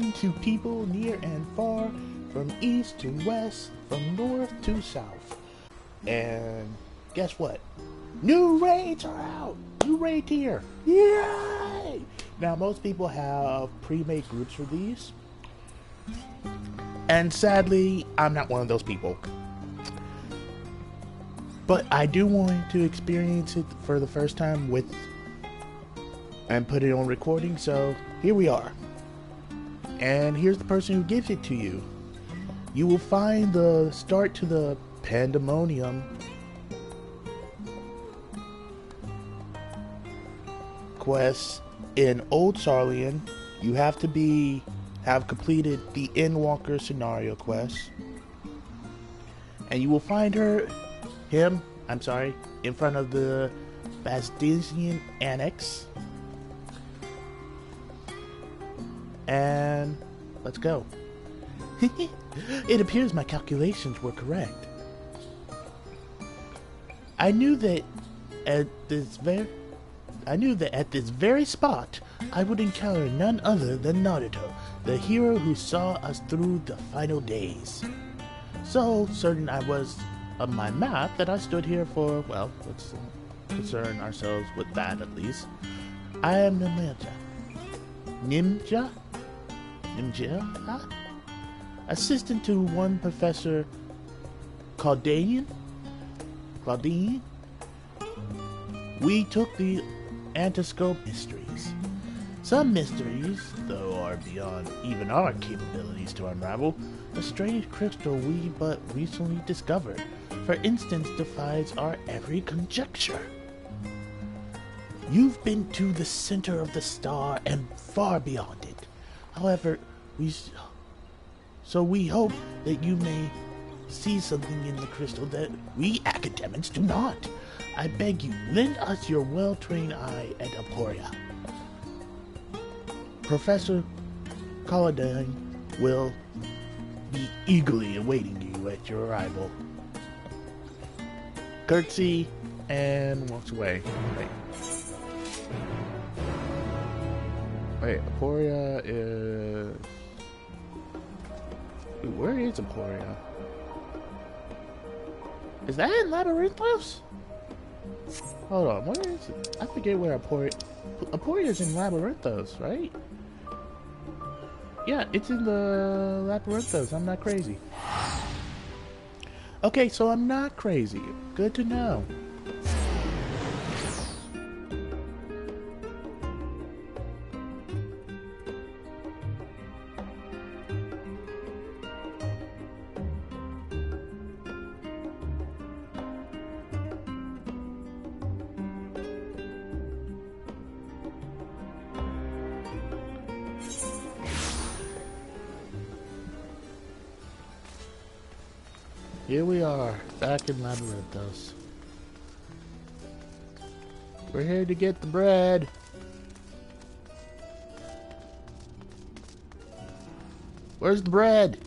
welcome to people near and far, from east to west, from north to south. And guess what? New raids are out! New raid tier! Yay! Now, most people have pre-made groups for these. And sadly, I'm not one of those people. But I do want to experience it for the first time with and put it on recording, so here we are. And here's the person who gives it to you. You will find the start to the Pandemonium quest in Old Sarlian. You have to have completed the Endwalker scenario quest. And you will find him, in front of the Basdisian Annex. And let's go. It appears my calculations were correct. I knew that at this very spot I would encounter none other than Naruto, the hero who saw us through the final days. So certain I was of my math that I stood here for, well, let's concern ourselves with that at least. I am Ninja? Huh? Assistant to one Professor Claudine. We took the Antiscope mysteries. Some mysteries, though, are beyond even our capabilities to unravel. A strange crystal we but recently discovered, for instance, defies our every conjecture. You've been to the center of the star and far beyond it. However, we hope that you may see something in the crystal that we academics do not. I beg you, lend us your well-trained eye at Aporia. Professor Claudine will be eagerly awaiting you at your arrival. Curtsy and walks away. Wait, Aporia is... Where is Aporia? Is that in Labyrinthos? Hold on, where is it? I forget where Aporia... Aporia is in Labyrinthos, right? Yeah, it's in the Labyrinthos. I'm not crazy. Okay, so I'm not crazy. Good to know. Here we are, back in Labyrinthos. We're here to get the bread. Where's the bread?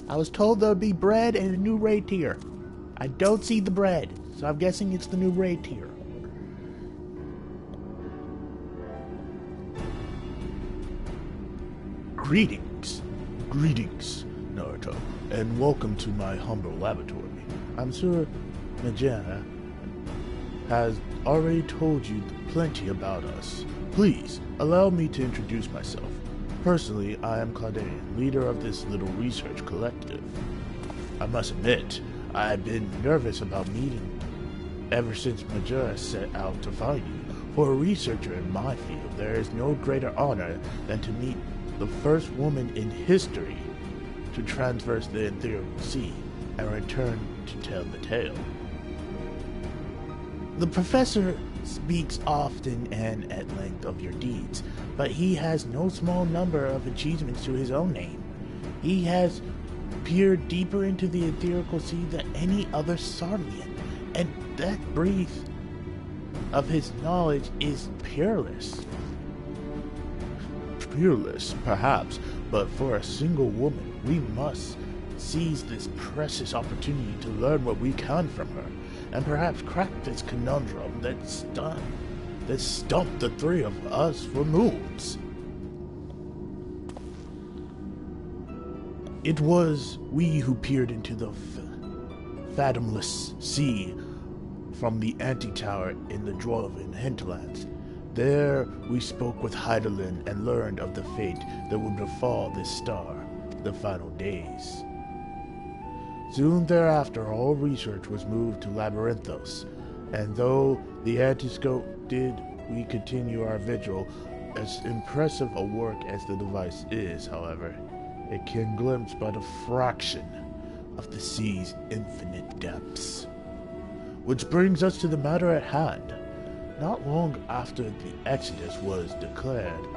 I was told there would be bread and a new raid tier. I don't see the bread, so I'm guessing it's the new raid tier. Greetings, Naruto, and welcome to my humble laboratory. I'm sure Majera has already told you plenty about us. Please, allow me to introduce myself. Personally, I am Claudine, leader of this little research collective. I must admit, I've been nervous about meeting ever since Majera set out to find you. For a researcher in my field, there is no greater honor than to meet the first woman in history to traverse the ethereal sea and return to tell the tale. The professor speaks often and at length of your deeds, but he has no small number of achievements to his own name. He has peered deeper into the ethereal sea than any other Sarlian, and that breath of his knowledge is peerless. Peerless, perhaps, but for a single woman, we must seize this precious opportunity to learn what we can from her, and perhaps crack this conundrum that stumped the three of us for moons. It was we who peered into the fathomless sea from the antitower in the Dwarven hinterlands. There we spoke with Hydaelyn and learned of the fate that would befall this star, the final days. Soon thereafter, all research was moved to Labyrinthos, and though the Antiscope did, we continue our vigil. As impressive a work as the device is, however, it can glimpse but a fraction of the sea's infinite depths. Which brings us to the matter at hand. Not long after the Exodus was declared,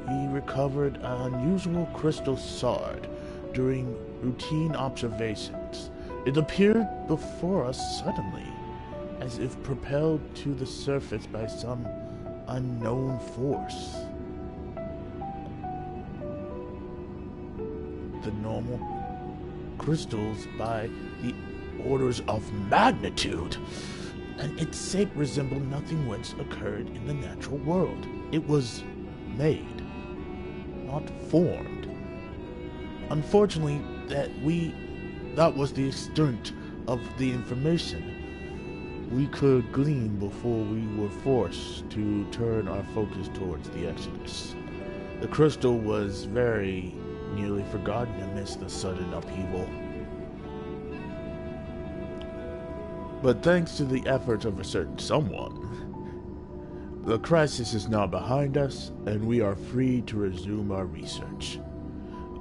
we recovered an unusual crystal shard during routine observations. It appeared before us suddenly, as if propelled to the surface by some unknown force. The normal crystals by the orders of magnitude, and its shape resembled nothing which occurred in the natural world. It was made, not formed. Unfortunately, that was the extent of the information we could glean before we were forced to turn our focus towards the Exodus. The crystal was very nearly forgotten amidst the sudden upheaval. But thanks to the efforts of a certain someone, the crisis is now behind us, and we are free to resume our research.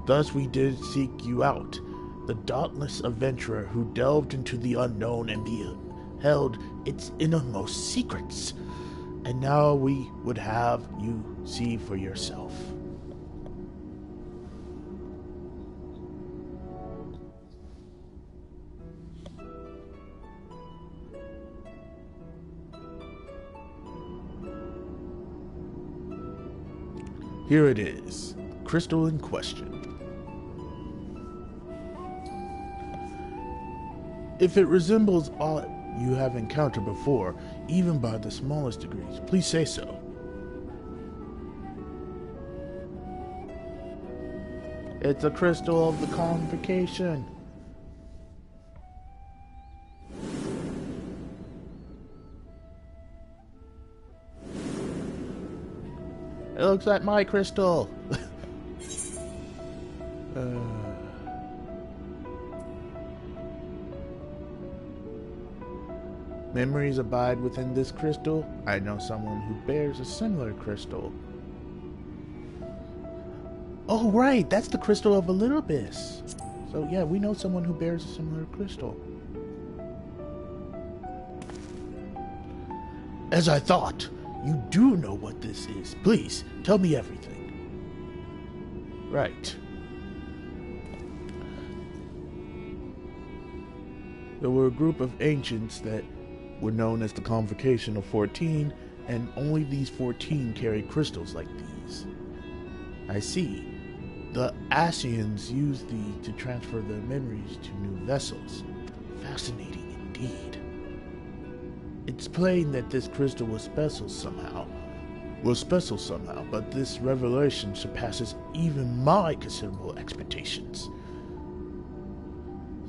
Thus we did seek you out, the dauntless adventurer who delved into the unknown and beheld its innermost secrets. And now we would have you see for yourself. Here it is, crystal in question. If it resembles aught you have encountered before, even by the smallest degrees, please say so. It's a crystal of the Convocation. It looks like my crystal. Memories abide within this crystal. I know someone who bears a similar crystal. Oh, right, that's the crystal of Elidibus. So yeah, we know someone who bears a similar crystal. As I thought, you do know what this is. Please, tell me everything. Right. There were a group of ancients that were known as the Convocation of 14, and only these 14 carry crystals like these. I see. The Ascians used these to transfer their memories to new vessels. Fascinating indeed. It's plain that this crystal was special somehow, but this revelation surpasses even my considerable expectations.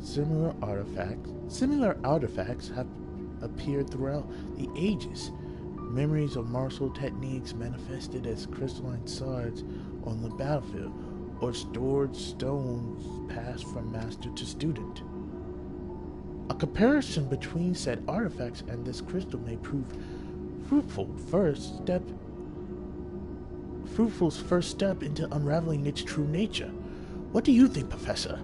Similar artifacts have appeared throughout the ages. Memories of martial techniques manifested as crystalline shards on the battlefield, or stored stones passed from master to student. A comparison between said artifacts and this crystal may prove fruitful's first step into unraveling its true nature. What do you think, Professor?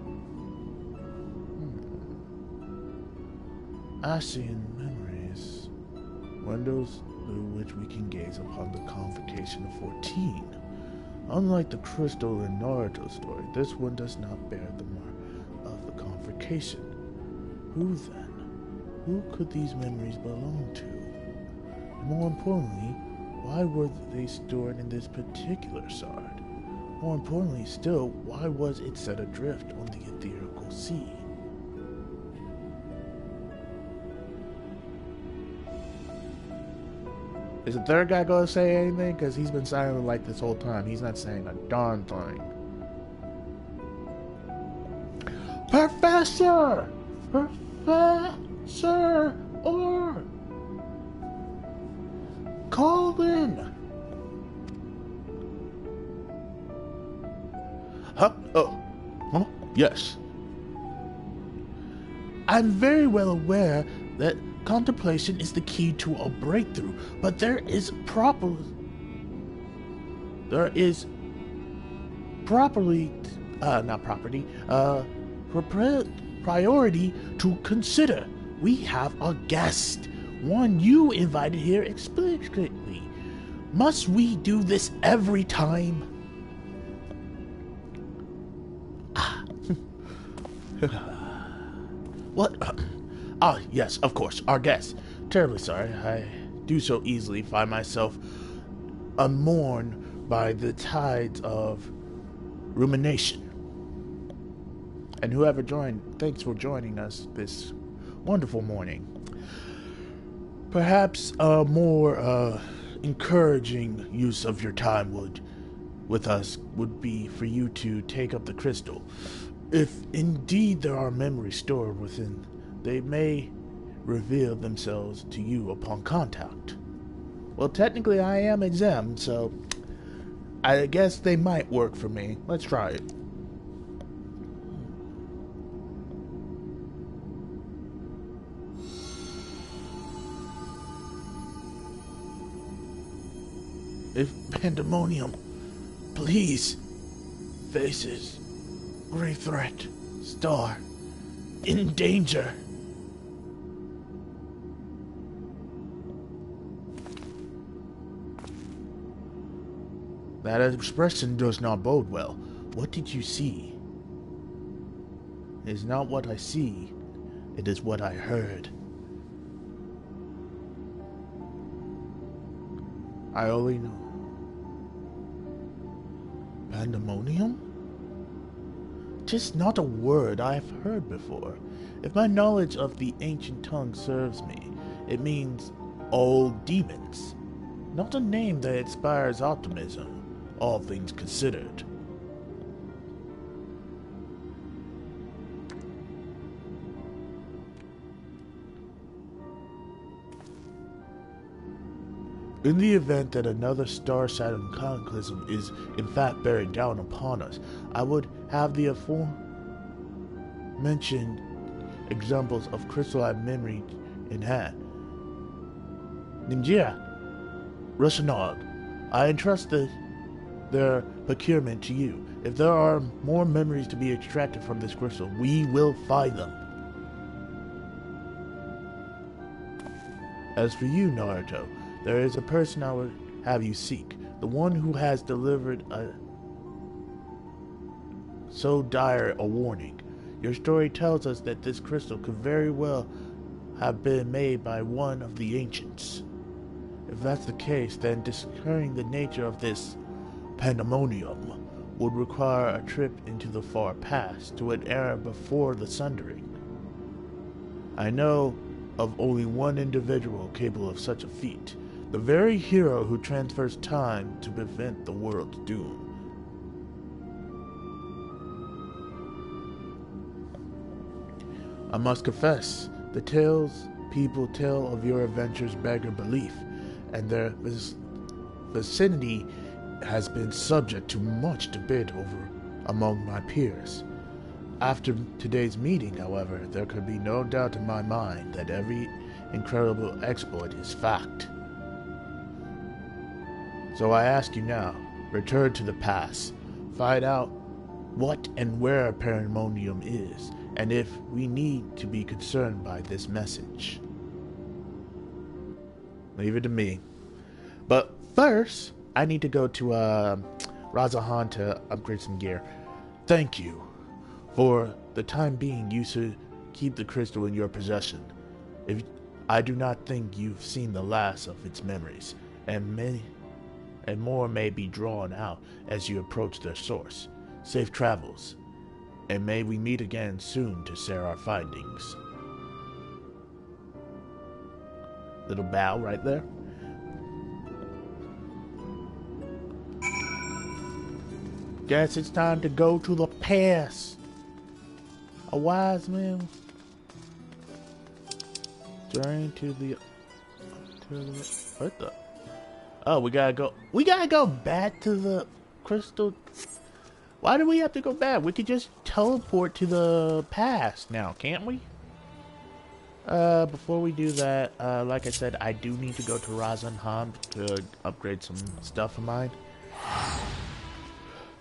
Ascian memories. Windows through which we can gaze upon the Convocation of 14. Unlike the crystal in Naruto's story, this one does not bear the mark of the Convocation. Who then? Who could these memories belong to? And more importantly, why were they stored in this particular shard? More importantly still, why was it set adrift on the ethereal sea? Is the third guy gonna say anything? Because he's been silent like this whole time. He's not saying a darn thing. Professor! Professor! Or Colin! Huh? Oh. Huh? Yes. I'm very well aware that contemplation is the key to a breakthrough, but there is properly, not property, priority to consider. We have a guest, one you invited here explicitly. Must we do this every time? What? Yes, of course, our guest. Terribly sorry, I do so easily find myself unmourned by the tides of rumination. And whoever joined, thanks for joining us this wonderful morning. Perhaps a more encouraging use of your time with us would be for you to take up the crystal. If indeed there are memories stored within, they may reveal themselves to you upon contact. Well, technically I am exempt, so I guess they might work for me. Let's try it. If pandemonium, please, faces, great threat, star, in danger. That expression does not bode well. What did you see? It is not what I see, it is what I heard. I only know. Pandemonium? 'Tis not a word I have heard before. If my knowledge of the ancient tongue serves me, it means all demons. Not a name that inspires optimism, all things considered. In the event that another star-shattering cataclysm is in fact bearing down upon us, I would have the aforementioned examples of crystallized memory in hand. Nimjia, Rushanog, I entrust their procurement to you. If there are more memories to be extracted from this crystal, we will find them. As for you, Naruto, there is a person I would have you seek, the one who has delivered so dire a warning. Your story tells us that this crystal could very well have been made by one of the ancients. If that's the case, then discerning the nature of this pandemonium would require a trip into the far past, to an era before the Sundering. I know of only one individual capable of such a feat, the very hero who transfers time to prevent the world's doom. I must confess, the tales people tell of your adventures beggar belief, and their vicinity has been subject to much debate over among my peers. After today's meeting, however, there could be no doubt in my mind that every incredible exploit is fact. So I ask you now, return to the past, find out what and where pandemonium is, and if we need to be concerned by this message. Leave it to me. But first, I need to go to Razahan to upgrade some gear. Thank you. For the time being, you should keep the crystal in your possession. I do not think you've seen the last of its memories, and more may be drawn out as you approach their source. Safe travels, and may we meet again soon to share our findings. Little bow right there. Guess it's time to go to the past. A wise man journey to the what the? Oh, we gotta go. We gotta go back to the crystal. Why do we have to go back? We could just teleport to the past now, can't we? Before we do that, like I said, I do need to go to Razanhan to upgrade some stuff of mine.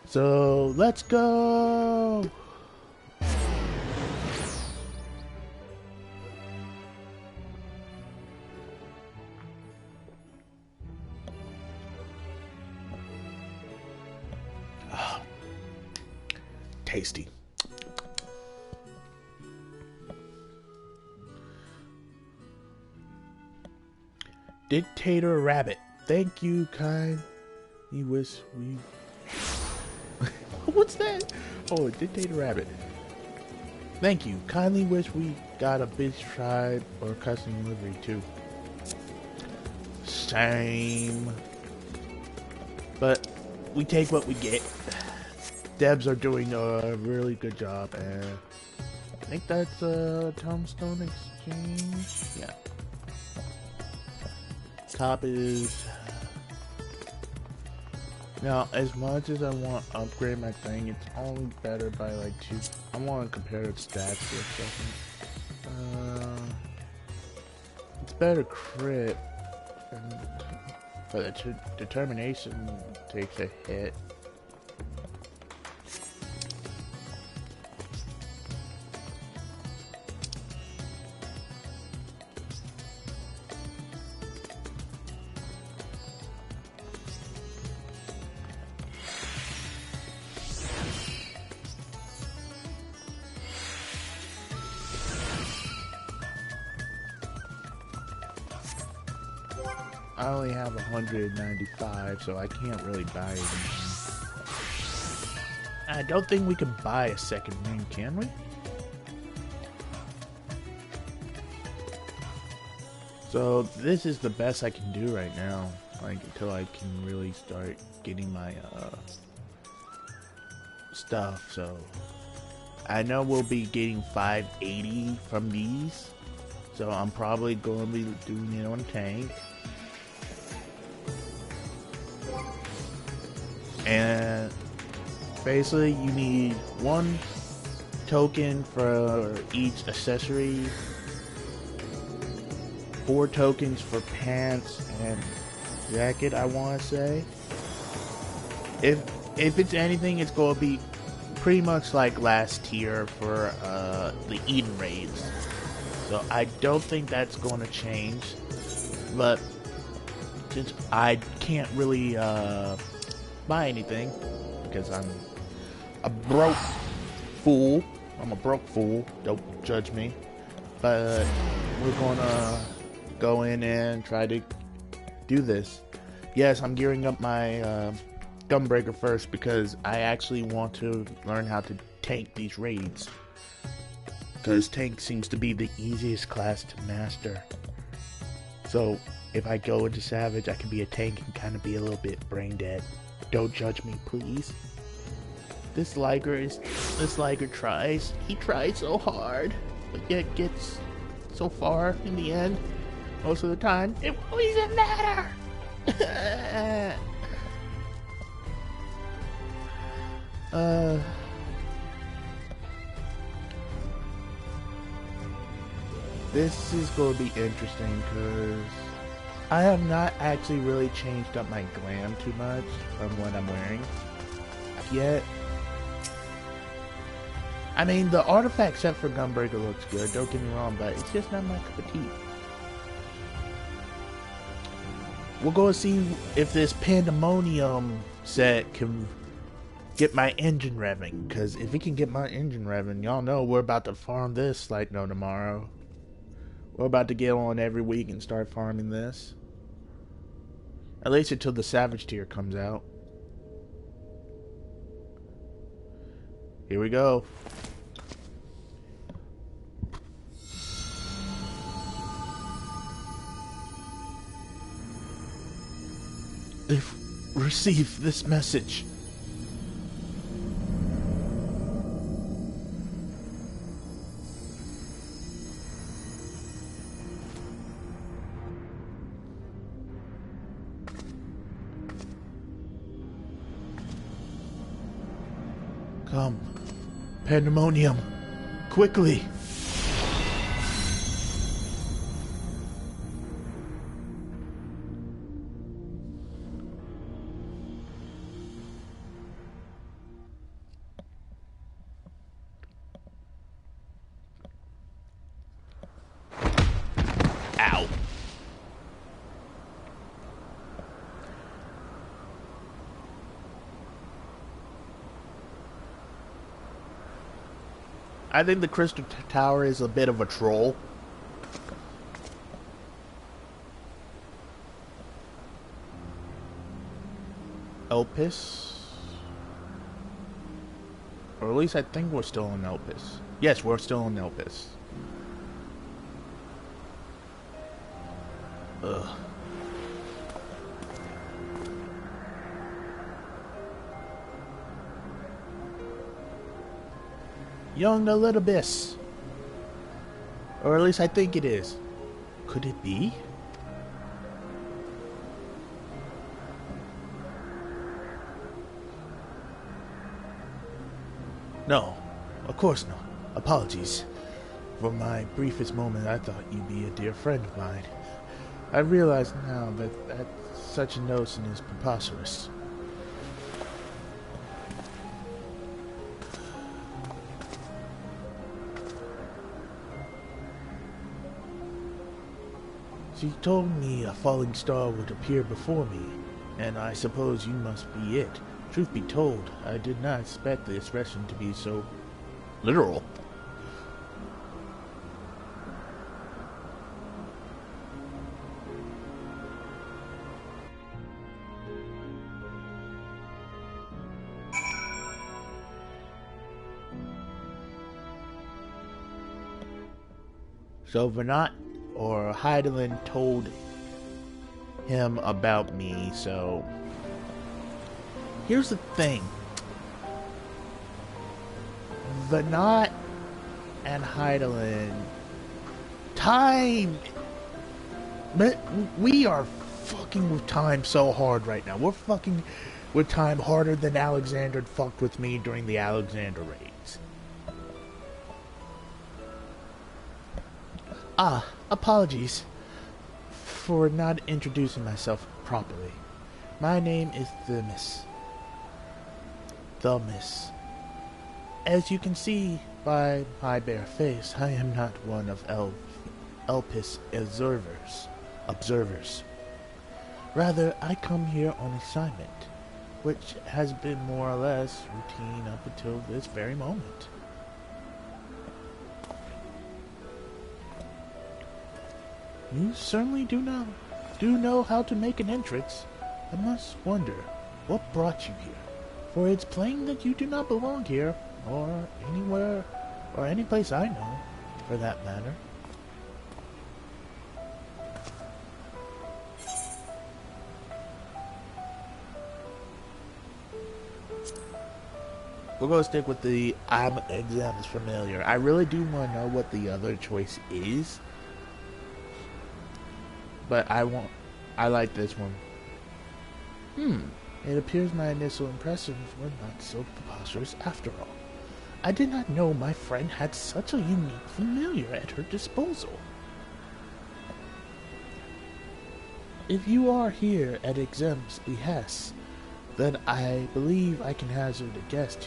So, let's go! Tasty. Dictator Rabbit. Thank you, kind. You wish we... What's that? Oh, Dictator Rabbit. Thank you. Kindly wish we got a bitch tribe or custom livery too. Same. But we take what we get. Devs are doing a really good job, and I think that's a Tombstone Exchange. Yeah. Top is now, as much as I want to upgrade my thing, it's only better by like 2. I want to compare its stats for a second. It's better crit, but the determination takes a hit. I only have 195, so I can't really buy anything. I don't think we can buy a second ring, can we? So this is the best I can do right now, like until I can really start getting my stuff. So I know we'll be getting 580 from these, so I'm probably going to be doing it on tank. And basically you need 1 token for each accessory, 4 tokens for pants and jacket, I want to say. If it's anything, it's going to be pretty much like last tier for the Eden raids. So I don't think that's going to change. But since I can't really buy anything because I'm a broke fool. I'm a broke fool. Don't judge me. But we're gonna go in and try to do this. Yes, I'm gearing up my Gunbreaker first because I actually want to learn how to tank these raids. Because tank seems to be the easiest class to master. So if I go into Savage, I can be a tank and kind of be a little bit brain dead. Don't judge me, please. This Liger tries. He tries so hard, but yet gets so far in the end. Most of the time, it really doesn't matter. This is going to be interesting because I have not actually really changed up my glam too much from what I'm wearing yet. I mean, the artifact set for Gunbreaker looks good, don't get me wrong, but it's just not my cup of tea. We'll go see if this Pandemonium set can get my engine revving, because if it can get my engine revving, y'all know we're about to farm this like no tomorrow. We're about to get on every week and start farming this. At least until the Savage tier comes out. Here we go. Receive this message. Come. Pandemonium. Quickly. Ow. I think the Crystal Tower is a bit of a troll. Elpis? Or at least I think we're still in Elpis. Yes, we're still in Elpis. Ugh. Young Elidibus. Or at least I think it is. Could it be? No, of course not. Apologies. For my briefest moment, I thought you'd be a dear friend of mine. I realize now that such a notion is preposterous. She told me a falling star would appear before me, and I suppose you must be it. Truth be told, I did not expect the expression to be so literal. So Venat or Hydaelyn told him about me, so here's the thing. Venat and Hydaelyn, time, we are fucking with time so hard right now. We're fucking with time harder than Alexander fucked with me during the Alexander raids. Apologies for not introducing myself properly. My name is Themis. As you can see by my bare face, I am not one of Elpis observers. Rather, I come here on assignment, which has been more or less routine up until this very moment. You certainly do know how to make an entrance. I must wonder what brought you here, for it's plain that you do not belong here, or anywhere, or any place I know, for that matter. We're going to stick with the I'm exams familiar. I really do want to know what the other choice is. But I like this one. It appears my initial impressions were not so preposterous after all. I did not know my friend had such a unique familiar at her disposal. If you are here at Exem's behest, then I believe I can hazard a guess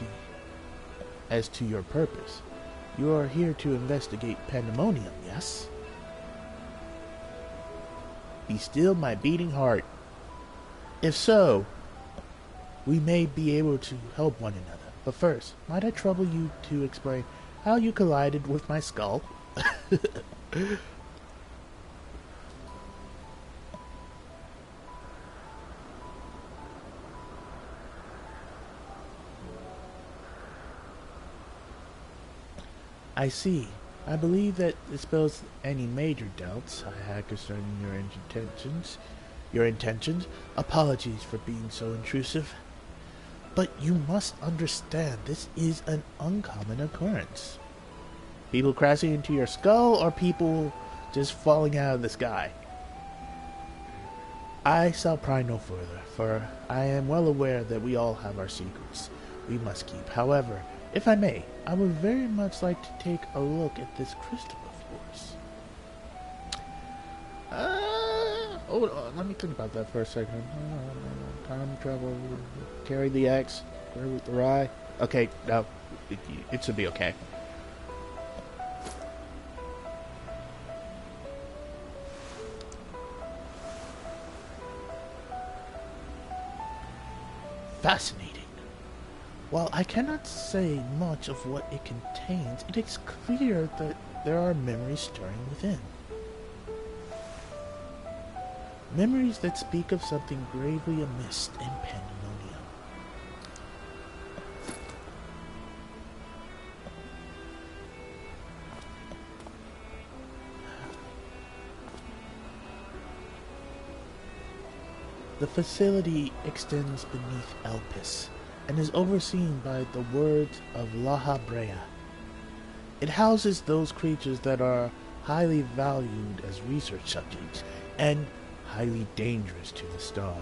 as to your purpose. You are here to investigate Pandemonium, yes? Be still my beating heart. If so, we may be able to help one another. But first, might I trouble you to explain how you collided with my skull? I see. I believe that dispels any major doubts I had concerning your intentions. Apologies for being so intrusive. But you must understand, this is an uncommon occurrence. People crashing into your skull, or people just falling out of the sky? I shall pry no further, for I am well aware that we all have our secrets we must keep. However, If I may, I would very much like to take a look at this crystal of yours. Hold on, let me think about that for a second. Time travel, carry the axe, carry with the rye. Okay, now, it should be okay. Fascinating. While I cannot say much of what it contains, it is clear that there are memories stirring within. Memories that speak of something gravely amiss in Pandemonium. The facility extends beneath Elpis and is overseen by the words of La Brea. It houses those creatures that are highly valued as research subjects and highly dangerous to the star.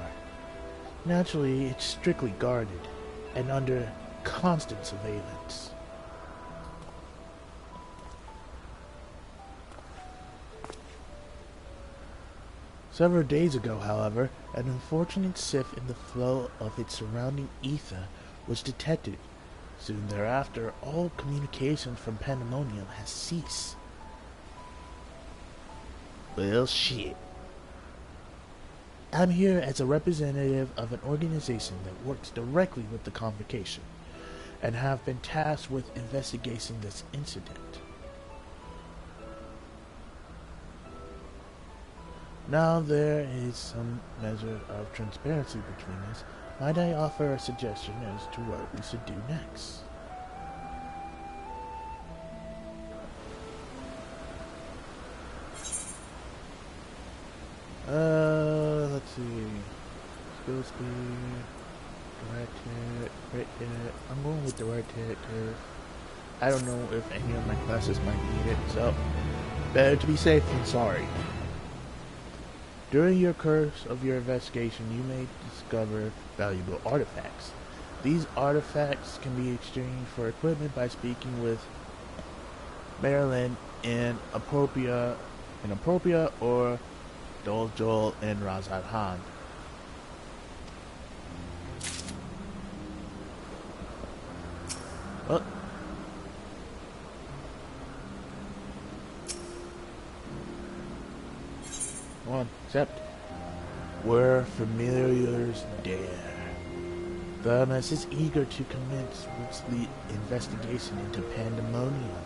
Naturally, it's strictly guarded and under constant surveillance. Several days ago, however, an unfortunate shift in the flow of its surrounding ether was detected. Soon thereafter, all communication from Pandemonium has ceased. Well, shit. I'm here as a representative of an organization that works directly with the Convocation, and have been tasked with investigating this incident. Now there is some measure of transparency between us. Might I offer a suggestion as to what we should do next? Let's see. Skill speed, direct hit, crit hit. I'm going with direct hit because I don't know if any of my classes might need it, so better to be safe than sorry. During your course of your investigation, you may discover valuable artifacts. These artifacts can be exchanged for equipment by speaking with Marilyn in Apropria or Doljol and Razat Han. Well, one, accept. Where familiars dare. Thermus is eager to commence with the investigation into Pandemonium.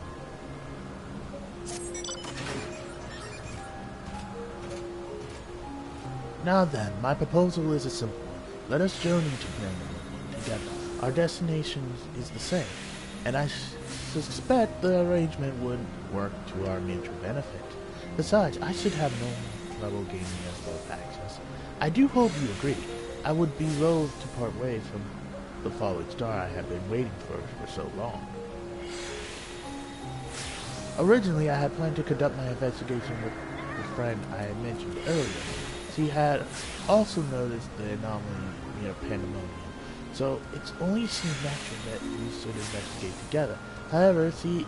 Now then, my proposal is a simple one. Let us journey to Pandemonium together. Our destination is the same, and I suspect the arrangement would work to our mutual benefit. Besides, I should have no trouble gaining us both access. I do hope you agree. I would be loath to part ways from the fallen star I have been waiting for so long. Originally, I had planned to conduct my investigation with the friend I had mentioned earlier. She had also noticed the anomaly near Pandemonium, so it's only seemed natural that we should investigate together. However, she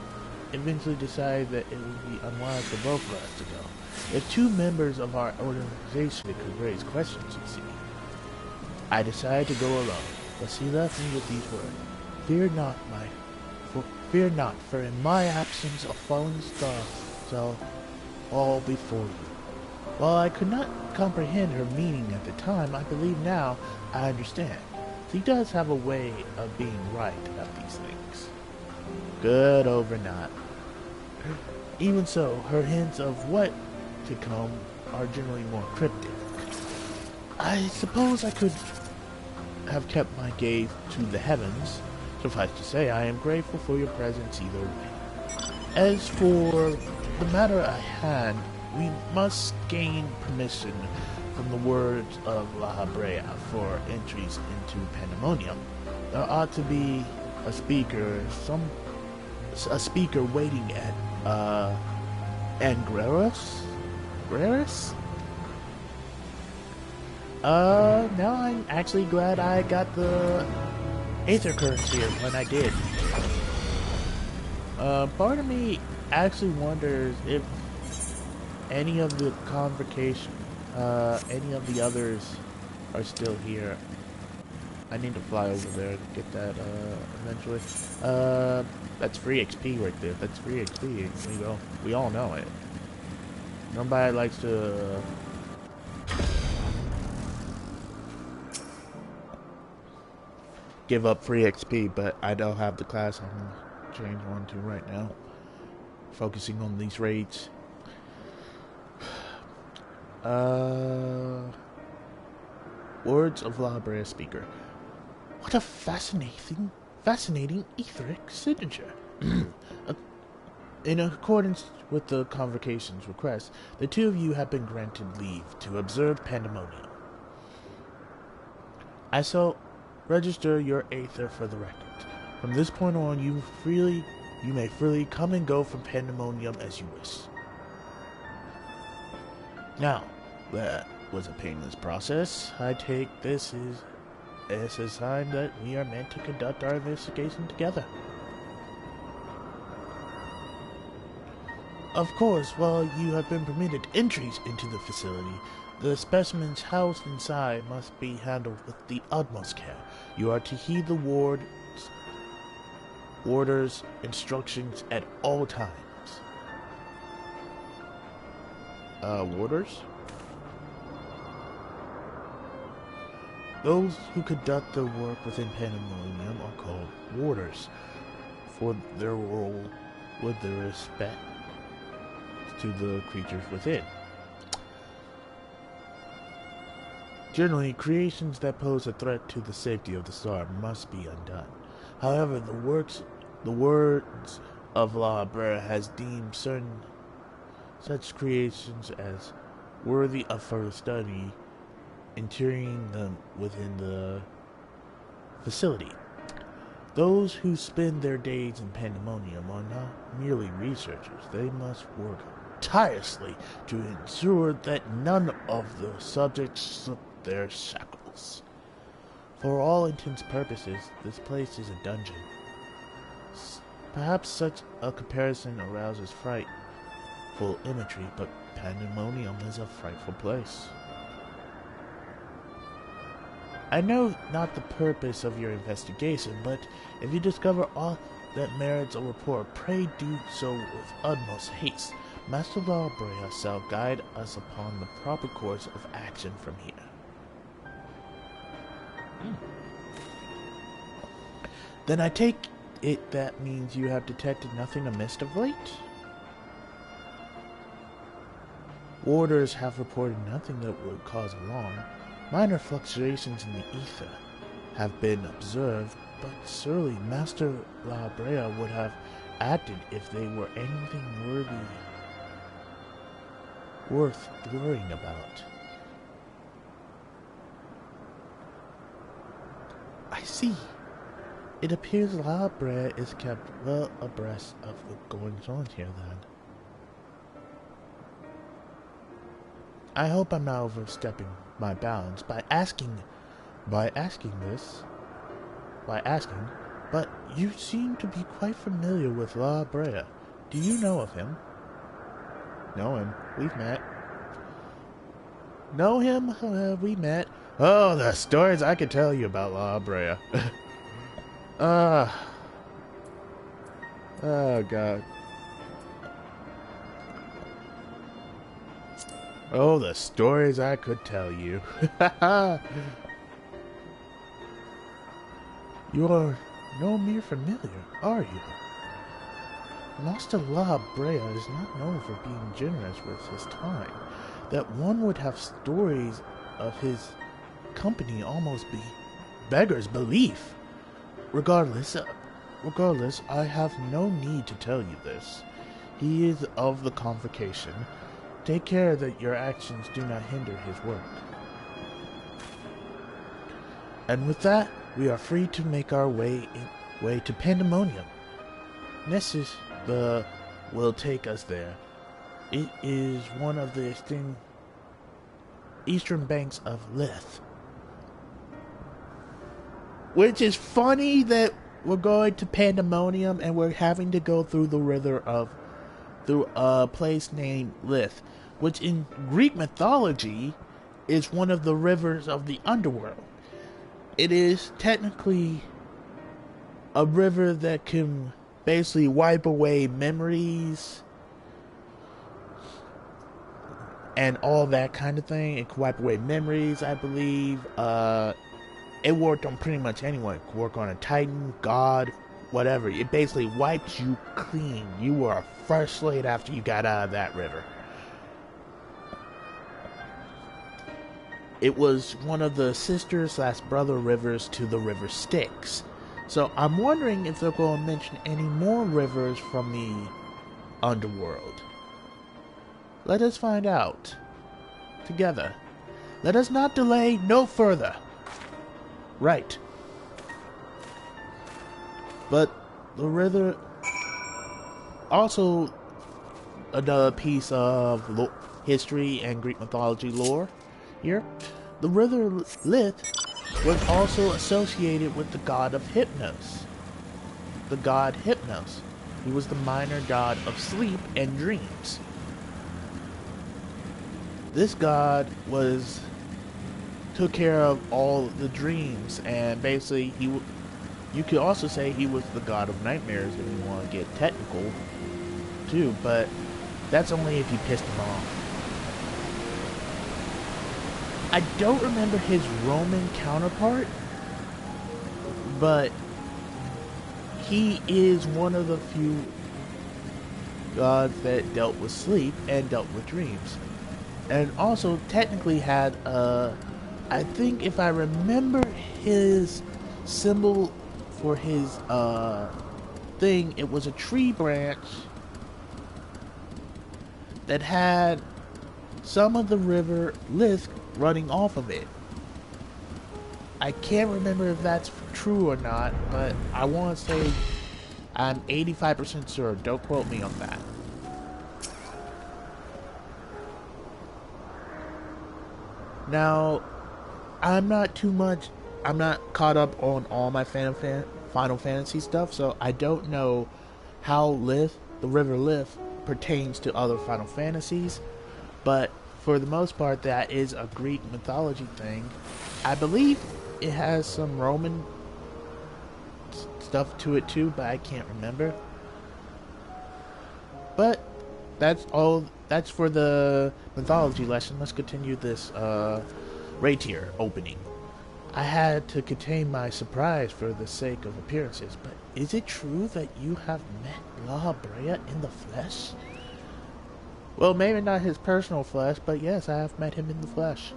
eventually decided that it would be unwise for both of us to go. If two members of our organization could raise questions, you see. I decided to go alone, but she left me with these words. Fear not, for in my absence a falling star shall fall before you. While I could not comprehend her meaning at the time, I believe now I understand. She does have a way of being right about these things. Good over not. Even so, her hints of what to come are generally more cryptic. I suppose I could have kept my gaze to the heavens. Suffice to say, I am grateful for your presence either way. As for the matter at hand, we must gain permission from the words of La Brea for entries into Pandemonium. There ought to be a speaker waiting at Angreros? Now I'm actually glad I got the Aether Currents here when I did. Part of me actually wonders if any of the convocation, any of the others are still here. I need to fly over there to get that, eventually. That's free XP right there. That's free XP. We all know it. Nobody likes to give up free XP, but I don't have the class I'm change one to right now. Focusing on these raids. Words of La Brea speaker. What a fascinating etheric signature. In accordance with the convocation's request, the two of you have been granted leave to observe Pandemonium. I shall register your aether for the record. From this point on, you may freely come and go from Pandemonium as you wish. Now, that was a painless process. I take this as a sign that we are meant to conduct our investigation together. Of course, while you have been permitted entries into the facility, the specimens housed inside must be handled with the utmost care. You are to heed the warder's instructions at all times. Warders? Those who conduct the work within Pandemonium are called warders, for their role with the respect to the creatures within. Generally, creations that pose a threat to the safety of the star must be undone. However, the words of La Brea has deemed certain such creations as worthy of further study, entering them within the facility. Those who spend their days in Pandemonium are not merely researchers. They must work tirelessly to ensure that none of the subjects slip their shackles. For all intents and purposes, this place is a dungeon. Perhaps such a comparison arouses frightful imagery, but Pandemonium is a frightful place. I know not the purpose of your investigation, but if you discover aught that merits a report, pray do so with utmost haste. Master La Brea shall guide us upon the proper course of action from here. Then I take it that means you have detected nothing amiss of late? Warders have reported nothing that would cause alarm. Minor fluctuations in the ether have been observed, but surely Master La Brea would have acted if they were anything worth worrying about. I see. It appears La Brea is kept well abreast of the goings-on here, then. I hope I'm not overstepping my bounds by asking, but you seem to be quite familiar with La Brea. Do you know of him? Know him. We've met. Know him? We met. Oh, the stories I could tell you about La Brea. Oh, God. Oh, the stories I could tell you. You are no mere familiar, are you? Master La Brea is not known for being generous with his time, that one would have stories of his company almost be beggar's belief. Regardless, I have no need to tell you this. He is of the convocation. Take care that your actions do not hinder his work. And with that, we are free to make our way to Pandemonium. Nessus will take us there. It is one of the eastern banks of Lith. Which is funny that we're going to Pandemonium, and we're having to go through through a place named Lith, which in Greek mythology is one of the rivers of the underworld. It is technically a river that can basically wipe away memories and all that kind of thing. It can wipe away memories, I believe. It worked on pretty much anyone. It could work on a Titan, God, whatever. It basically wipes you clean. You were a fresh slate after you got out of that river. It was one of the sister/brother rivers to the river Styx. So I'm wondering if they're going to mention any more rivers from the underworld. Let us find out together. Let us not delay no further. Right. But the river, also another piece of history and Greek mythology lore here. The river Lith was also associated with the god of Hypnos. The god Hypnos. He was the minor god of sleep and dreams. This god took care of all the dreams, and basically you could also say he was the god of nightmares if you want to get technical too, but that's only if you pissed him off. I don't remember his Roman counterpart, but he is one of the few gods that dealt with sleep and dealt with dreams, and also technically had I think if I remember his symbol for his thing, it was a tree branch that had some of the river Lith running off of it. I can't remember if that's true or not, but I want to say I'm 85% sure. Don't quote me on that. Now, I'm not caught up on all my Final Fantasy stuff, so I don't know how Lith, the river Lith, pertains to other Final Fantasies, but for the most part, that is a Greek mythology thing. I believe it has some Roman stuff to it too, but I can't remember. But that's all. That's for the mythology lesson. Let's continue this Raytier opening. I had to contain my surprise for the sake of appearances, but is it true that you have met La Brea in the flesh? Well, maybe not his personal flesh, but yes, I have met him in the flesh.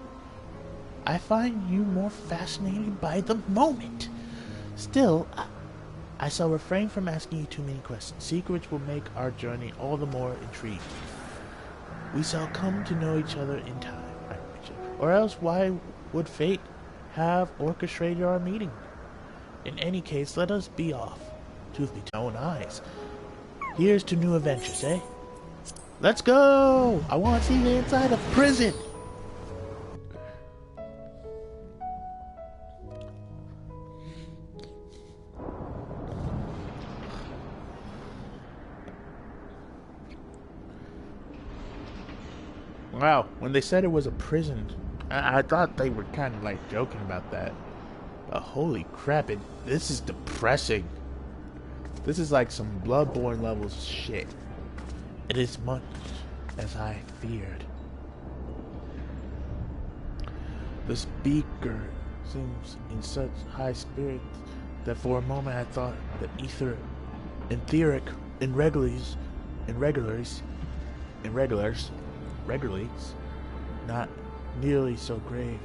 I find you more fascinating by the moment. Still, I shall refrain from asking you too many questions. Secrets will make our journey all the more intriguing. We shall come to know each other in time, or else why would fate have orchestrated our meeting? In any case, let us be off. Truth be told, own eyes. Here's to new adventures, eh? Let's go! I want to see the inside of prison! Wow, when they said it was a prison, I thought they were kind of like joking about that. But holy crap, this is depressing. This is like some Bloodborne levels shit. It is much as I feared. The speaker seems in such high spirits that for a moment I thought the etheric irregulars, not nearly so grave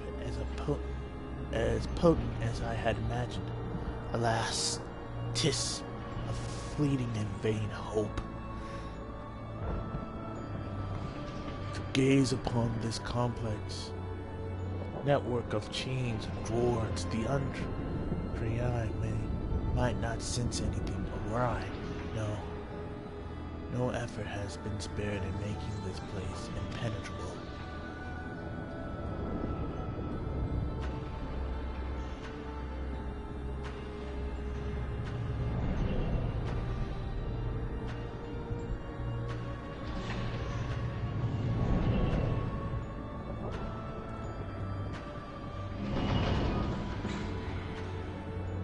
as potent as I had imagined. Alas, 'tis a fleeting and vain hope. To gaze upon this complex network of chains and drawers, the untrained eye might not sense anything awry. No effort has been spared in making this place impenetrable.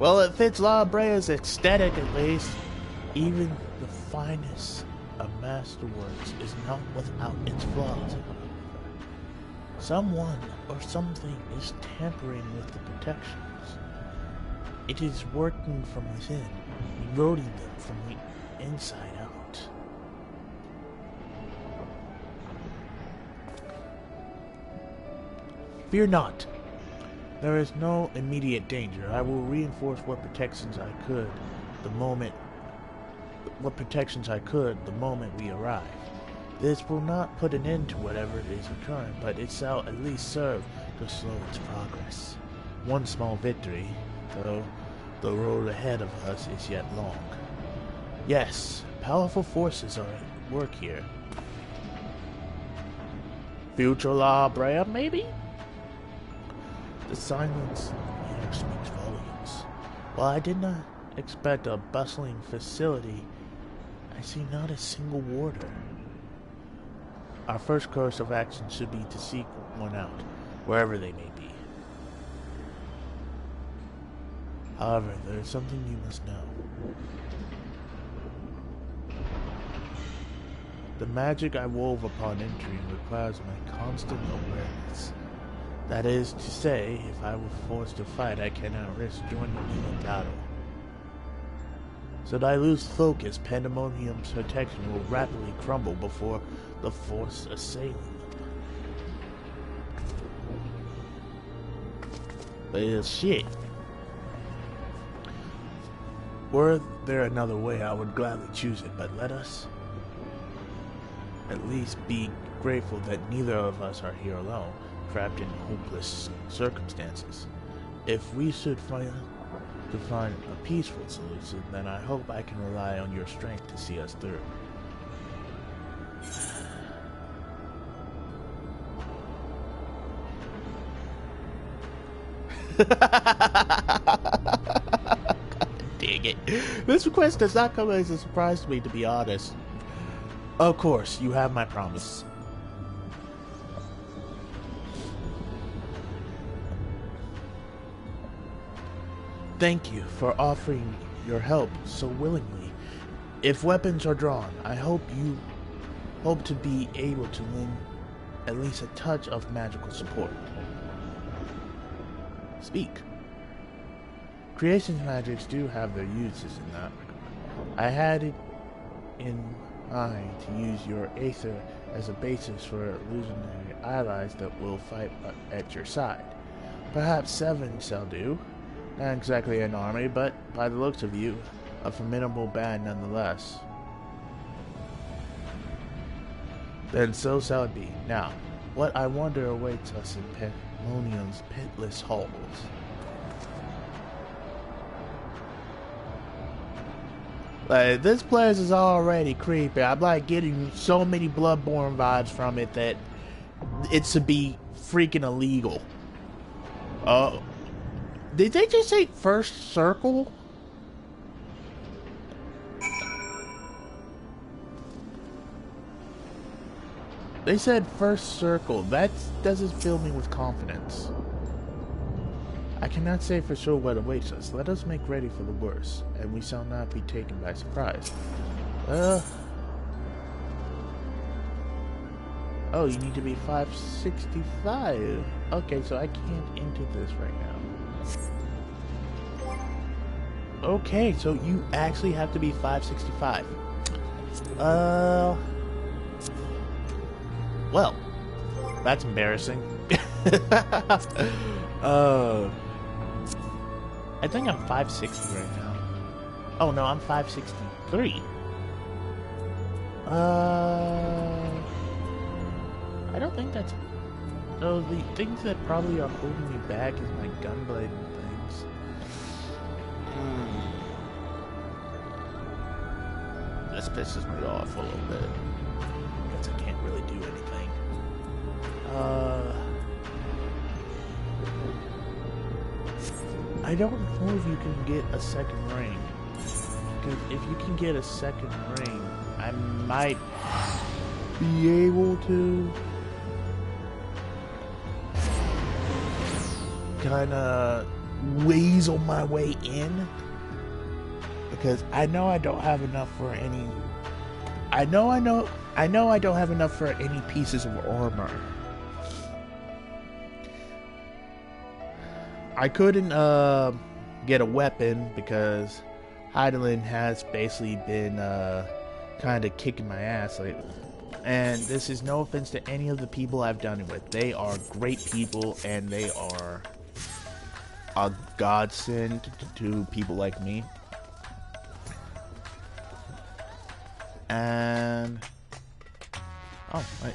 Well, it fits La Brea's aesthetic at least. Even the finest of masterworks is not without its flaws. Someone or something is tampering with the protections. It is working from within, eroding them from the inside out. Fear not. There is no immediate danger. I will reinforce what protections I could the moment we arrive. This will not put an end to whatever is occurring, but it shall at least serve to slow its progress. One small victory, though the road ahead of us is yet long. Yes, powerful forces are at work here. Future La Brea, maybe? The silence here speaks volumes. While I did not expect a bustling facility, I see not a single warder. Our first course of action should be to seek one out, wherever they may be. However, there is something you must know. The magic I wove upon entering requires my constant awareness. That is to say, if I were forced to fight, I cannot risk joining you in battle. Should I lose focus, Pandemonium's protection will rapidly crumble before the force assailing them. Well, shit. Were there another way, I would gladly choose it, but let us at least be grateful that neither of us are here alone, trapped in hopeless circumstances. If we should find a peaceful solution, then I hope I can rely on your strength to see us through. Dang it. This request does not come as a surprise to me, to be honest. Of course, you have my promise. Thank you for offering your help so willingly. If weapons are drawn, I hope to be able to lend at least a touch of magical support. Speak. Creation magics do have their uses in that regard. I had it in mind to use your aether as a basis for illusionary allies that will fight at your side. Perhaps 7 shall do. Not exactly an army, but by the looks of you, a formidable band nonetheless. Then so shall it be. Now, what I wonder awaits us in Pandemonium's pitless halls. Like, this place is already creepy. I'm like getting so many Bloodborne vibes from it that it should be freaking illegal. Oh. Did they just say first circle? They said first circle. That doesn't fill me with confidence. I cannot say for sure what awaits us. Let us make ready for the worst, and we shall not be taken by surprise. Oh, you need to be 565. Okay, so I can't enter this right now. Okay, so you actually have to be 565. Well, that's embarrassing. I think I'm 560 right now. Oh no, I'm 563. I don't think that's... So the things that probably are holding me back is my gunblade and things. This pisses me off a little bit. Because I can't really do anything. I don't know if you can get a second ring. Because if you can get a second ring, I might be able to kinda weasel my way in, because I know I don't have enough for any. I know I don't have enough for any pieces of armor. I couldn't get a weapon because Heidelin has basically been kind of kicking my ass lately. And this is no offense to any of the people I've done it with. They are great people, and they are a godsend to people like me. And oh, wait,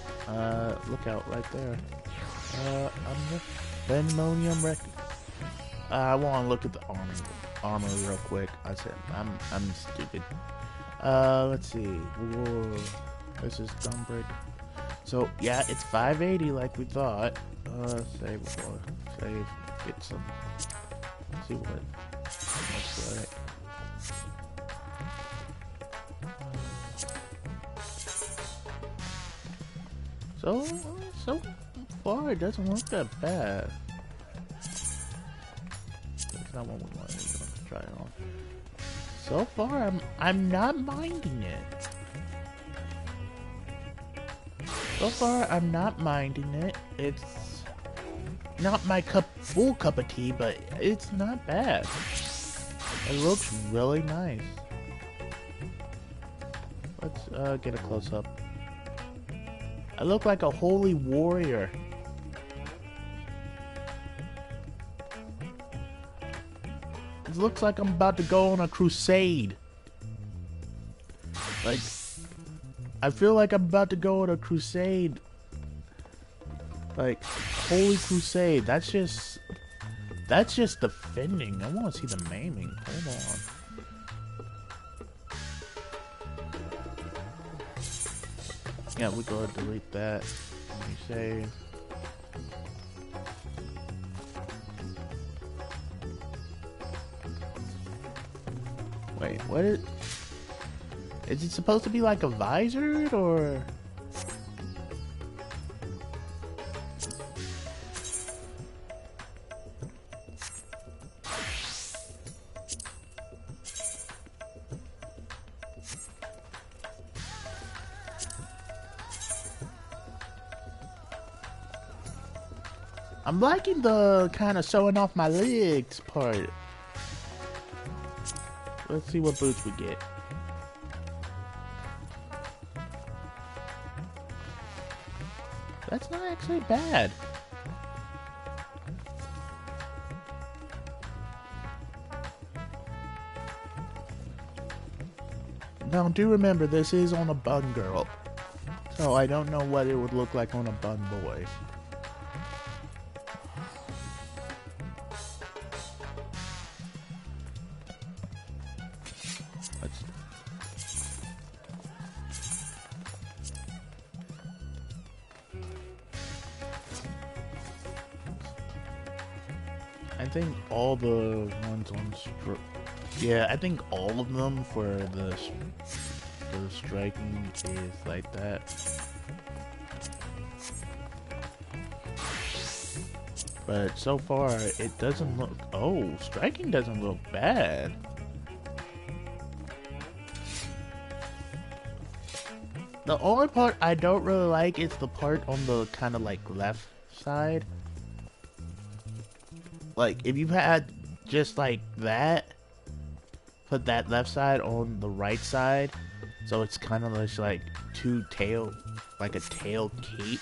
look out right there. Pandemonium Wreck. I want to look at the armor real quick. I said I'm stupid. Let's see. Whoa. This is Gunbreak. So yeah, it's 580 like we thought. Save before save. Get some. Let's see what it looks like. So far it doesn't look that bad. That's not what we want. Let's try it on. So far I'm not minding it. So far, I'm not minding it. It's not my full cup of tea, but it's not bad. It looks really nice. Let's get a close-up. I look like a holy warrior. It looks like I'm about to go on a crusade. Like, I feel like I'm about to go on a crusade. Like, holy crusade. That's just defending. I want to see the maiming. Hold on. Yeah, we go ahead and delete that. Let me save. Wait, what is... Is it supposed to be like a visor, or... I'm liking the kind of showing off my legs part. Let's see what boots we get. That's not actually bad. Now, do remember, this is on a bun girl. So I don't know what it would look like on a bun boy. I think all the ones on yeah, I think all of them for the striking is like that. But so far, it doesn't look... Oh, striking doesn't look bad. The only part I don't really like is the part on the kind of like left side. Like, if you had just like that, put that left side on the right side, so it's kind of just like two tail, like a tail cape.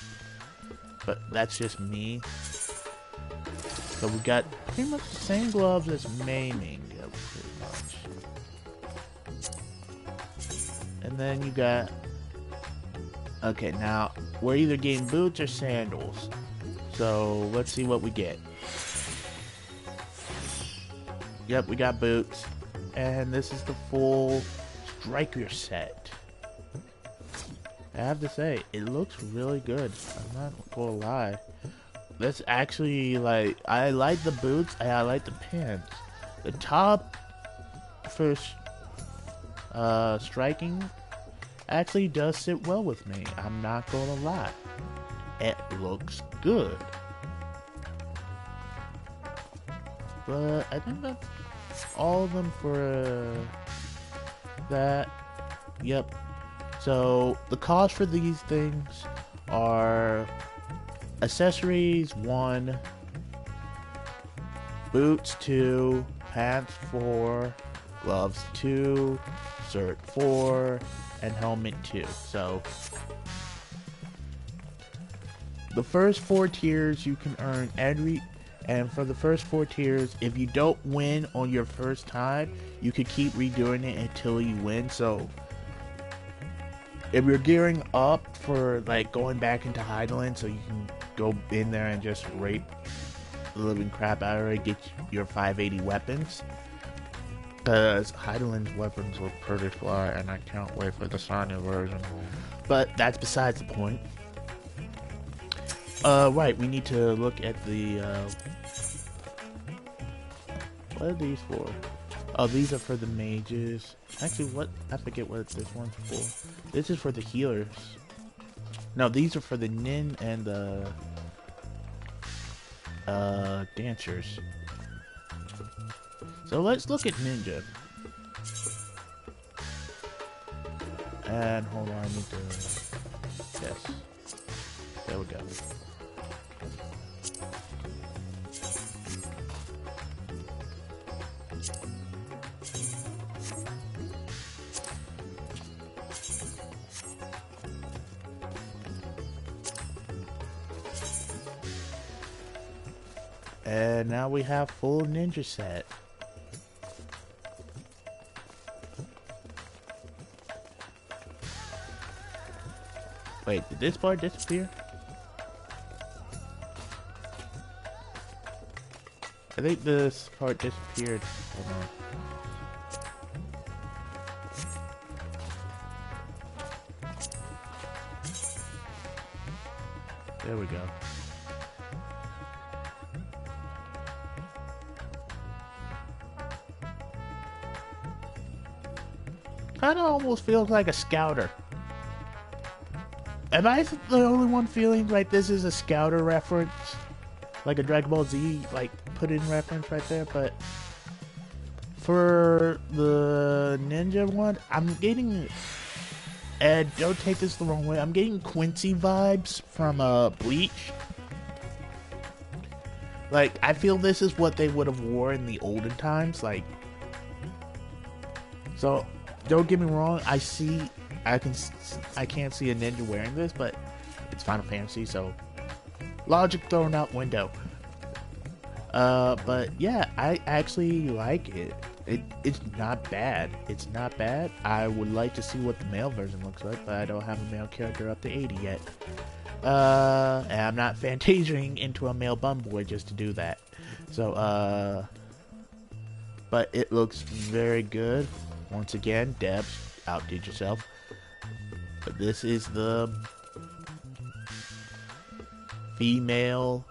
But that's just me. So we got pretty much the same gloves as maiming, yeah, pretty much. And then you got... Okay, now we're either getting boots or sandals. So let's see what we get. Yep, we got boots. And this is the full striker set. I have to say, it looks really good. I'm not gonna lie. That's actually, like, I like the boots and I like the pants. The top for striking actually does sit well with me. I'm not gonna lie. It looks good. But I think that's all of them for that. Yep. So the cost for these things are accessories 1, boots 2, pants 4, gloves 2, shirt 4, and helmet 2. So the first 4 tiers you can earn and for the first 4 tiers, if you don't win on your first time, you could keep redoing it until you win. So if you're gearing up for like going back into Heideland, so you can go in there and just rape the living crap out of it, get your 580 weapons. Because Heideland's weapons were pretty fly, and I can't wait for the Sonya version. But that's besides the point. Right, we need to look at the, what are these for? Oh, these are for the mages. Actually, I forget what this one's for. This is for the healers. No, these are for the nin and the, dancers. So let's look at ninja. And hold on, I need to, yes. There we go. And now we have full ninja set. Wait, did this part disappear? I think this part disappeared. Hold on. There we go. Kinda almost feels like a scouter. Am I the only one feeling like this is a scouter reference? Like a Dragon Ball Z, like, put in reference right there, but for the ninja one, I'm getting, and don't take this the wrong way, I'm getting Quincy vibes from Bleach. Like, I feel this is what they would have wore in the olden times, like, so don't get me wrong, I can't see a ninja wearing this, but it's Final Fantasy, so logic thrown out window. But yeah, I actually like it. It's not bad. It's not bad. I would like to see what the male version looks like, but I don't have a male character up to 80 yet. And I'm not fantasiaing into a male bum boy just to do that. So, but it looks very good. Once again, Debs, outdid yourself. But this is the female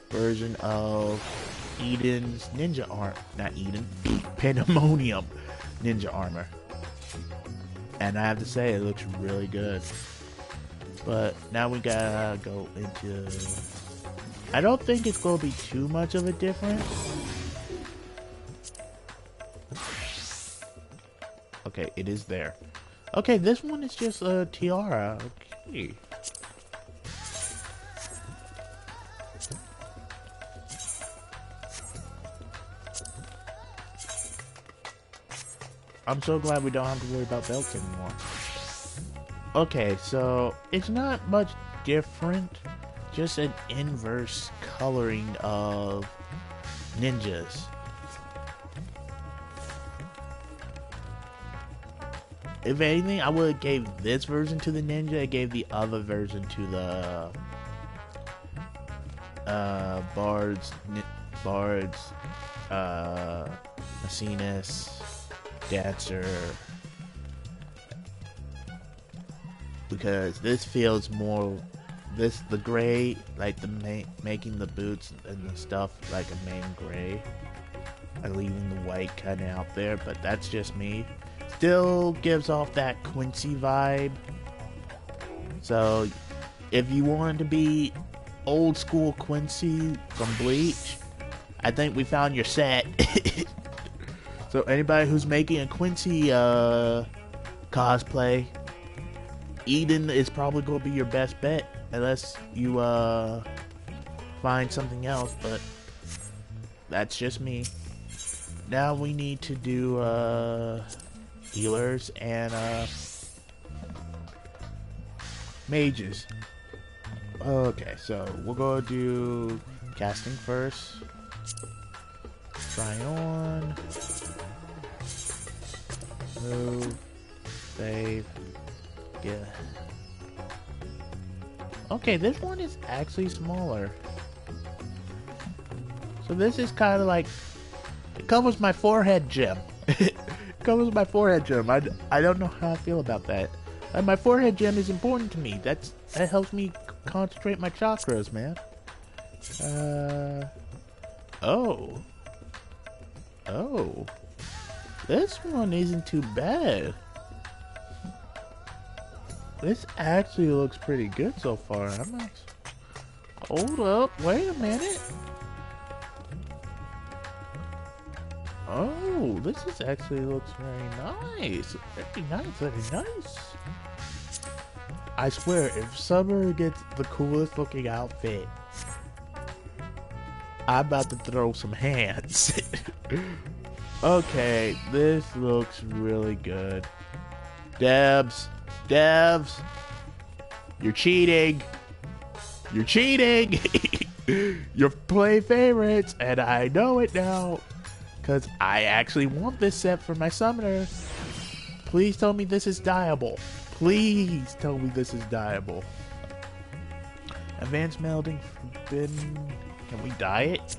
version of Eden's ninja armor. Not Eden, Pandemonium ninja armor. And I have to say, it looks really good. But now we gotta go into... I don't think it's gonna be too much of a difference. Okay, it is there. Okay, this one is just a tiara. Okay. I'm so glad we don't have to worry about belts anymore. Okay, so it's not much different. Just an inverse coloring of ninjas. If anything, I would have gave this version to the ninja. I gave the other version to the bards, machinist, dancer, because this feels more. The gray, like the making the boots and the stuff like a main gray, and leaving the white kind of out there. But that's just me. Still gives off that Quincy vibe. So if you want to be old school Quincy from Bleach. I think we found your set. So anybody who's making a Quincy cosplay, Eden is probably going to be your best bet, unless you find something else, but that's just me. Now we need to do healers and mages. Okay, so we're going to do casting first. Try on. Move. Save. Yeah. Okay, this one is actually smaller. So this is kind of like, it covers my forehead gem. It covers my forehead gem. I don't know how I feel about that. My forehead gem is important to me. That helps me concentrate my chakras, man. Oh. This one isn't too bad. This actually looks pretty good so far. Hold up, wait a minute. Oh, this is actually looks very nice. Very nice. I swear, if Summer gets the coolest looking outfit, I'm about to throw some hands. Okay, this looks really good. Devs, you're cheating. You're cheating. You're play favorites, and I know it now. Because I actually want this set for my summoner. Please tell me this is dyeable. Please tell me this is dyeable. Advanced melding forbidden. Can we dye it?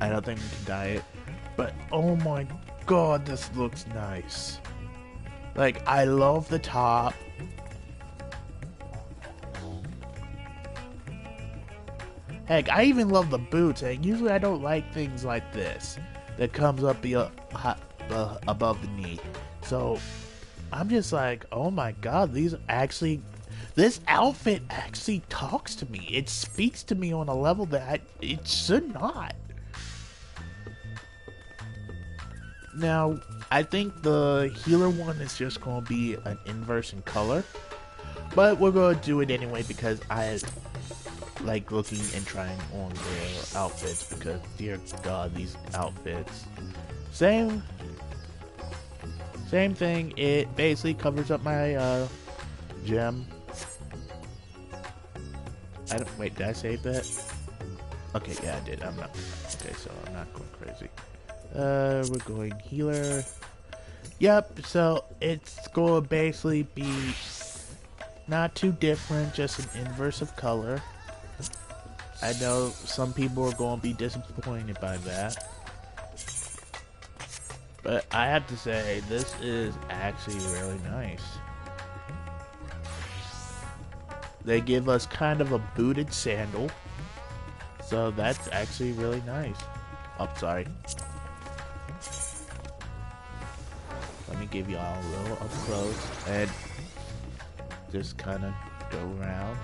I don't think we can dye it. But oh my god, this looks nice. Like, I love the top. Heck, I even love the boots. And usually I don't like things like this that comes up above the knee. So I'm just like, oh my god, this outfit actually talks to me. It speaks to me on a level that it should not. Now, I think the healer one is just going to be an inverse in color. But we're going to do it anyway because I like looking and trying on their outfits because, dear god, these outfits. Same thing. It basically covers up my gem. Wait, did I save that? Okay, yeah, I did. Okay, so I'm not going crazy. We're going healer. Yep, so it's going to basically be not too different, just an inverse of color. I know some people are going to be disappointed by that. But I have to say, this is actually really nice. They give us kind of a booted sandal. So that's actually really nice. Oh, sorry. Let me give y'all a little up close and just kind of go around.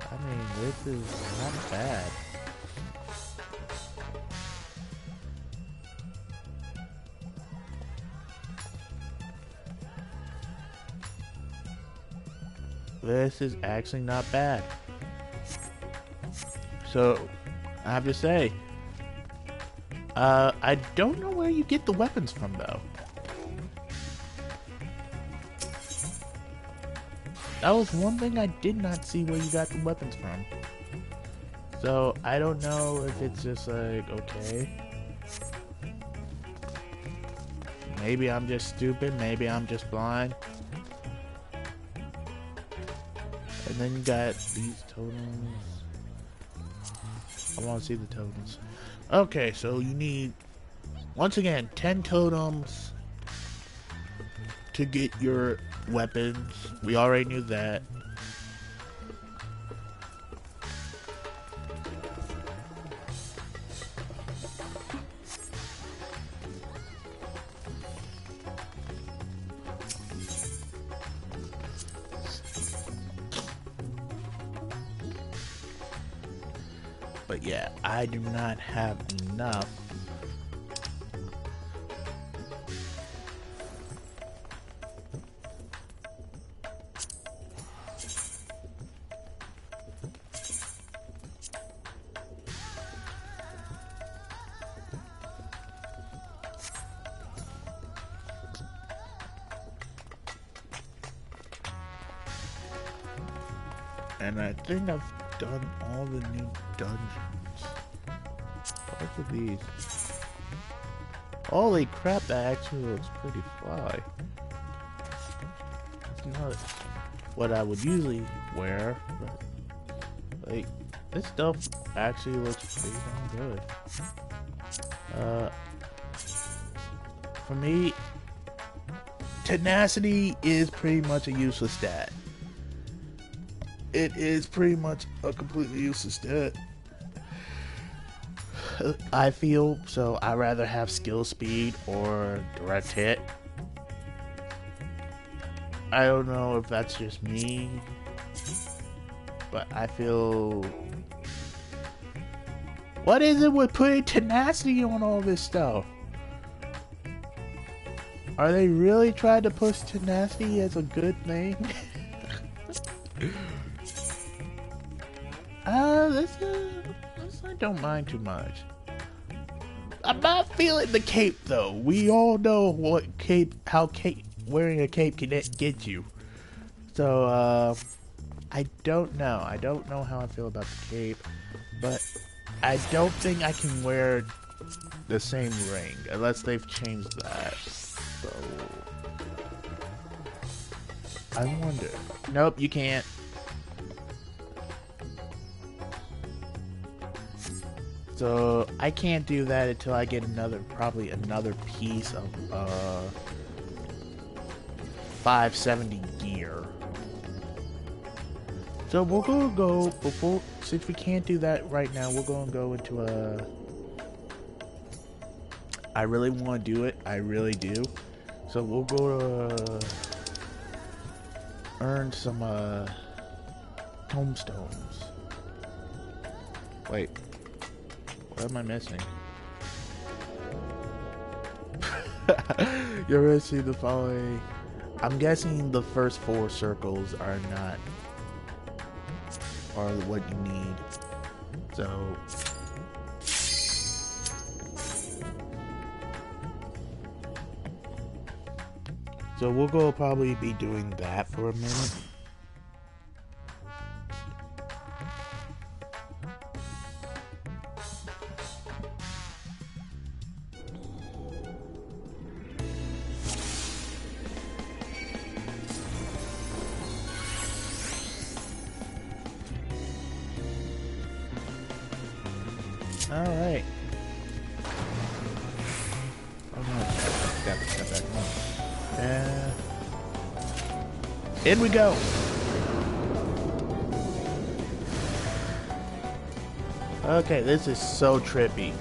I mean, this is not bad. This is actually not bad. So, I have to say, I don't know where you get the weapons from, though. That was one thing I did not see where you got the weapons from. So, I don't know if it's just like, okay. Maybe I'm just stupid, maybe I'm just blind. And then you got these totems. I want to see the totems. Okay, so you need, once again, 10 totems to get your weapons. We already knew that. But yeah, I do not have enough. And I think I've done all the new dungeons. Both of these. Holy crap, that actually looks pretty fly. It's not what I would usually wear, but like, this stuff actually looks pretty damn good. For me, tenacity is pretty much a useless stat. It is pretty much a completely useless stat, I feel, so I'd rather have skill speed or direct hit. I don't know if that's just me, but I feel... What is it with putting tenacity on all this stuff? Are they really trying to push tenacity as a good thing? This I don't mind too much. I'm not feeling the cape though. We all know what cape, how wearing a cape can get you. So I don't know. I don't know how I feel about the cape, but I don't think I can wear the same ring unless they've changed that. So I wonder. Nope, you can't. So I can't do that until I get probably another piece of 570 gear. So we're gonna go before, since we can't do that right now, we're gonna go into a... I really want to do it. I really do. So we'll go to earn some tombstones. Wait. What am I missing? You're gonna see the following. I'm guessing the first 4 circles are what you need. So we'll go probably be doing that for a minute. Alright. Oh no, step back. And in we go. Okay, this is so trippy.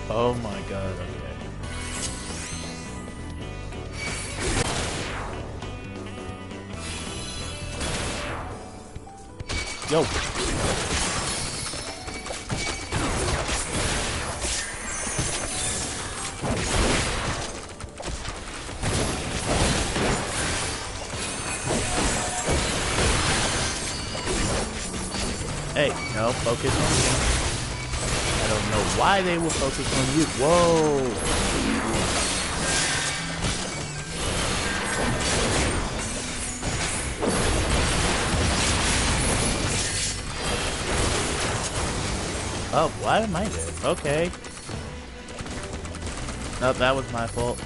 Oh my god, okay. Yo. Hey, no, focus on me. I don't know why they will focus on you. Whoa. Oh, why am I dead? Okay. Nope, that was my fault.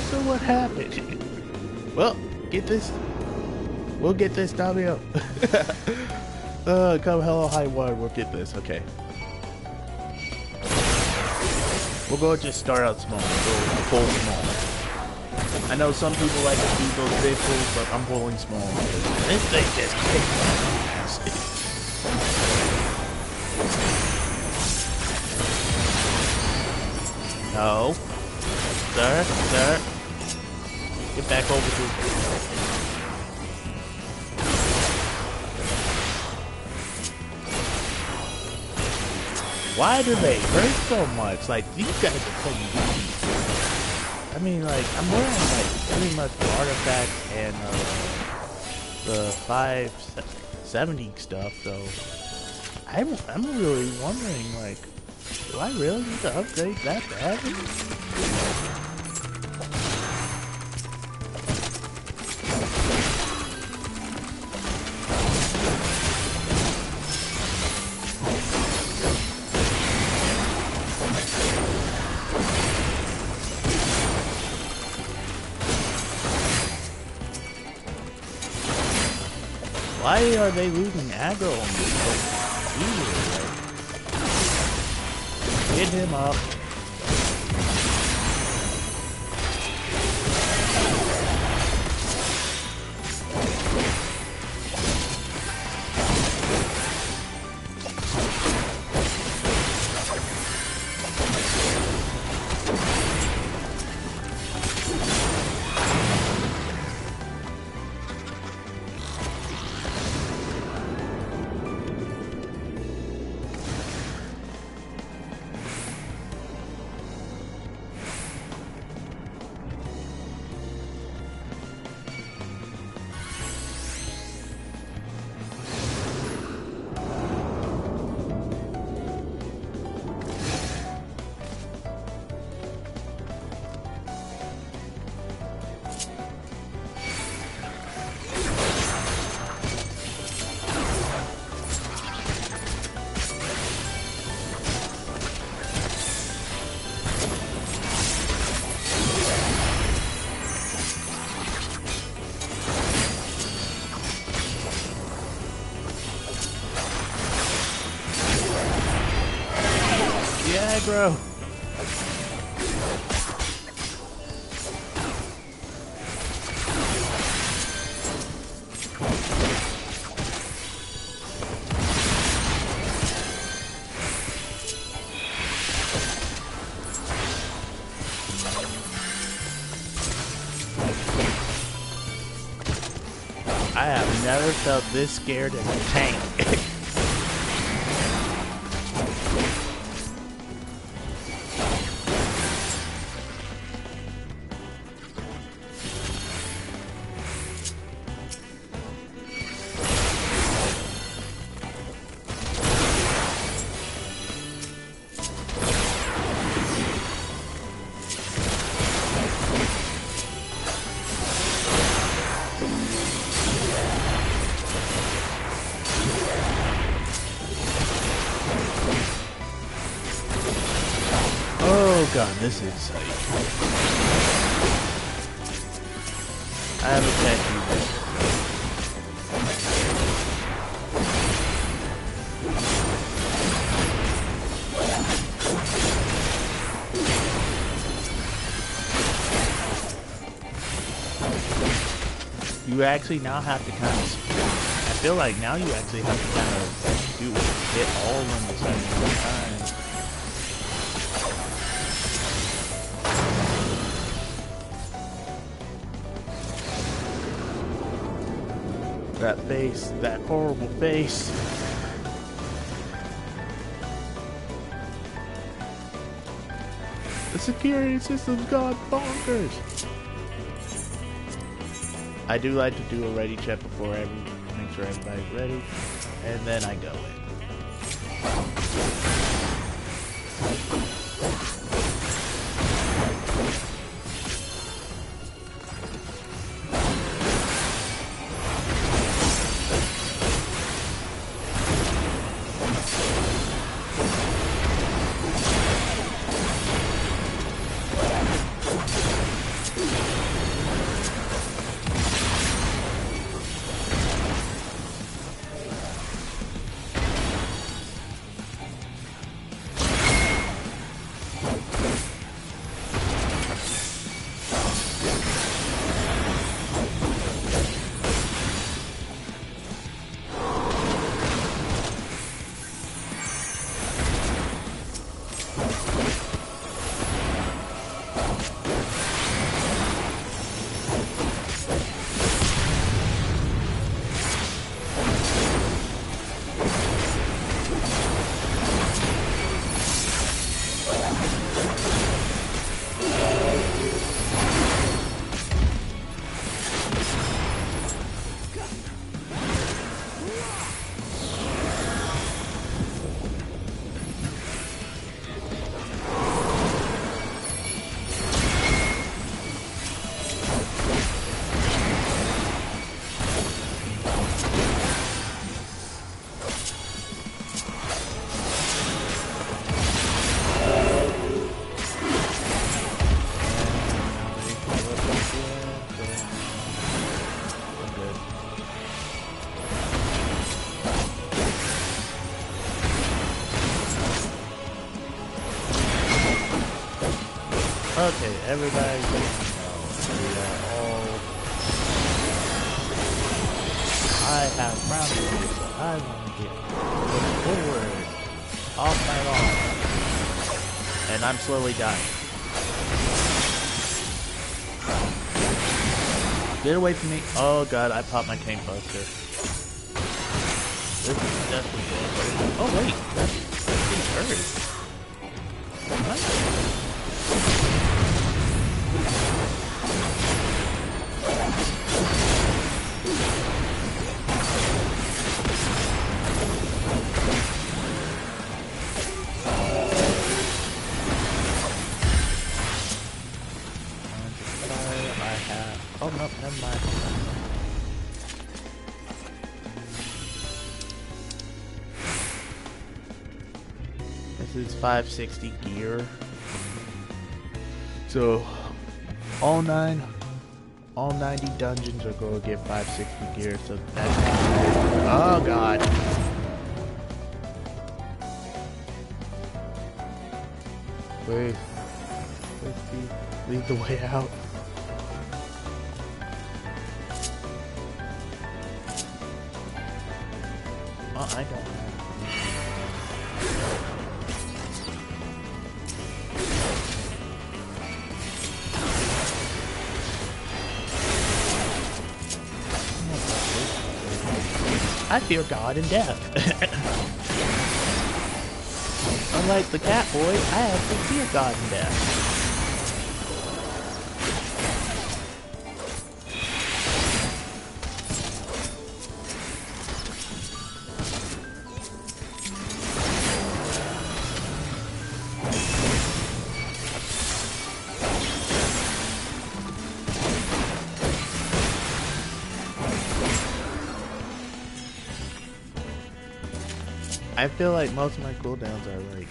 So what happened? Well, get this. We'll get this, W. Come hello, high water. We'll get this. Okay. We'll go just start out small. We'll go pull small. I know some people like to do those big pulls, but I'm pulling small. This thing just kicks my ass. No. Sir. Get back over to... Why do they hurt so much? Like, these guys are pretty easy. I mean, like, I'm wearing, like, pretty much the artifacts and, the 570 stuff, so... I'm really wondering, like, do I really need to upgrade that badly? Why are they losing aggro on me so easily? Like, hit him up. Aggro. I have never felt this scared in a tank. Oh god, this is exciting. I have a tattoo there. You actually now have to kind of... I feel like now you actually have to kind of hit all of them at the same time. That face, that horrible face. The security system's gone bonkers. I do like to do a ready check before make sure everybody's ready, and then I go in. Okay, everybody, we are all. I have rounded it, so I want to get forward all night long, and I'm slowly dying. Get away from me! Oh god, I popped my tank buster. This is definitely good. Oh wait, that's hers. What? Oh no, never mind. This is 560 gear. So all 90 dungeons are going to get 560 gear, so that's oh god. Wait. Let's see. Lead the way out. Oh, I don't know. I fear God and death. Unlike the cat boy, I actually fear God and death. I feel like most of my cooldowns are like,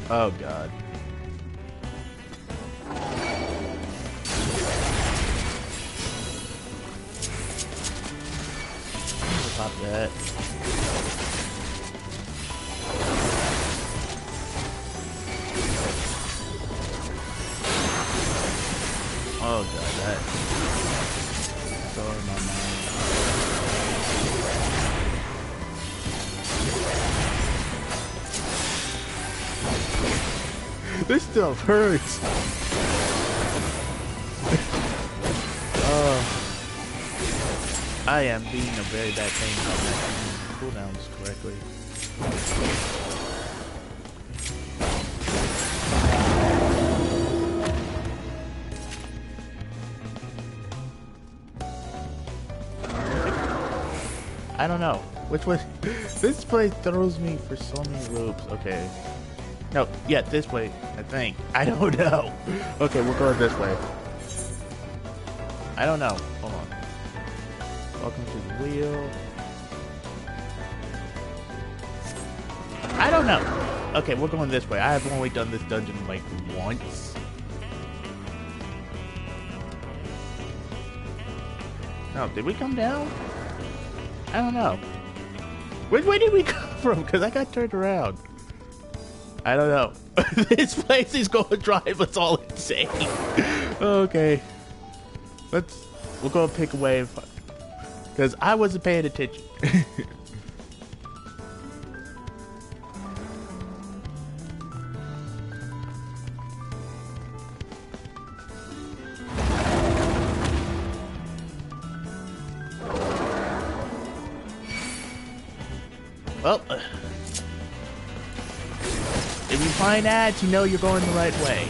oh god. Pop that. Oh god, that's so in my mind. This stuff hurts. I am being a very bad thing about making cooldowns correctly. I don't know. Which way? This place throws me for so many loops. Okay. No, yeah, this way, I think. I don't know. Okay, we'll go this way. I don't know. Hold on. Welcome to the wheel. I don't know. Okay, we're going this way. I have only done this dungeon like once. No, did we come down? I don't know. Which way did we come from? Because I got turned around. I don't know. This place is going to drive us all insane. Okay. We'll go pick a wave. Because I wasn't paying attention. Well, if you find ads, you know you're going the right way.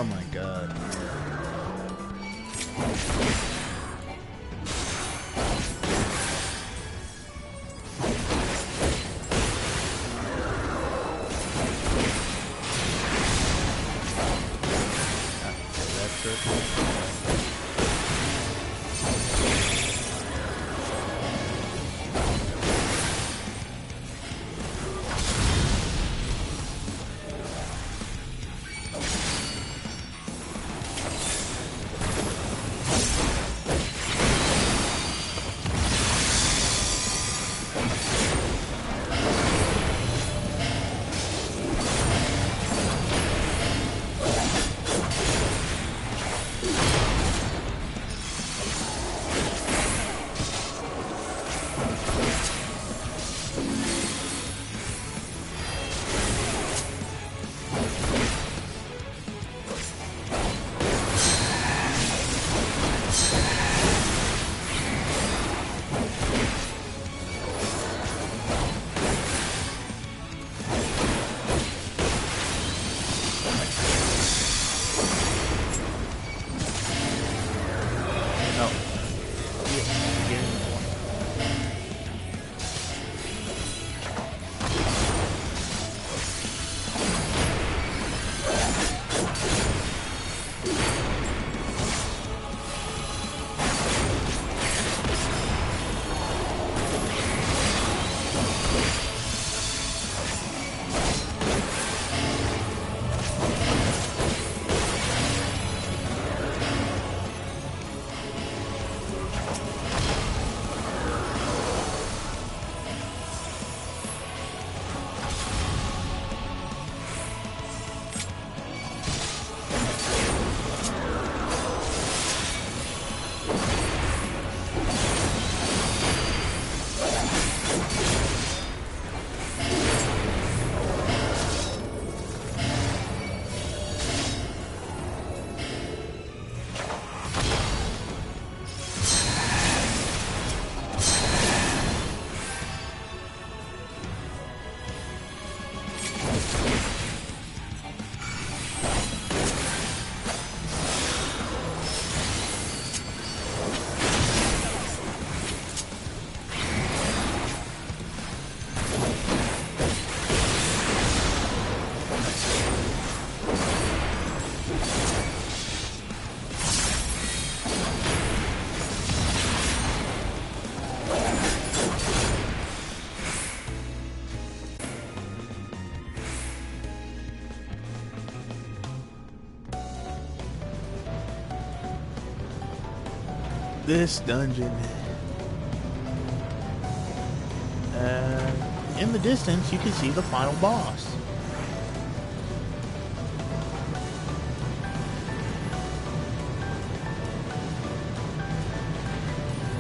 my god. This dungeon. In the distance, you can see the final boss.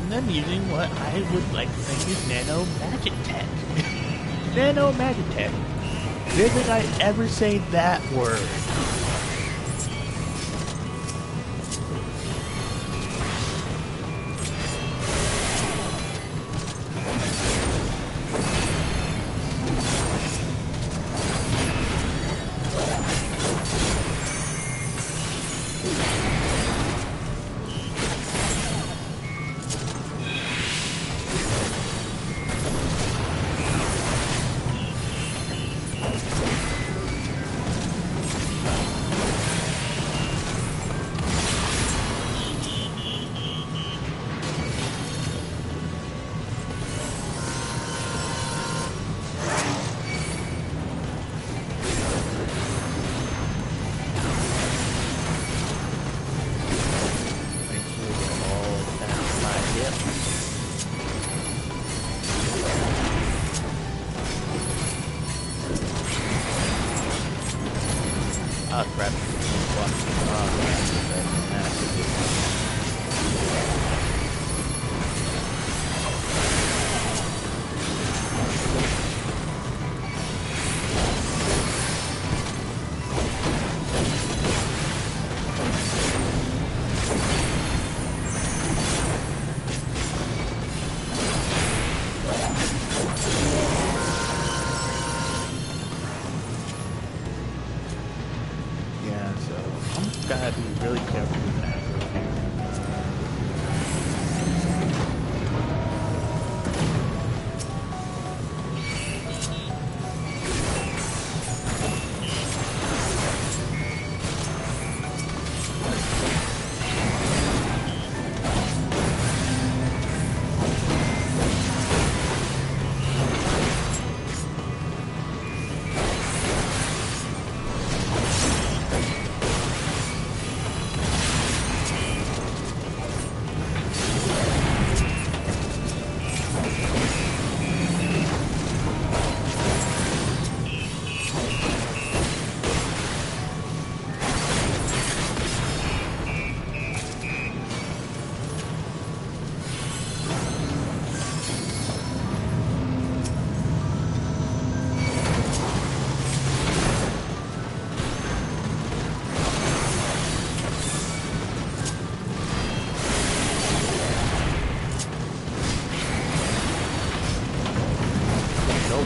And then using what I would like to think is nano magic tech. Nano magic tech. Did I ever say that word? Oh crap.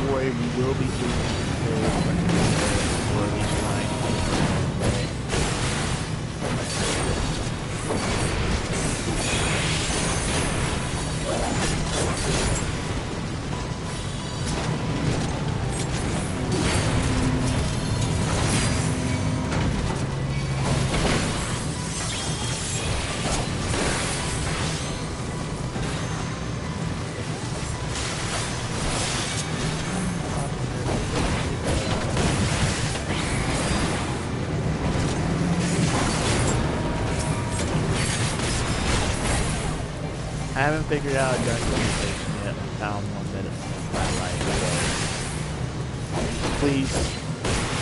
warrior, you will be doing or at least flying. I haven't figured out Jungle Mutation yet. Found 1 minute of my life. So please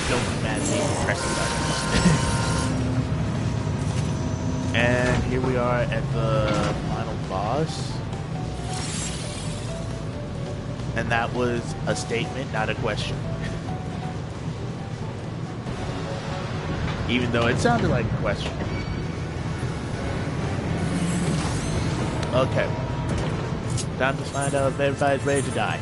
don't be mad at me for pressing buttons. And here we are at the final boss. And that was a statement, not a question. Even though it sounded like a question. Okay. Time to find out if everybody's ready to die.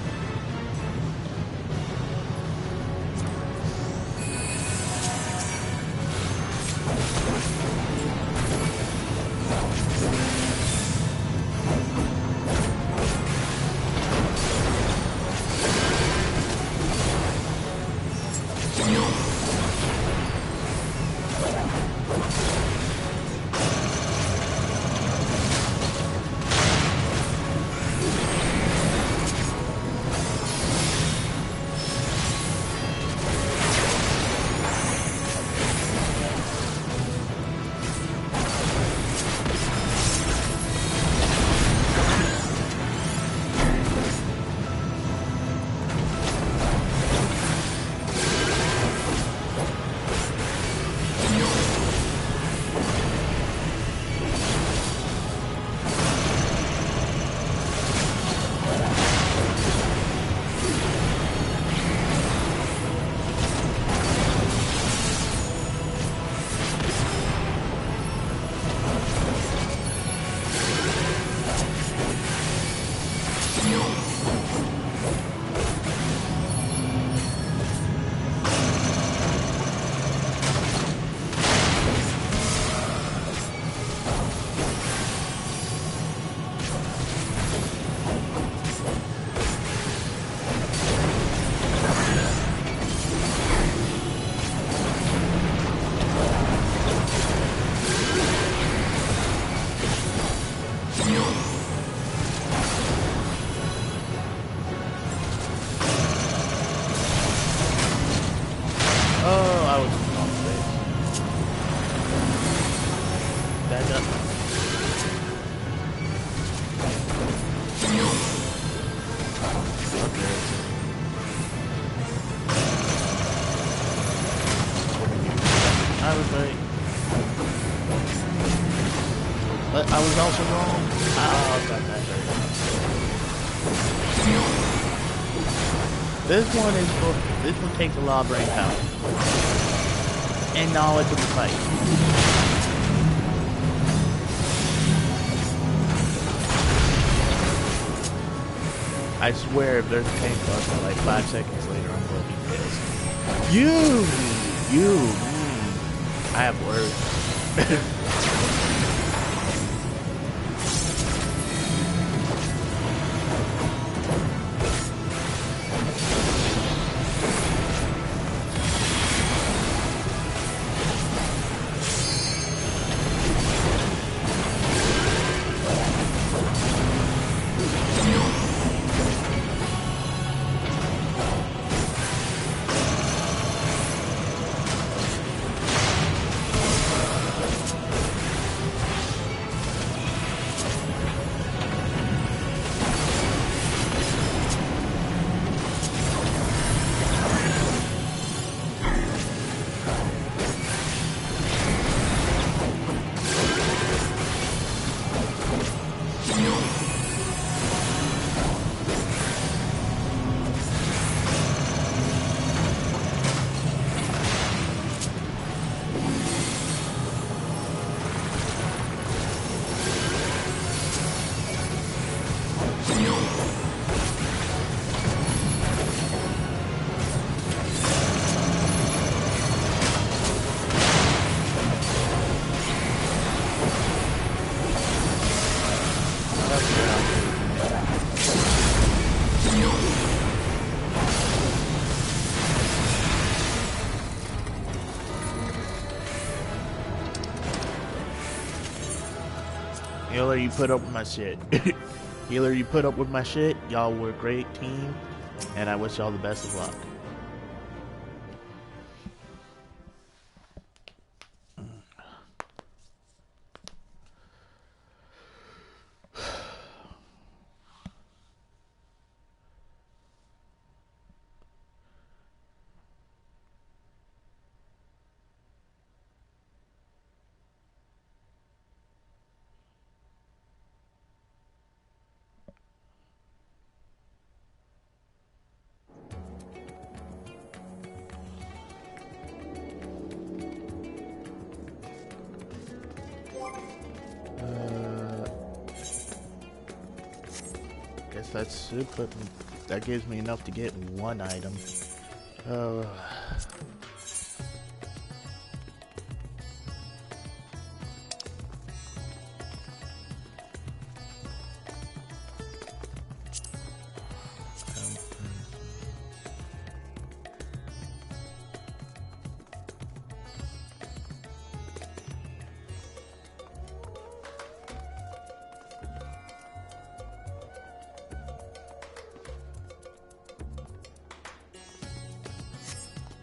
But I was also wrong. Oh, got that hurt. This one takes a lot of brain power. And knowledge of the fight. I swear if there's a pain button like 5 seconds later I'm going to be pissed. I have words. Healer, you put up with my shit. Healer, you put up with my shit. Y'all were a great team, and I wish y'all the best of luck. Guess that should put me. That gives me enough to get one item.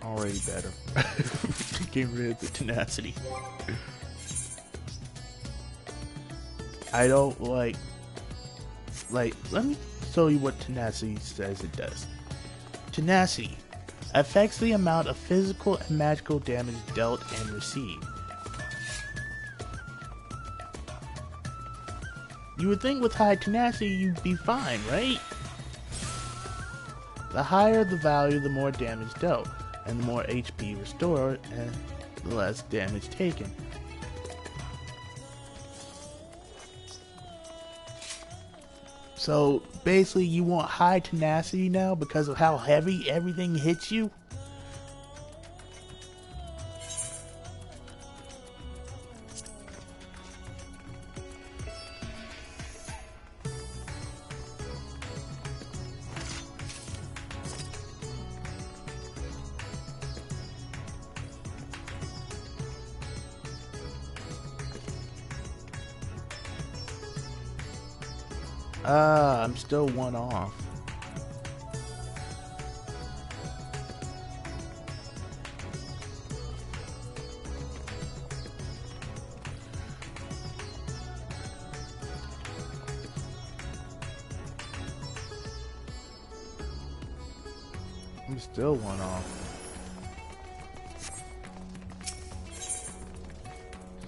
Already better. Get rid of the tenacity. I don't like, let me show you what tenacity says it does. Tenacity affects the amount of physical and magical damage dealt and received. You would think with high tenacity you'd be fine, right? The higher the value, the more damage dealt, and the more HP restored, and the less damage taken. So basically you want high tenacity now because of how heavy everything hits you? I'm still one off. I'm still one off.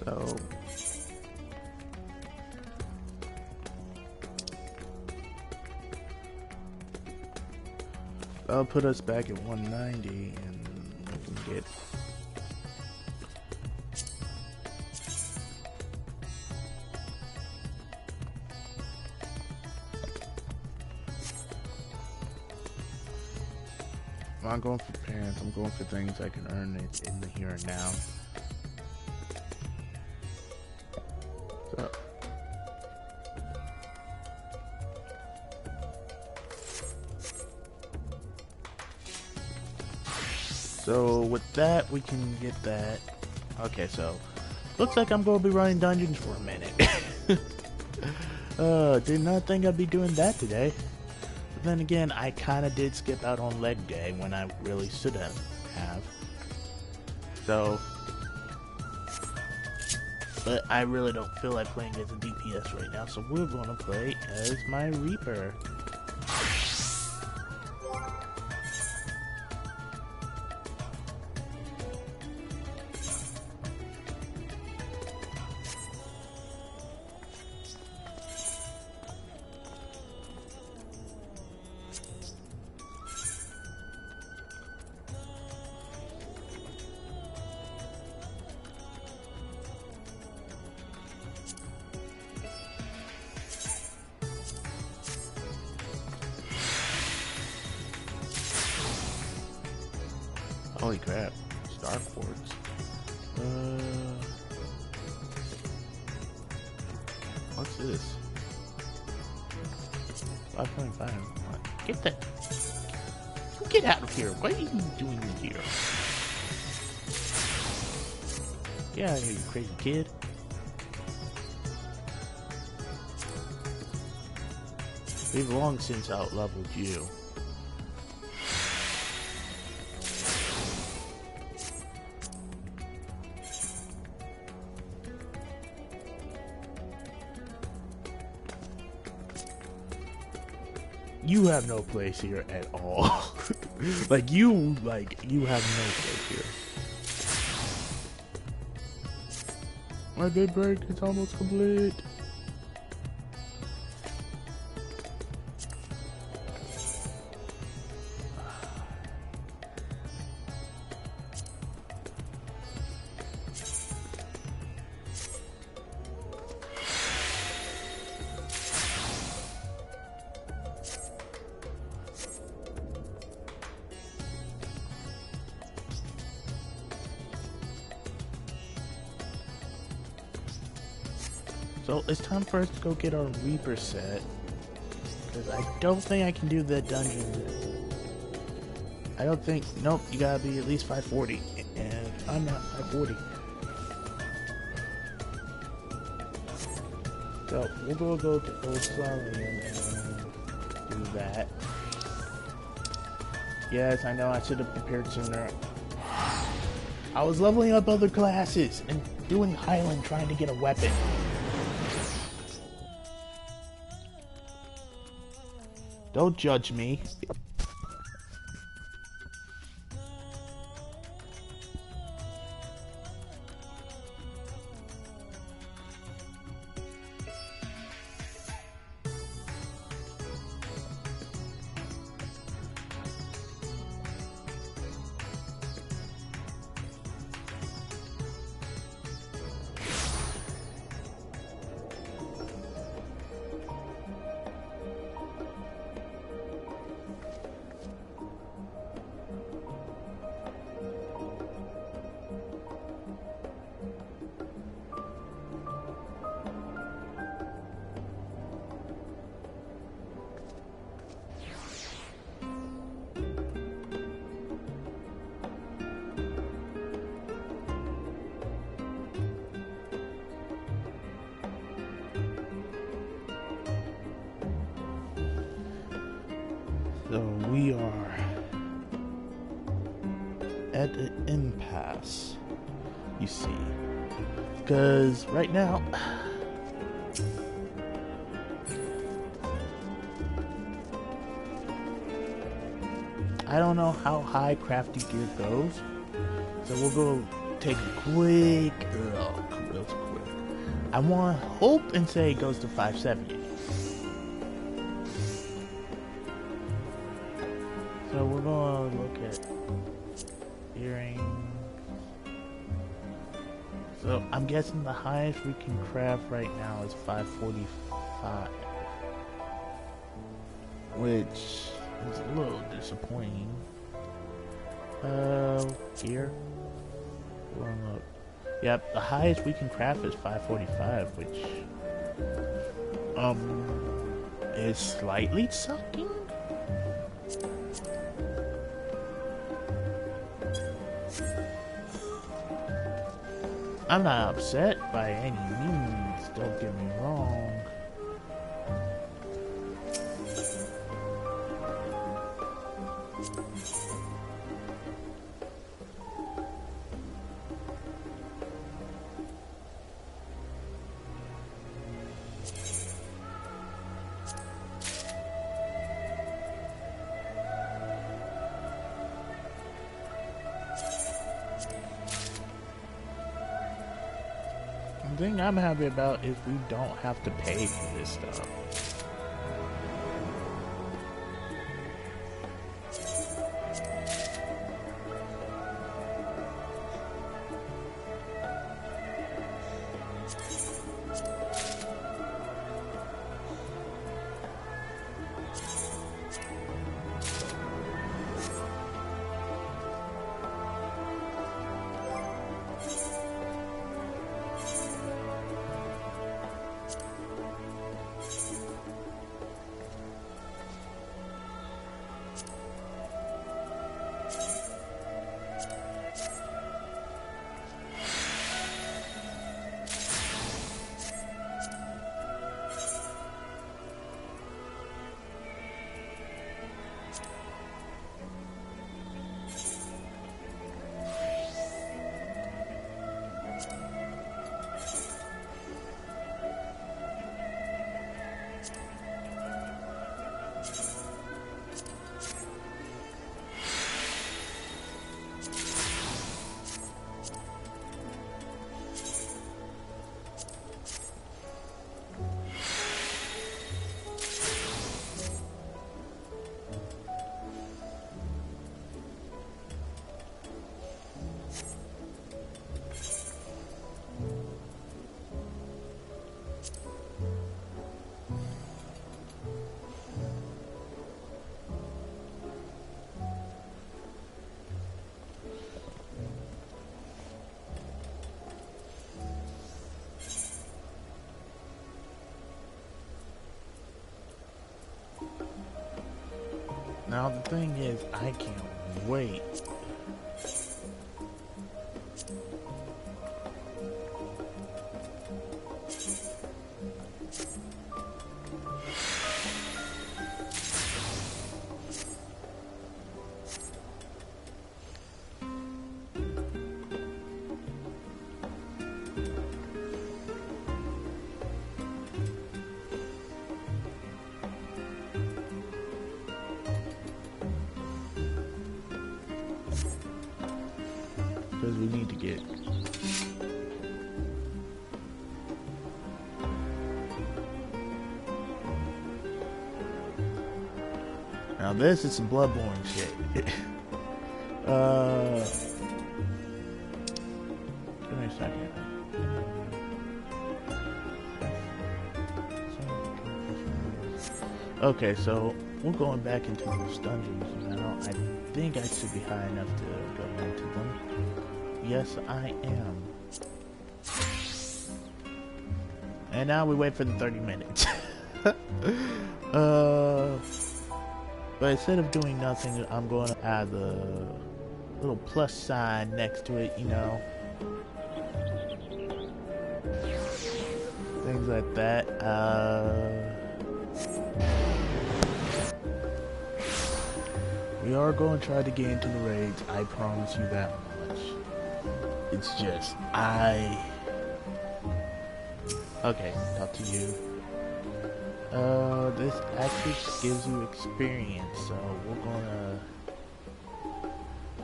So that'll put us back at 190 and we can get I'm not going for parents, I'm going for things I can earn it in the here and now. So with that, we can get that. Okay, so looks like I'm going to be running dungeons for a minute. Did not think I'd be doing that today. But then again, I kind of did skip out on leg day when I really should have. So, but I really don't feel like playing as a DPS right now, so we're going to play as my Reaper. Holy crap, Star Quartz. What's this? 5.5. What? Get out of here. What are you doing in here? Get out of here, you crazy kid. We've long since out-leveled you. You have no place here at all. you have no place here. My day break is almost complete. So it's time for us to go get our Reaper set. Because I don't think I can do the dungeon. I don't think. Nope, you gotta be at least 540. And I'm not 540. So we'll go to Old Solarian and do that. Yes, I know I should have prepared sooner. I was leveling up other classes and doing Highland trying to get a weapon. Don't judge me. So we are at an impasse, you see, because right now I don't know how high Crafty Gear goes, so we'll go take a quick, real quick. I want to hope and say it goes to 570. So we're going to look at earrings. So I'm guessing the highest we can craft right now is 545. Which is a little disappointing. Here. Look. Yep, the highest we can craft is 545, which is slightly sucking. I'm not upset by any means, don't get me wrong. The thing I'm happy about is we don't have to pay for this stuff. Now the thing is, I can't wait. Because we need to get now this is some Bloodborne shit. Give me a second. Okay, so we're going back into those dungeons now. I think I should be high enough to go into them. Yes, I am. And now we wait for the 30 minutes. But instead of doing nothing, I'm going to add the little plus sign next to it, you know. Things like that. We are going to try to get into the raids, I promise you that much. It's just, okay, talk to you. This actually gives you experience, so we're gonna...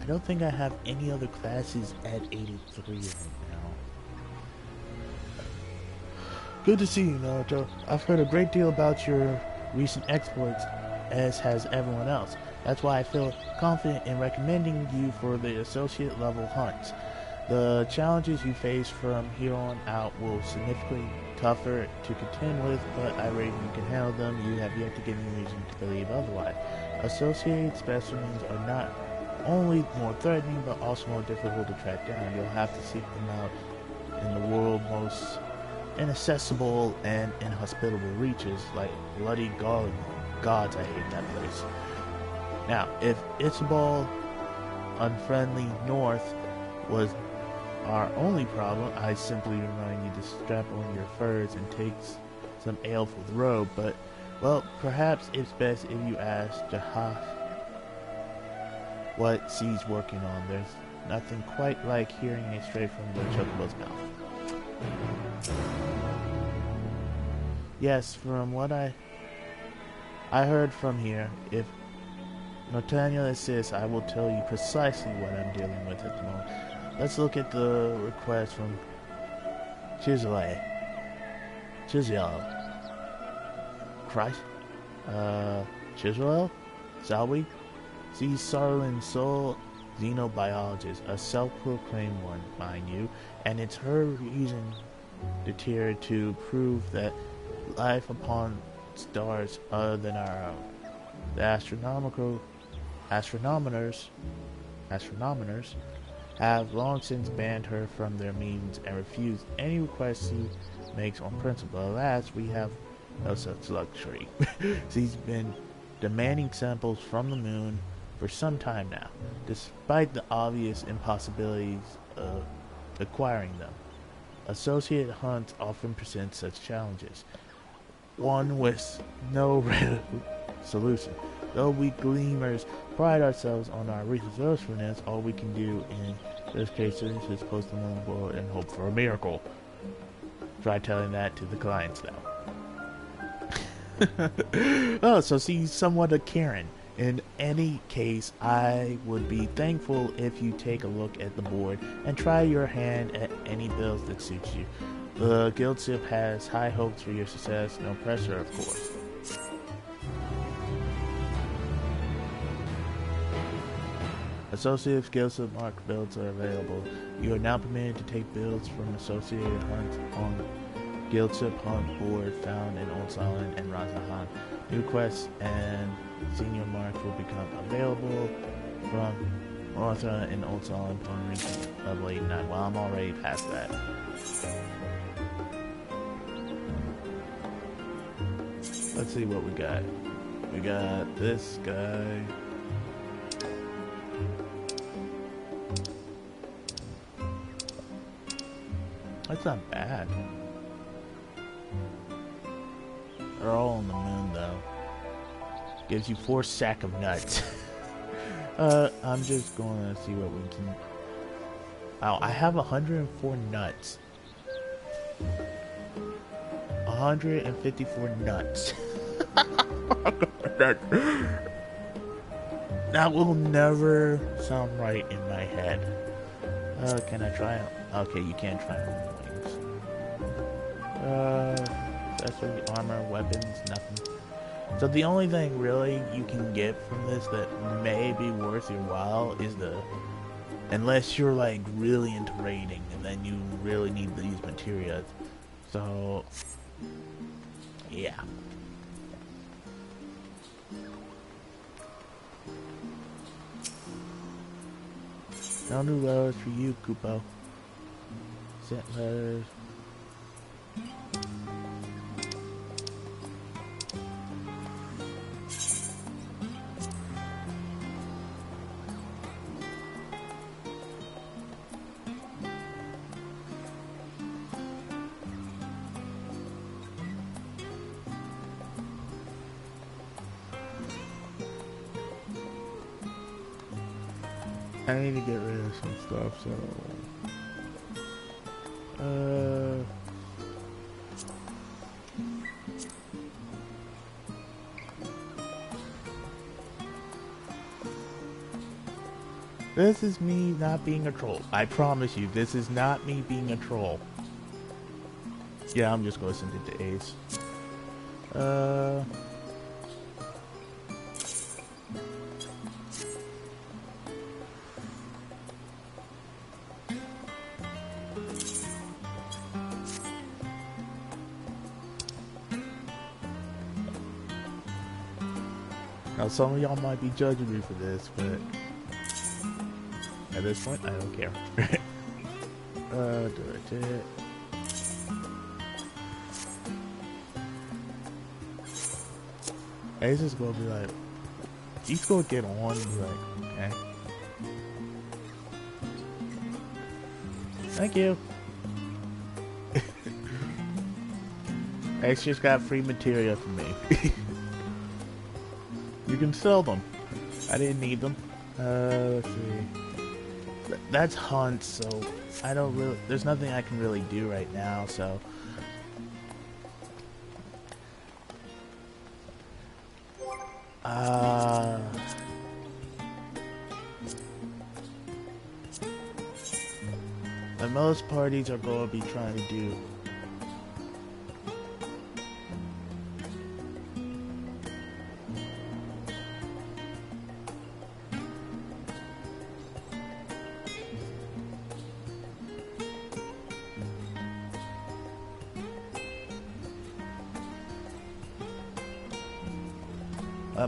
I don't think I have any other classes at 83 right now. Good to see you, Naruto. I've heard a great deal about your recent exploits, as has everyone else. That's why I feel confident in recommending you for the associate level hunts. The challenges you face from here on out will significantly tougher to contend with, but I reckon you can handle them. You have yet to give me reason to believe otherwise. Associated specimens are not only more threatening, but also more difficult to track down. You'll have to seek them out in the world's most inaccessible and inhospitable reaches, like bloody gods. I hate that place. Now, if Itzabal, unfriendly north, was our only problem, I simply remind you to strap on your furs and take some ale for the road, but, well, perhaps it's best if you ask Jahaf what he's working on. There's nothing quite like hearing it straight from the chocobo's mouth. Yes, from what I heard from here, if Nathaniel insists, I will tell you precisely what I'm dealing with at the moment. Let's look at the request from Chisel. Christ? Chisel? Salwi? See, Sarlin Soul, xenobiologist, a self-proclaimed one, mind you, and it's her reason deterred to prove that life upon stars other than our own. The astronomers have long since banned her from their meetings and refused any requests she makes on principle. Alas, we have no such luxury. She's been demanding samples from the moon for some time now, despite the obvious impossibilities of acquiring them. Associate hunts often present such challenges, one with no solution. Though we gleamers pride ourselves on our resourcefulness, all we can do in those cases is post them on the board and hope for a miracle. Try telling that to the clients now. Oh, so she's somewhat a Karen. In any case, I would be thankful if you take a look at the board and try your hand at any builds that suits you. The guildship has high hopes for your success, no pressure, of course. Associated Guildship Mark builds are available. You are now permitted to take builds from associated hunts on Guildship Hunt board found in Old Solon and Razahan. New quests and senior marks will become available from Ortha and Old Solon from region level 89. Well, I'm already past that. Let's see what we got. We got this guy. That's not bad. They're all on the moon though. Gives you 4 sack of nuts. I'm just going to see what we can... Oh, I have 104 nuts. 154 nuts. That will never sound right in my head. Can I try it? Okay, you can't try it on the wings. Accessory, armor, weapons, nothing. So the only thing really you can get from this that may be worth your while is unless you're like really into raiding, and then you really need these materials. So yeah. No new letters for you, Kupo. Sent letters. I need to get rid of some stuff, so... This is me not being a troll. I promise you, this is not me being a troll. Yeah, I'm just gonna send it to Ace. Now, some of y'all might be judging me for this, but at this point, I don't care. Do it. Ace is gonna be like, he's gonna get on and be like, okay. Thank you. Ace just got free material from me. You can sell them. I didn't need them. Let's see. That's hunt, so I don't really... There's nothing I can really do right now, so... But most parties are going to be trying to do...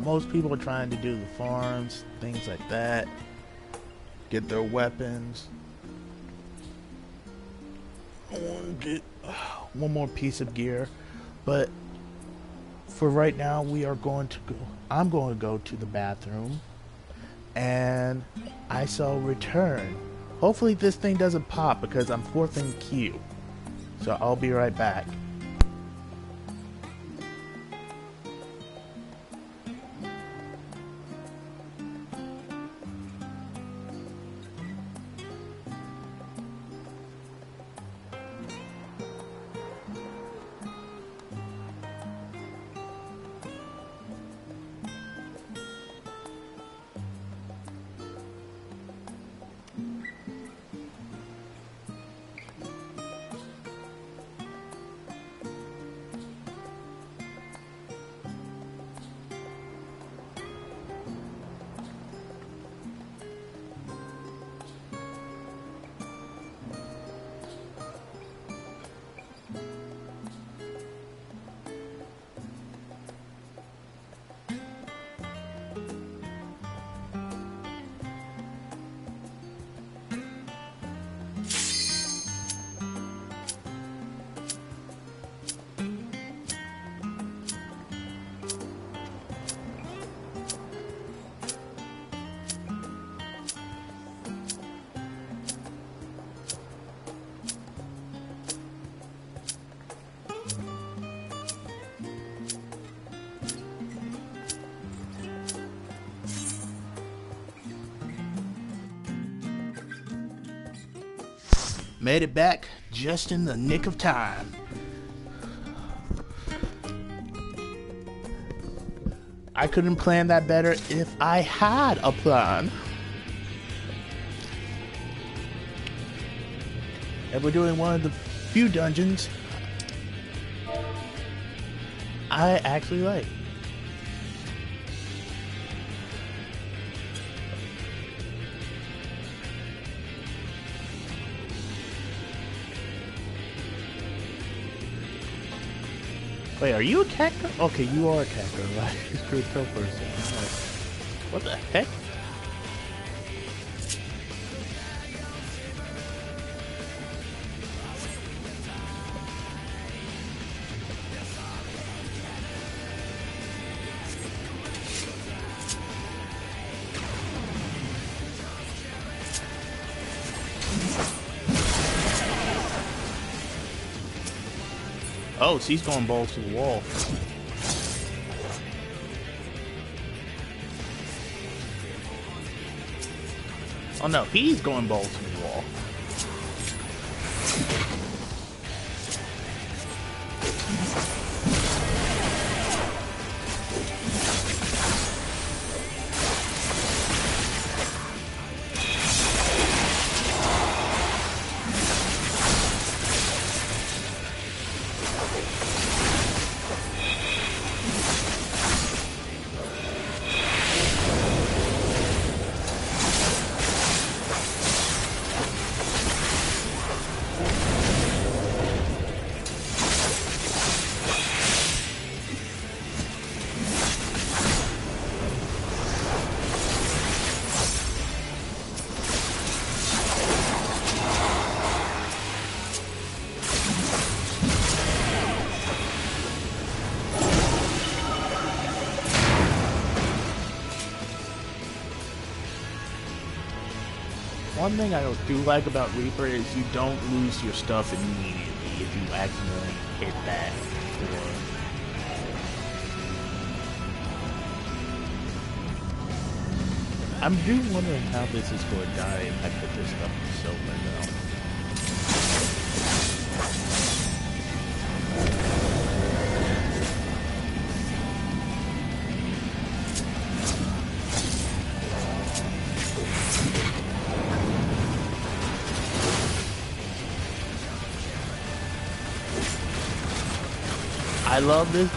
most people are trying to do the farms, things like that. Get their weapons. I want to get one more piece of gear, but for right now, we are going to go. I'm going to go to the bathroom, and I shall return. Hopefully, this thing doesn't pop because I'm 4th in queue. So I'll be right back. Made it back just in the nick of time. I couldn't plan that better if I had a plan. And we're doing one of the few dungeons I actually like. Wait, are you a cactus? Okay, you are a cactus. I just couldn't tell for a second. What the heck? Oh, so he's going balls to the wall. Oh no, he's going balls to the wall. One thing I do like about Reaper is you don't lose your stuff immediately if you accidentally hit that door. I'm wondering how this is going to die if I put this stuff in silver now. I love this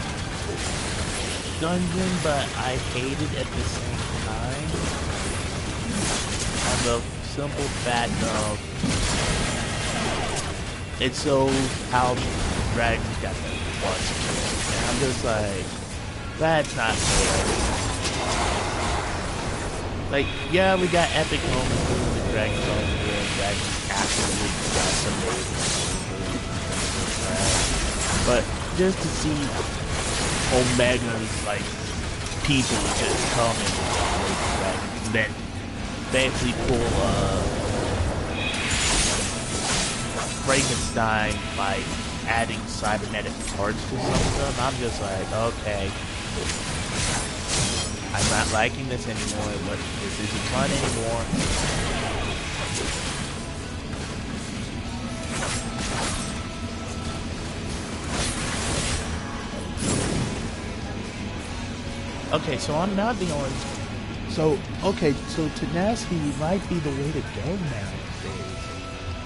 dungeon, but I hate it at the same time. On the simple fact of it shows how dragons got the plus. And I'm just like, that's not fair. Like, yeah, we got epic moments with the dragons on here, and dragons absolutely decimated. But just to see Omega's like people just come and then basically pull Frankenstein by adding cybernetic parts to some of them, I'm just like, okay, I'm not liking this anymore. But this isn't fun anymore. Okay, so I'm not the only... So, okay, so tenacity might be the way to go nowadays.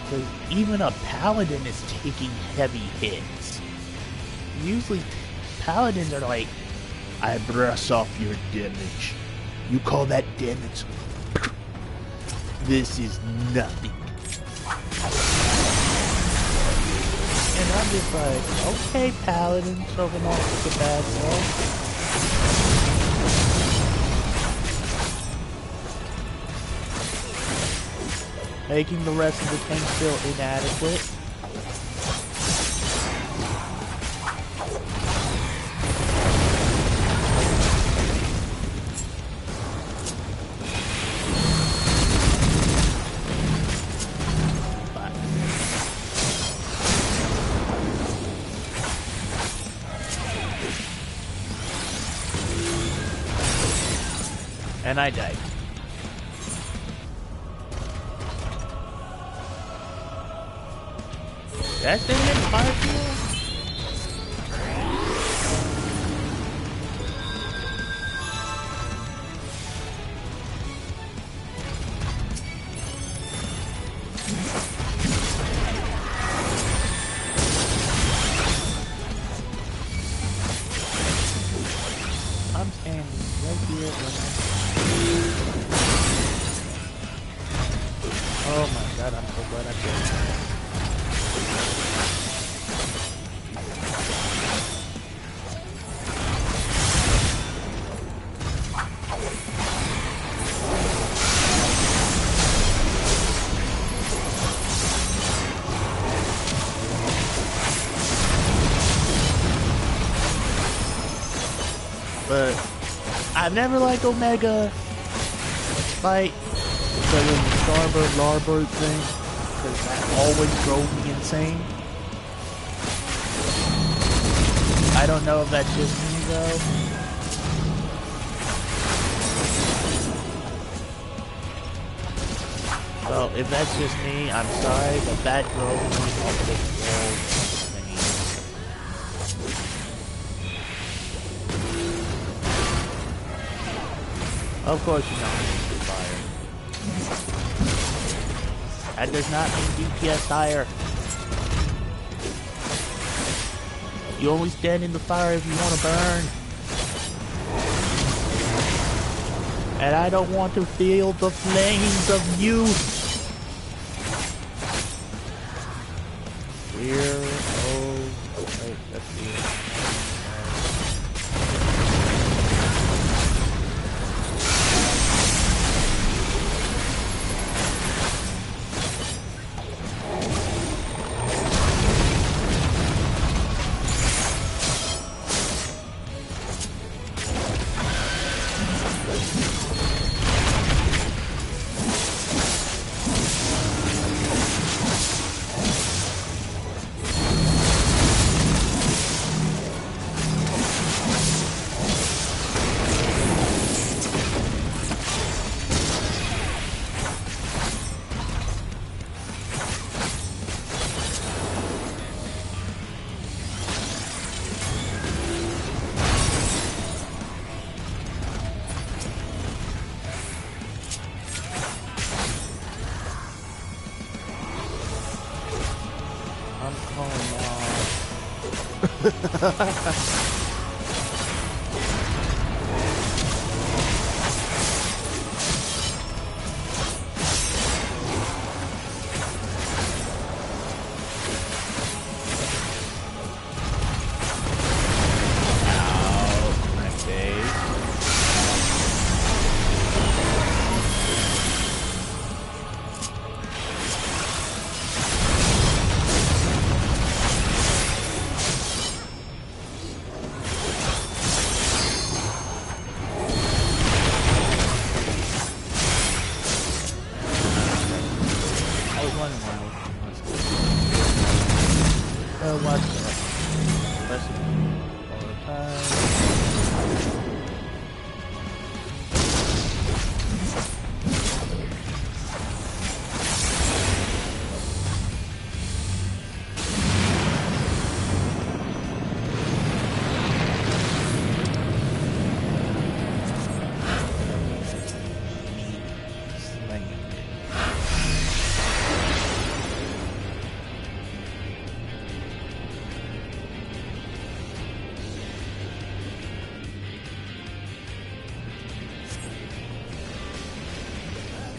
Because even a paladin is taking heavy hits. Usually, paladins are like, I brush off your damage. You call that damage? This is nothing. And I'm just like, okay, paladin, serving off the bad stuff. Making the rest of the tank feel inadequate. And I died. That thing in fire field? I'm standing right here. Oh my god, I'm so glad I did. But I've never liked Omega fight because of the Starbird Larbird thing, because that always drove me insane. I don't know if that's just me though. So if that's just me, I'm sorry, but that drove me off the wall. Of course you know it's fire. That does not mean DPS higher. You only stand in the fire if you want to burn. And I don't want to feel the flames of youth. Here, oh, wait, let's see.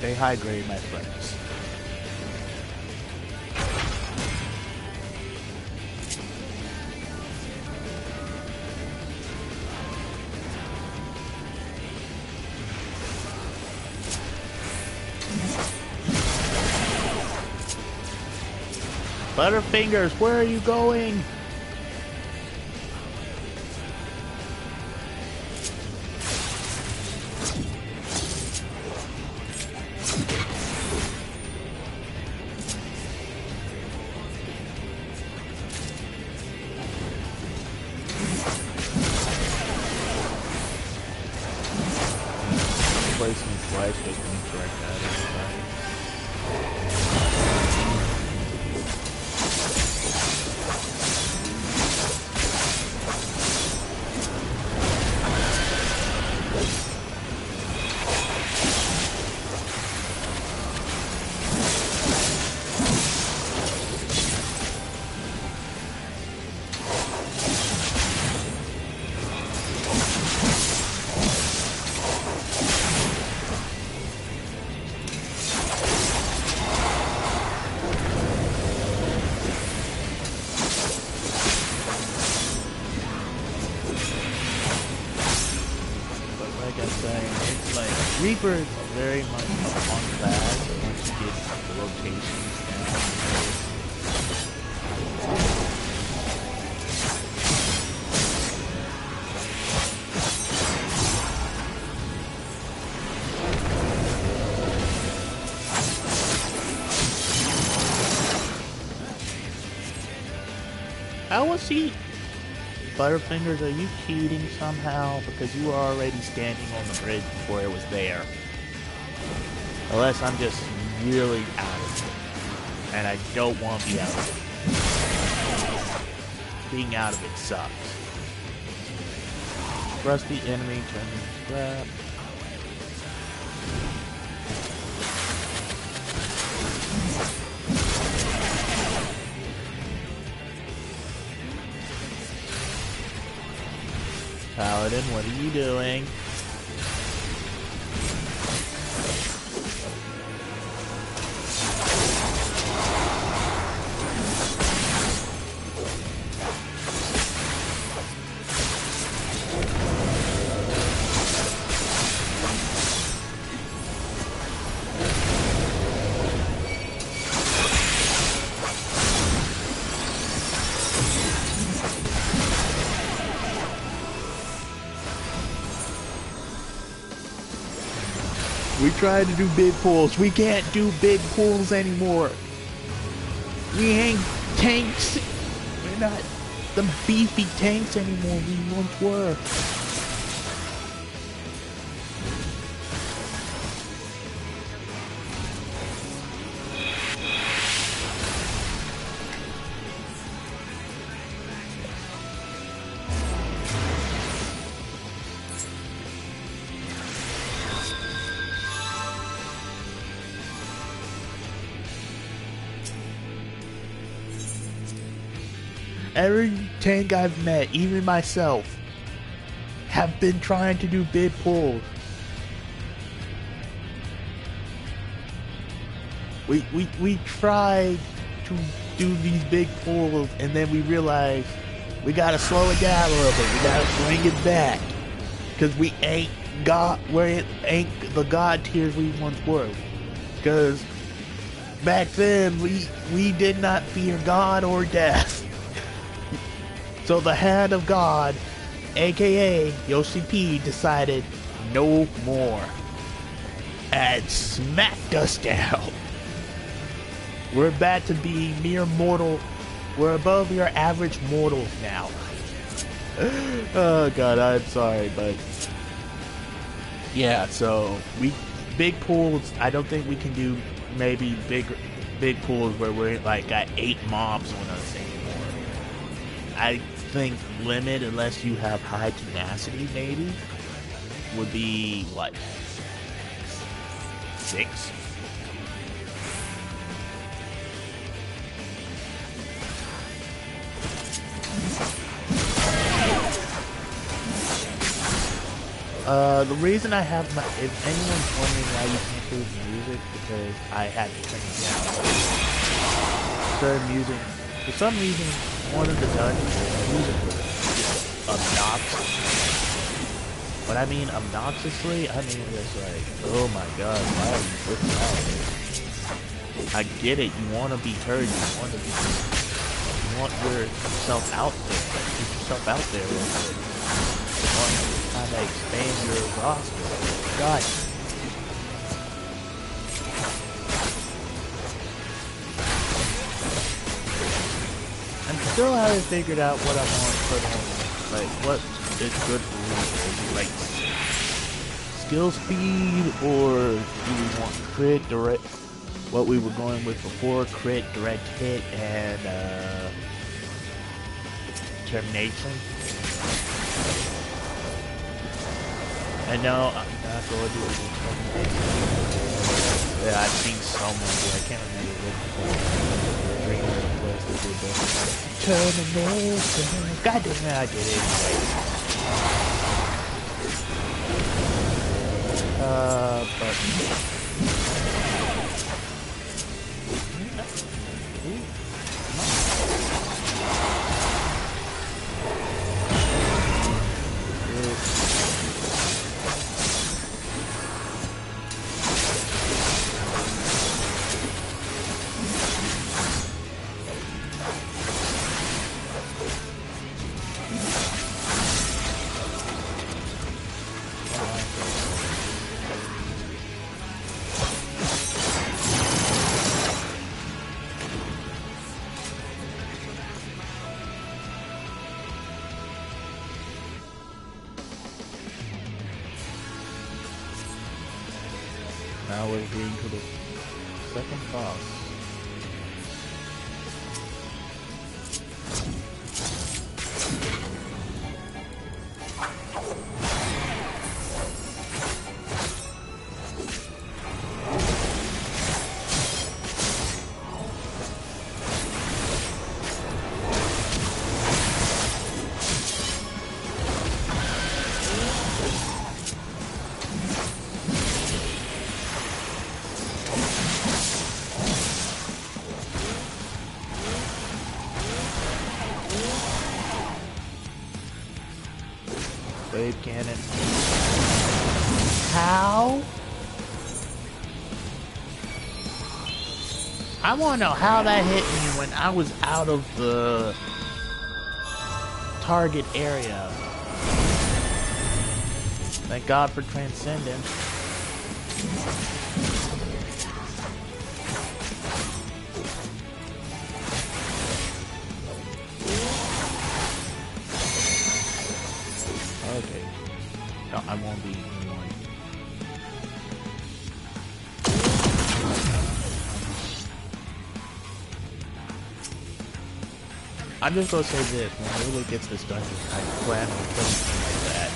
Stay hydrated, my friends. Butterfingers, where are you going? Reaper is very much a fun class once you get the rotations down. I will see. Butterfingers, are you cheating somehow? Because you were already standing on the bridge before it was there. Unless I'm just really out of it. And I don't want to be out of it. Being out of it sucks. Rusty enemy turning scrap. Paladin, what are you doing? We tried to do big pulls. We can't do big pulls anymore. We ain't tanks. We're not the beefy tanks anymore we once were. Every tank I've met, even myself, have been trying to do big pulls. We tried to do these big pulls, and then we realized we gotta slow it down a little bit. We gotta bring it back, cause we ain't the god tiers we once were. Cause back then we did not fear God or death. So the hand of God, aka Yoshi P, decided no more and smacked us down. We're back to be mere mortal. We're above your average mortals now. Oh god, I'm sorry, but yeah, so big pools, I don't think we can do maybe big pools where we're like got 8 mobs on us anymore. I think limit, unless you have high tenacity, maybe would be what, 6? The reason I have my, if anyone's wondering why you can't hear music, because I had to turn it down. Started music. For some reason, one of the dungeons, music was just obnoxious. When I mean obnoxiously, I mean just like, oh my god, why are you so loud? I get it, you want to be heard, you want yourself out there, get yourself out there real quick. You want to kind of expand your roster. God. I still haven't figured out what I want to put on, like, what is good for me. Like, skill speed, or do we want crit, direct, what we were going with before, crit, direct hit, and, termination? And no, I'm not going to do it with termination. Yeah, I've seen someone do, I can't remember what before. Termination. God damn it, I did it anyway. But Now we're heading to the second boss. Wave cannon. How? I want to know how that hit me when I was out of the target area. Thank God for Transcendence. Okay. No, I won't be one. I'm just gonna say this, when Lulu gets this dungeon, I plan on putting something like that.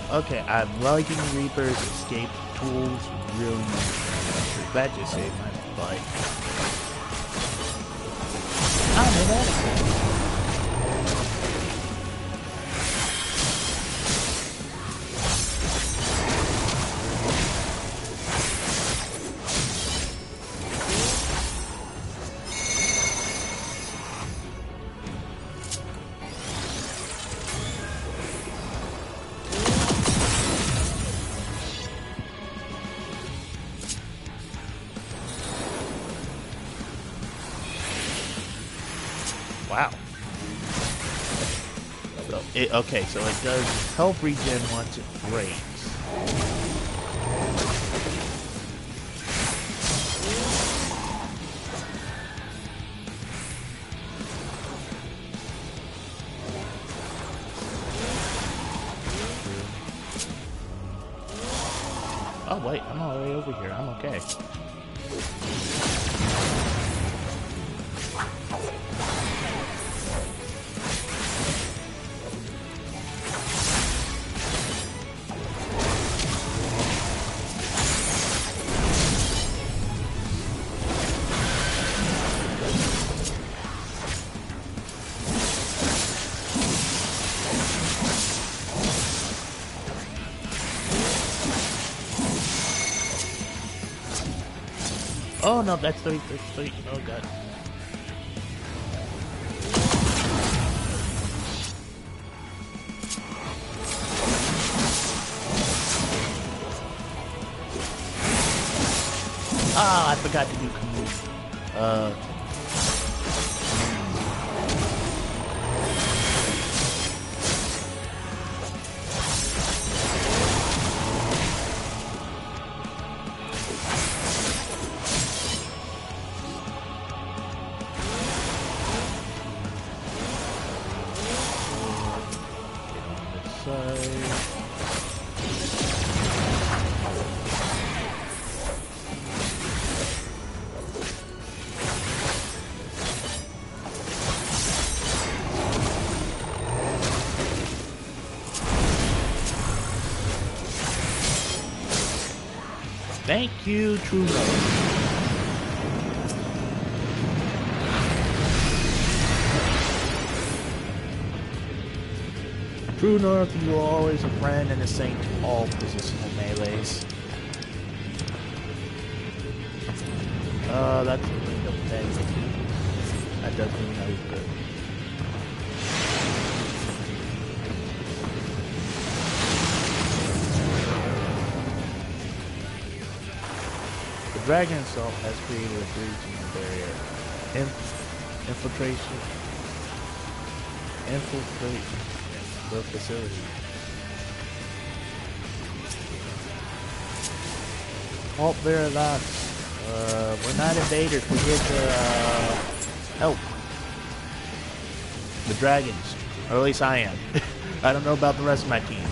Okay, I'm liking Reaper's escape tools really much. That just saved my life. Oh, no, that's wow. So okay, so it does health regen once it breaks. Oh wait, I'm all the way over here. I'm okay. Oh no, that's 33. Oh god. Ah, I forgot to do commute. Thank you, True North. True North, you are always a friend and a saint to all positional melees. That's a window thing. That doesn't mean I was good. The dragon assault has created a breach in the barrier. Infiltrate the facility. Halt Verilox. We're not invaders. We're here to help the dragons, or at least I am. I don't know about the rest of my team.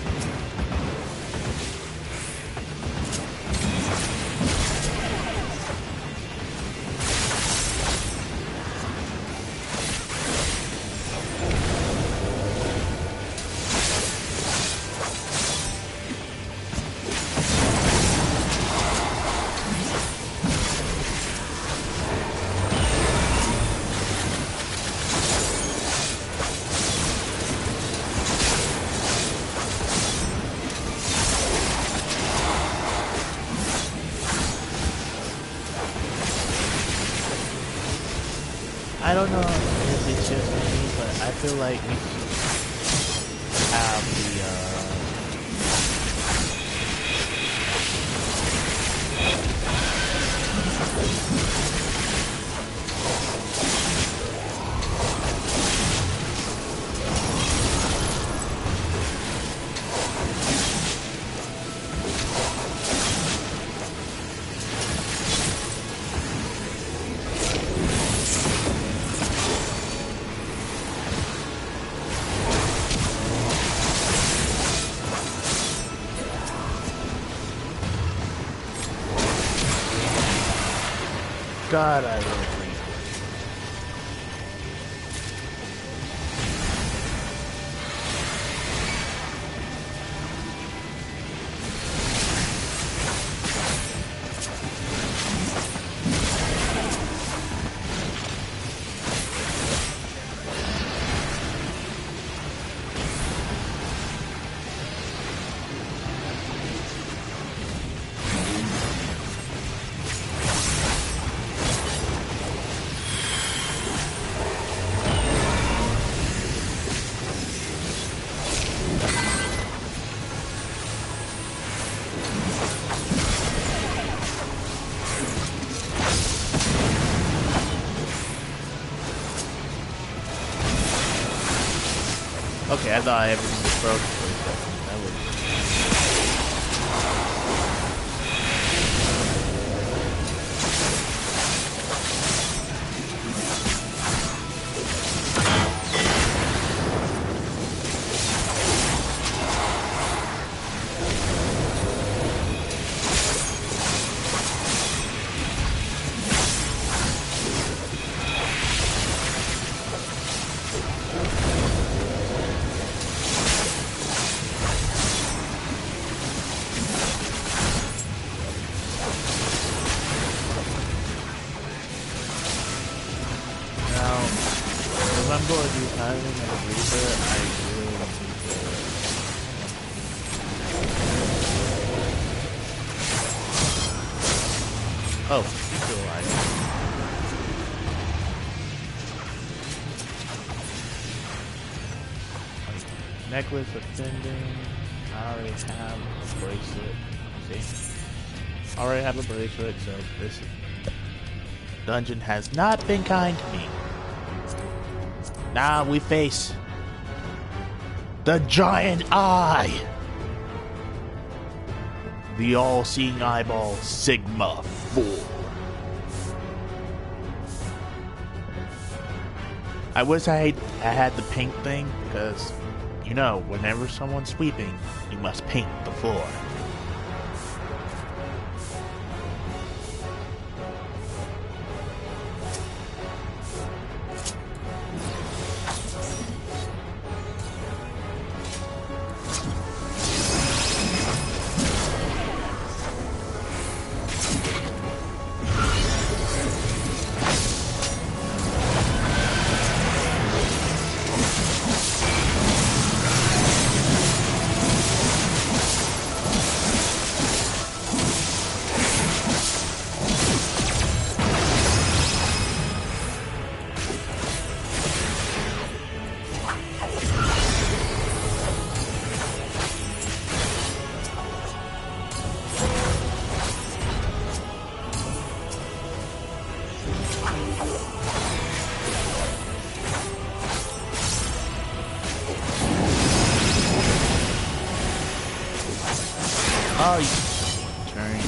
I don't know if it's just me, but I feel like we should have God, I will agree. Okay, I thought everything was broken for a second. That was... I'm going to do timing and a breather, I really need to... Oh, he's still alive. Necklace offending. I already have a bracelet. See? I already have a bracelet, so this dungeon has not been kind to me. Now we face the Giant Eye, the all-seeing eyeball Sigma 4. I wish I had the pink thing, because, you know, whenever someone's sweeping, you must paint the floor. Oh, you turn.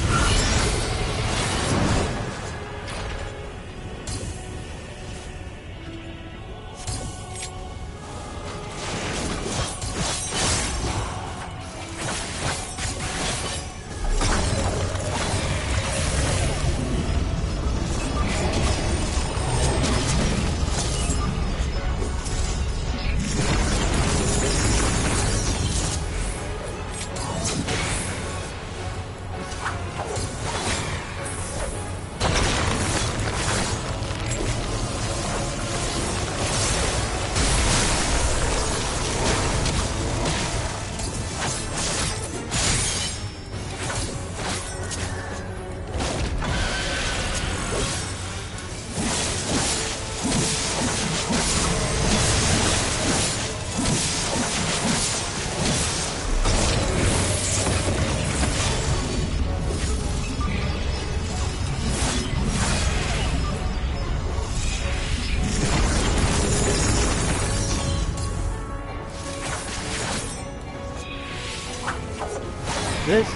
This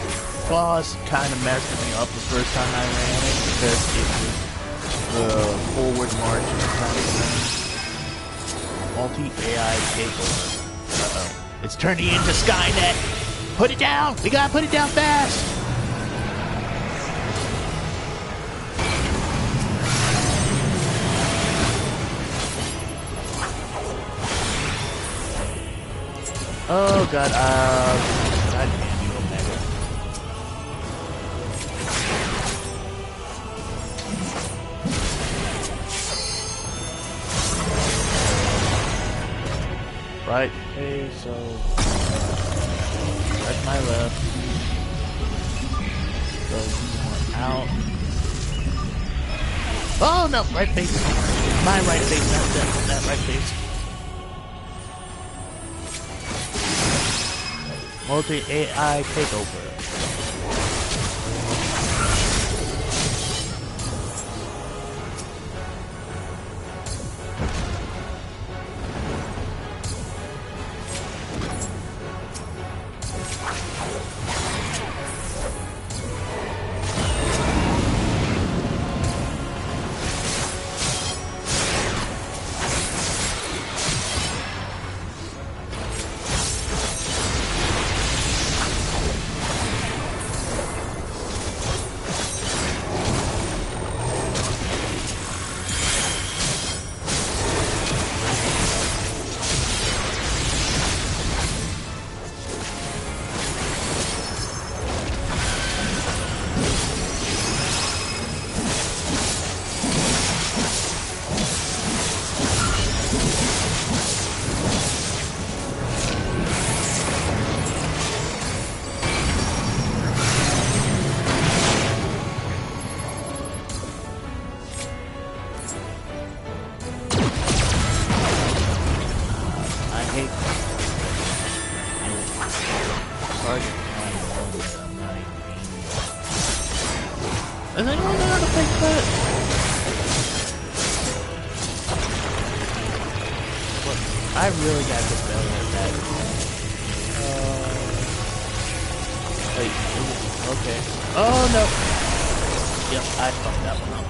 boss kind of messed me up the first time I ran it because it was the forward marching kind of thing. Multi-AI takeover. Uh-oh. It's turning into Skynet! Put it down! We gotta put it down fast! Oh god, God damn you, Omega. Right, okay, so that's my left. So you want out. Oh no, right face. My right face, not that right face. Multi-AI takeover. Does anyone know how to fix that? What? I really got to better at that. Wait, okay. Oh no! Yep, I fucked that one up.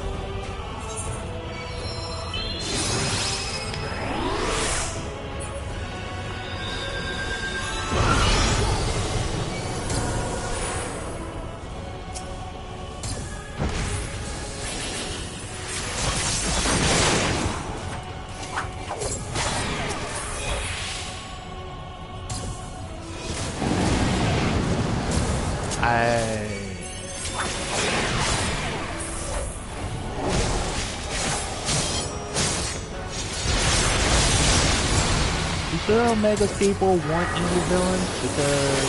You sure Omega's people weren't evil villains? Because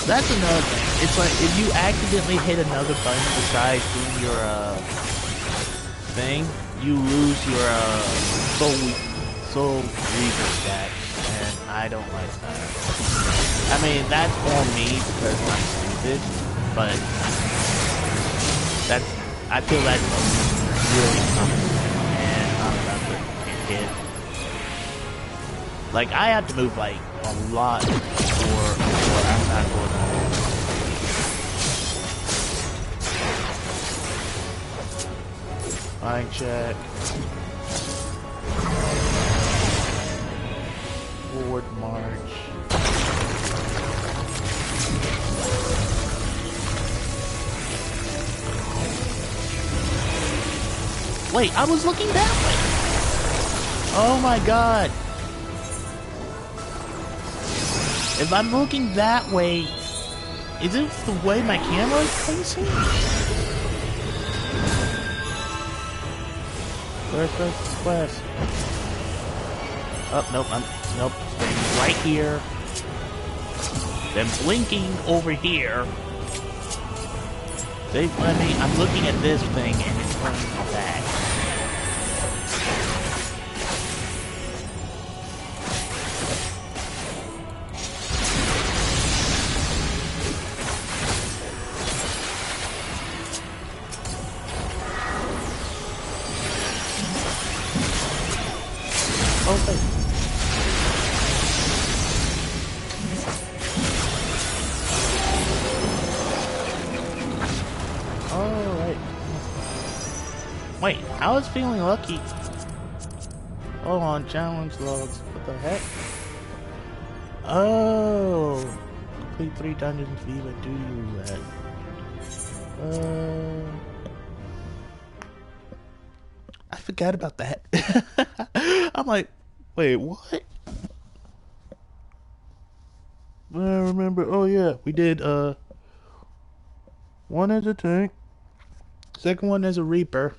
that's another thing. It's like if you accidentally hit another button besides doing your thing, you lose your Soul Reaver stats, and I don't like that. I mean, that's for me because I'm stupid. but I feel that's really tough, and I'm about to get hit. Like, I have to move like a lot before I'm not going to mind check. Forward march. Wait, I was looking that way. Oh my god. If I'm looking that way, is it the way my camera is facing? Where's? Oh, nope, nope, staying right here. Then blinking over here. I'm looking at this thing and it's turning back. Okay. Alright. Wait, I was feeling lucky. Hold on, challenge logs. What the heck? Oh! Complete 3 dungeons Viva do use that. I forgot about that. I'm like, wait, what? I remember, oh yeah, we did, one as a tank, second one as a Reaper.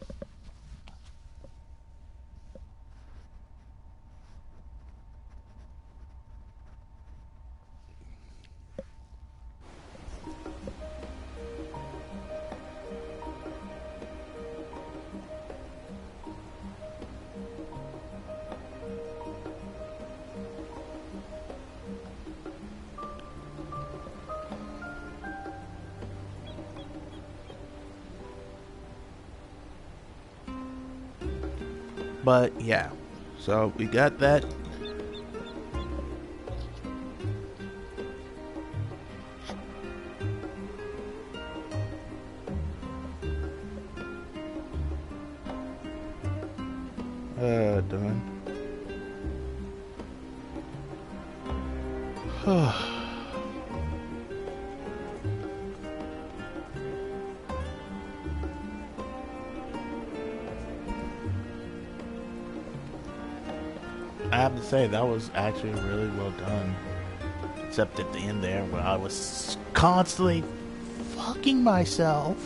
But yeah, so we got that. Done. I have to say, that was actually really well done. Except at the end there, where I was constantly fucking myself.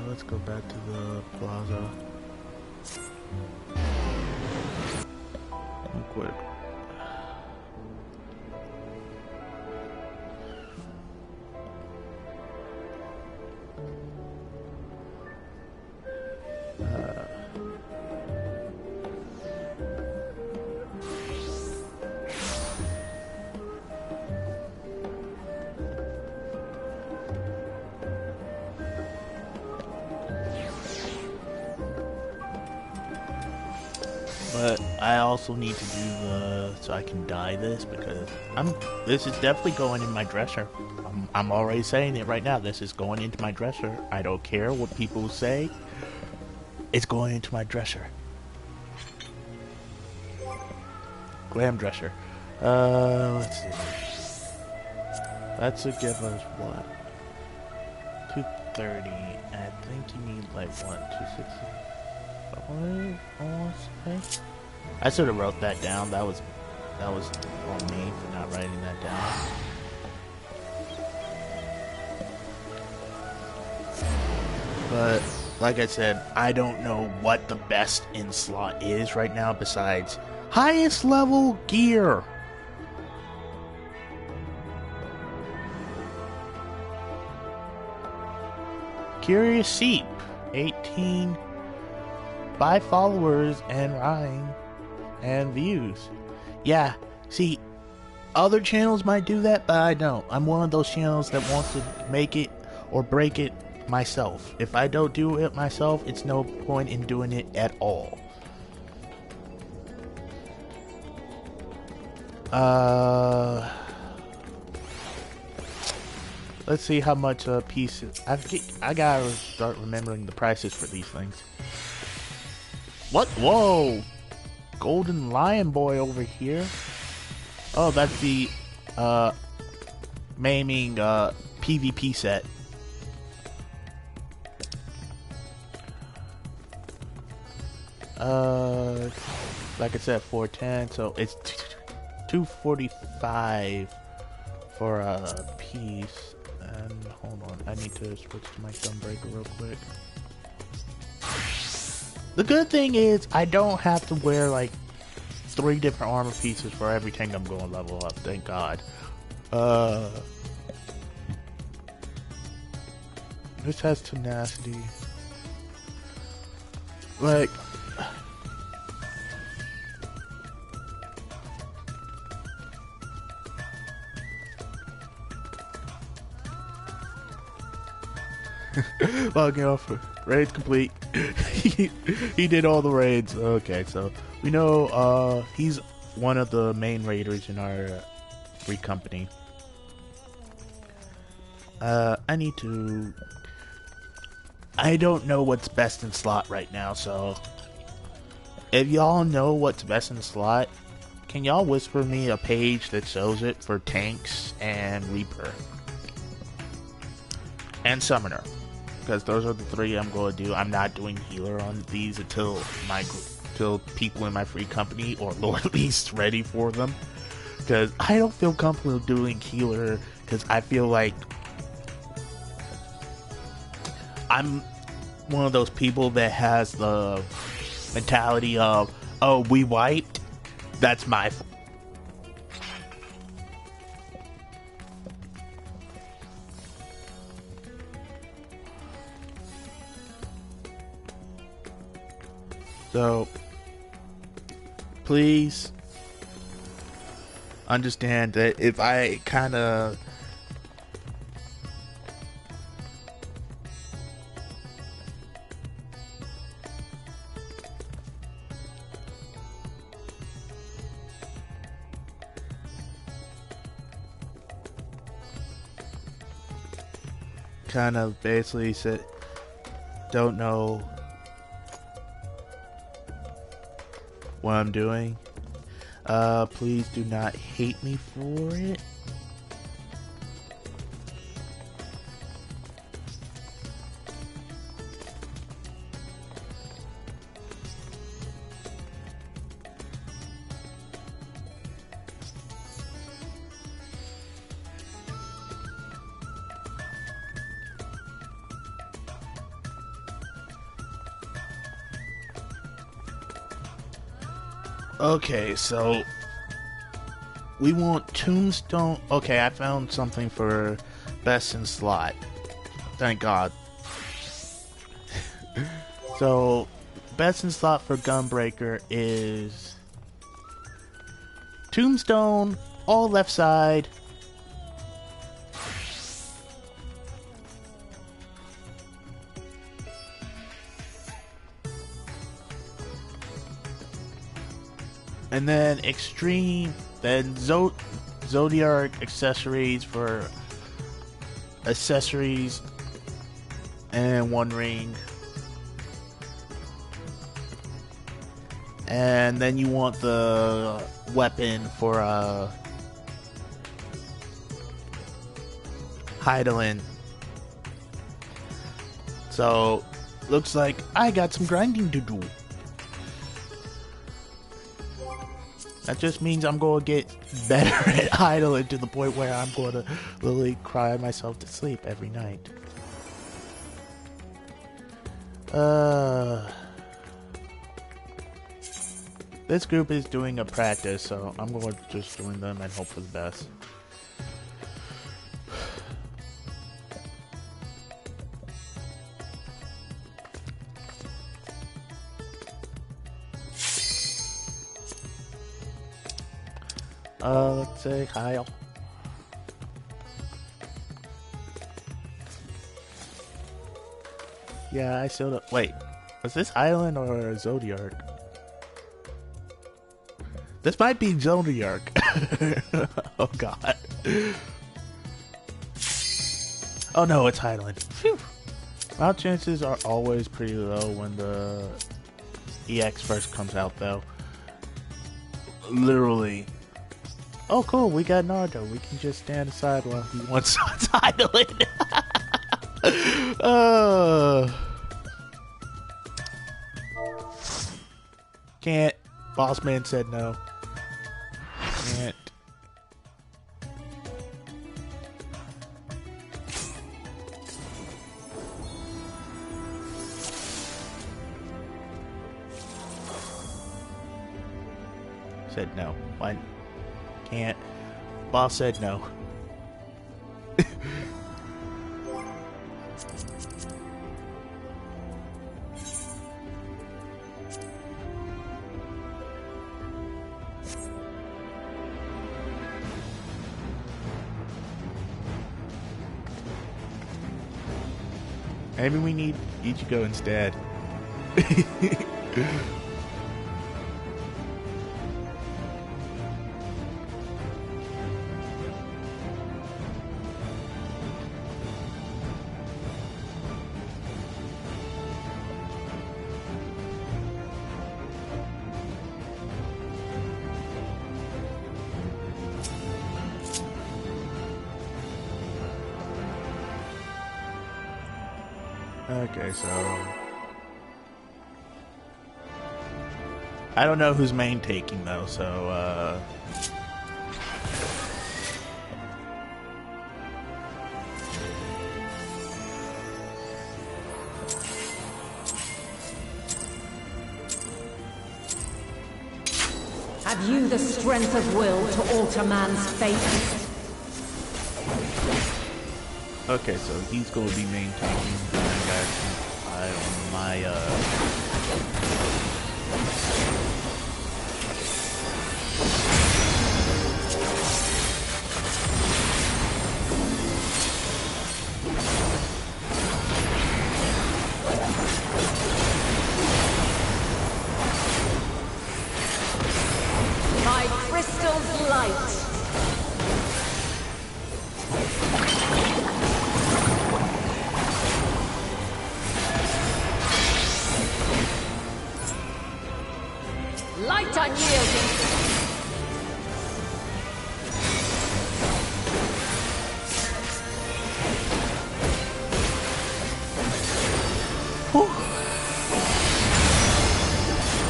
Let's go back to the plaza. Real quick. But I also need to do so I can dye this, because this is definitely going in my dresser. I'm already saying it right now. This is going into my dresser. I don't care what people say. It's going into my dresser. Glam dresser. Let's see. That should give us what? 230. I think you need like what? 260. I should have wrote that down. That was on me for not writing that down. But like I said, I don't know what the best in slot is right now besides highest level gear. Curious Sheep, 18. 5 followers and Ryan. and views. Yeah, see, other channels might do that, but I don't. I'm one of those channels that wants to make it or break it myself. If I don't do it myself, it's no point in doing it at all. Let's see how much a piece is. I gotta start remembering the prices for these things. What? Whoa! Golden Lion Boy over here. Oh, that's the maiming PvP set. Like I said, 410, so it's 245 for a piece. And hold on, I need to switch to my Gunbreaker real quick. The good thing is I don't have to wear like 3 different armor pieces for every tank I'm going to level up, thank God. This has tenacity. Like, logging off. Raids complete. he did all the raids. Okay, so we know he's one of the main raiders in our free company. I don't know what's best in slot right now, so if y'all know what's best in slot, can y'all whisper me a page that shows it for tanks and Reaper and Summoner? Because those are the 3 I'm going to do. I'm not doing healer on these until people in my free company or Lord Least ready for them. Because I don't feel comfortable doing healer because I feel like I'm one of those people that has the mentality of, oh, we wiped, that's my fault. So, please understand that if I kind of basically said, don't know what I'm doing, please do not hate me for it. Okay, so we want Tombstone. Okay, I found something for best in slot. Thank God. So, best in slot for Gunbreaker is Tombstone, all left side. And then Extreme, then Zodiac accessories for accessories and 1 ring. And then you want the weapon for Hydaelyn. So, looks like I got some grinding to do. That just means I'm going to get better at Hydaelyn to the point where I'm going to literally cry myself to sleep every night. This group is doing a practice, so I'm going to just join them and hope for the best. Let's say Kyle. Yeah, I still don't. Wait, was this Island or Zodiac? This might be Zodiac. Oh god. Oh no, it's Highland. Phew. My chances are always pretty low when the EX first comes out, though. Literally. Oh, cool. We got Naruto. We can just stand aside while he wants to Highland. Can't. Boss man said no. Can't. Said no. Why? Can't. Boss said no. Maybe we need Ichigo instead. Okay, so I don't know who's main taking though, so Have you the strength of will to alter man's fate? okay, so he's gonna be main taking. My crystal's light. Light unyielding.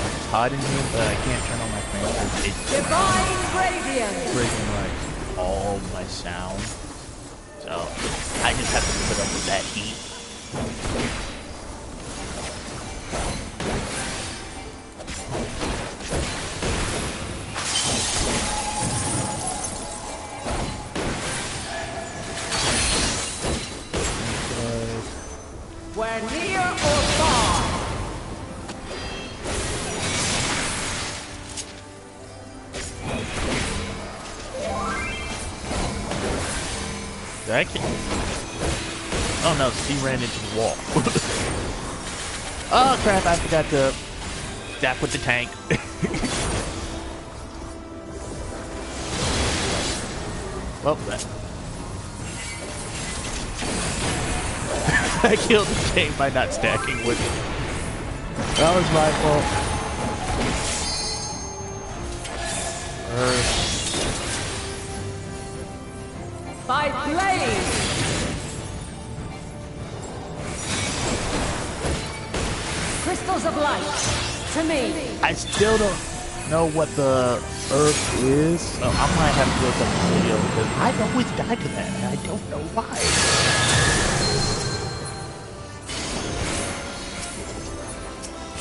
It's hot in here, but I can't turn on my fan. It's Divine radiance. breaking like all my sound, so I just have to put up with that heat. We're near or far. I can. Oh no, he ran into the wall. Oh crap, I forgot to stack with the tank. Well, I killed the tank by not stacking with it. That was my fault. By blade. Crystals of light. To me. I still don't know what the herb is, so I might have to look up the video because I've always died to that and I don't know why.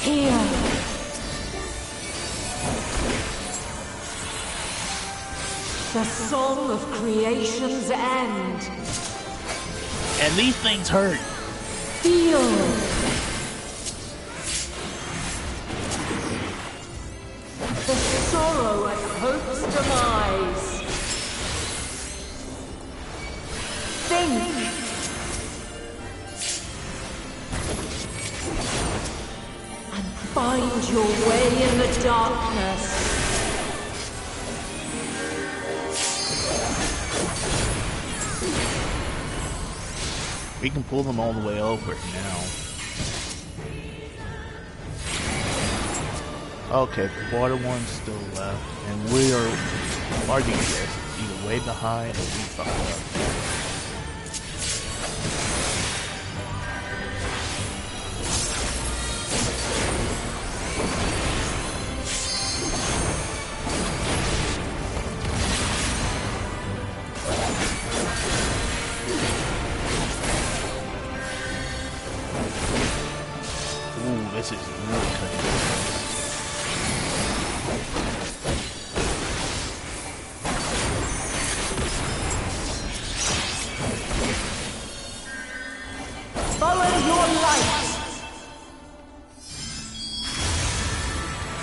Here. The song of creation's end. And these things hurt. Feel. The sorrow at hope's demise. Think! And find your way in the darkness. We can pull them all the way over now. Okay, the water one's still left, and we are arguing this either way behind or we fucked up. Ooh, this is really cutting. Follow your light!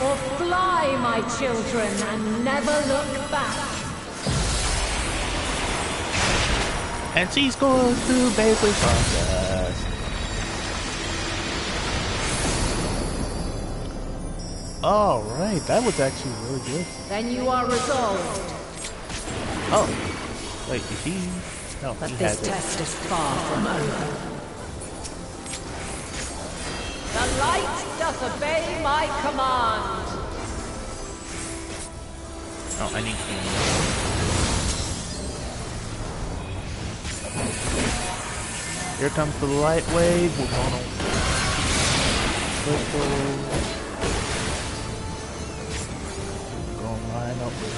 Or fly, my children, and never look back. And she's going through basic process. Alright, that was actually really good. Then you are resolved. Oh, wait, is he? No, But he this has it. test is far from over. The light doth obey my command. Oh, I need to. Here comes the light wave. We're gonna crystal. Gonna line up with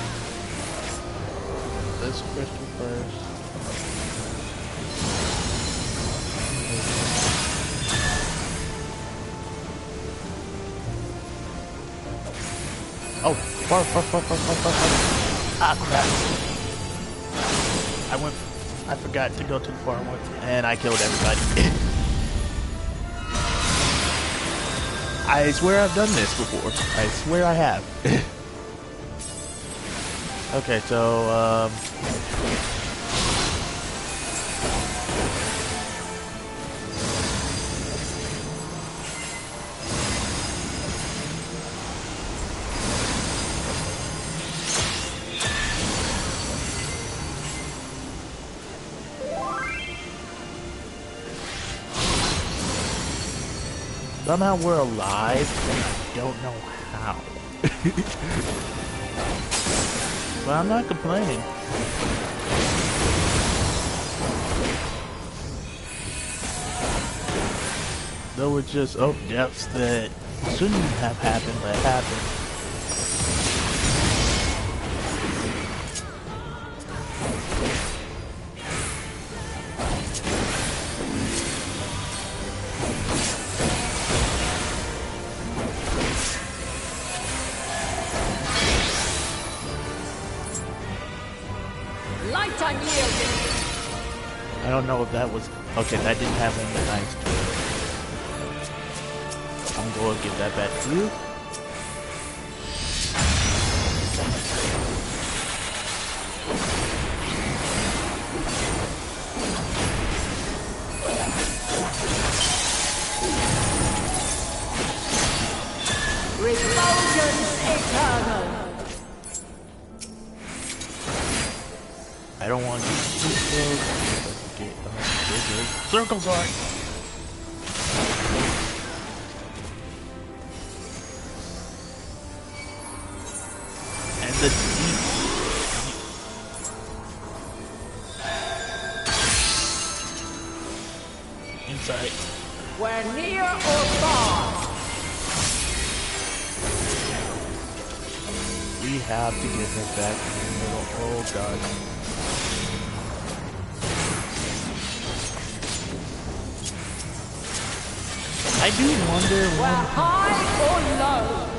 this crystal first. Oh, far. Ah, crap. I forgot to go to the far one, and I killed everybody. I swear I've done this before. I swear I have. Okay, so, somehow we're alive, and I don't know how. But I'm not complaining. There were just deaths that shouldn't have happened, but happened. Light unyielding. I don't know if that was... Okay, that didn't have any nice to it. I'm going to give that back to you. Refulgence eternal. I don't want to get too close. Get bigger. Circles are. And the deep. Inside. We're near or far. We have to get her back in the middle. Oh god. I do wonder We're high or low.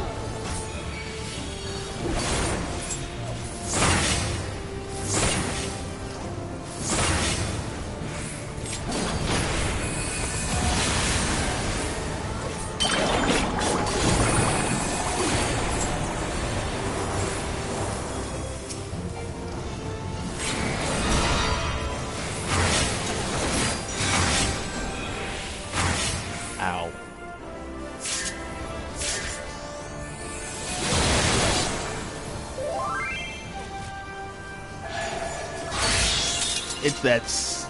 it's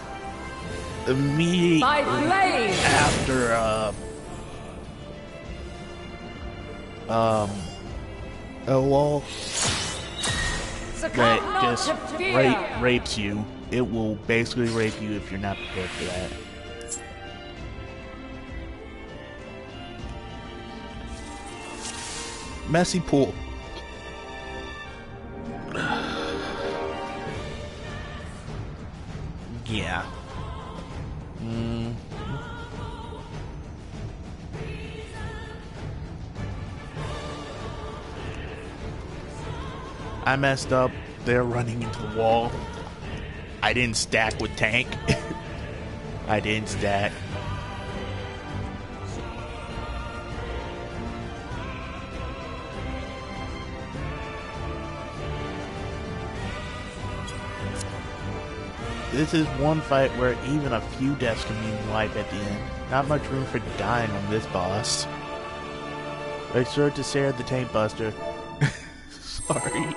immediately By flame! after Elwal Succumb that not just to fear! rapes you. It will basically rape you if you're not prepared for that. Messy pool. Yeah. I messed up. They're running into the wall. I didn't stack with tank. I didn't stack. This is one fight where even a few deaths can mean life at the end. Not much room for dying on this boss. Make sure to stare at the tank buster. Sorry.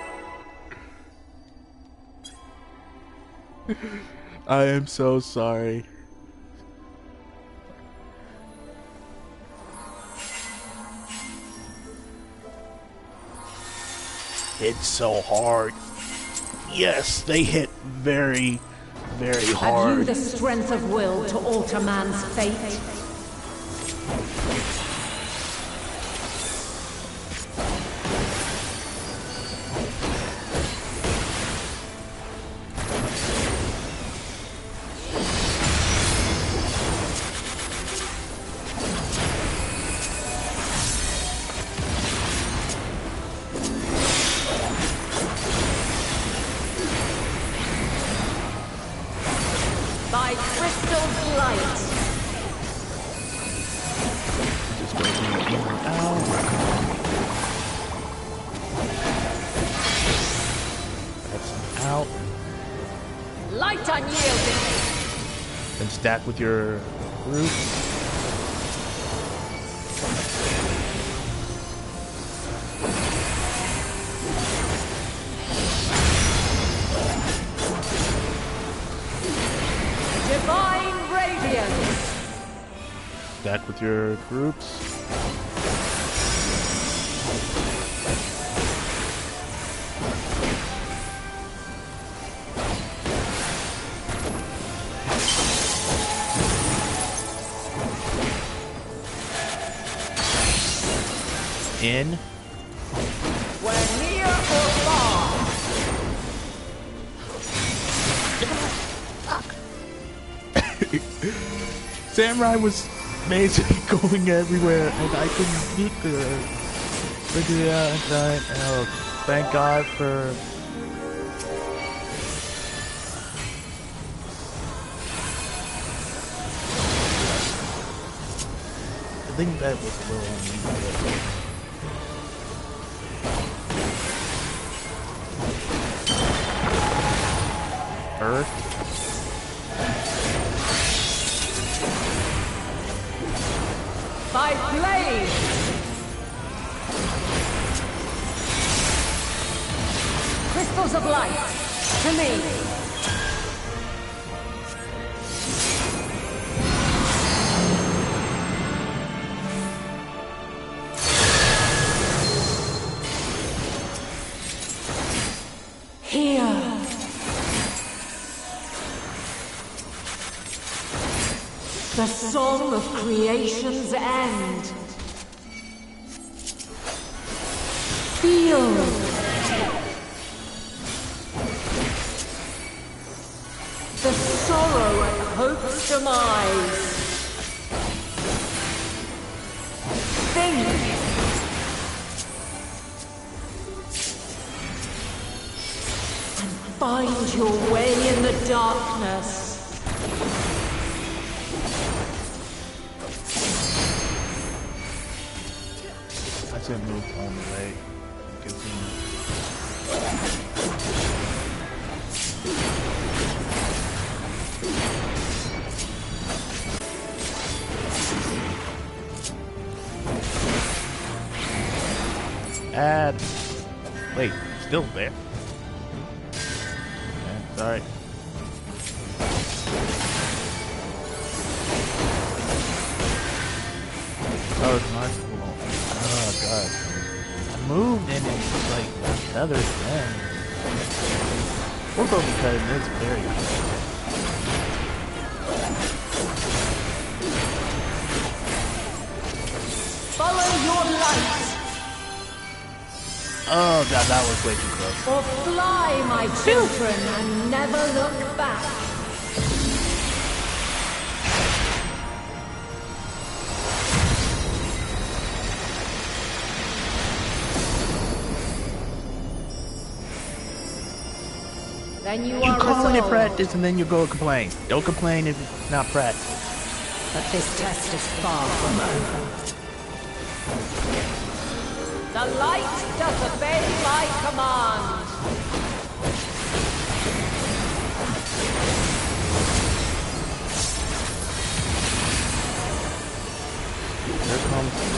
I am so sorry. It's so hard. Yes, they hit very, very Have hard. you the strength of will to alter man's fate? By crystal light! Just go in and out. That's out. Light unyielding! And stack with your group. Divine radiance! Stack with your groups. In. We're near or far! Samurai was basically going everywhere, and I couldn't get her. But yeah, oh, thank God for. I think that was a little uneven. Earth. By flame! Crystals of light, to me! Here! The song of creation's end. Feel. The sorrow at hope's demise. Think. And find your way in the darkness. I said move on the way. Add. Wait, still there. Okay, sorry. Oh, it's my school. Oh, God. I moved and it's just like feathers then. We'll go because it's very cool. Follow your light. Oh, God, that was way too close. Or fly, my children, and never look back. Then you are calling it resolved. practice and then you go complain. Don't complain if it's not practice. But this test is far from over. The light does obey my command. Here comes the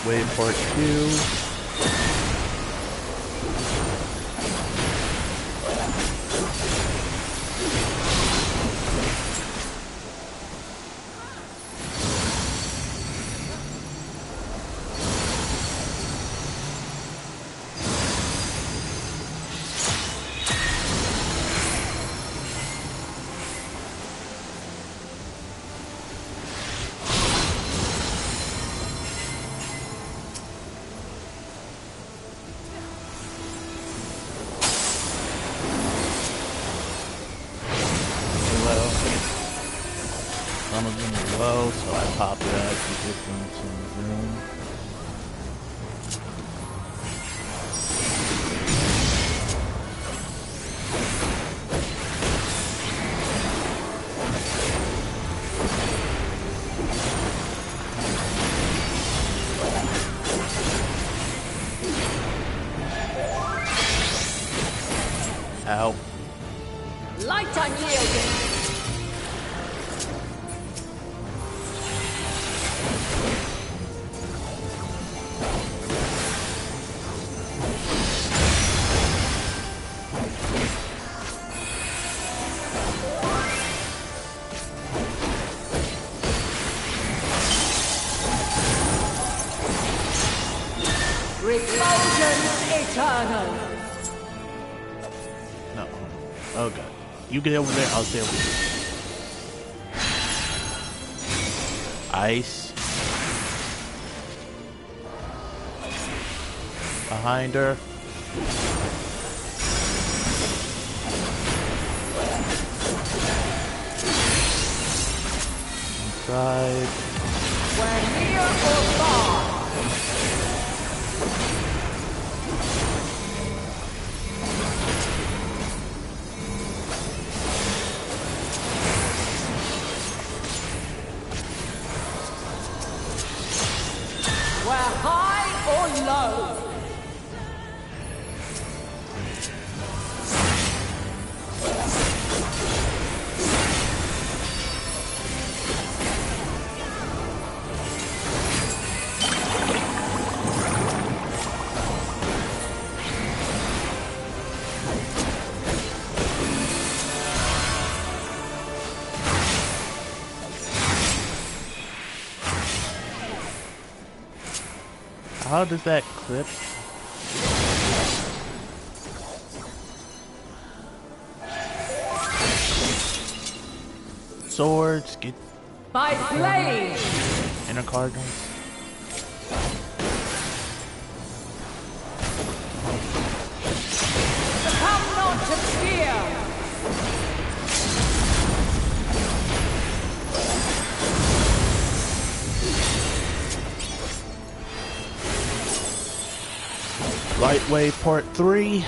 wait part 2. Some of them are low, so I pop that to get them some room. Ow. Light unyielding. Refulgence eternal. No. Oh god. You get over there, I'll stay over here. Ice. Behind her. Inside. We're near or far. We're high or low. How does that clip? Swords, get By blade. inner cardinals. Succumb not to fear. Lightweight part 3.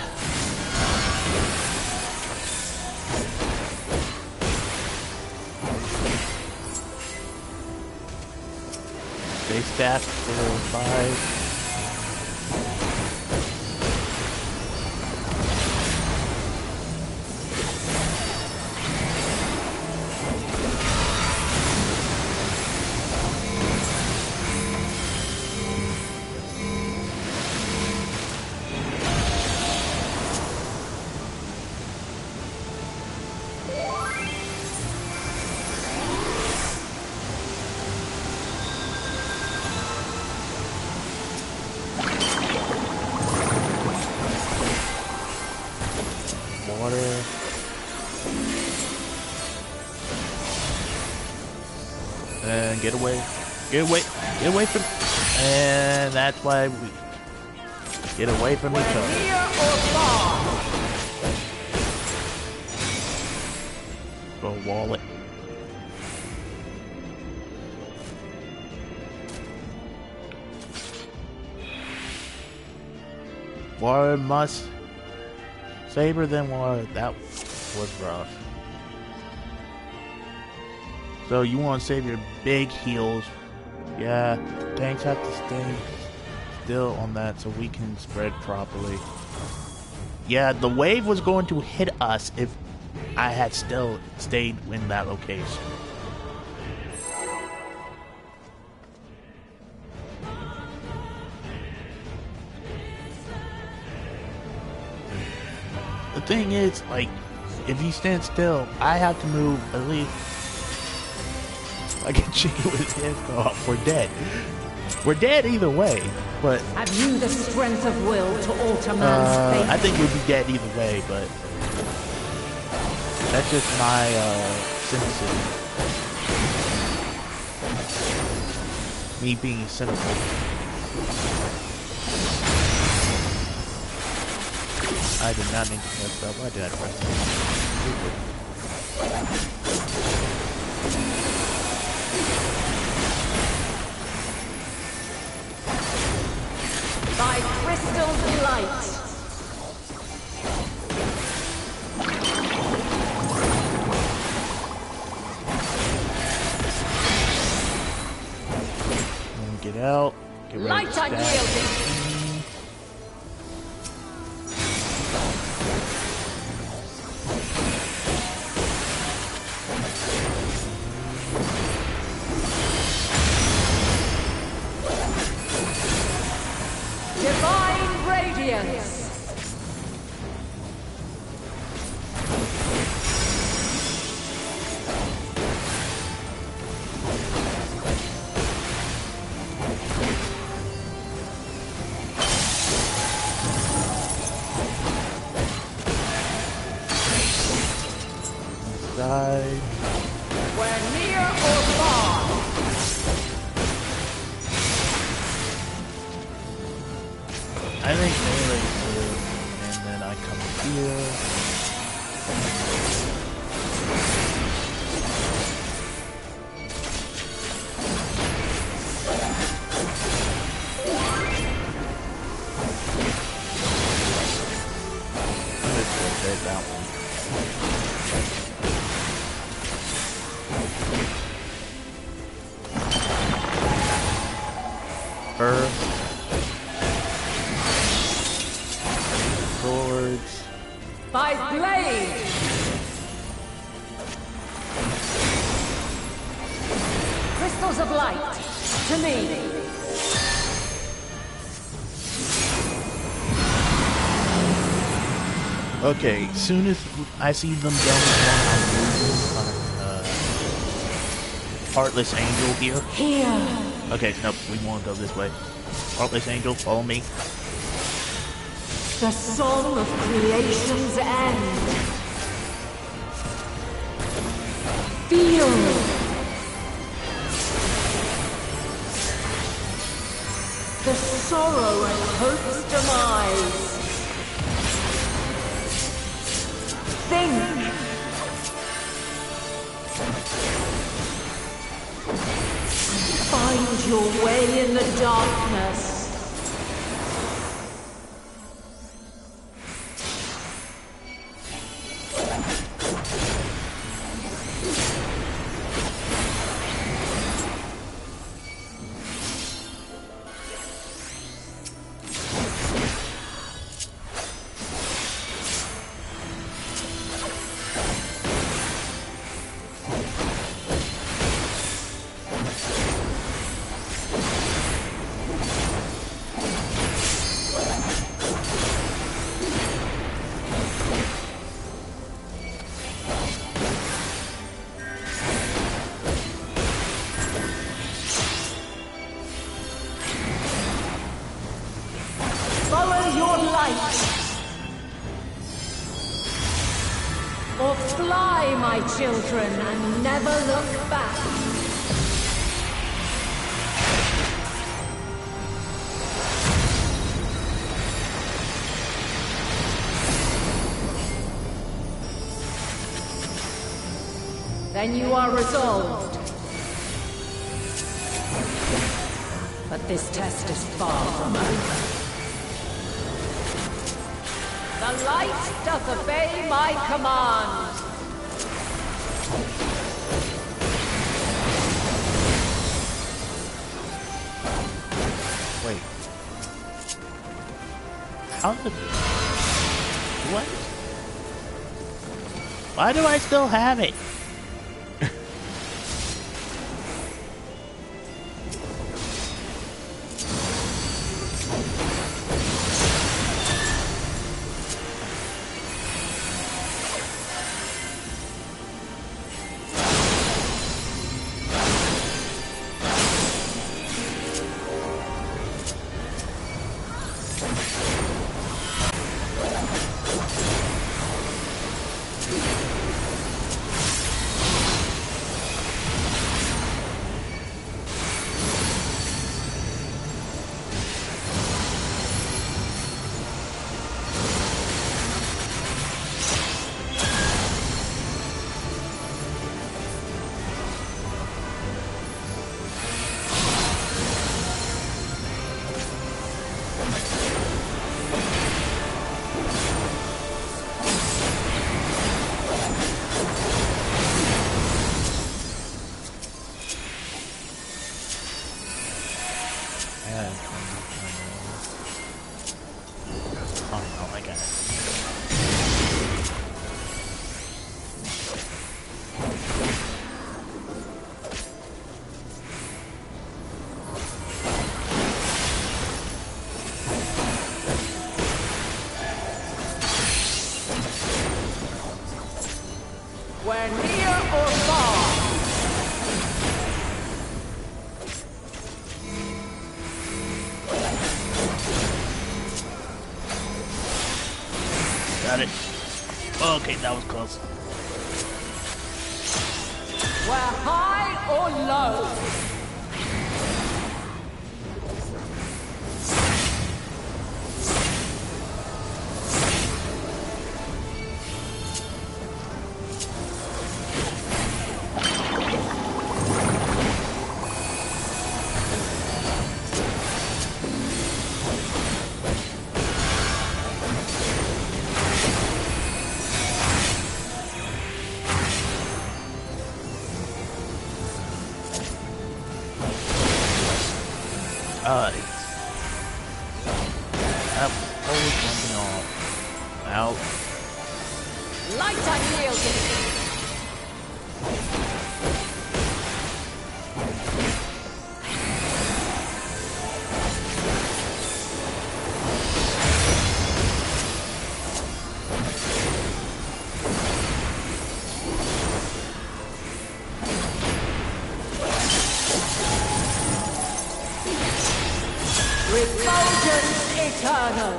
Stay stacked for 5. Water. And get away from, and that's why we get away from each other. Go wallet. Water must saber than water. That was rough. So you want to save your big heals. Yeah, tanks have to stay still on that so we can spread properly. Yeah, the wave was going to hit us if I had still stayed in that location. The thing is, like, if you stand still, I have to move at least like a chicken with his head off. We're dead. We're dead either way, but Have you the strength of will to alter man's fate? I think we'd be dead either way, but that's just my cynicism. Me being cynical. I did not need to press that. Why did I press that? By crystal light. Get out. Get ready Light to stab. unyielding. Divine radiance. Die. We're near or far. I think melee's good, and then I come here. I'm just gonna take that one. Earth. Swords. By blade. Crystals of light. To me. Okay, soon as I see them going on Heartless Angel here. Here. Okay, nope, we won't go this way. Heartless Angel, follow me. The song of creation's end. Feel. The sorrow and hope's demise. Think. Find your way in the darkness. light. Or fly, my children, and never look back. Then you are resolved. But this test is far from over. The light doth obey my command. Wait. How did... What? Why do I still have it? Oh, I got it. Where near or far. Got it. Okay, that was close. Where high or low. I'm always jumping off. Out. Light unyielding. Refulgence eternal.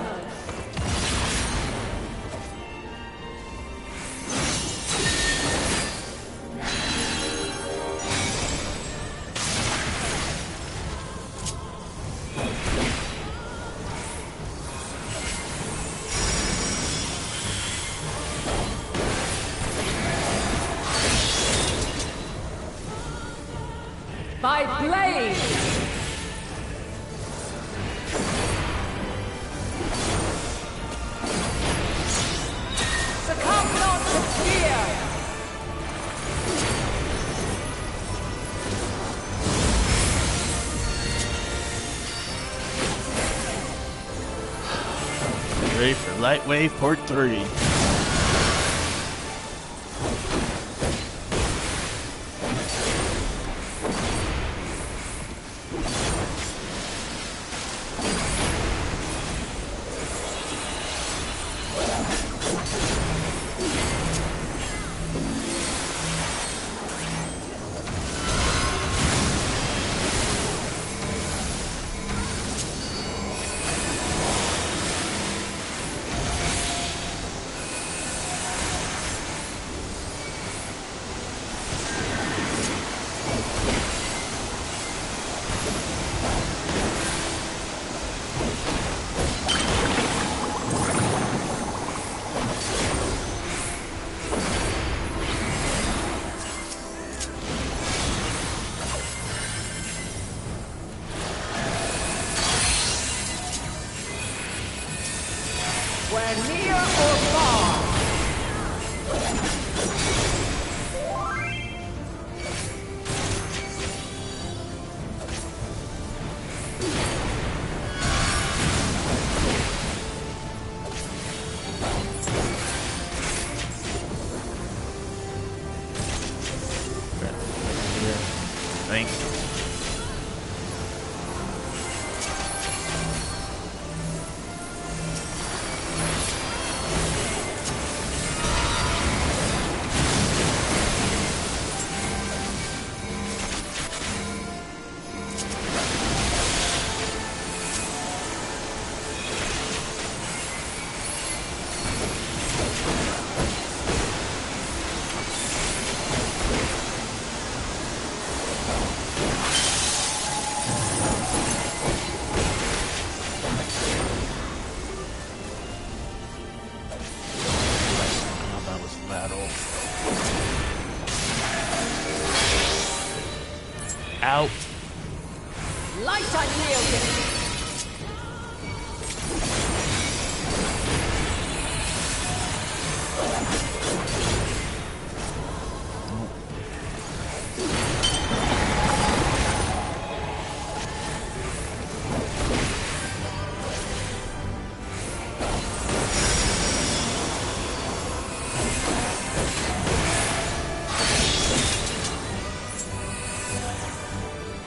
By blade. Succumb not to fear! Ready for Light Wave Part 3. where near or far. Thanks. Out. Light unyielding.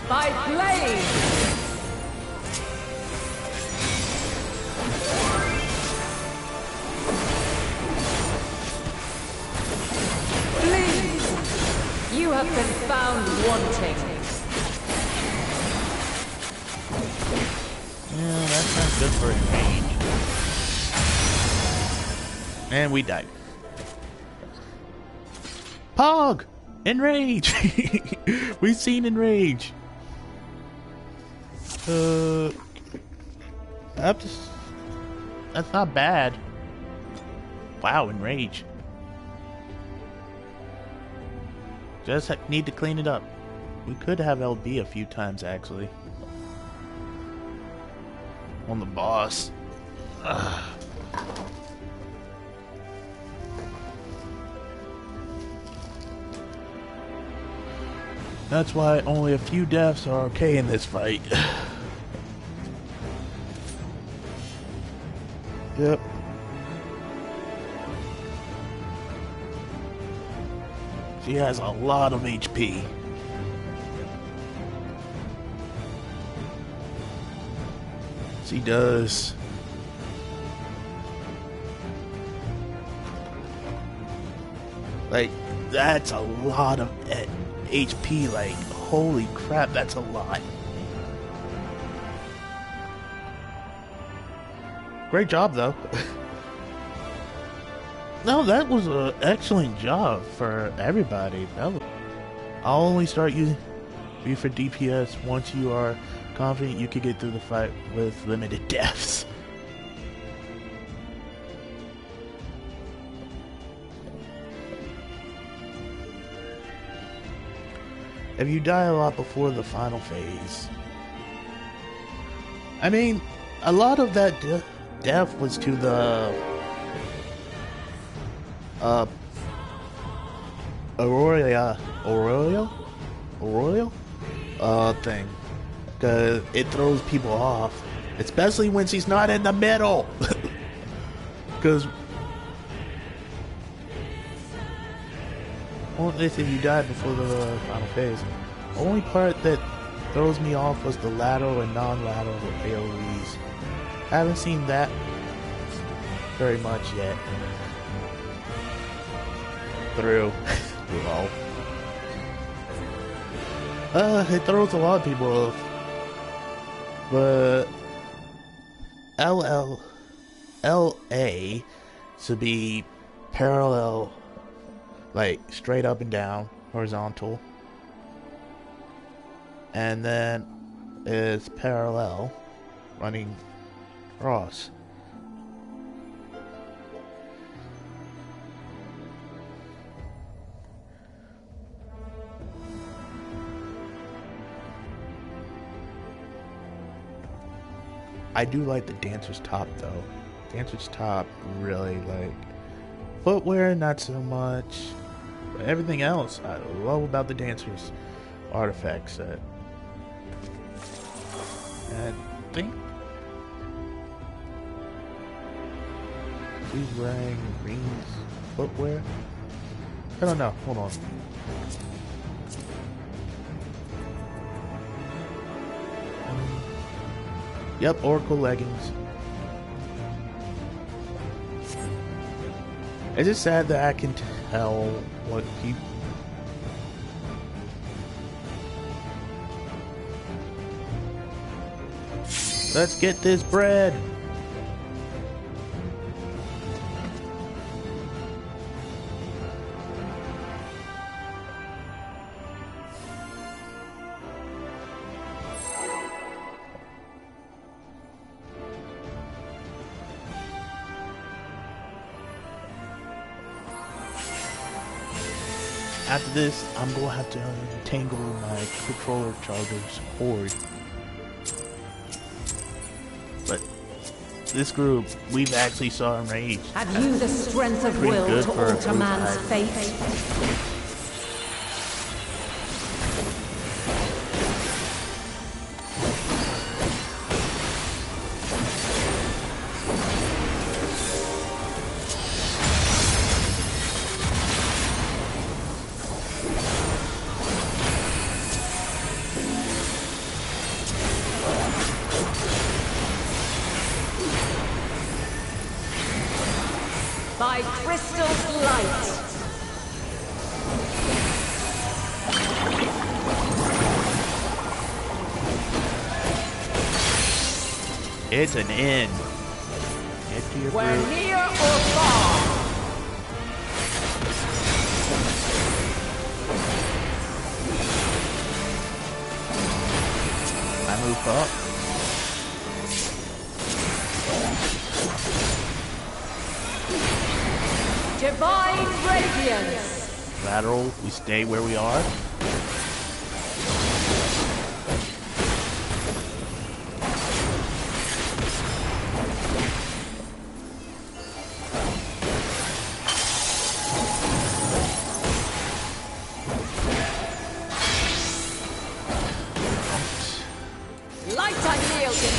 By blade! Please! You have been found wanting. Yeah, that's not good for a range. And we died. Pog! Enrage! We've seen Enrage. That's not bad. Wow, Enrage. Just need to clean it up. We could have LB a few times, actually. On the boss. Ugh. That's why only a few deaths are okay in this fight. Yep. She has a lot of HP. She does. Like, that's a lot of HP. Like, holy crap, that's a lot. Great job, though. No, that was an excellent job for everybody. I'll only start using you for DPS once you are confident you can get through the fight with limited deaths. If you die a lot before the final phase, I mean, a lot of that death was to the Aurelia thing, because it throws people off, especially when she's not in the middle. Because if you died before the final phase, the only part that throws me off was the lateral and non-lateral AoEs. I haven't seen that very much yet. Through. Lol. It throws a lot of people off. But LA should be parallel, like straight up and down, horizontal. And then it's parallel, running across. I do like the dancer's top though. Dancer's top, really, like, footwear, not so much. But everything else, I love about the Dancer's artifact set. And I think he's wearing Rings footwear. I don't know. Hold on. Yep, Oracle leggings. Is it sad that I can tell what people... Let's get this bread! After this, I'm going to have to untangle my controller charger's cord. But this group, we've actually saw enraged. Have you the strength of Pretty will good to for a alter group man's I've- fate? By crystal's light. It's an end. Get to your We're group. near or far. I move up. Divine radiance. Lateral. We stay where we are. Light unyielding.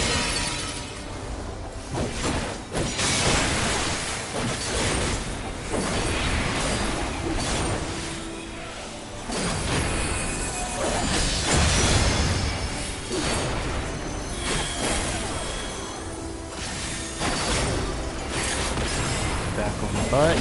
Back on the butt.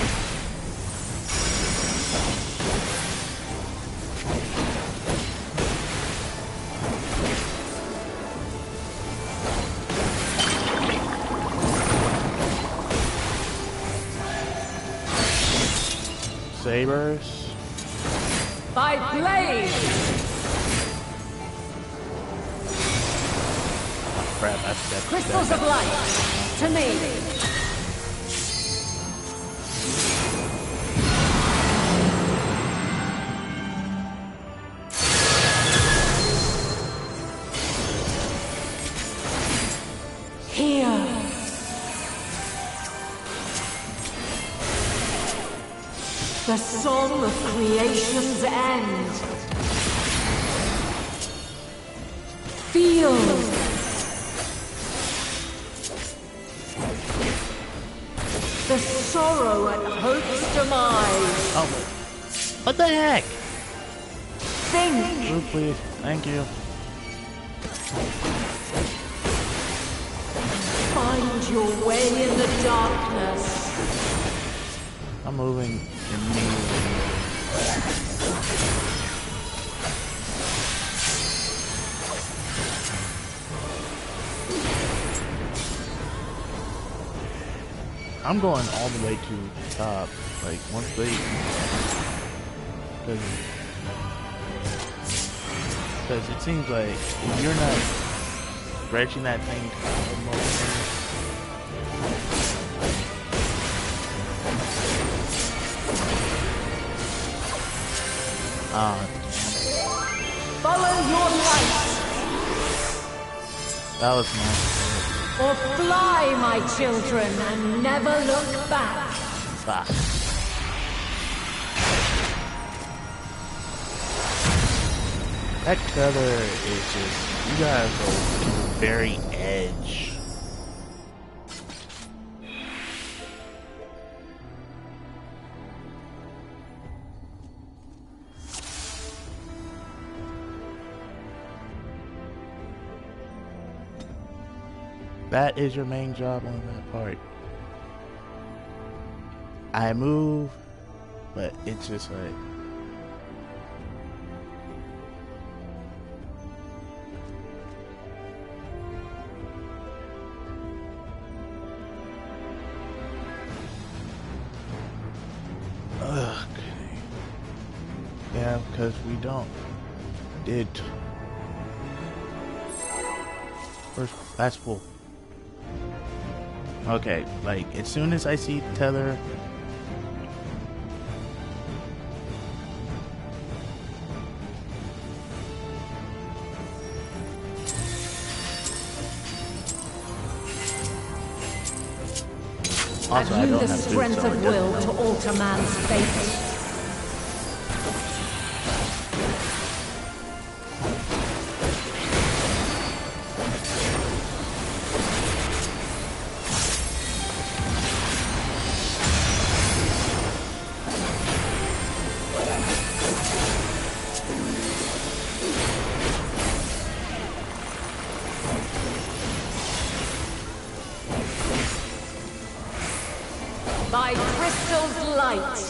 Sabers. By blade. Crap, that's Crystals of light. To me. Here. The song of creation's end. Feel. The sorrow at hope's demise. Oh, what the heck? Think. Group, please. Thank you. Find your way in the darkness. I'm moving immediately. I'm going all the way to the top. Like, once they... Because it seems like if you're not stretching that thing to the most... Ah, Follow your light. that was nice. Or fly, my children, and never look back. Fuck. That tether is just, you gotta go to the very edge. That is your main job on that part. I move, but it's just like... Ugh. Yeah, because we don't. Did. First, that's full. Okay, like, as soon as I see tether... Also, Have you the strength of will to alter man's fate? By crystal's light.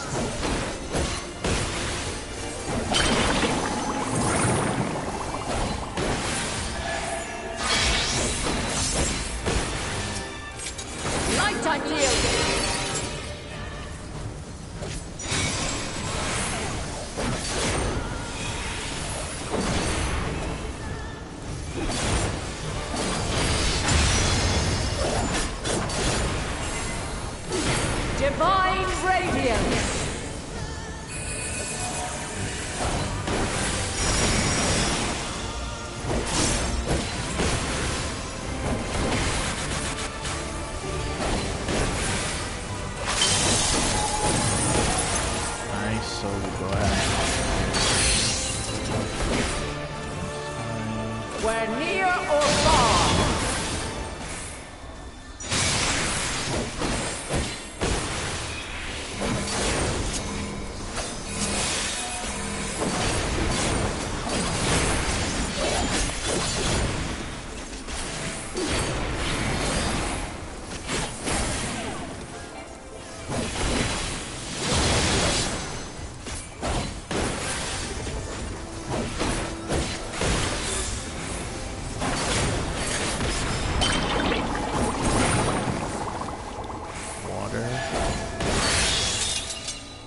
Light unyielding. Divine radiance. Nice, so we'll go ahead. We're near or far.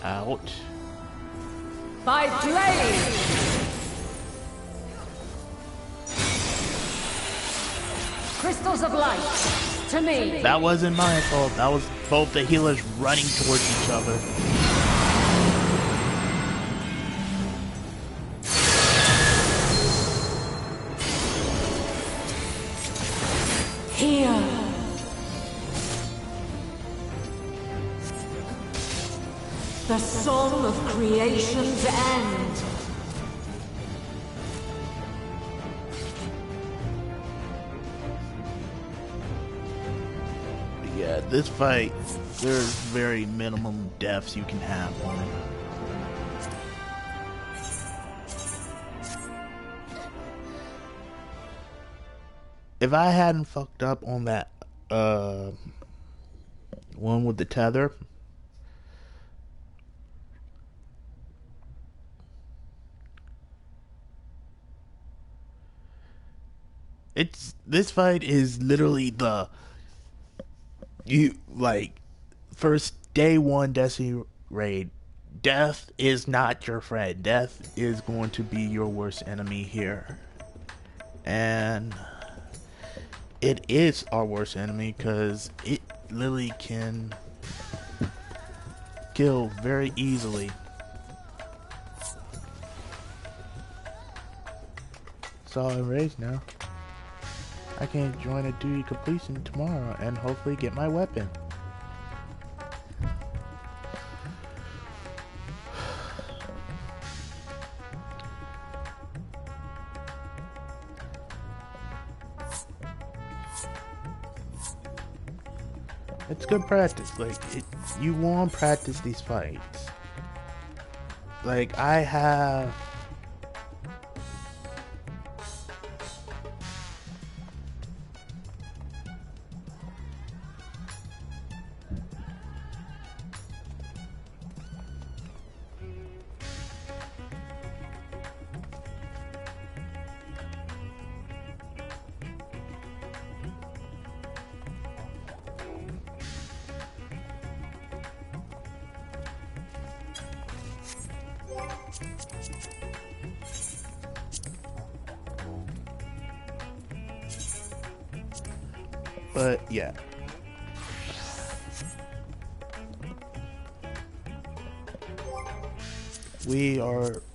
Out. By blade. Crystals of light. To me. That wasn't my fault. That was both the healers running towards each other. Here. The song of creation's end. Yeah, this fight, there's very minimum deaths you can have on it. If I hadn't fucked up on that one with the tether, this fight is literally first day one Destiny raid. Death is not your friend. Death is going to be your worst enemy here. And it is our worst enemy because it literally can kill very easily. It's all erased now. I can join a duty completion tomorrow and hopefully get my weapon. It's good practice. Like, you want to practice these fights. Like, I have... But, yeah.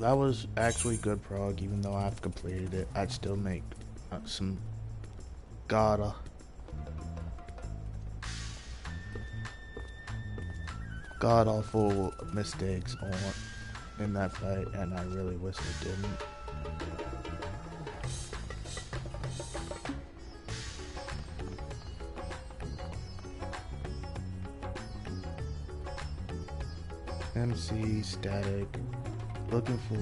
That was actually good prog, even though I've completed it. I'd still make some god awful mistakes in that fight, and I really wish I didn't. MC static, looking for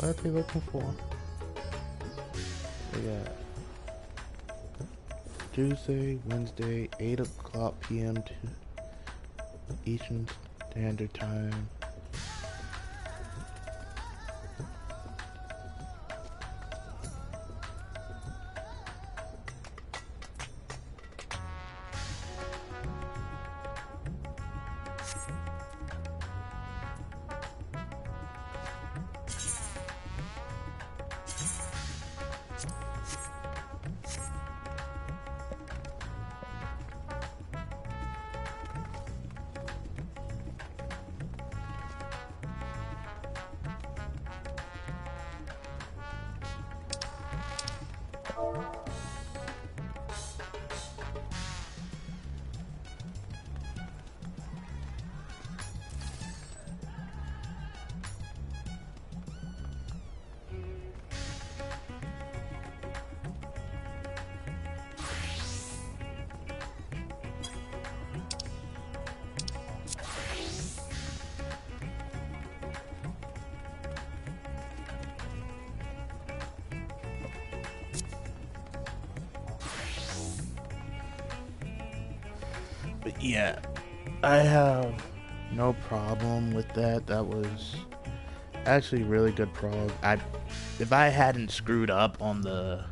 what are they looking for? They got Tuesday, Wednesday, 8 o'clock p.m. to Eastern Standard Time. But yeah, I have no problem with that. That was actually really good prog. If I hadn't screwed up on the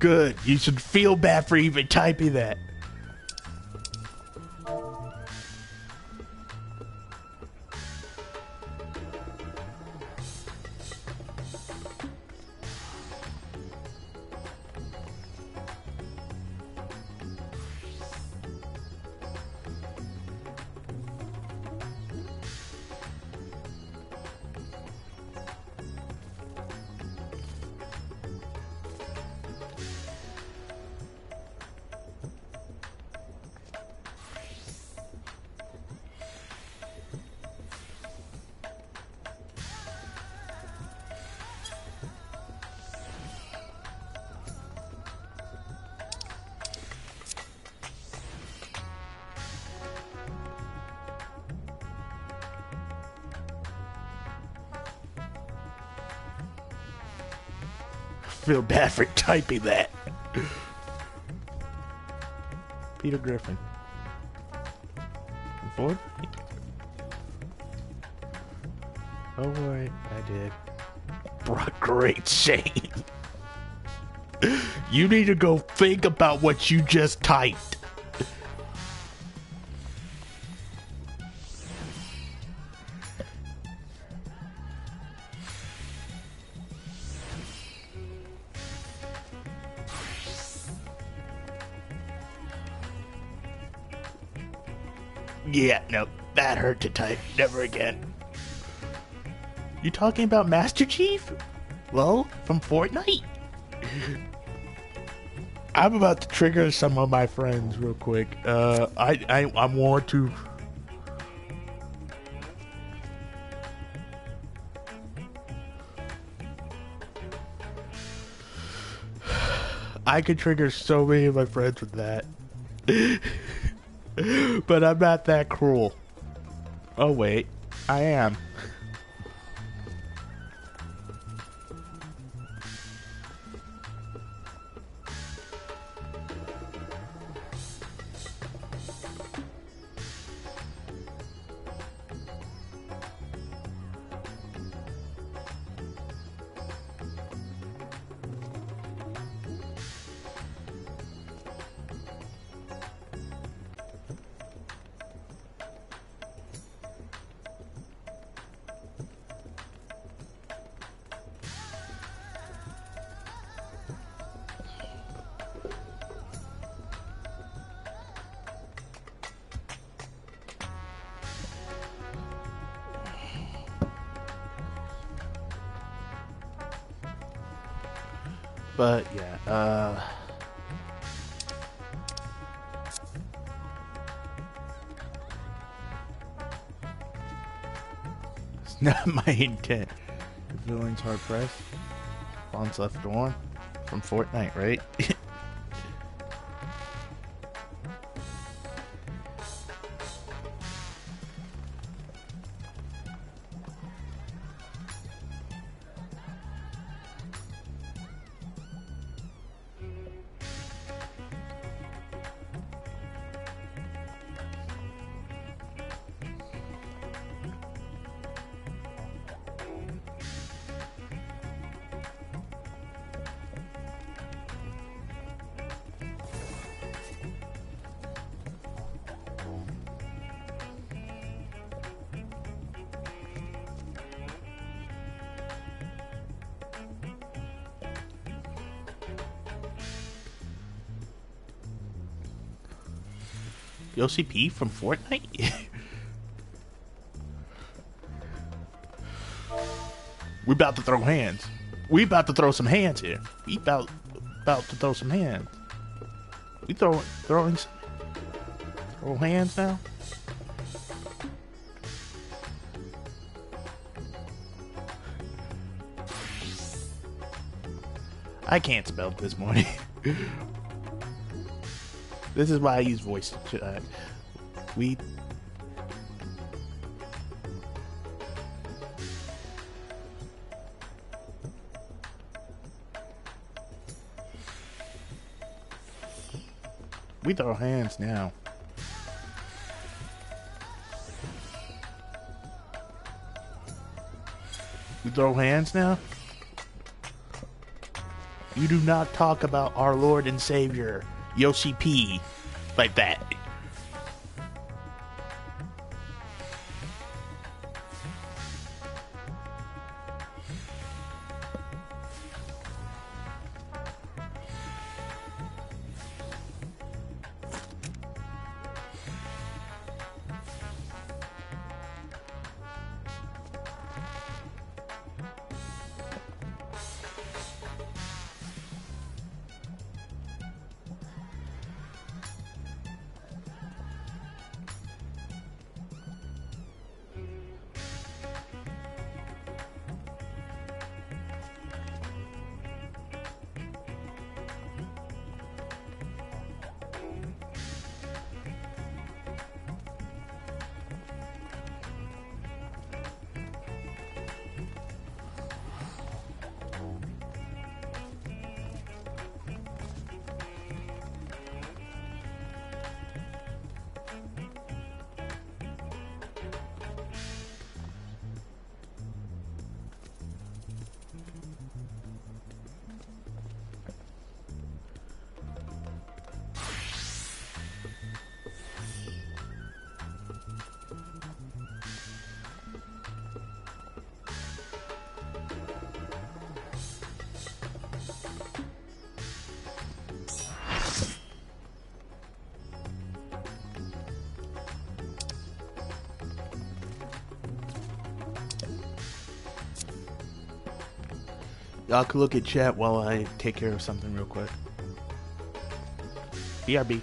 good, you should feel bad for even typing that. Feel bad for typing that. Peter Griffin. Ford? Oh boy, I did. Great Shane. You need to go think about what you just typed. Yeah, no, that hurt to type. Never again. You talking about Master Chief? Well, from Fortnite? I'm about to trigger some of my friends real quick. I want to. I could trigger so many of my friends with that. But I'm not that cruel. Oh wait, I am. But yeah, it's not my intent. The villain's hard pressed. Bond's left on from Fortnite, right? Yoshi P from Fortnite? We about to throw hands. We about to throw some hands here. We about to throw some hands. We throwing some throw hands now? I can't spell this morning. This is why I use voice chat. We throw hands now. We throw hands now? You do not talk about our Lord and Savior, Yoshi P, like that. Y'all can look at chat while I take care of something real quick. BRB.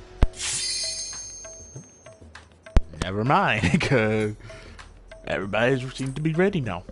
Never mind, because everybody seems to be ready now.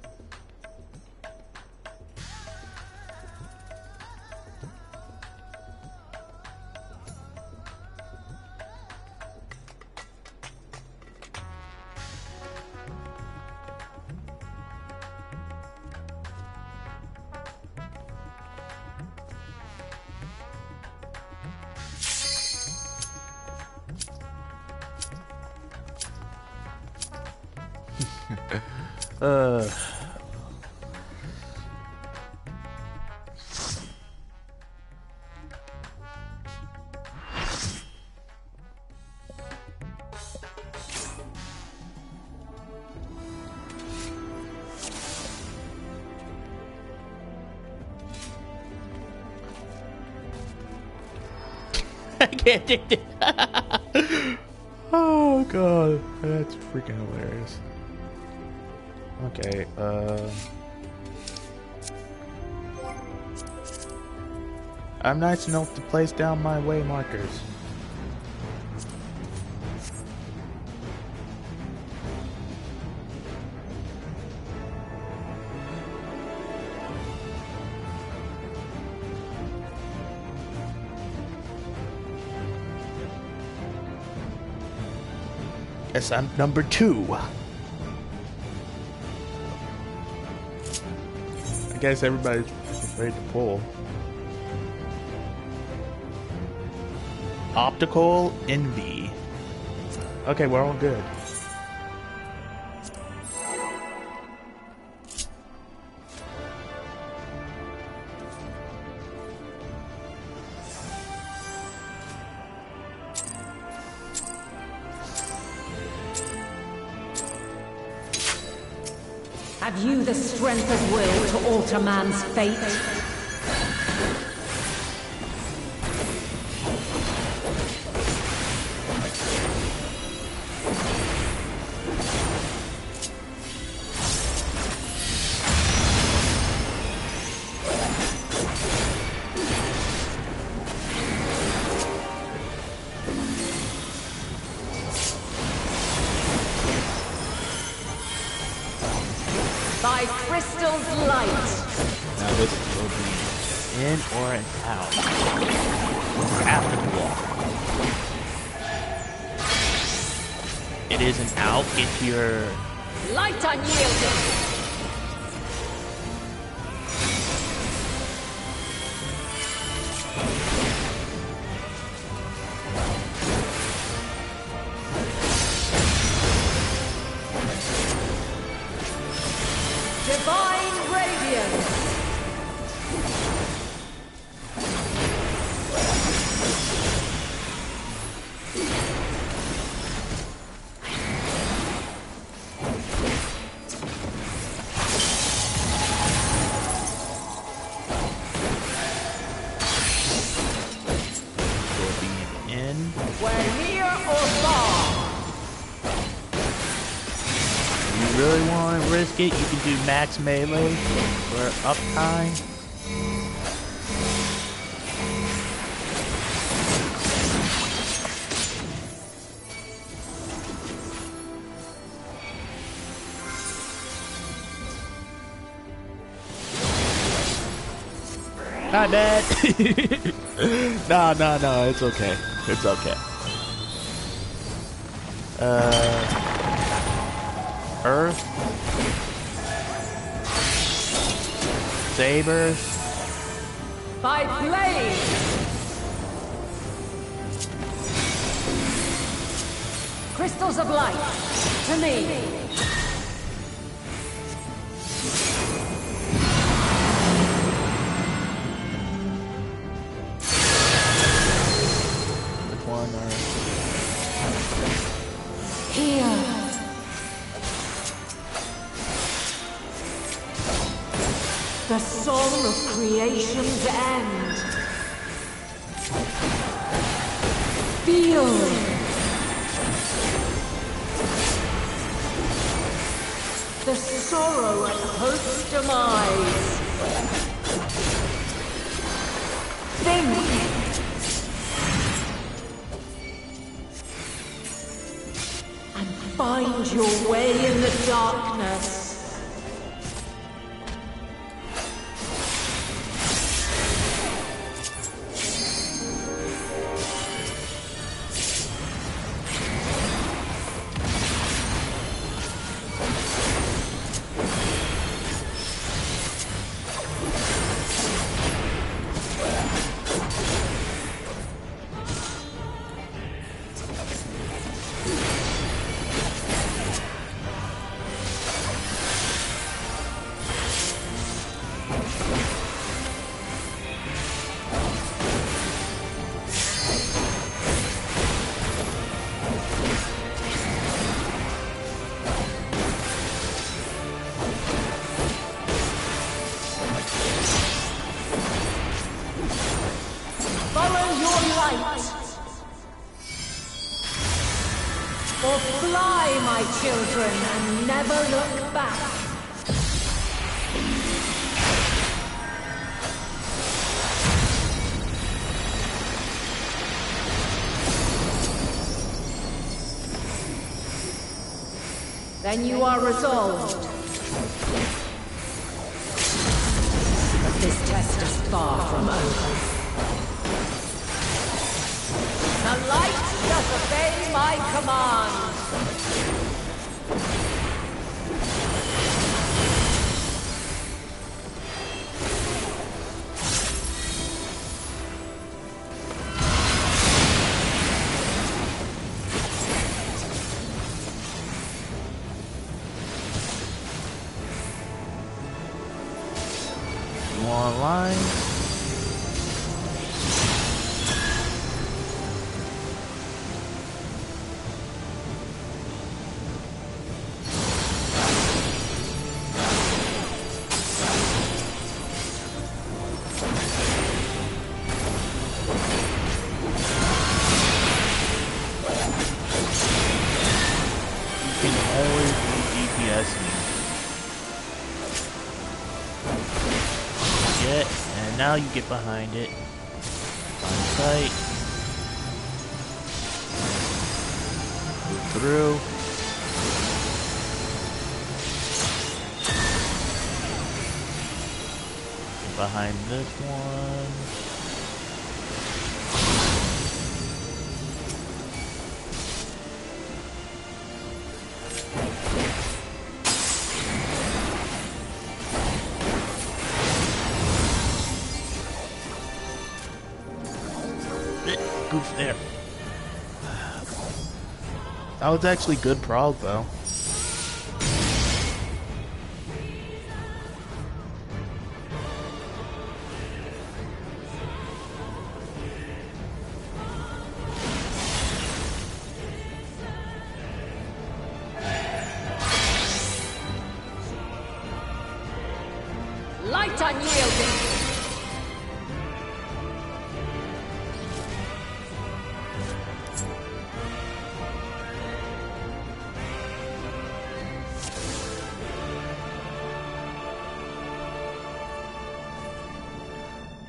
I can't take it. Oh god, that's freaking hilarious. Okay, I'm nice enough to place down my way markers. Guess I'm number 2. I guess everybody's ready to pull. Optical Envy. Okay, we're all good. Have you the strength of will to alter man's fate? By crystal's light. Now this will be in or an out. After the wall. It is an out. Get your Light unyielding. Divine Radiance! will be in. We're near or far. You really want to risk it? You can do max melee for uptime. Not bad. No, it's okay. It's okay. Earth. Sabers. By blade. Crystals of light. To me. Here. The song of creation's end. Feel. The sorrow at hope's demise. Think! And find your way in the darkness. Or fly, my children, and never look back. Then you are resolved. But this test is far from over. The light does obey my command. Online. You can always do DPS. And now you get behind it. On sight. Move through. Get behind this one. Goof there. That was actually good prog though. Light unyielding.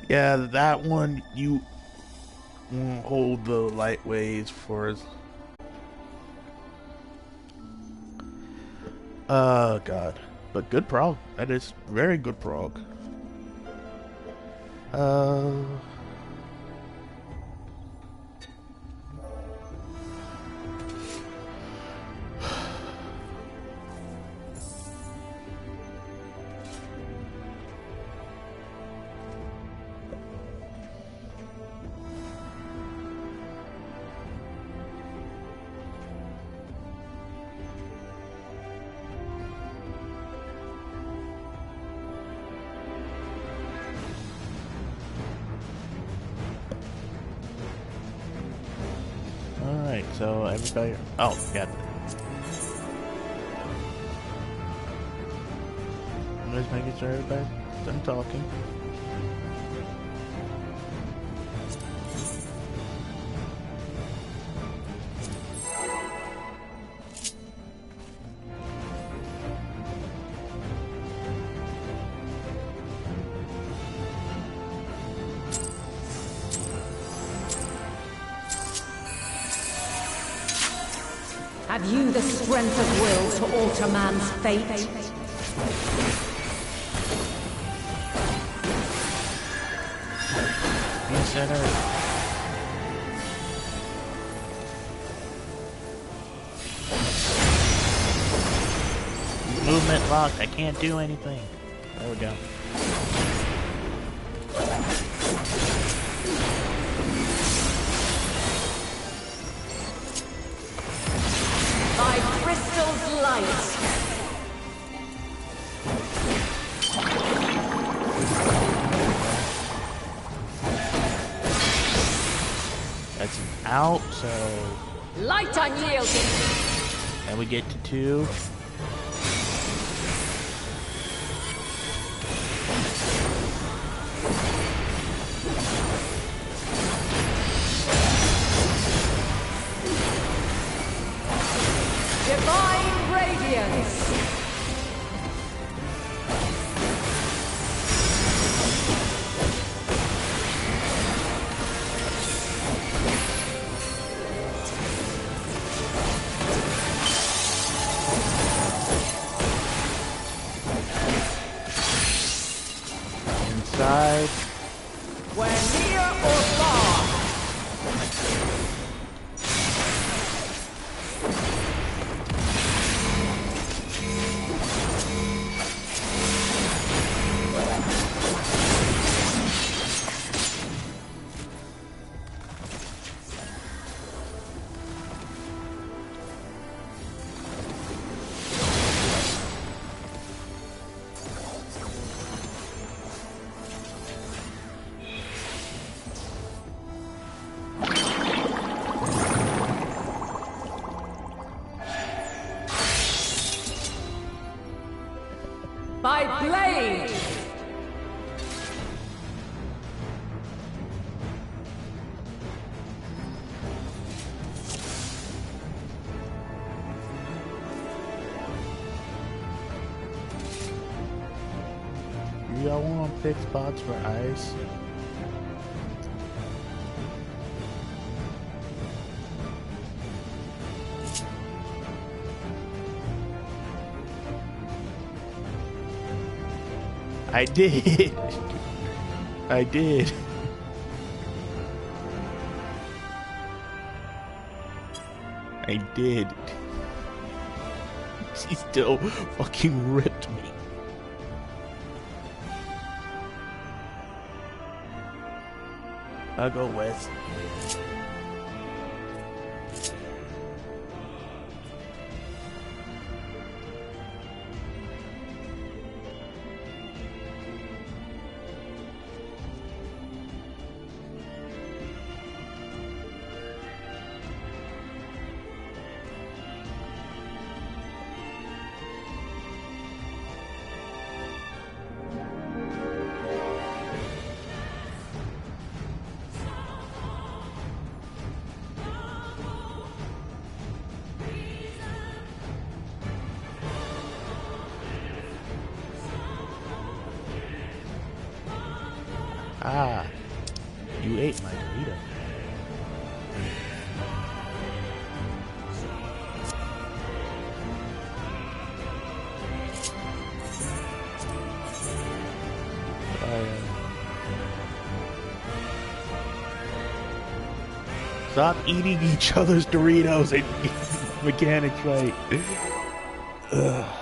Yeah, that one you won't hold the light waves for as God. But good prog. That is very good prog. Alright, so everybody... Oh, yeah. I'm just making sure everybody's done talking. Have you the strength of will to alter man's fate? Center. Movement locked. I can't do anything. There we go. By crystal's light. That's an out, so... Light unyielding. And we get to 2. Divine radiance. Inside. We're near or far. By blade! Do y'all want to pick spots for ice? I did. I did. I did. She still fucking ripped me. I'll go west. Ah, you ate my burrito. Stop eating each other's Doritos and mechanics fight. Ugh.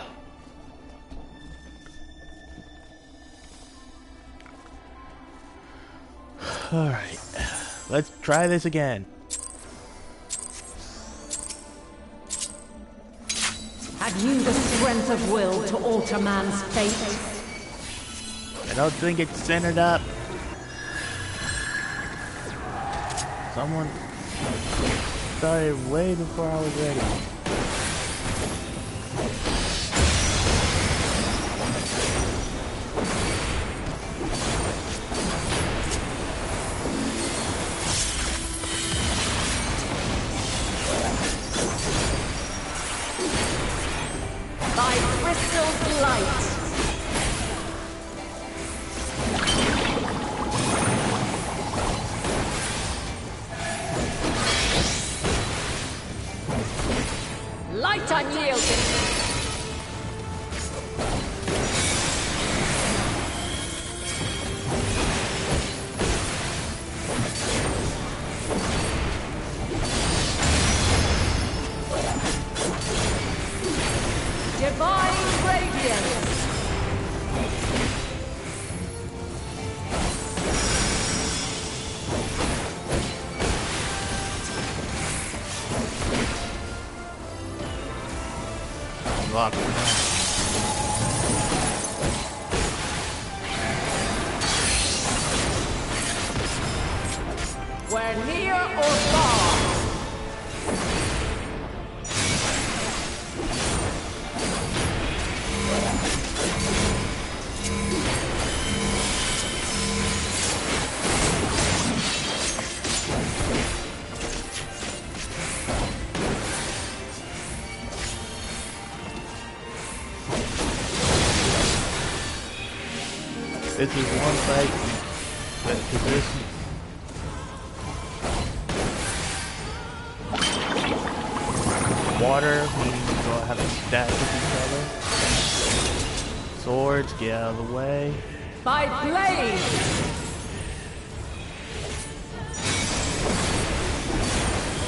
Alright, let's try this again. Have you the strength of will to alter man's fate? I don't think it's centered up. Someone started way before I was ready. By crystal's light. light unyielding. Divine radiance. Lock it down. We're near or far. This is one fight that position. Water, meaning you don't have to stack with each other. Swords, get out of the way. By blade.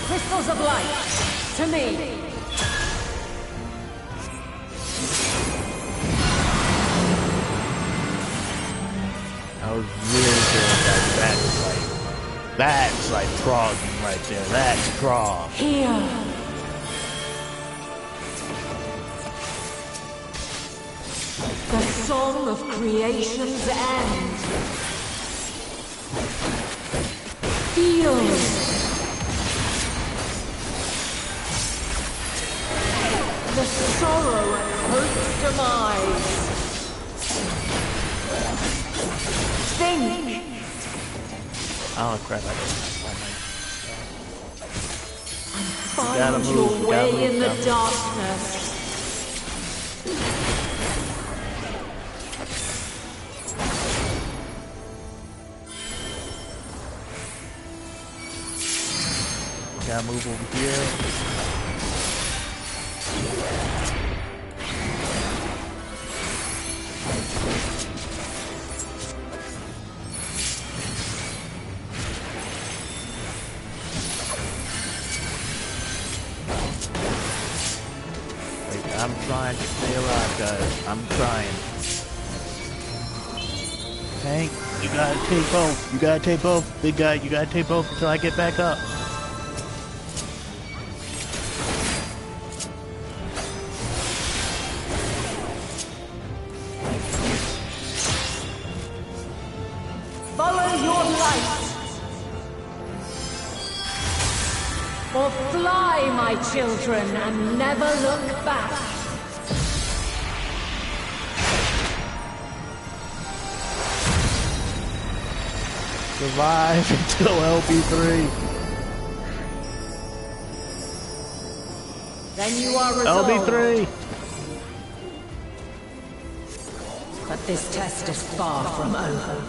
Crystals of light. To me. I was really good at that. That's like frogging right there. That's frog. Here. The song of creation's end. Feel. The sorrow at hope's demise. Think. Oh crap! I Find your way in the darkness. gotta move over here. I'm trying to stay alive, guys. I'm trying. Tank, you gotta take both. You gotta take both. Big guy, you gotta take both until I get back up. Follow your light. Or fly, my children, and never look back. Survive until LB3. Then you are resolved. LB3. But this test is far from over.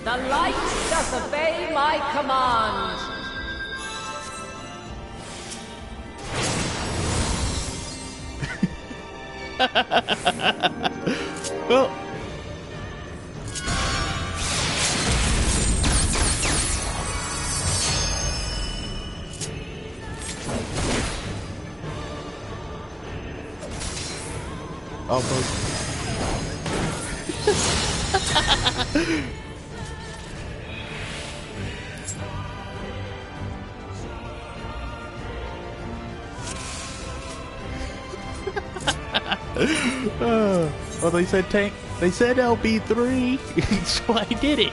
The light does obey my command. Well. Almost. Well, they said tank. They said LB3, so I did it.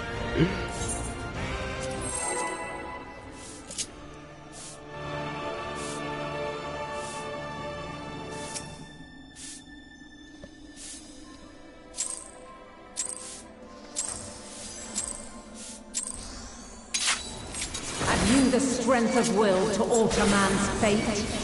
Have you the strength of will to alter man's fate?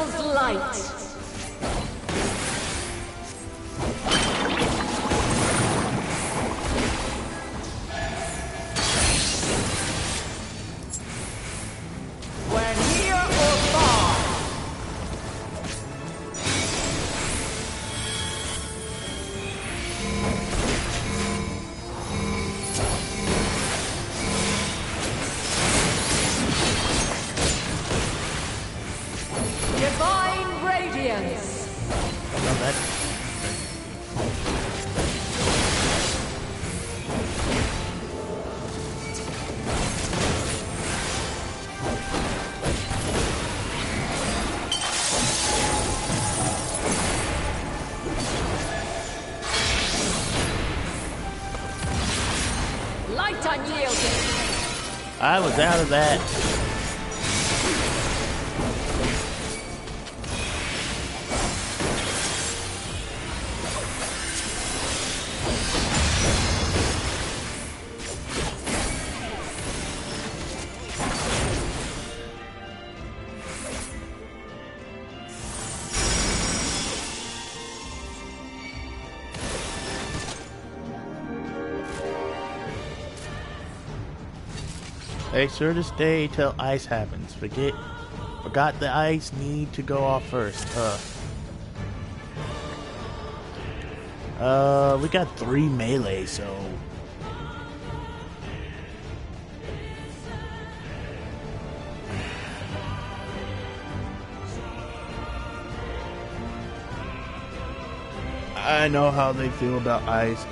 crystal's light. We're near or far. Divine radiance. No, that. Light unyielding. I was out of that. Make sure to stay till ice happens. Forgot the ice need to go off first. We got 3 melee, so I know how they feel about ice.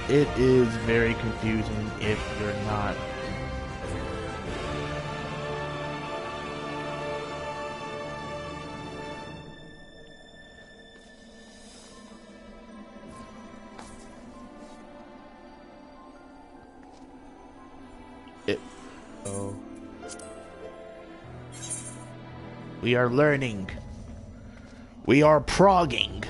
It is very confusing if you're not. Oh. We are learning. We are progging.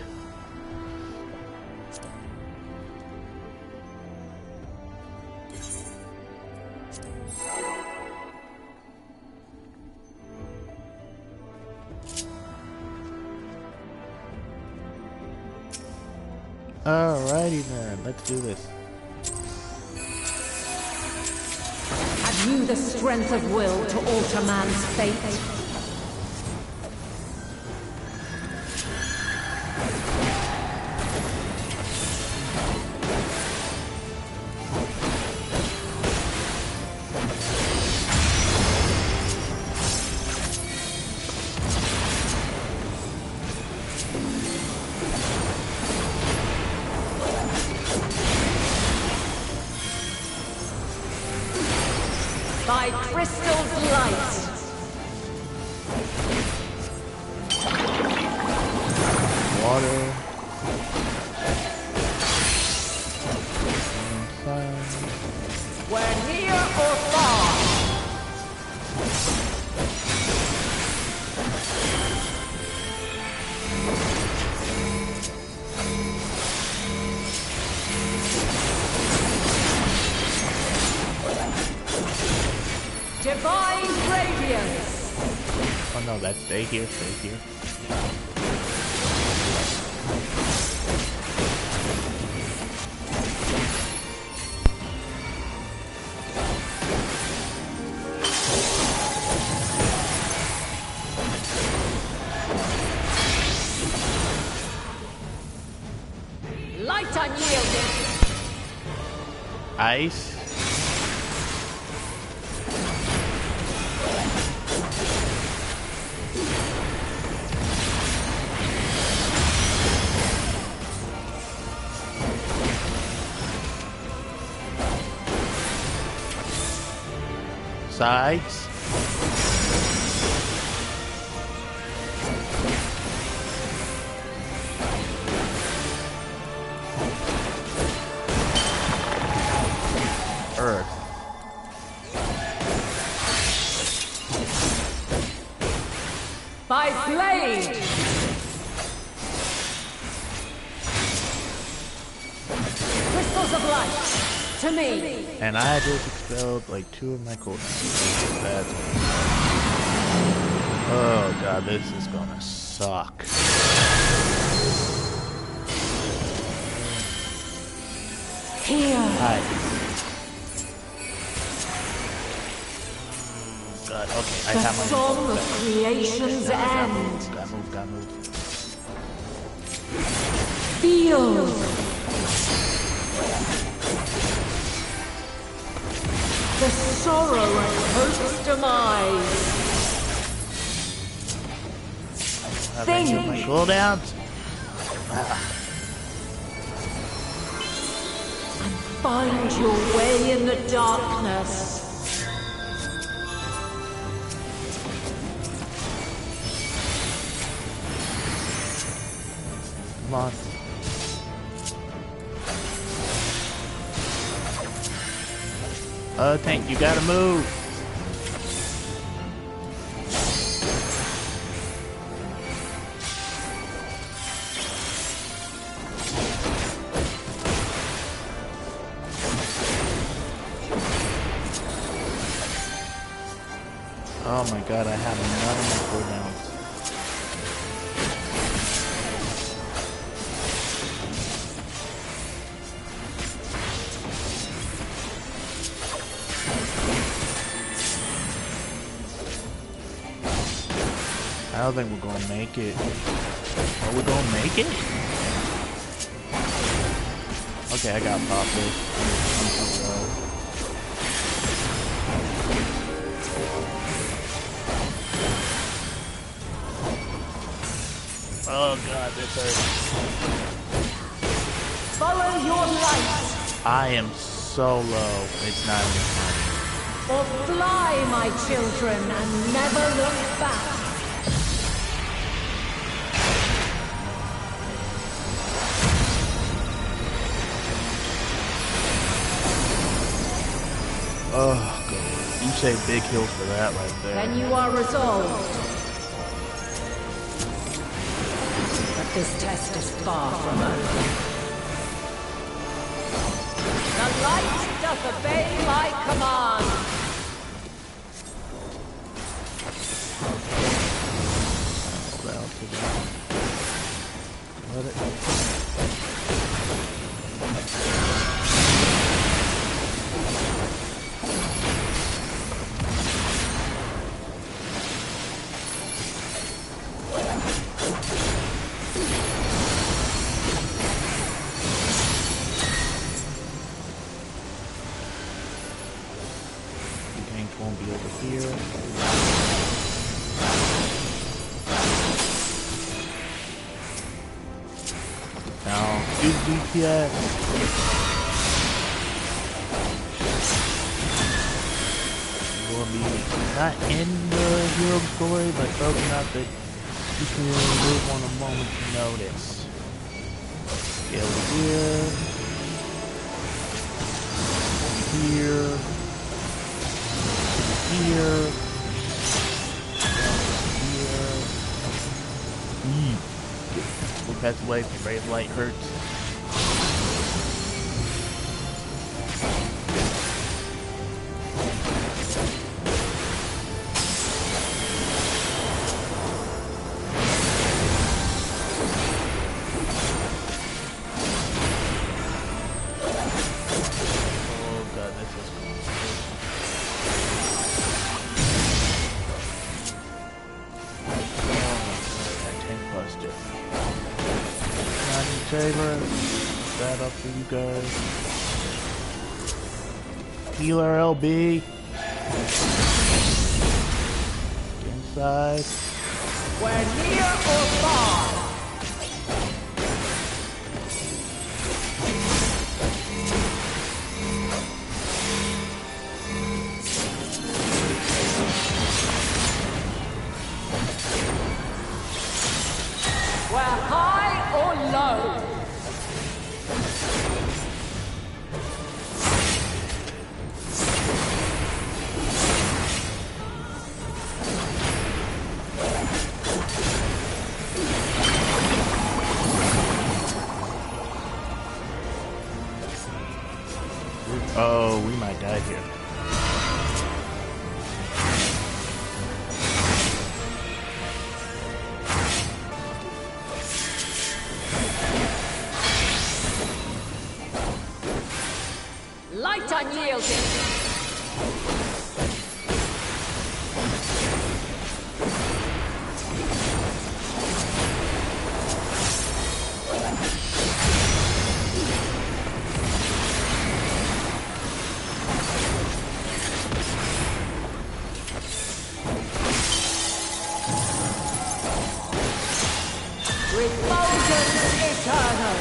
Alrighty then, let's do this. Have you the strength of will to alter man's fate? By crystal's light. Water. We're near or far. Divine radiance. Oh no, that's stay here, stay here. Light unyielding. Ice. Sides. Earth. By blade. Crystals of light. To to me. And I just expelled like 2 of my cooldowns. That's... Oh god, this is gonna suck. Here. Hi. God, okay, I The have my song of creation's end. Gotta move. Feel. The sorrow of hope's demise. Have any of my cooldowns? Find your way in the darkness. Come on. Tank, you gotta move. Oh my god, I have none of my cooldowns. I don't think we're gonna make it. Are we gonna make it? Okay, I got Papa. I'm too low. Oh god, this hurts. Follow your light. I am so low. It's not even funny. Or fly, my children, and never look back. Oh god. You say big heals for that right there. Then you are resolved. But this test is far from over. The light doth obey my command. Hold out to that. Let it. Won't be over here. Now, use DPS. Will be not in the hero story, but probably not that you can live on a moment's notice. Okay, over here. Here. Here. We'll pass away if the ray of light hurts. Oh god, this is Saber, that up for you guys. Healer LB. Inside. We're near or far. We're high or low. Oh, we might die here. Light unyielding. Refulgence eternal.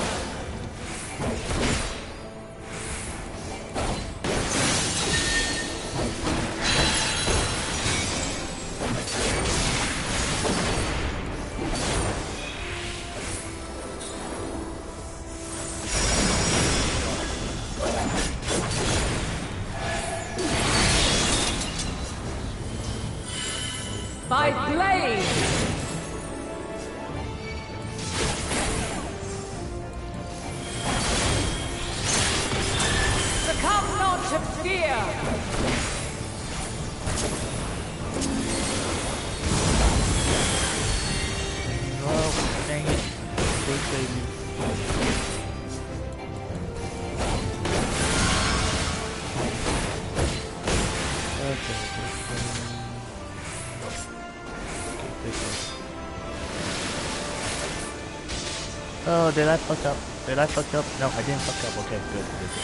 By blade! Succumb not to fear! Oh, dang it. Big baby. Oh, did I fuck up? Did I fuck up? No, I didn't fuck up. Okay, good, good, good.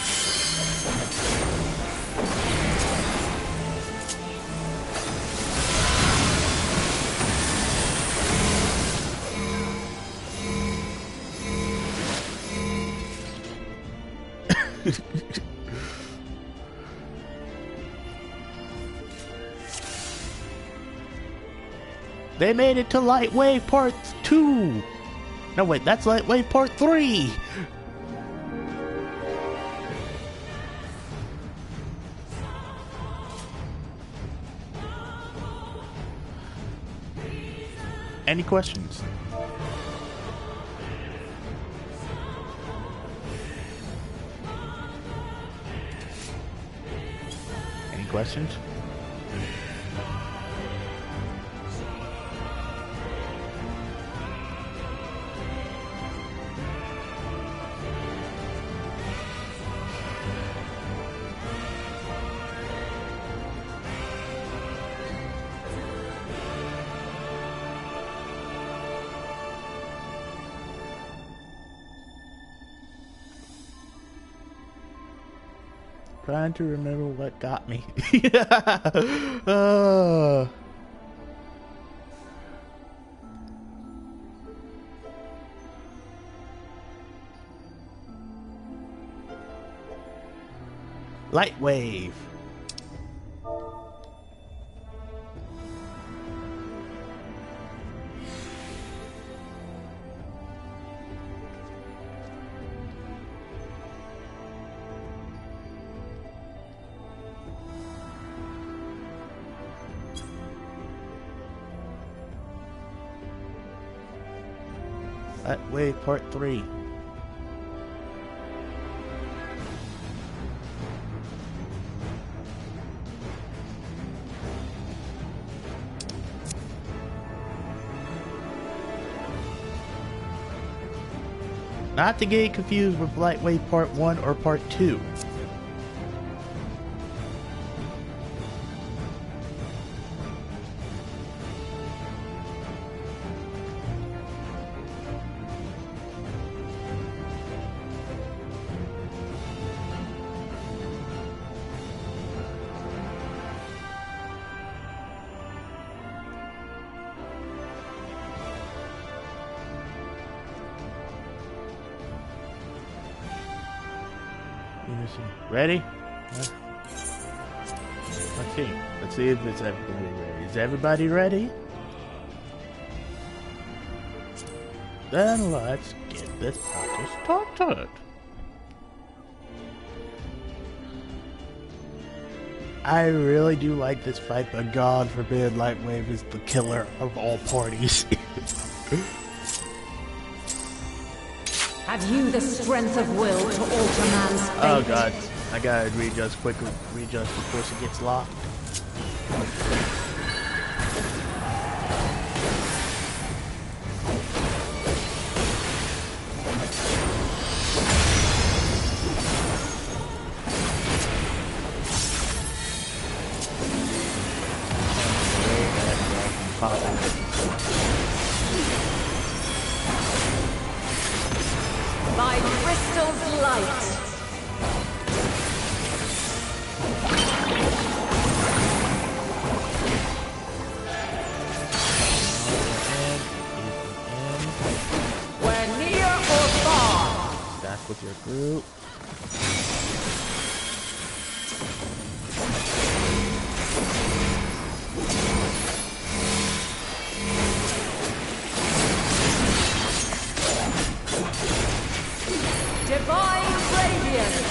They made it to Lightwave Part 2! No, wait, that's Lightwave Part 3! Any questions? Any questions? Trying to remember what got me. Lightwave. Lightwave Part 3. Not to get confused with Lightwave Part 1 or Part 2. Ready? Let's see. Let's see if it's everybody ready. Is everybody ready? Then let's get this party started. I really do like this fight, but God forbid Lightwave is the killer of all parties. Have you the strength of will to alter man's fate? Oh God. I gotta readjust quickly. Readjust before she gets locked. By crystal's light. We're near or far. Back with your group. Divine radiance.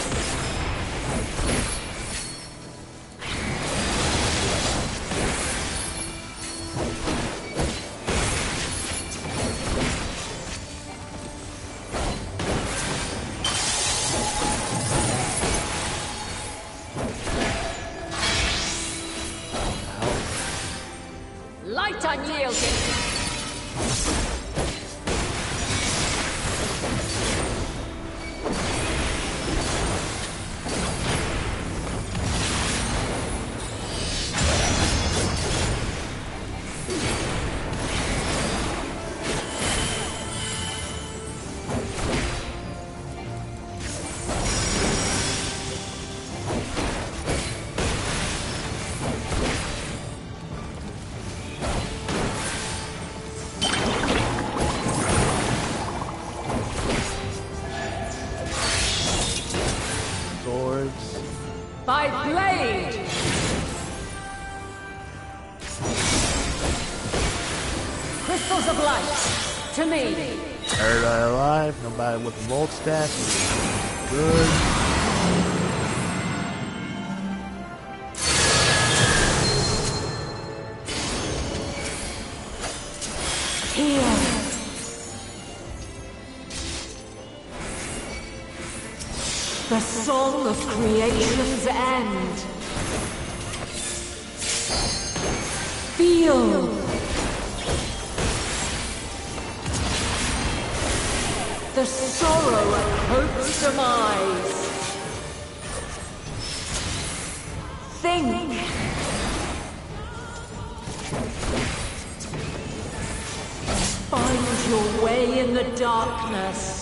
Light unyielding. Swords. By blade. Crystals of light. To me. Everybody alive. Nobody with a volt stack. Good. Here. The song of creation's end. Feel. The sorrow of hope's demise. Think. Find your way in the darkness.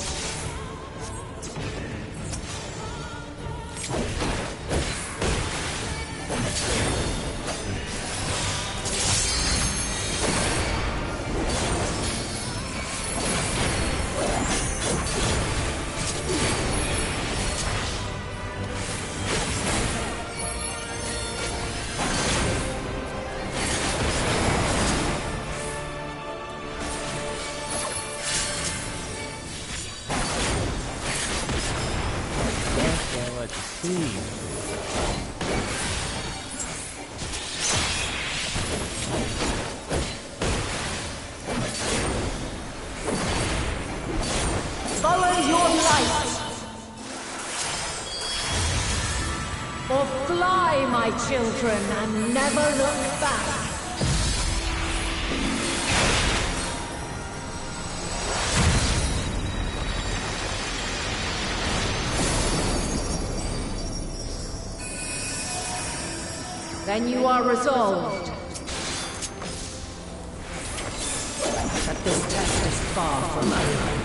Follow your light. Or fly, my children, and never look back. Then you are resolved. But this test is far from over.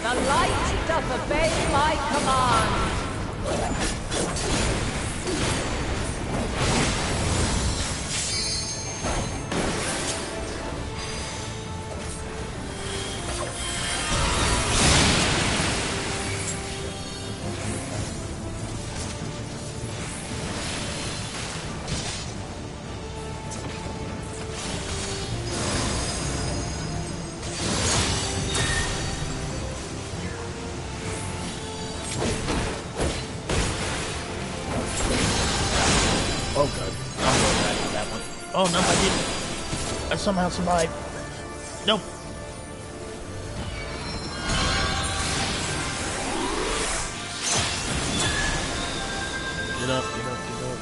The light doth obey my command. Oh god, I'm going back to that one. Oh no, I didn't. I somehow survived. Nope. up, get up, get up.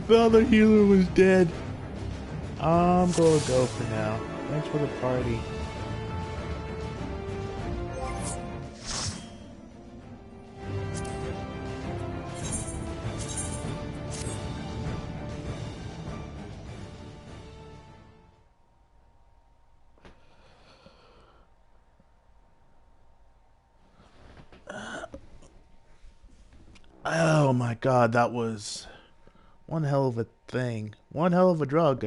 The other healer was dead. I'm gonna go for now. Thanks for the party. Oh my god, that was one hell of a thing. One hell of a drug.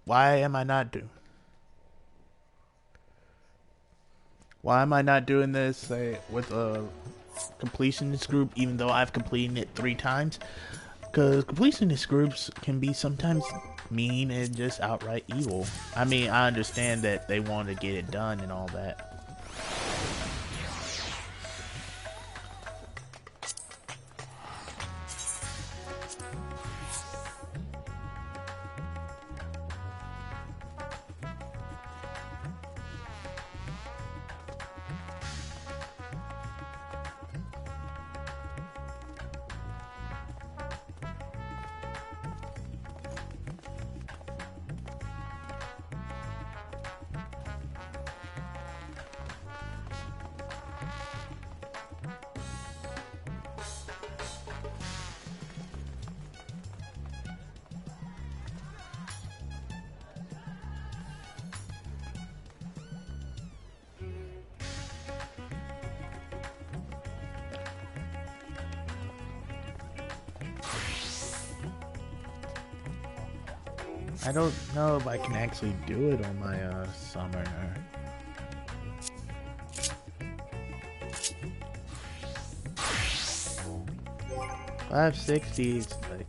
Why am I not doing? Why am I not doing this with a completionist group, even though I've completed it 3 times? Because completionist groups can be sometimes mean and just outright evil. I mean, I understand that they want to get it done and all that. I don't know if I can actually do it on my summoner. $560 is like...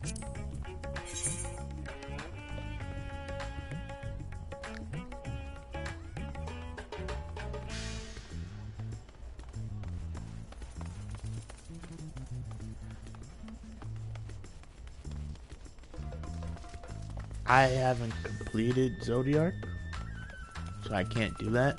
I haven't completed Zodiark, so I can't do that.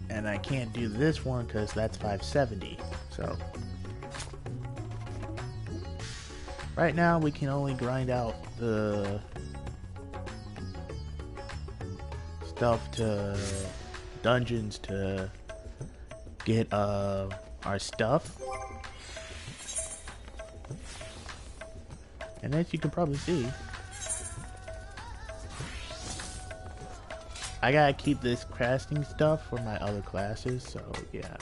And I can't do this one because that's 570. So right now we can only grind out the stuff to dungeons to get our stuff. And as you can probably see, I gotta keep this crafting stuff for my other classes, so yeah.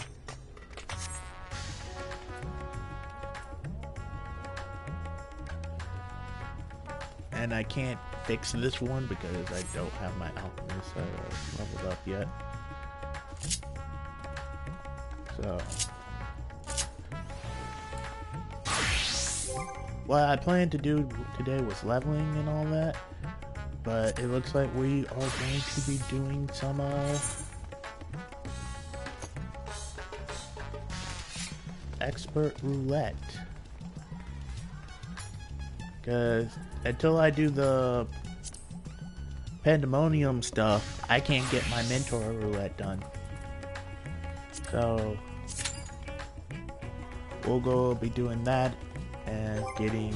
And I can't fix this one because I don't have my alchemist leveled up yet. So what I planned to do today was leveling and all that, but it looks like we are going to be doing some expert roulette. Because until I do the pandemonium stuff, I can't get my mentor roulette done. So we'll be doing that and getting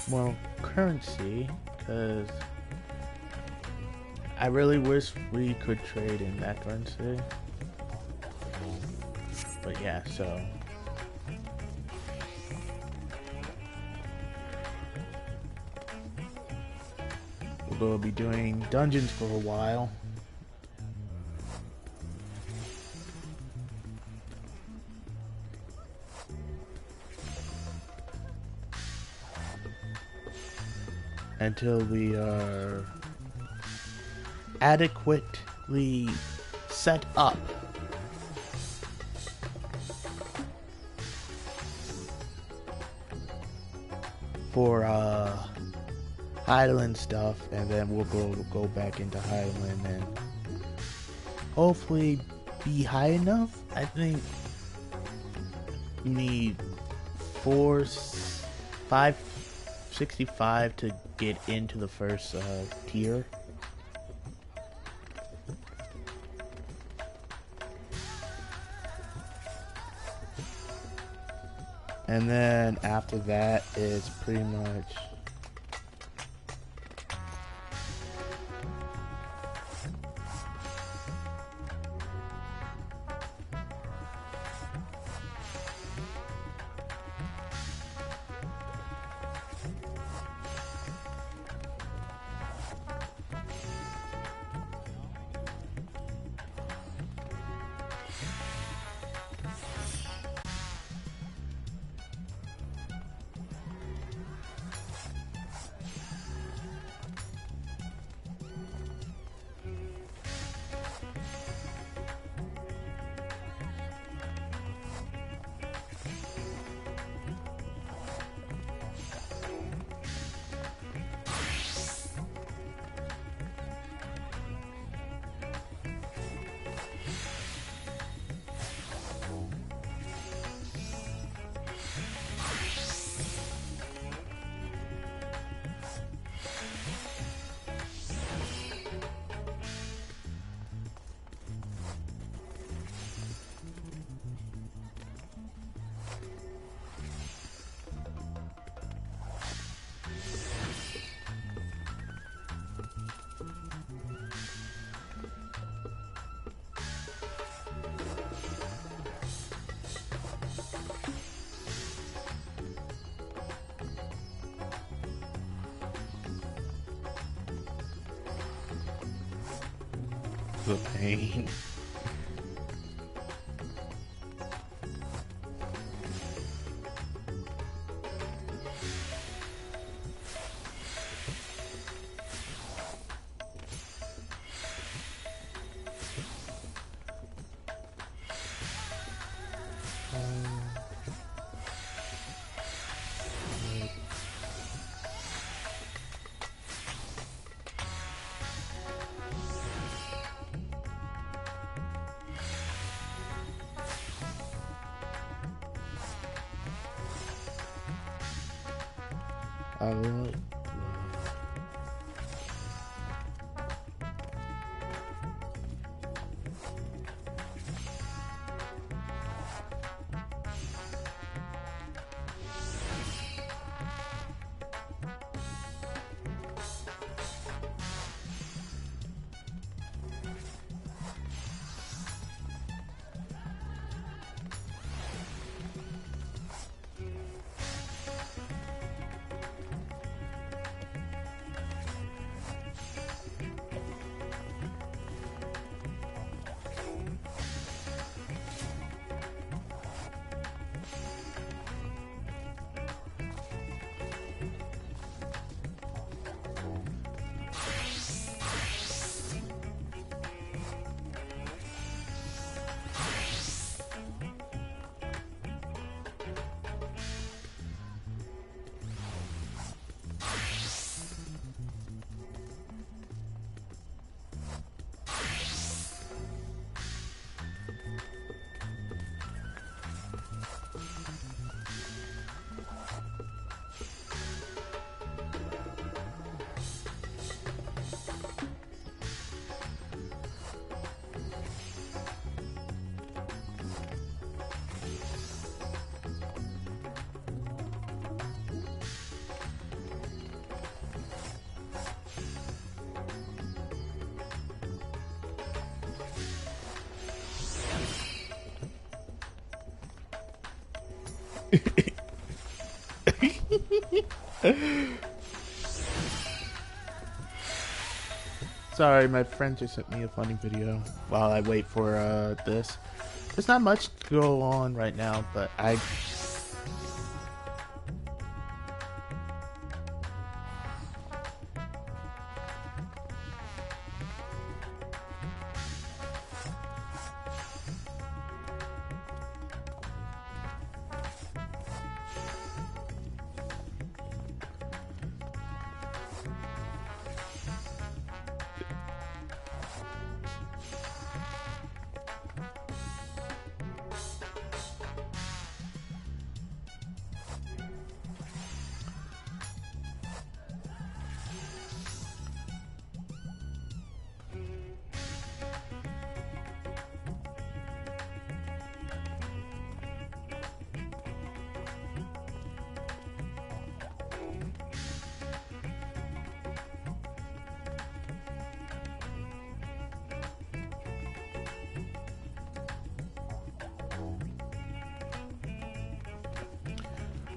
more currency, because I really wish we could trade in that currency. But yeah, so we'll be doing dungeons for a while. Until we are adequately set up for Highland stuff, and then we'll go back into Highland and hopefully be high enough. I think we need 565 to get into the first tier. And then after that, it's pretty much the pain. I like Sorry, my friend just sent me a funny video while I wait for this. There's not much to go on right now, but I...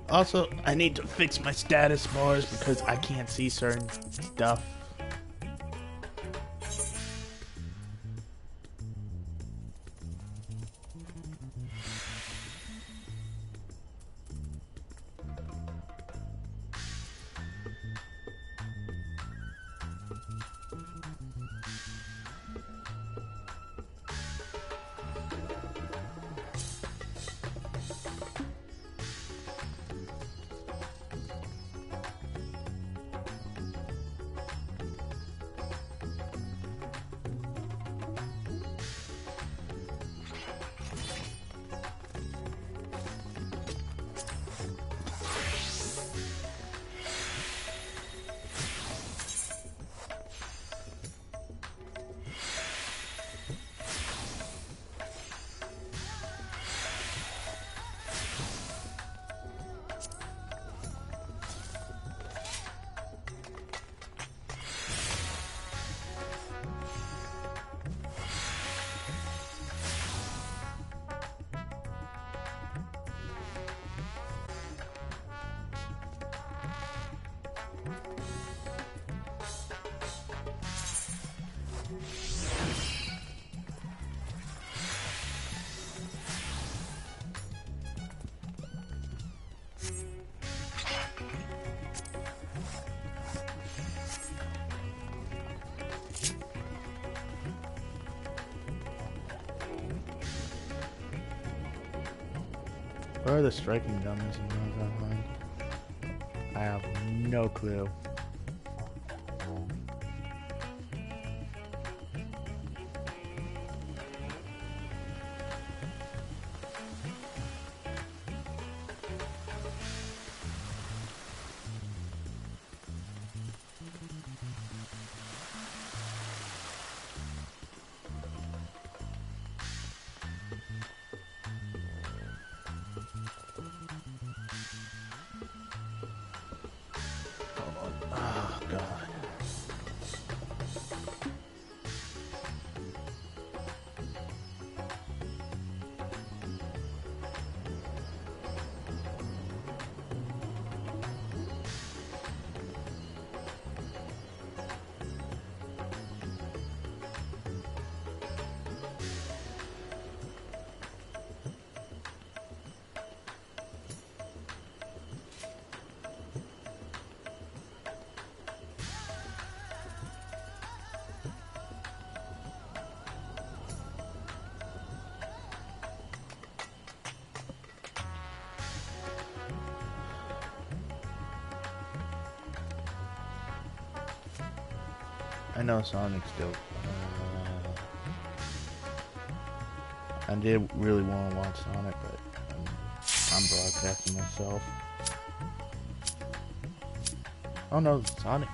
Also, I need to fix my status bars because I can't see certain stuff. Where are the striking guns in Mount Online? I have no clue. Oh, God. I know Sonic's dope. I did really want to watch Sonic, but I'm broadcasting myself. Oh no, Sonic.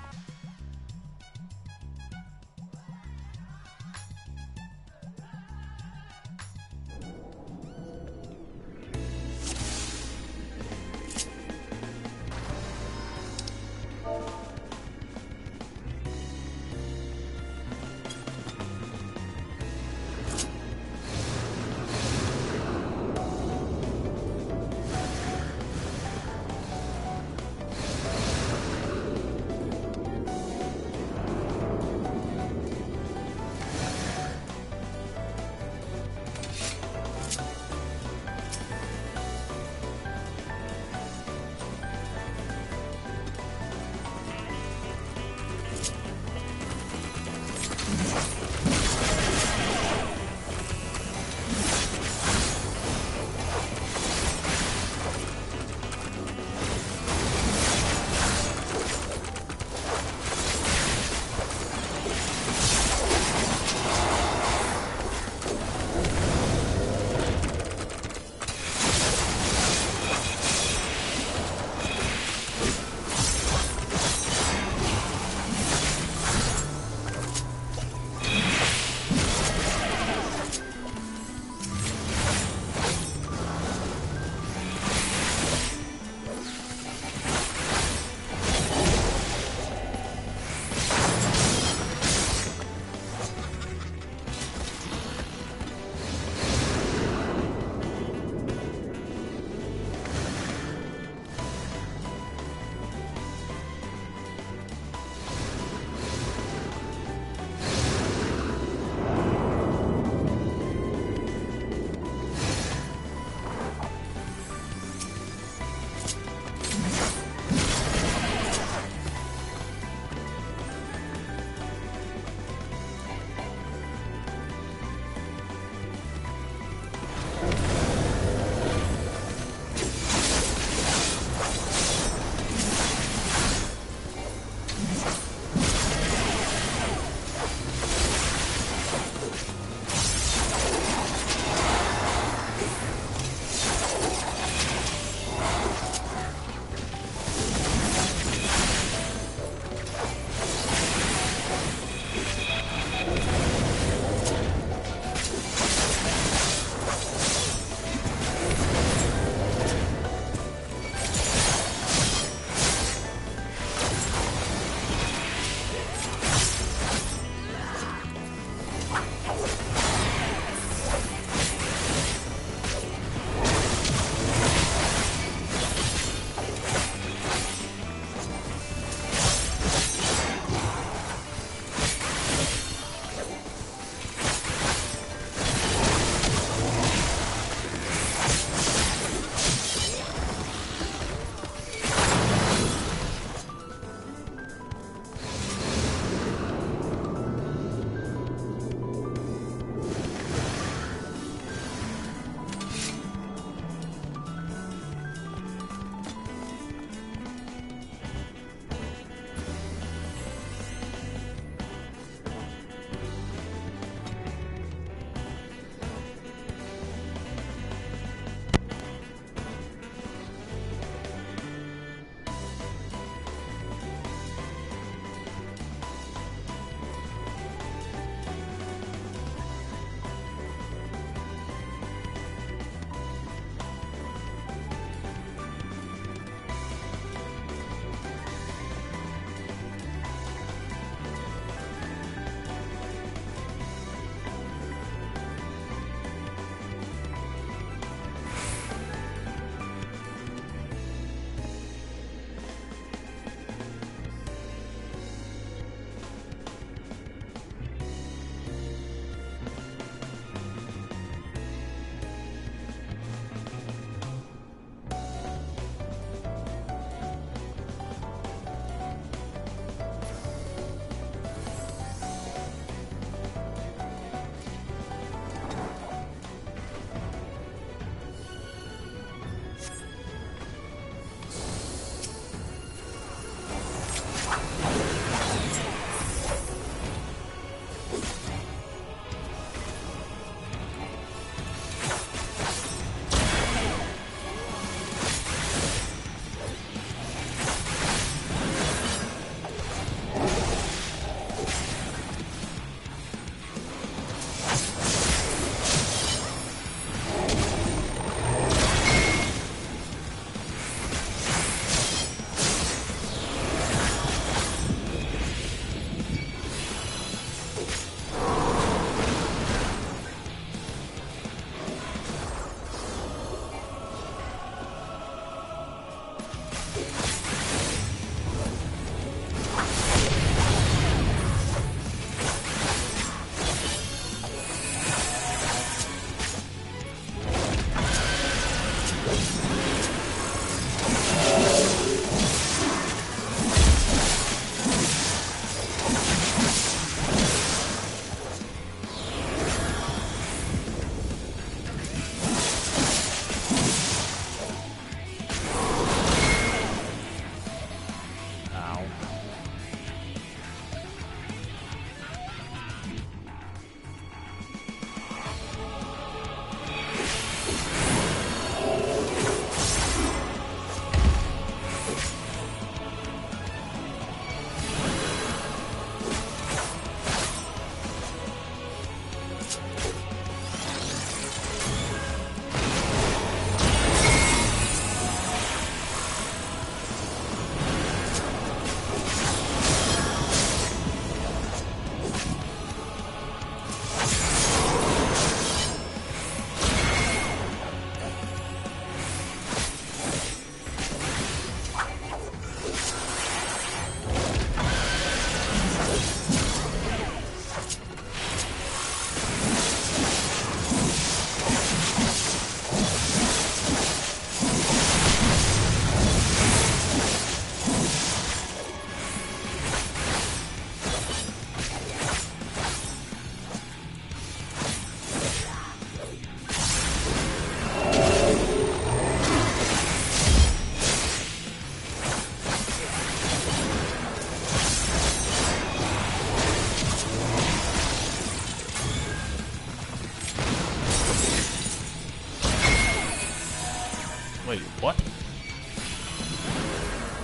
Wait, what?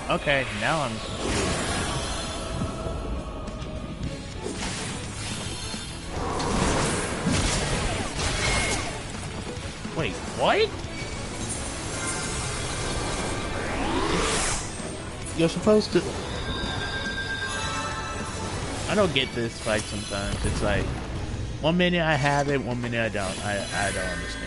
Okay, now I'm confused. Wait, what? You're supposed to... I don't get this fight sometimes. It's like, one minute I have it, one minute I don't. I don't understand.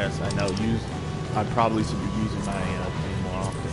Yes, I know. I probably should be using my thing more often.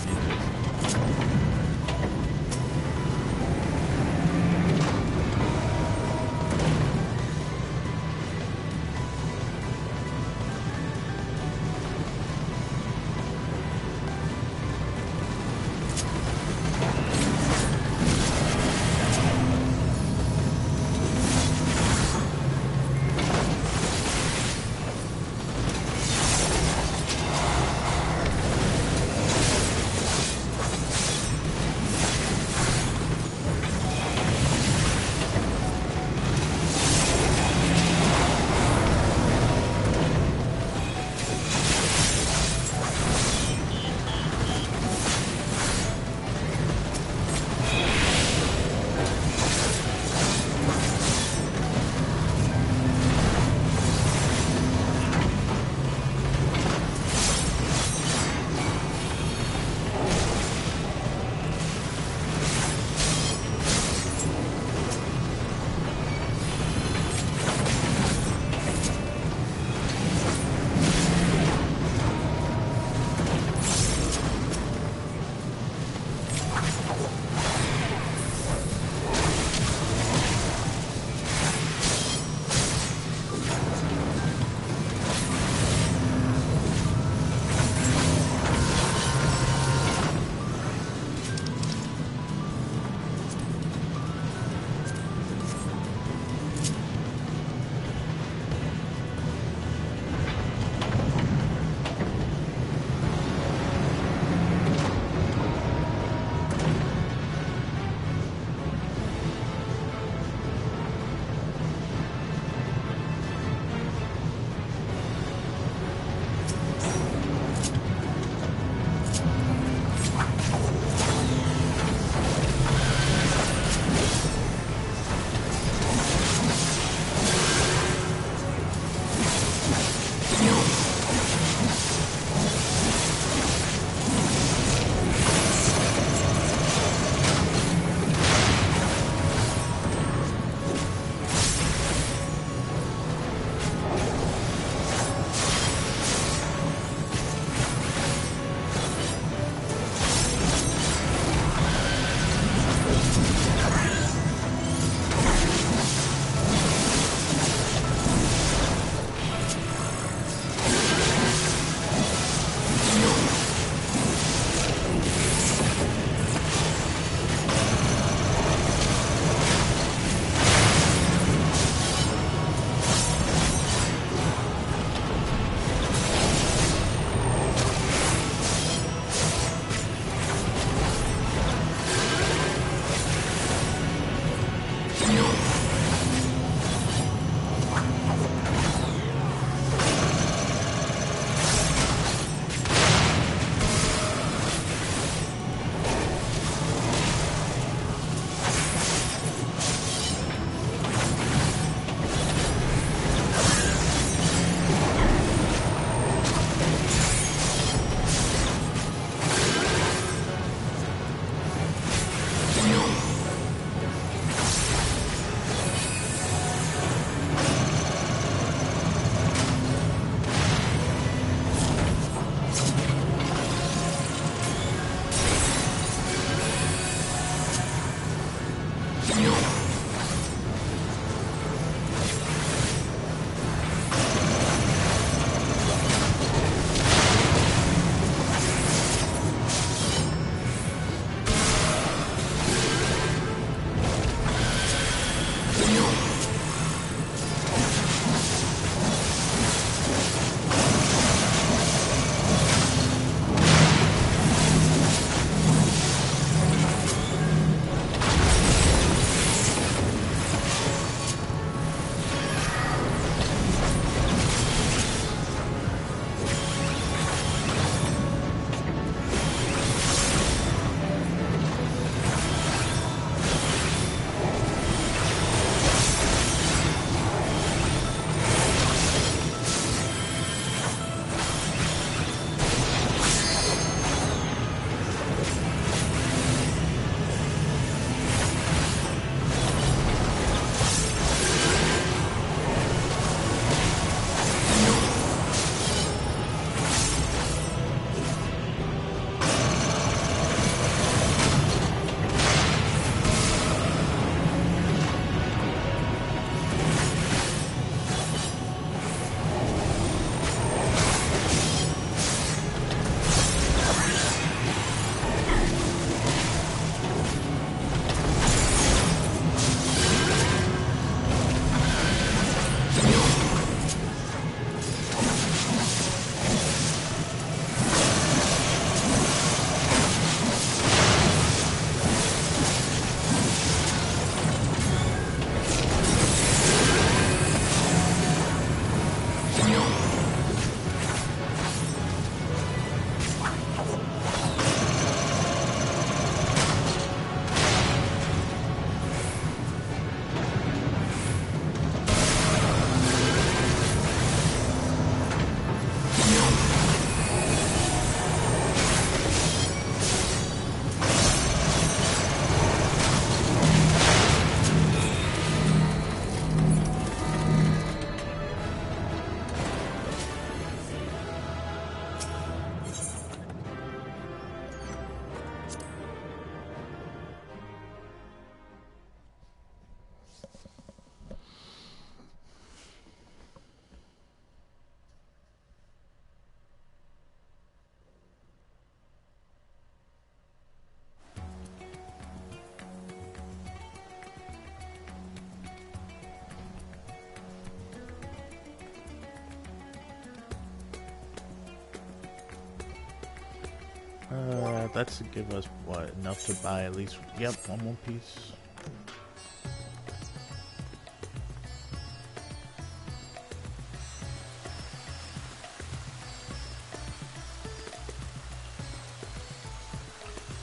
That's to give us, what, enough to buy at least, yep, one more piece.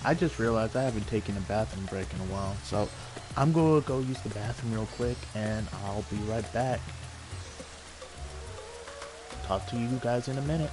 I just realized I haven't taken a bathroom break in a while, so I'm gonna go use the bathroom real quick, and I'll be right back. Talk to you guys in a minute.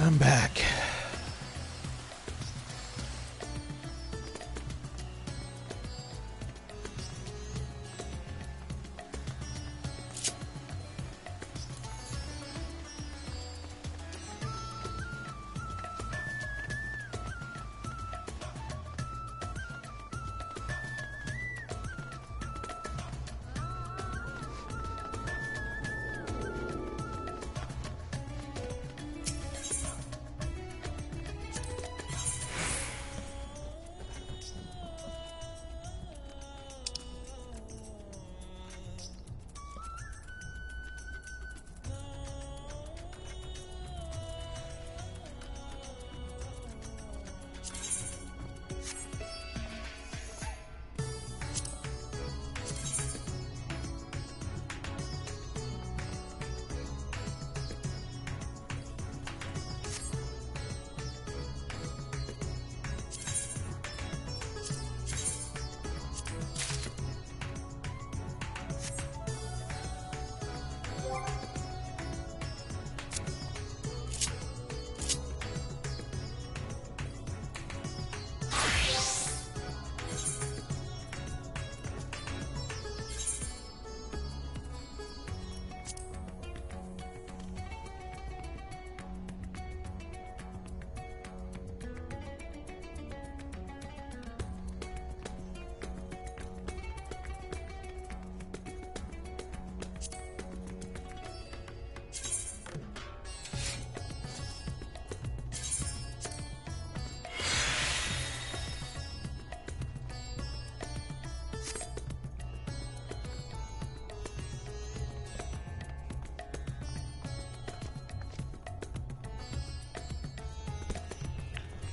I'm back.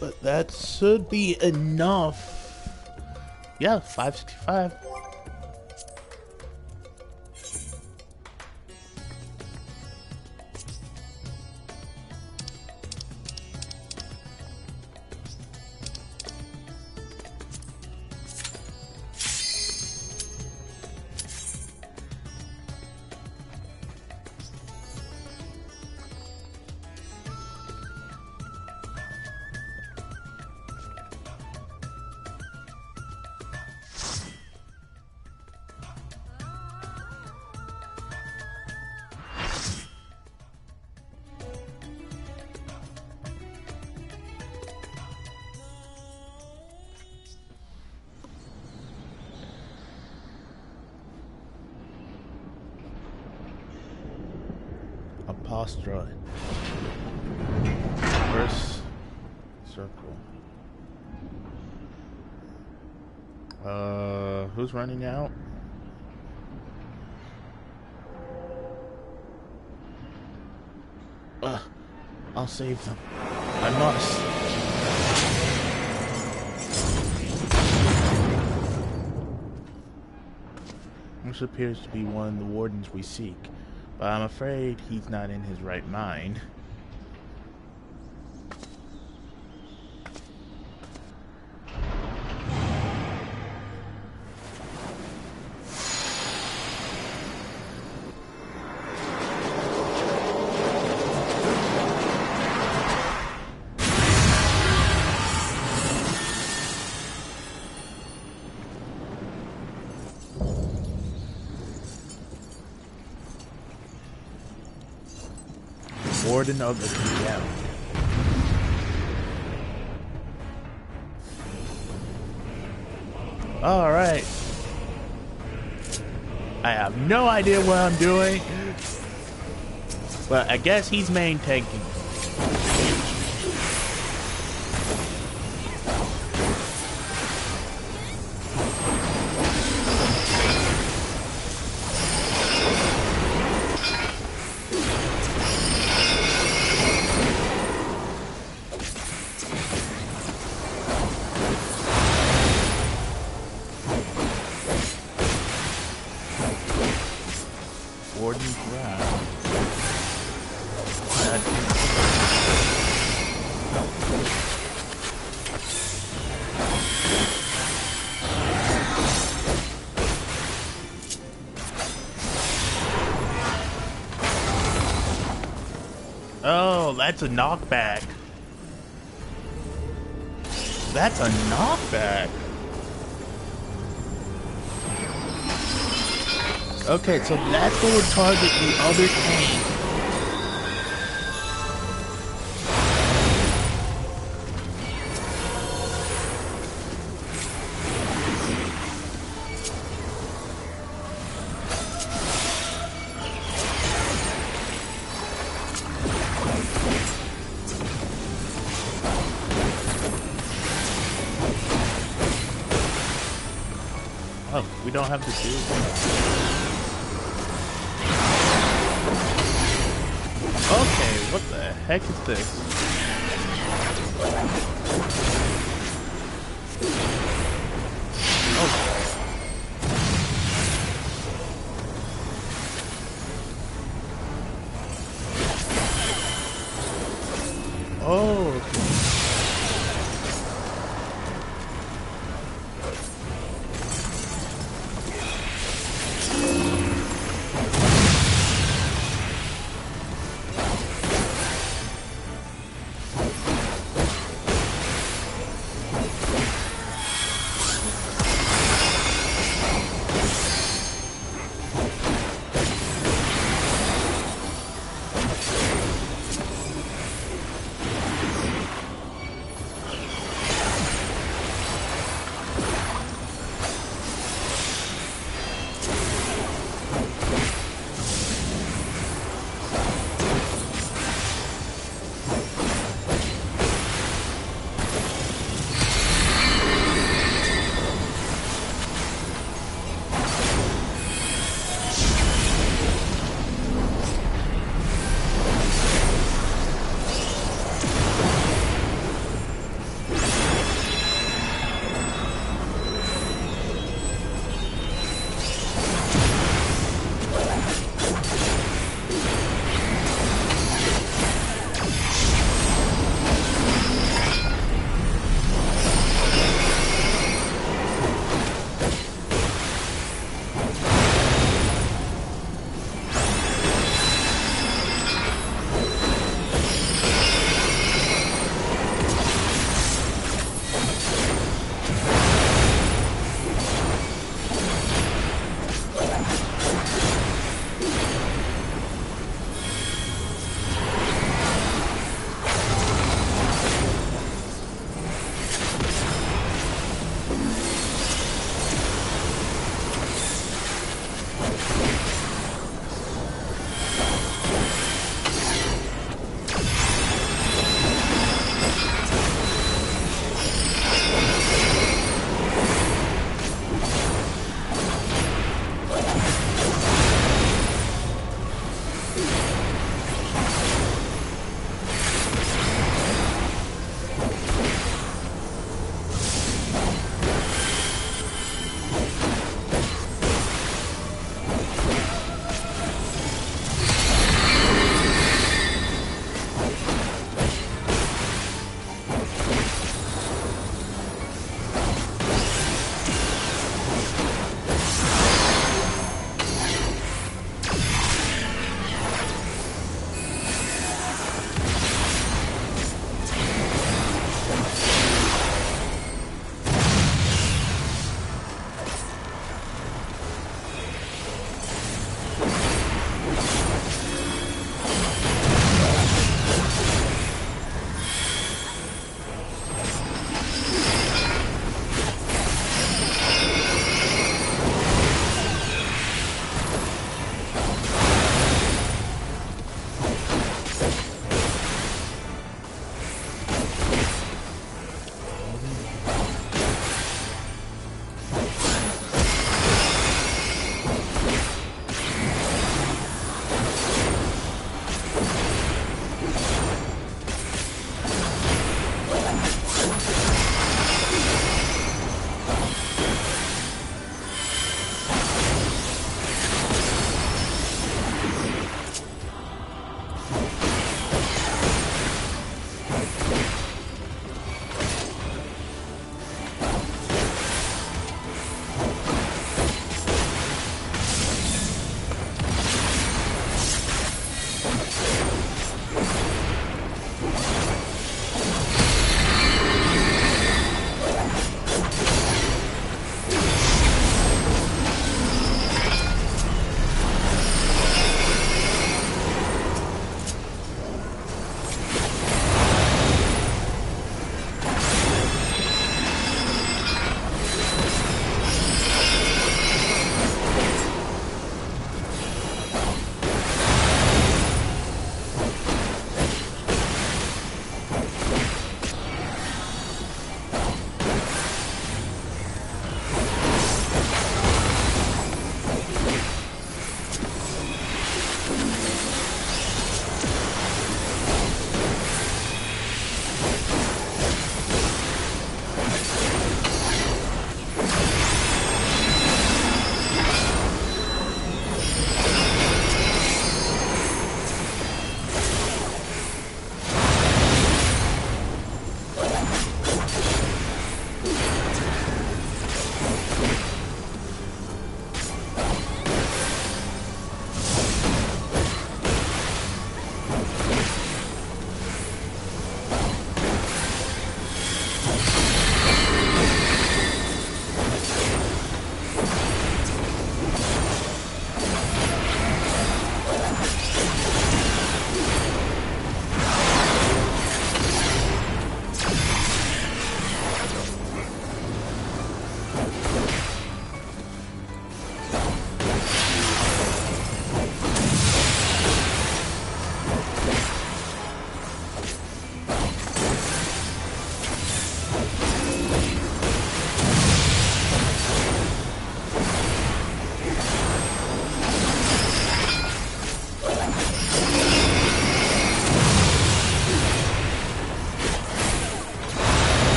But that should be enough. Yeah, 565. Apostrophe. First circle. Who's running out? I'll save them. I must. This appears to be one of the wardens we seek, but I'm afraid he's not in his right mind. Warden of the Condemned. Alright. I have no idea what I'm doing, but I guess he's main tanking. Warden's Wrath. Oh, that's a knockback. That's a knockback. Okay, so that's what would target the other tank. Oh, we don't have the shield. Okay, what the heck is this? Oh, okay.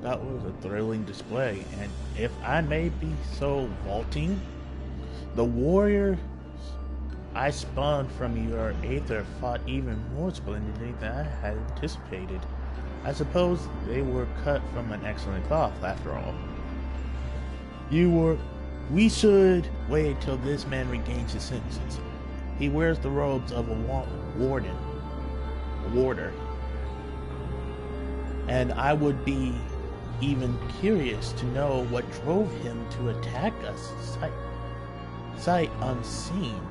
That was a thrilling display, and if I may be so vaulting, the warrior I spawned from your aether fought even more splendidly than I had anticipated. I suppose they were cut from an excellent cloth, after all. We should wait till this man regains his senses. He wears the robes of a warder. And I would be even curious to know what drove him to attack us sight unseen.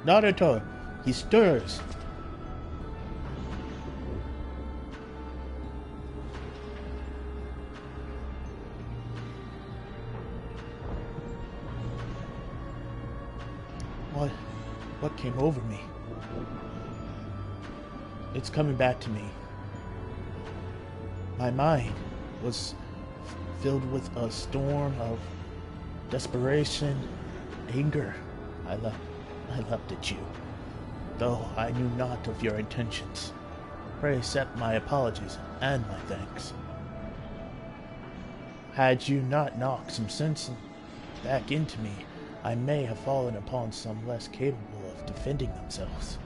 Naruto, he stirs. What came over me? It's coming back to me. My mind was filled with a storm of desperation, anger. I leapt at you, though I knew not of your intentions. Pray accept my apologies and my thanks. Had you not knocked some sense back into me, I may have fallen upon some less capable of defending themselves.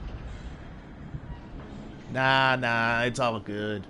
Nah, it's all good.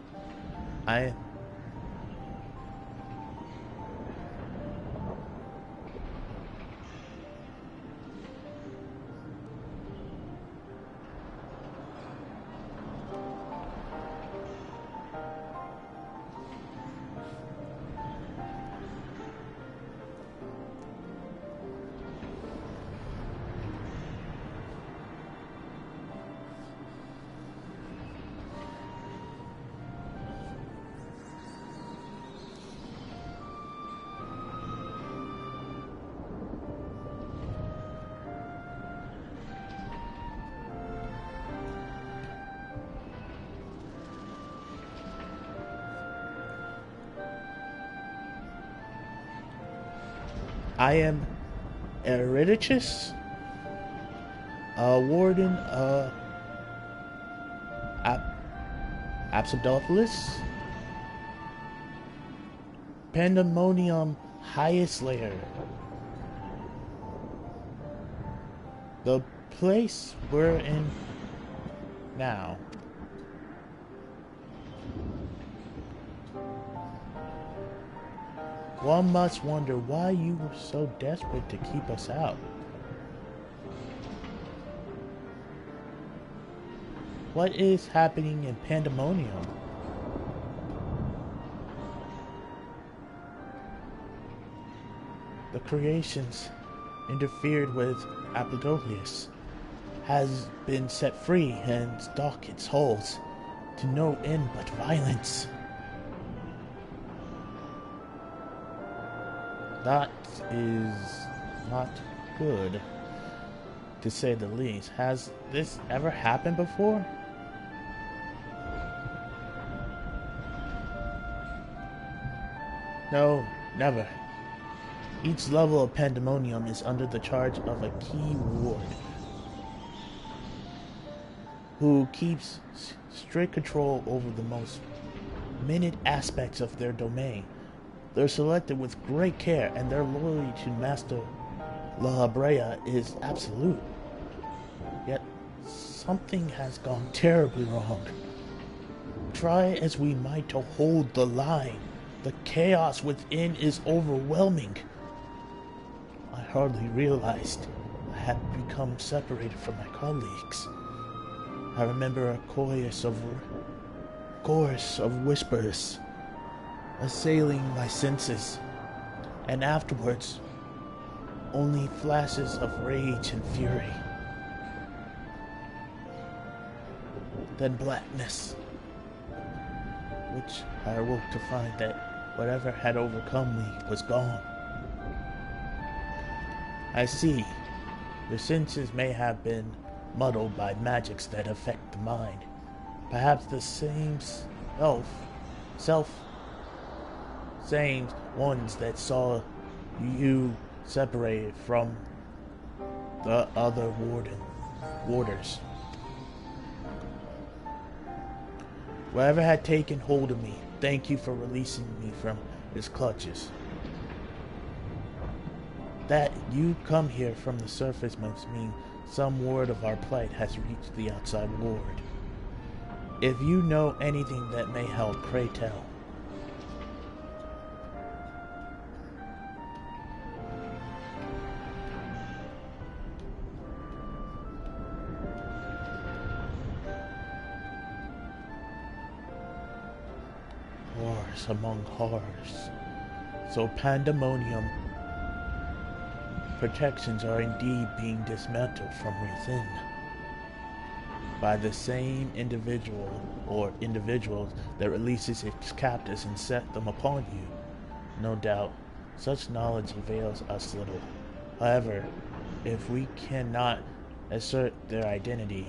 I am Eurydice, Warden Apsidophilus, Pandemonium Highest Slayer. The place we're in now. One must wonder why you were so desperate to keep us out. What is happening in Pandemonium? The creations interfered with Apsidophilus has been set free and stalk its holes to no end but violence. That is not good, to say the least. Has this ever happened before? No, never. Each level of Pandemonium is under the charge of a key ward, who keeps strict control over the most minute aspects of their domain. They're selected with great care, and their loyalty to Master La Brea is absolute. Yet, something has gone terribly wrong. Try as we might to hold the line, the chaos within is overwhelming. I hardly realized I had become separated from my colleagues. I remember a chorus of whispers assailing my senses, and afterwards, only flashes of rage and fury. Then blackness, which I awoke to find that whatever had overcome me was gone. I see, your senses may have been muddled by magics that affect the mind. Perhaps the same same ones that saw you separated from the other warders. Whatever had taken hold of me, thank you for releasing me from his clutches. That you come here from the surface must mean some word of our plight has reached the outside ward. If you know anything that may help, pray tell. Horrors among horrors. So pandemonium protections are indeed being dismantled from within by the same individual or individuals that releases its captives and set them upon you. No doubt, such knowledge avails us little. However, if we cannot assert their identity,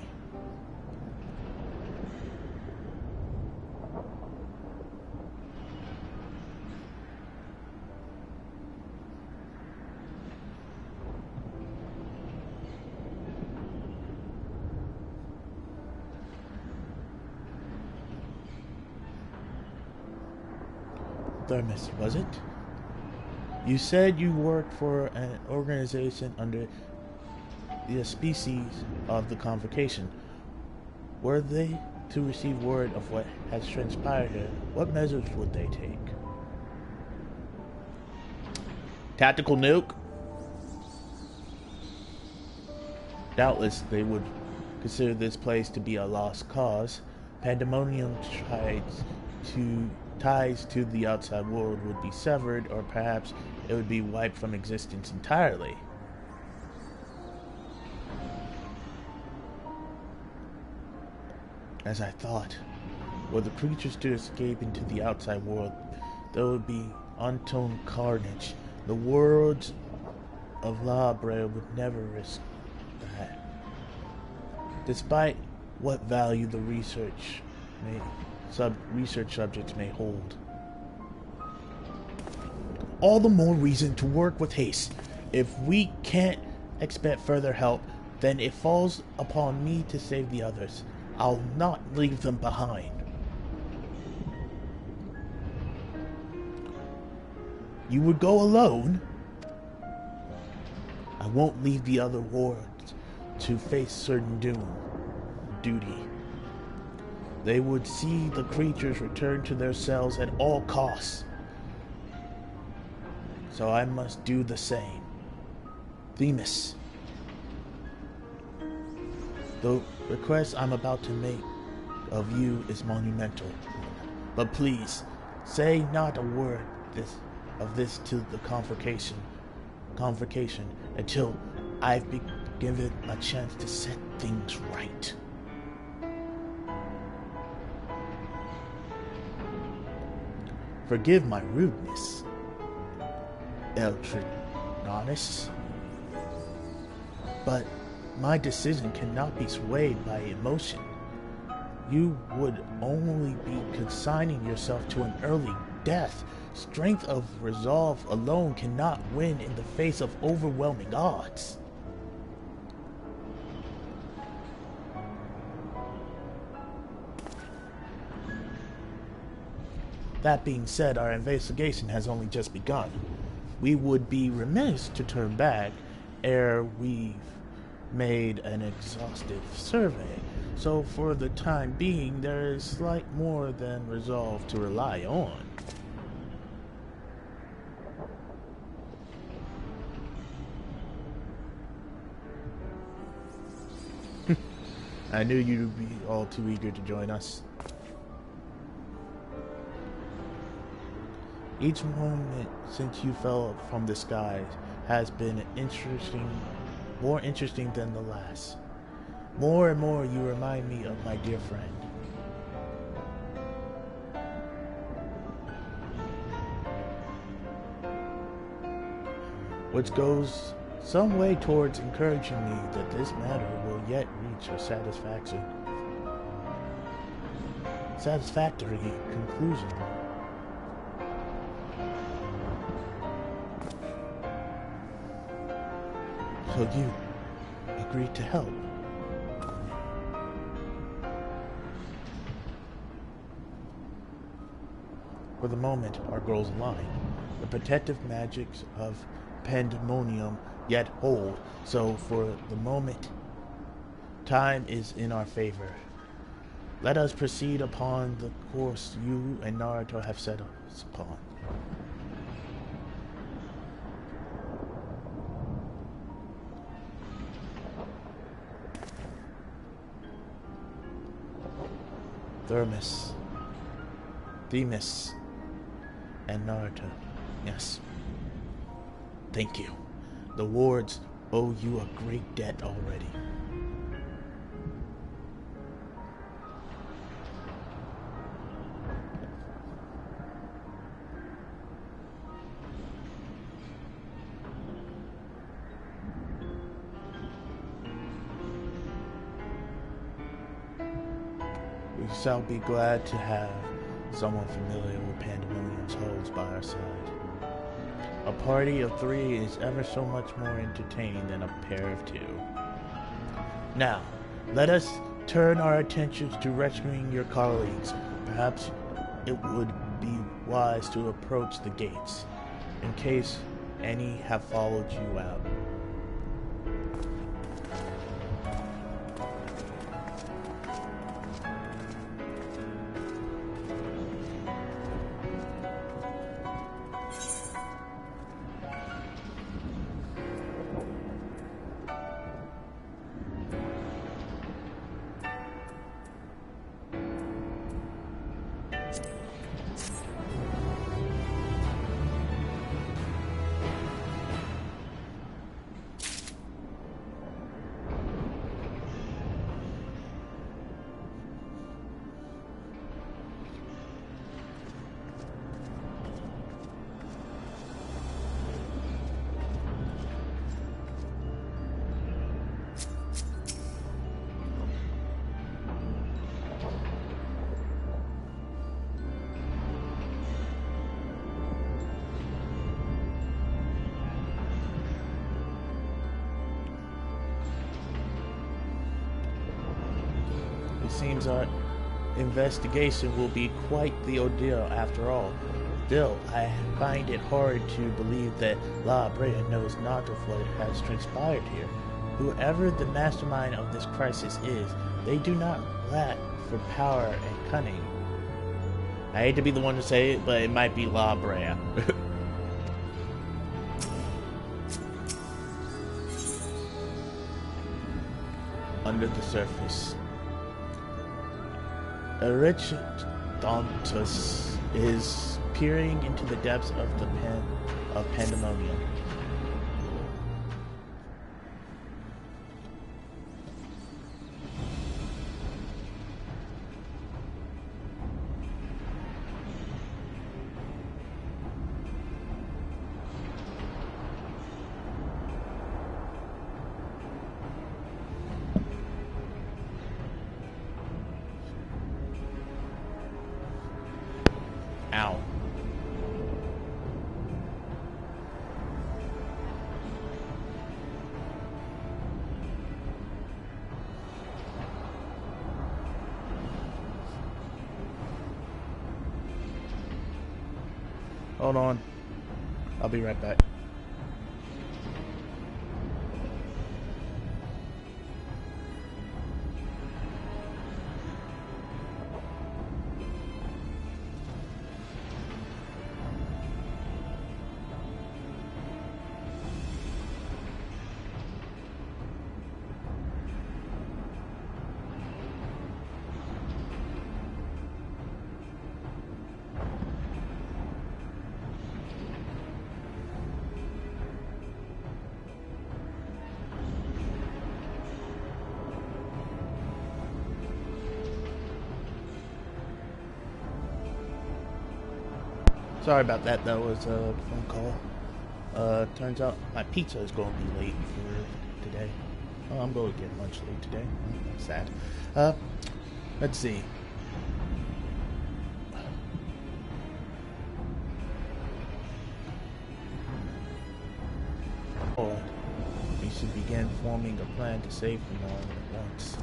Thermus, was it? You said you worked for an organization under the species of the Convocation. Were they to receive word of what has transpired here, what measures would they take? Tactical nuke? Doubtless they would consider this place to be a lost cause. Pandemonium ties to the outside world would be severed, or perhaps it would be wiped from existence entirely. As I thought, were the creatures to escape into the outside world, there would be untold carnage. The worlds of La Brea would never risk that. Despite what value the research subjects may hold. All the more reason to work with haste. If we can't expect further help, then it falls upon me to save the others. I'll not leave them behind. You would go alone? I won't leave the other wards to face certain duty. They would see the creatures return to their cells at all costs. So I must do the same. Themis. The request I'm about to make of you is monumental. But please, say not a word of this to the Convocation until I've been given a chance to set things right. Forgive my rudeness, Eltrinanis, but my decision cannot be swayed by emotion. You would only be consigning yourself to an early death. Strength of resolve alone cannot win in the face of overwhelming odds. That being said, our investigation has only just begun. We would be remiss to turn back ere we've made an exhaustive survey. So for the time being, there is slight more than resolve to rely on. I knew you'd be all too eager to join us. Each moment since you fell from the skies has been more interesting than the last. More and more you remind me of my dear friend. Which goes some way towards encouraging me that this matter will yet reach a satisfaction. satisfactory conclusion. So you agreed to help. For the moment, our goals align. The protective magics of Pandemonium yet hold, so for the moment, time is in our favor. Let us proceed upon the course you and Naruto have set us upon. Themis, and Naruto. Yes. Thank you. The wards owe you a great debt already. We shall be glad to have someone familiar with Pandemonium's holds by our side. A party of 3 is ever so much more entertaining than a pair of 2. Now, let us turn our attentions to rescuing your colleagues. Perhaps it would be wise to approach the gates, in case any have followed you out. Seems our investigation will be quite the ordeal after all. Still, I find it hard to believe that La Brea knows not of what has transpired here. Whoever the mastermind of this crisis is, they do not lack for power and cunning. I hate to be the one to say it, but it might be La Brea. Under the surface, Arichthontus is peering into the depths of the Pandemonium. Ow. Hold on. I'll be right back. Sorry about that, that was a phone call. Turns out my pizza is going to be late for today. Oh, I'm going to get lunch late today. Sad. Let's see. forming a plan to save them all at once.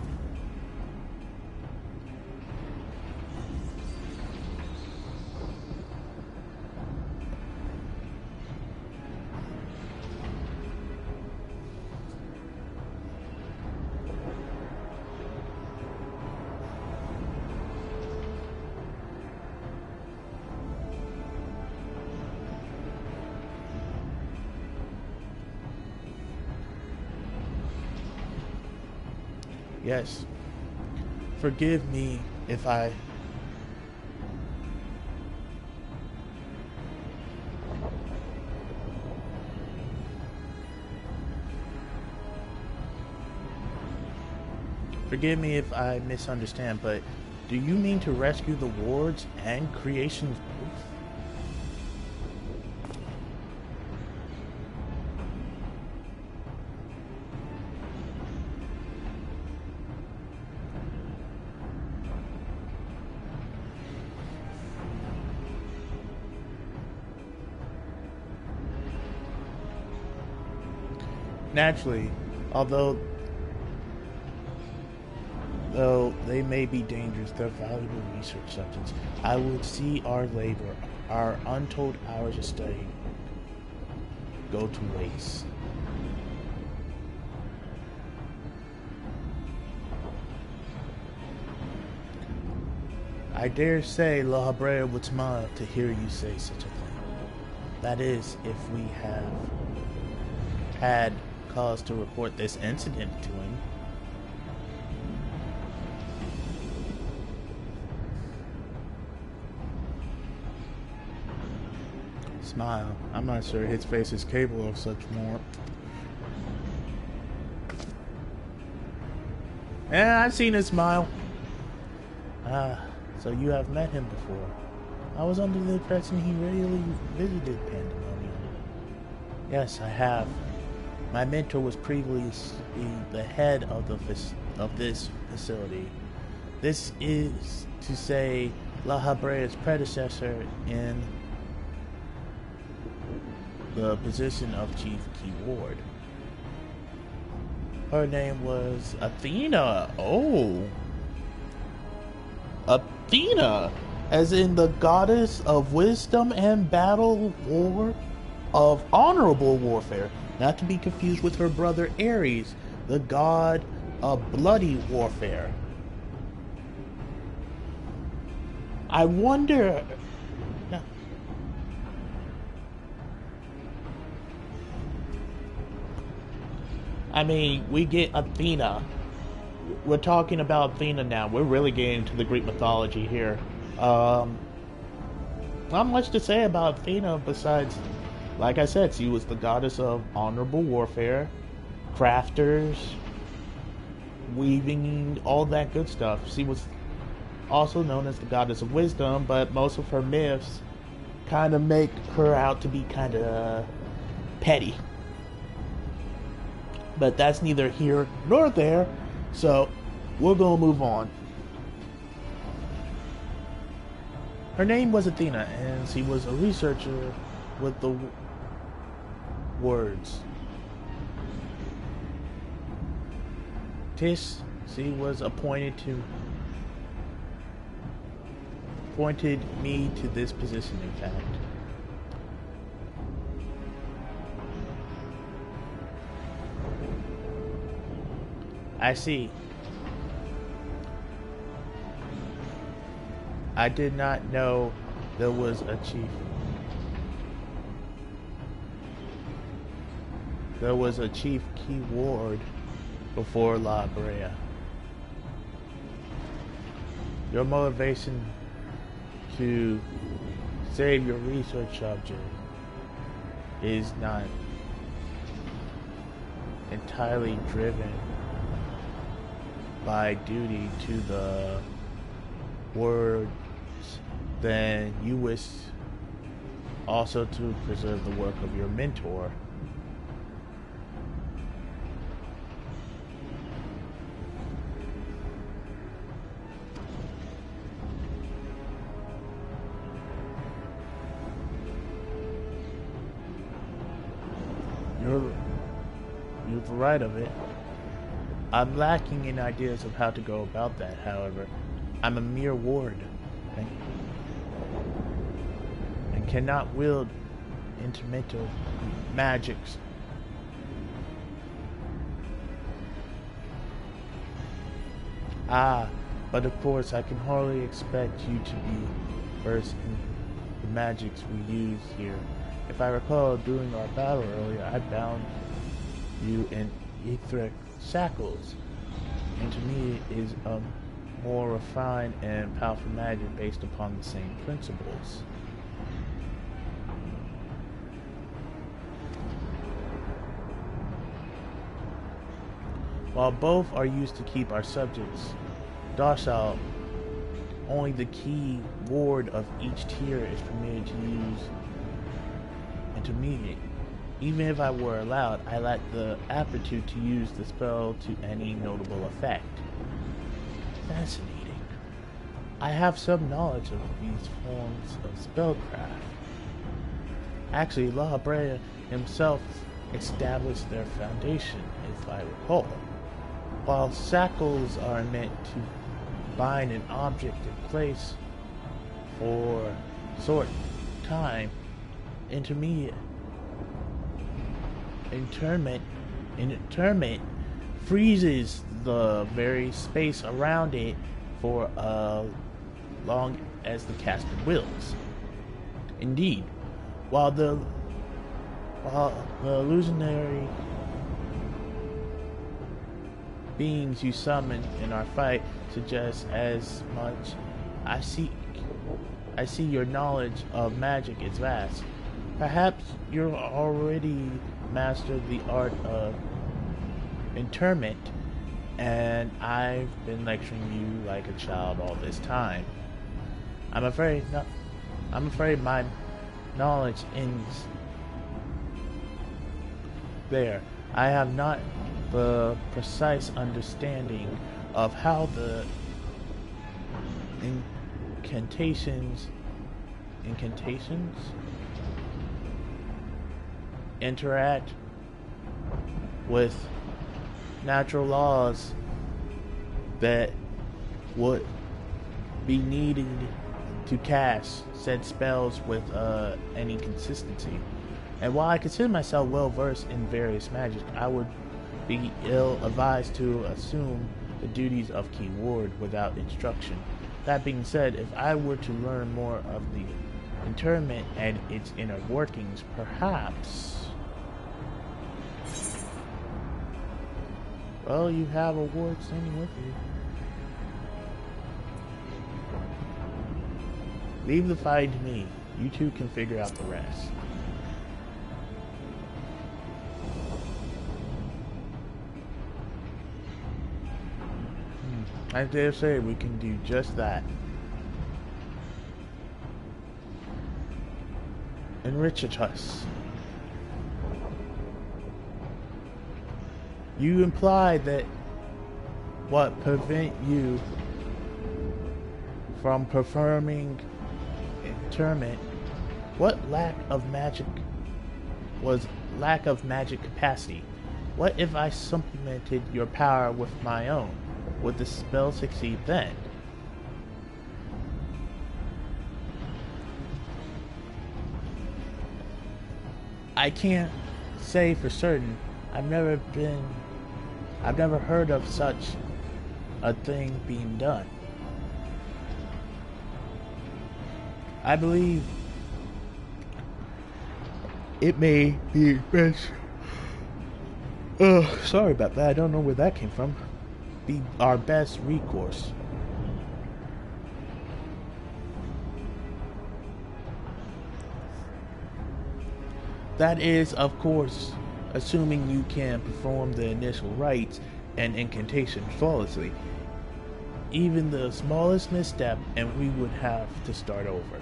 Yes. Forgive me if I... Forgive me if I misunderstand, but do you mean to rescue the wards and creations both? Naturally, though they may be dangerous, they're valuable research subjects. I would see our labor, our untold hours of study, go to waste. I dare say La Habrea would smile to hear you say such a thing. That is, if we have had cause to report this incident to him. Smile. I'm not sure his face is capable of such more. Yeah, I've seen his smile. Ah, so you have met him before. I was under the impression he rarely visited Pandemonium. Yes, I have. My mentor was previously the head of this facility. This is to say, La Habrea's predecessor in the position of Chief Key Ward. Her name was Athena. Oh, Athena, as in the goddess of wisdom and battle, war, of honorable warfare. Not to be confused with her brother Ares, the god of bloody warfare. I wonder... No. I mean, we get Athena. We're talking about Athena now. We're really getting into the Greek mythology here. Not much to say about Athena besides... Like I said, she was the goddess of honorable warfare, crafters, weaving, all that good stuff. She was also known as the goddess of wisdom, but most of her myths kind of make her out to be kind of petty. But that's neither here nor there, so we're going to move on. Her name was Athena, and she was a researcher with the words. She was appointed me to this position, in fact. I see. I did not know there was a chief. There was a Chief Key Ward before La Brea. Your motivation to save your research subject is not entirely driven by duty to the words, then you wish also to preserve the work of your mentor. you have the right of it. I'm lacking in ideas of how to go about that, however. I'm a mere ward, and cannot wield intermental magics. Ah, but of course I can hardly expect you to be versed in the magics we use here. If I recall, during our battle earlier, I bound you in etheric shackles. Intermediate is a more refined and powerful magic based upon the same principles. While both are used to keep our subjects docile, only the key ward of each tier is permitted to use intermediate. Even if I were allowed, I lack the aptitude to use the spell to any notable effect. Fascinating. I have some knowledge of these forms of spellcraft. Actually, La Brea himself established their foundation, if I recall. While shackles are meant to bind an object in place for a short time, interment freezes the very space around it for long as the caster wills. Indeed, while the illusionary beings you summon in our fight suggest as much, I see your knowledge of magic is vast. Perhaps you're already mastered the art of interment, and I've been lecturing you like a child all this time. I'm afraid my knowledge ends there. I have not the precise understanding of how the incantations interact with natural laws that would be needed to cast said spells with any consistency. And while I consider myself well versed in various magic, I would be ill-advised to assume the duties of key ward without instruction. That being said, if I were to learn more of the interment and its inner workings, perhaps... Well, you have a ward standing with you. Leave the fight to me. You two can figure out the rest. I dare say we can do just that. Enrich us. You implied that what prevent you from performing interment, what lack of magic was lack of magic capacity? What if I supplemented your power with my own? Would the spell succeed then? I can't say for certain. I've never heard of such a thing being done. I believe it may be best. Sorry about that. I don't know where that came from. Be our best recourse. That is, of course, assuming you can perform the initial rites and incantation flawlessly. Even the smallest misstep and we would have to start over.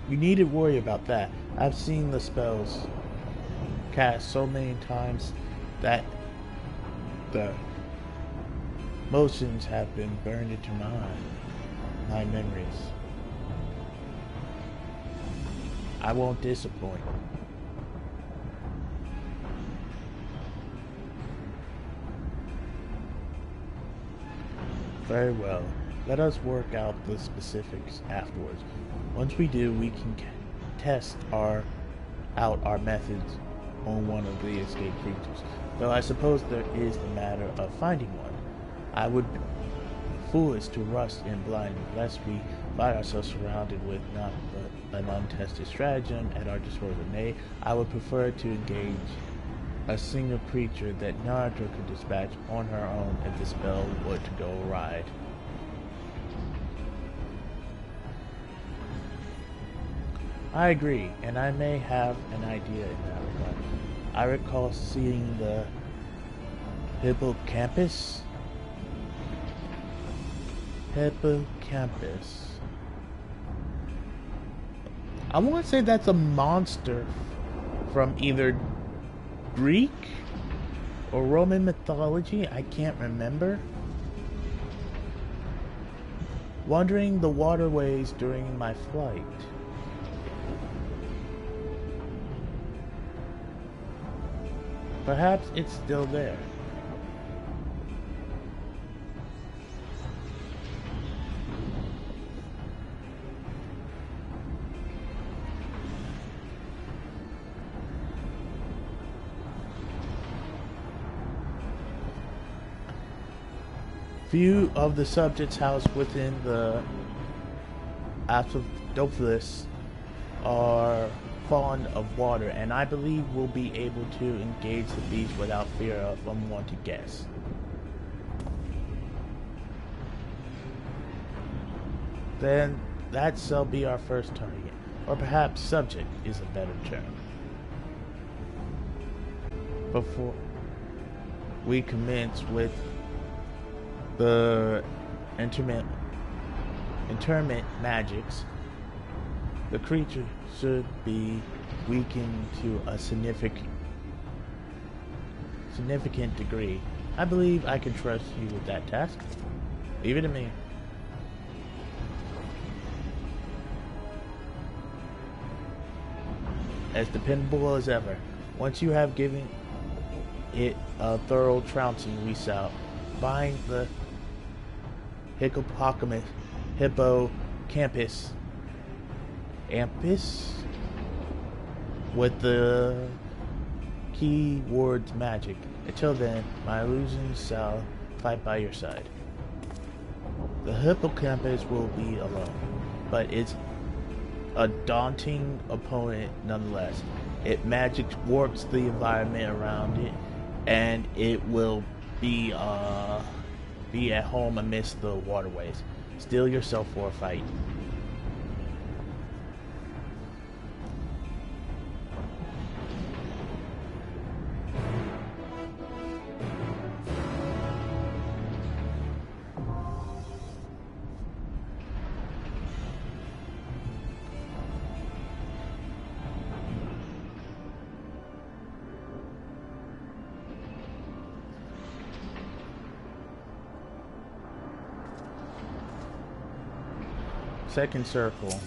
You needn't worry about that. I've seen the spells cast so many times that the motions have been burned into my mind. my memories. I won't disappoint. Very well. Let us work out the specifics afterwards. Once we do, we can test out our methods on one of the escaped creatures. Though I suppose there is the matter of finding one. I would be foolish to rush in blindly, lest we find ourselves surrounded with not but an untested stratagem at our disposal. Nay, I would prefer to engage a single creature that Naruto could dispatch on her own if the spell were to go awry. I agree, and I may have an idea in that regard. I recall seeing the hippocampus. I want to say that's a monster from either Greek or Roman mythology. I can't remember. Wandering the waterways during my flight. Perhaps it's still there. Few of the subjects housed within the Asphodophilus are fond of water, and I believe we'll be able to engage the beast without fear of unwanted guests. Then that shall be our first target, or perhaps subject is a better term. Before we commence with the interment magics, the creature should be weakened to a significant degree. I believe I can trust you with that task. Leave it to me. As dependable as ever. Once you have given it a thorough trouncing, we shall bind the hippocampus with the keyword's magic. Until then, my illusions shall fight by your side. The hippocampus will be alone, but it's a daunting opponent nonetheless. It magic warps the environment around it, and it will be at home amidst the waterways. Steel yourself for a fight. Second circle.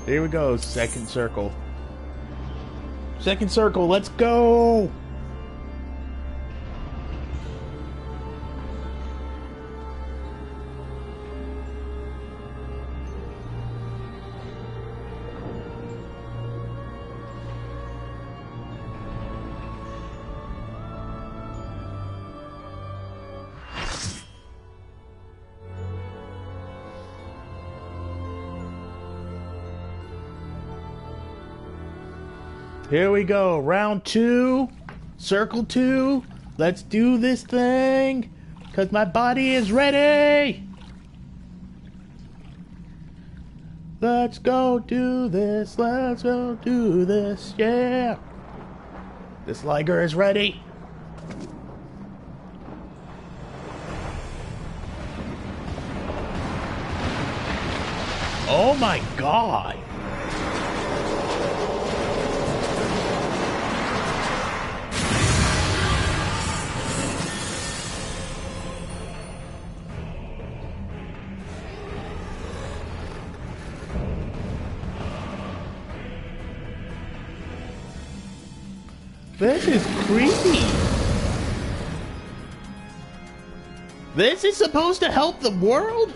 Here we go, second circle. Second circle, let's go! Here we go, round 2, circle 2, let's do this thing, cause my body is ready! Let's go do this, yeah! This Liger is ready! Oh my god! This is creepy. This is supposed to help the world?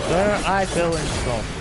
Sir, I feel insulted.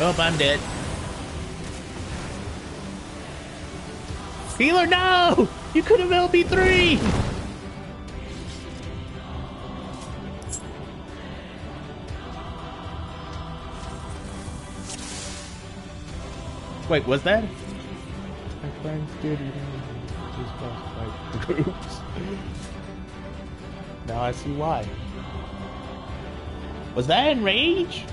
Oh, I'm dead. Healer, no! You could have LB3! Wait, was that? My friends did just fight groups. Now I see why. Was that Enrage?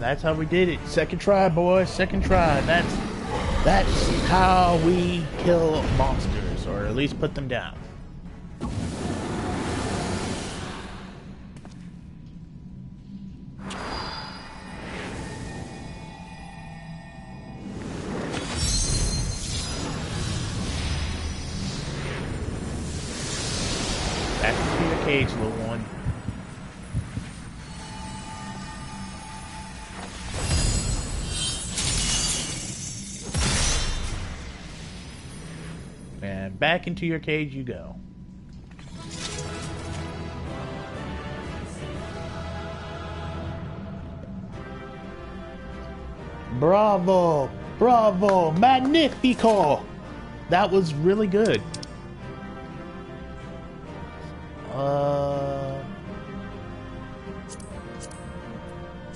that's how we did it. Second try, boys. Second try. That's how we kill monsters, or at least put them down. Back into your cage, little one. And back into your cage you go. Bravo! Bravo! Magnifico! That was really good. I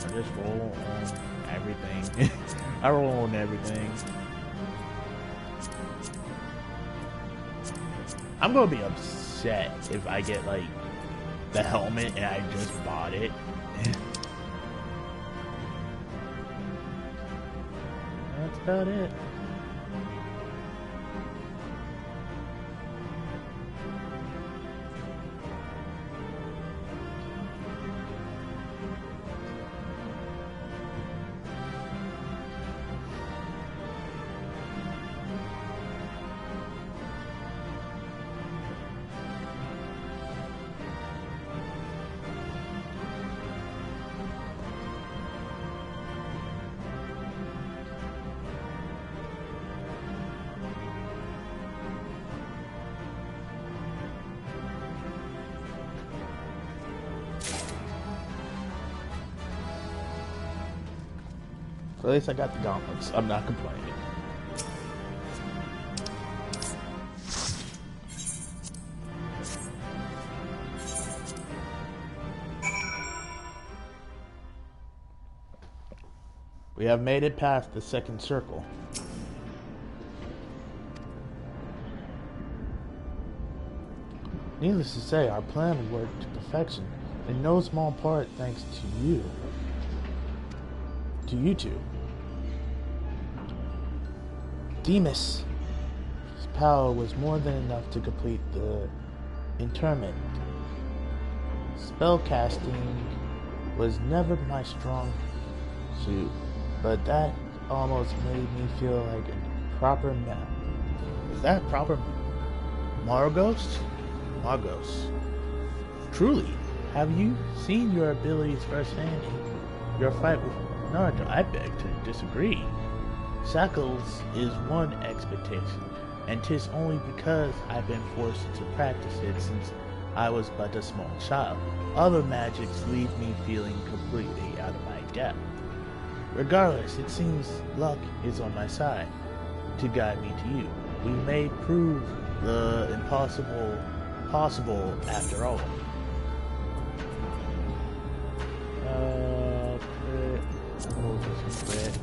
just roll on everything. I roll on everything. I'm gonna be upset if I get like the helmet and I just bought it. That's about it. At least I got the gauntlets. I'm not complaining. We have made it past the second circle. Needless to say, our plan worked to perfection, in no small part thanks to you. To you two. Demas' power was more than enough to complete the interment. Spellcasting was never my strong suit, but that almost made me feel like a proper man. Is that proper Margos? Margos. Truly, have you seen your abilities firsthand in your fight with Naruto? I beg to disagree. Shackles is one expectation, and 'tis only because I've been forced to practice it since I was but a small child. Other magics leave me feeling completely out of my depth. Regardless, it seems luck is on my side to guide me to you. We may prove the impossible possible after all. Crit.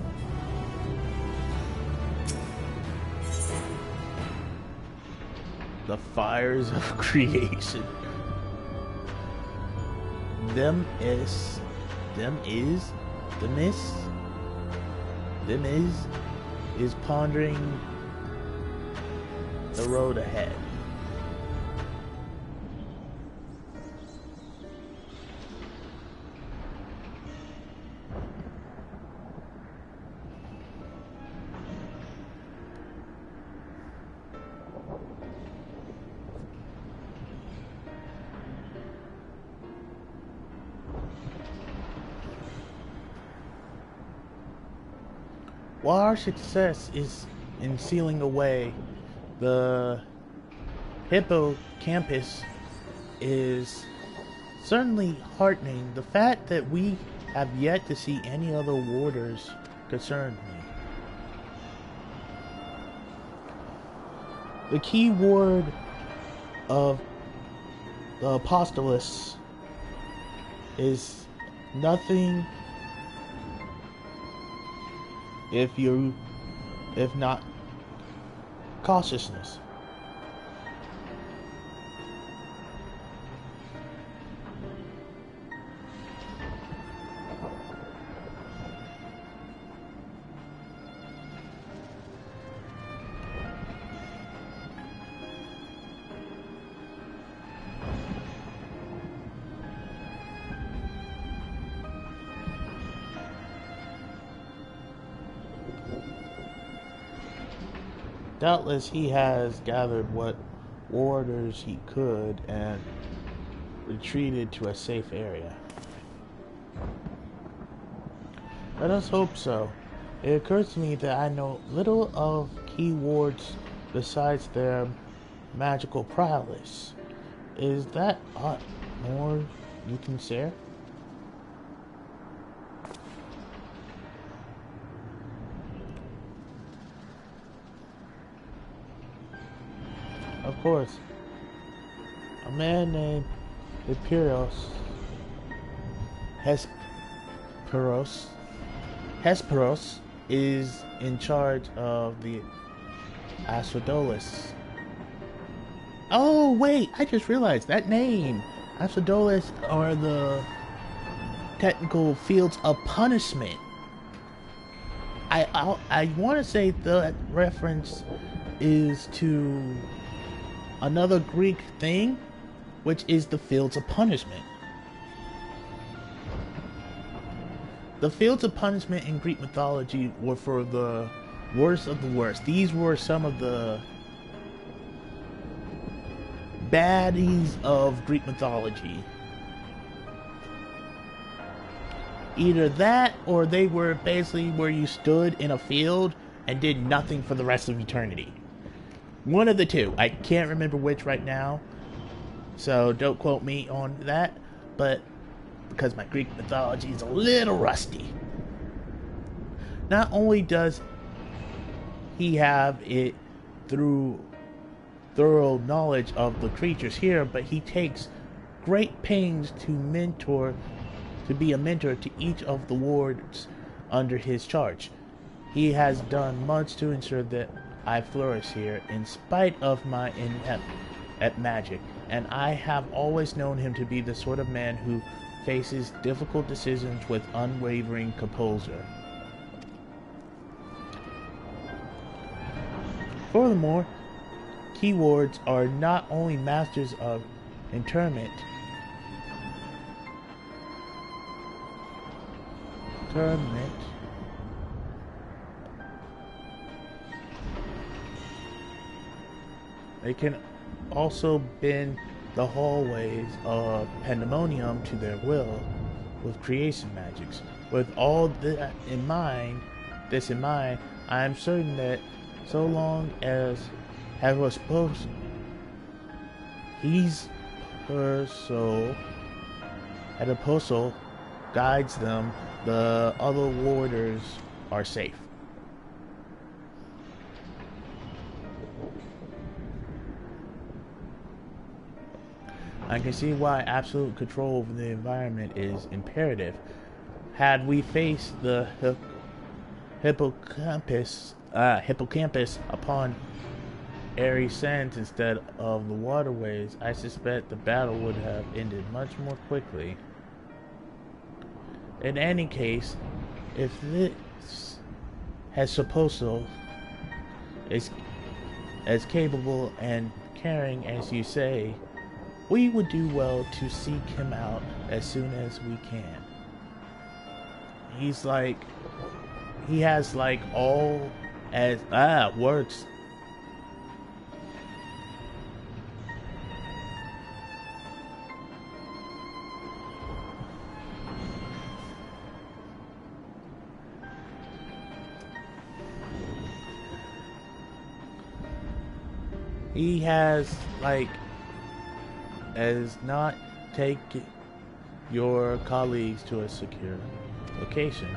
The fires of creation. Them is pondering the road ahead. While our success is in sealing away the hippocampus is certainly heartening, the fact that we have yet to see any other warders concerns me. The key word of the Apostolos is nothing if not cautiousness. Doubtless he has gathered what orders he could and retreated to a safe area. Let us hope so. It occurs to me that I know little of key wards besides their magical prowess. Is that more you can share? Of course. A man named Hesperos is in charge of the Acidolis. Oh wait, I just realized that name. Acidolis are the technical fields of punishment. I want to say that reference is to another Greek thing, which is the fields of punishment. The fields of punishment in Greek mythology were for the worst of the worst. These were some of the baddies of Greek mythology. Either that, or they were basically where you stood in a field and did nothing for the rest of eternity. One of the two. I can't remember which right now, so don't quote me on that, but because my Greek mythology is a little rusty. Not only does he have it through thorough knowledge of the creatures here, but he takes great pains to be a mentor to each of the wards under his charge. He has done much to ensure that I flourish here in spite of my inept at magic, and I have always known him to be the sort of man who faces difficult decisions with unwavering composure. Furthermore, key wards are not only masters of interment, they can also bend the hallways of Pandemonium to their will with creation magics. With all that in mind, I am certain that so long as Hesperos guides them, the other warders are safe. I can see why absolute control over the environment is imperative. Had we faced the hippocampus upon airy sands instead of the waterways, I suspect the battle would have ended much more quickly. In any case, if this Hesperos is as capable and caring as you say, we would do well to seek him out as soon as we can. He has all as words. He has as not take your colleagues to a secure location.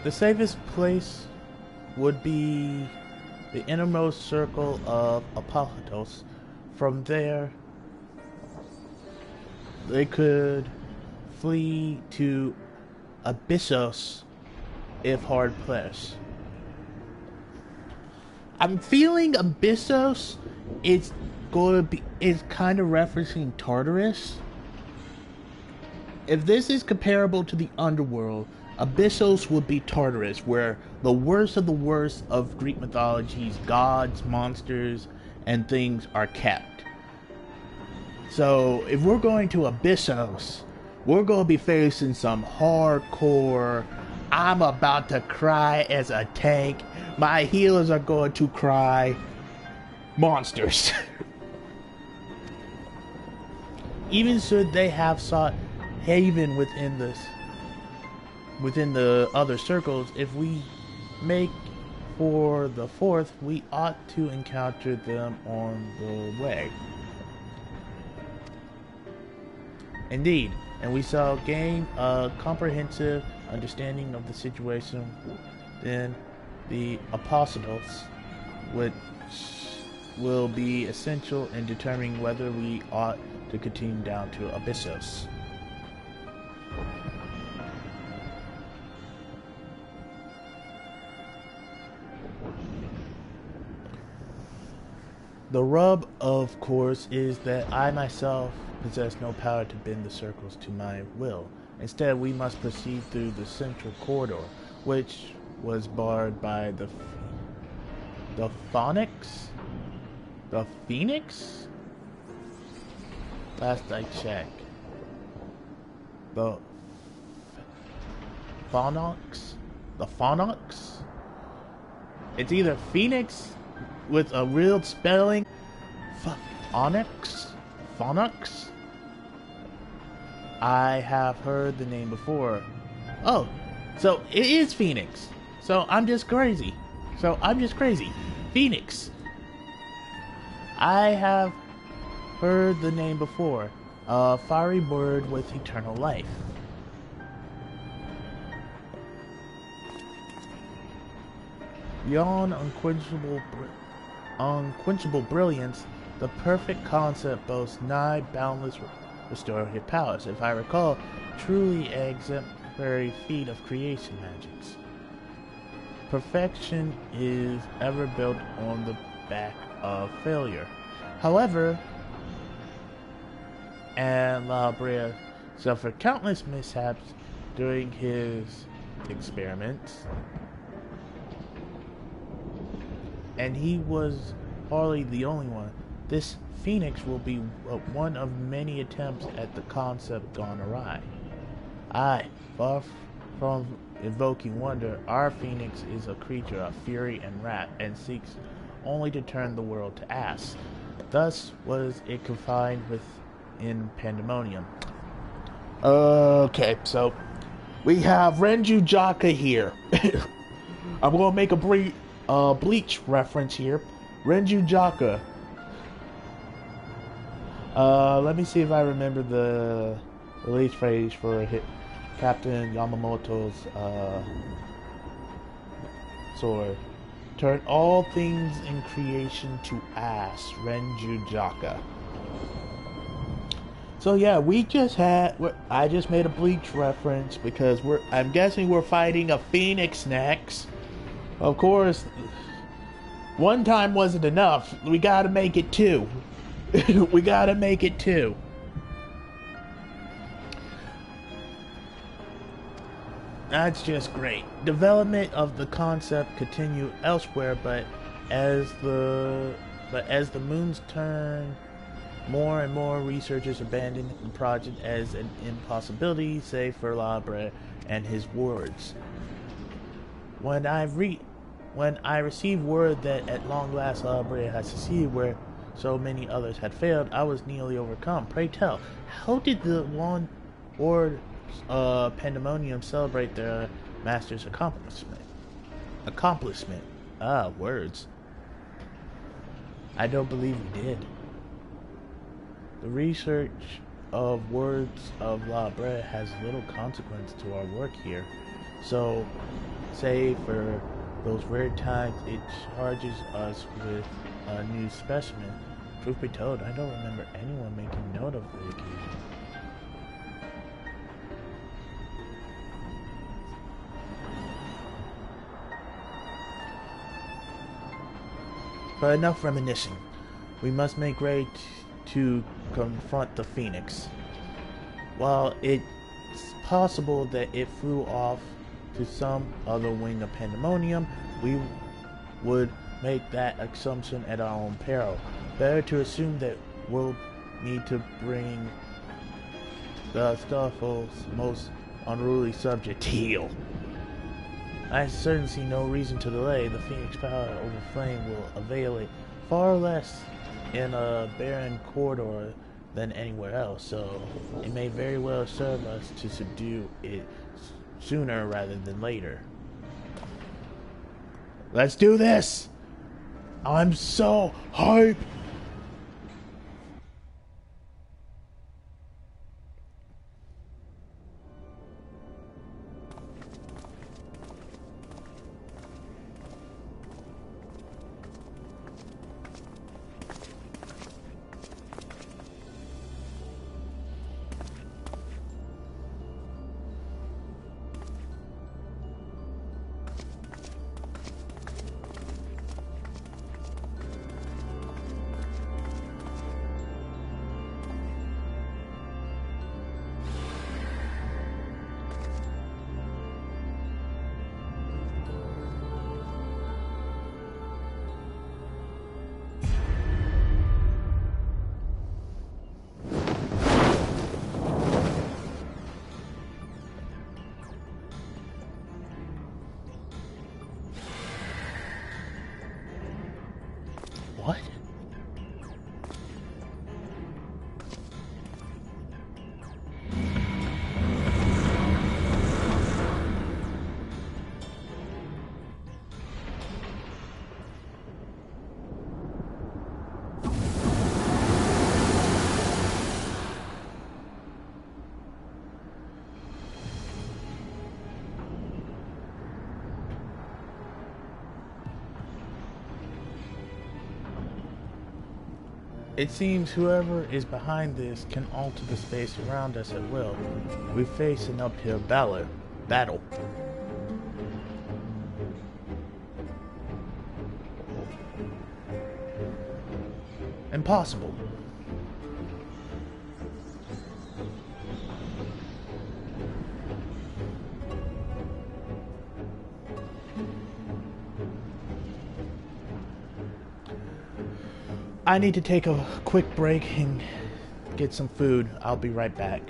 The safest place would be the innermost circle of Apollotos. From there, they could flee to Abyssos if hard pressed. I'm feeling Abyssos is kind of referencing Tartarus. If this is comparable to the underworld, Abyssos would be Tartarus, where the worst of the worst of Greek mythology's gods, monsters, and things are kept. So if we're going to Abyssos, we're going to be facing some hardcore, I'm about to cry as a tank, my healers are going to cry monsters. Even should they have sought haven within the other circles, if we make for the fourth, we ought to encounter them on the way. Indeed, and we shall gain a comprehensive understanding of the situation. Then the apostles, which will be essential in determining whether we ought to continue down to Abyssos. The rub, of course, is that I myself possess no power to bend the circles to my will. Instead, we must proceed through the central corridor, which was barred by the Phoenix? The Phoenix? Last I checked. The Phoenix? The Phoenix? It's either Phoenix with a real spelling. Onyx? Phoenix? I have heard the name before. Oh, so it is Phoenix. So I'm just crazy. Phoenix. I have heard the name before. A fiery bird with eternal life. Beyond unquenchable brilliance, the perfect concept boasts nigh boundless restorative powers. If I recall, truly exemplary feat of creation magics. Perfection is ever built on the back of failure. However, and La Brea suffered countless mishaps during his experiments, and he was hardly the only one. This Phoenix will be one of many attempts at the concept gone awry. Aye, far from evoking wonder, our Phoenix is a creature of fury and wrath, and seeks only to turn the world to ass. Thus was it confined within Pandemonium. Okay, so we have Renju Jaka here. I'm going to make a Bleach reference here. Renju Jaka. Let me see if I remember the release phrase for Captain Yamamoto's sword. Turn all things in creation to ass. Renju Jaka. So yeah, I just made a Bleach reference because I'm guessing we're fighting a Phoenix next. Of course, one time wasn't enough. We gotta make it two. We gotta make it two. That's just great. Development of the concept continue elsewhere, but as the moons turn, more and more researchers abandon the project as an impossibility, save for La Brea and his wards. When I received word that at long last La Brea had succeeded where so many others had failed, I was nearly overcome. Pray tell, how did the one Ward Pandemonium celebrate their master's accomplishment? Words. I don't believe we did. The research of words of La Brea has little consequence to our work here. So, say for those rare times it charges us with a new specimen. Truth be told, I don't remember anyone making note of the occasion. But enough reminiscing. We must make ready to confront the Phoenix. While it's possible that it flew off to some other wing of Pandemonium, we would make that assumption at our own peril. Better to assume that need to bring the Starfall's most unruly subject, Teal. I certainly see no reason to delay. The Phoenix power over flame will avail it far less in a barren corridor than anywhere else, so it may very well serve us to subdue it sooner rather than later. Let's do this! I'm so hyped! What? It seems whoever is behind this can alter the space around us at will. We face an uphill battle. Impossible. I need to take a quick break and get some food. I'll be right back.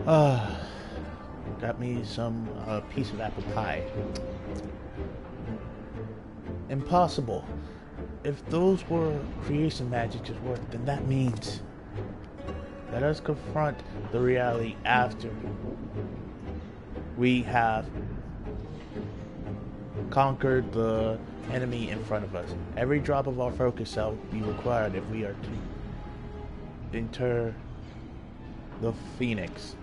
Got me some piece of apple pie. Impossible. If those were creation magic at work, then that means let us confront the reality after we have conquered the enemy in front of us. Every drop of our focus shall be required if we are to enter the Phoenix.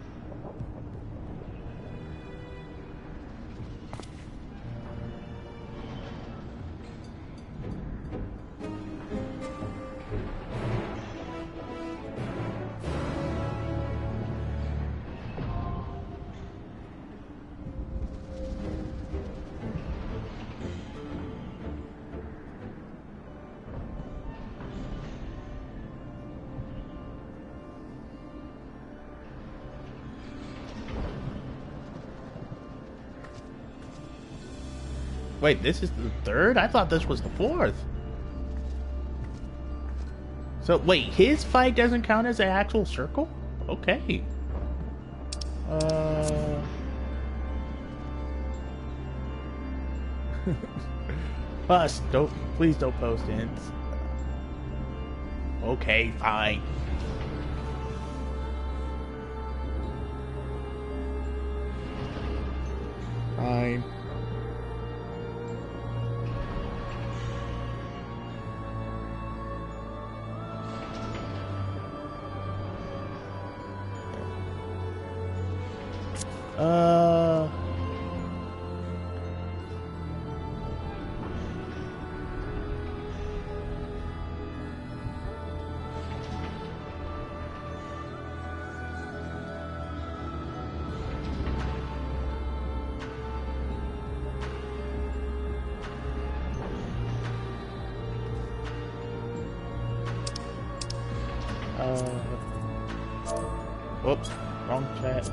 Wait, this is the third? I thought this was the fourth. So, wait, his fight doesn't count as an actual circle? Okay. Plus, please don't post ins. Okay, fine. Fine. Whoops, wrong chat.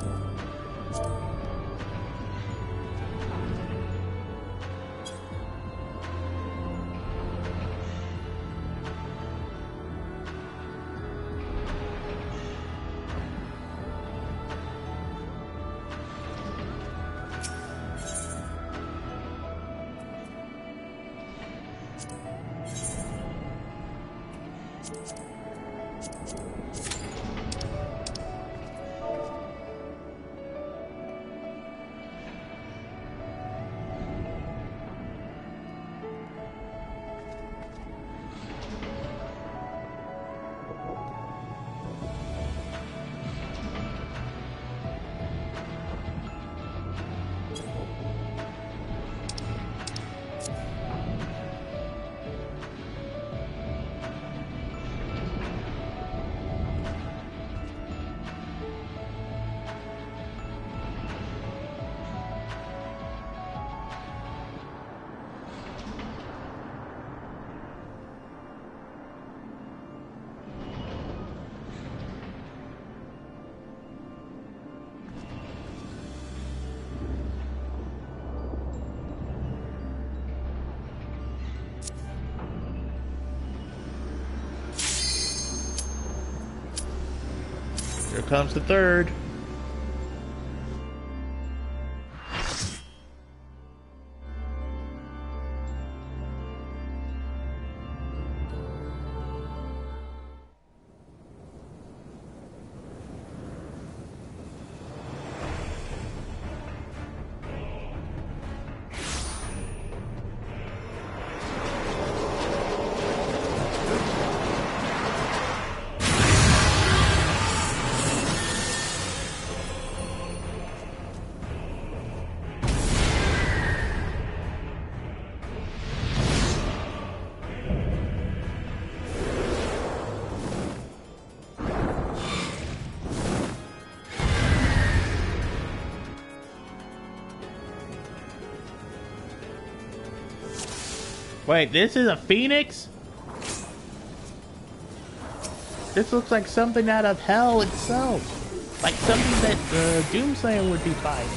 Here comes the third. Wait, this is a phoenix? This looks like something out of hell itself. Like something that Doomslayer would be fighting.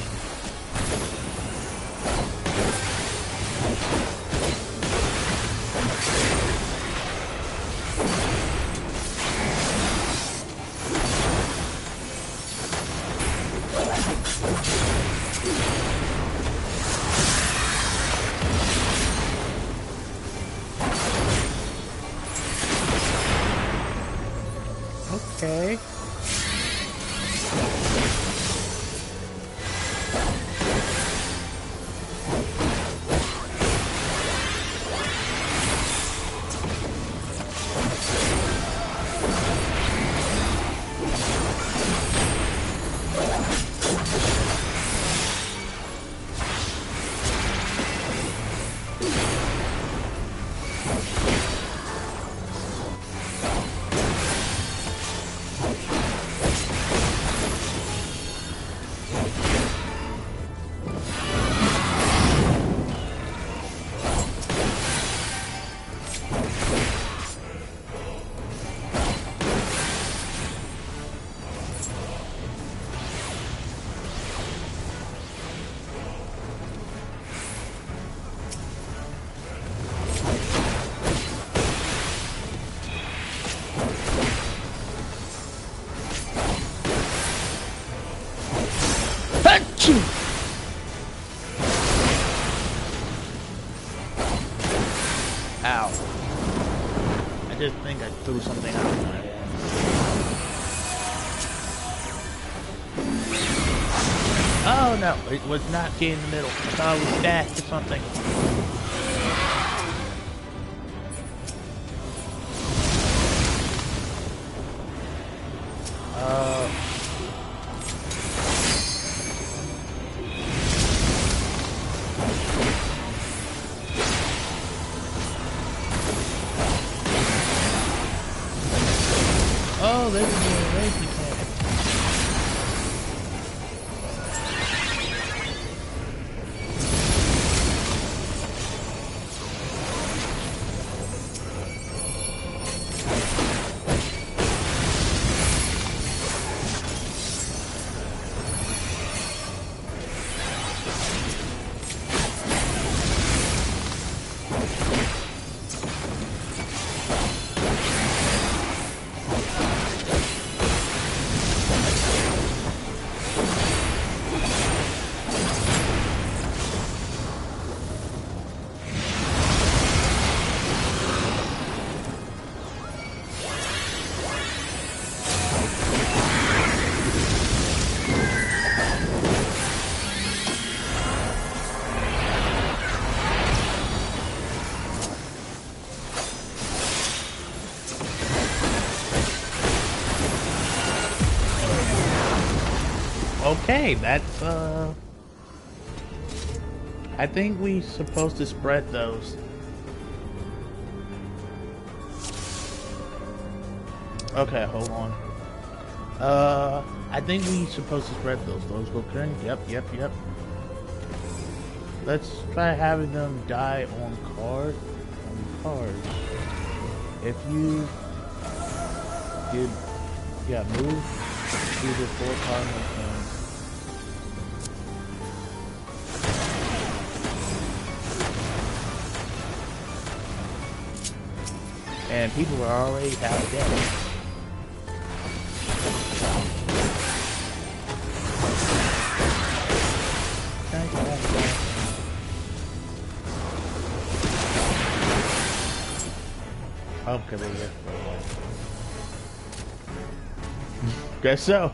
Okay. Ow. I just think I threw something out of my head. Oh no, it was not Key in the middle. I thought it was dash or something. Oh, there's a lazy cannon. Okay, that's, I think we're supposed to spread those. Okay, hold on. I think we're supposed to spread those. Those go current. Yep. Let's try having them die on cards. If you did, move to the 4 cardinal points. And people are already half dead. Okay, there you go. Guess so.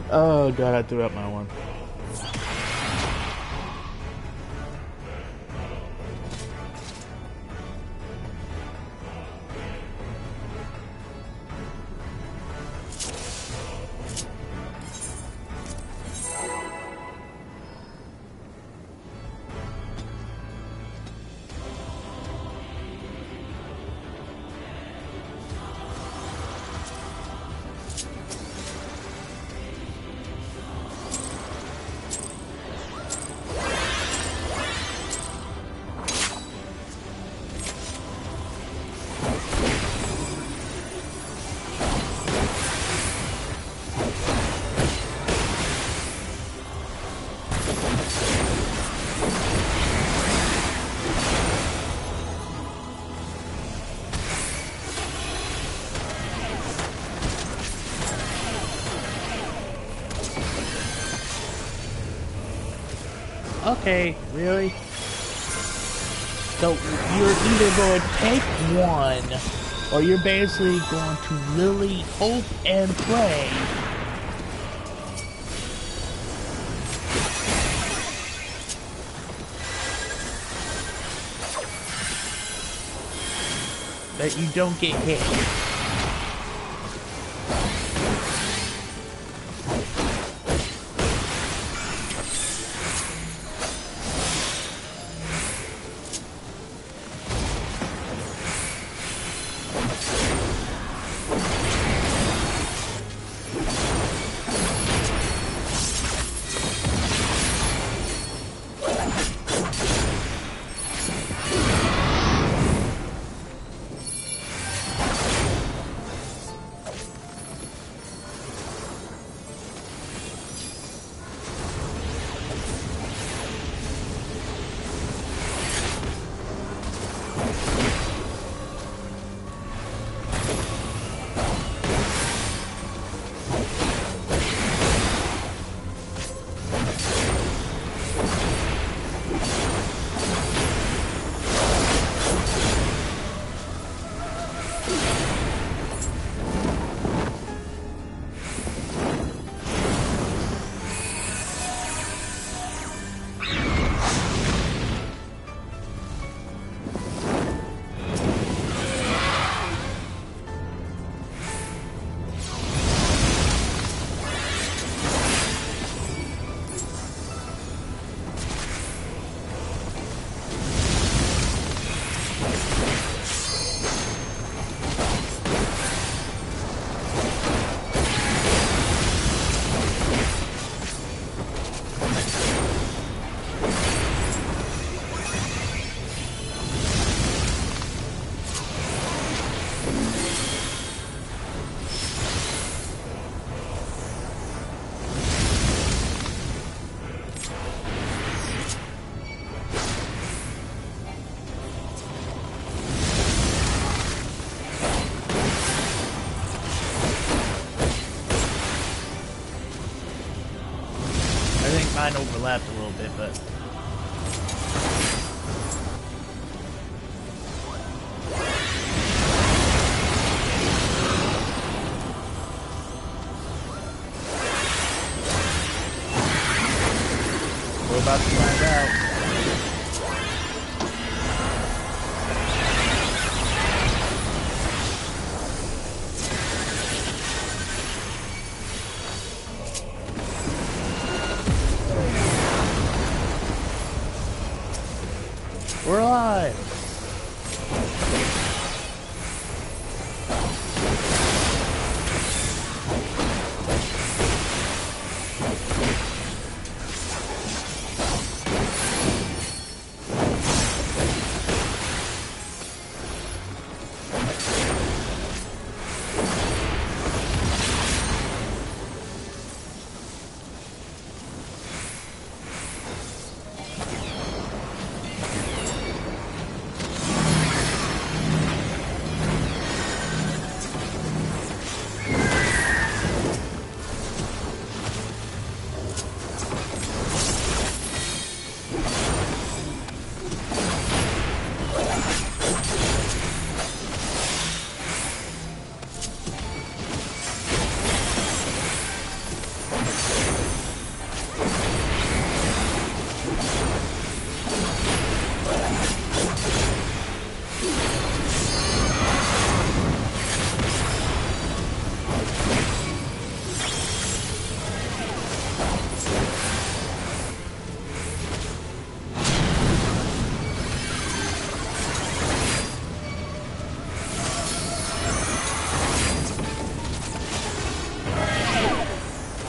Oh god, I threw up my one. Okay, really? So you're either going to take one or you're basically going to literally hope and pray that you don't get hit. Mine overlapped a little bit, but we're about to find out. We're alive!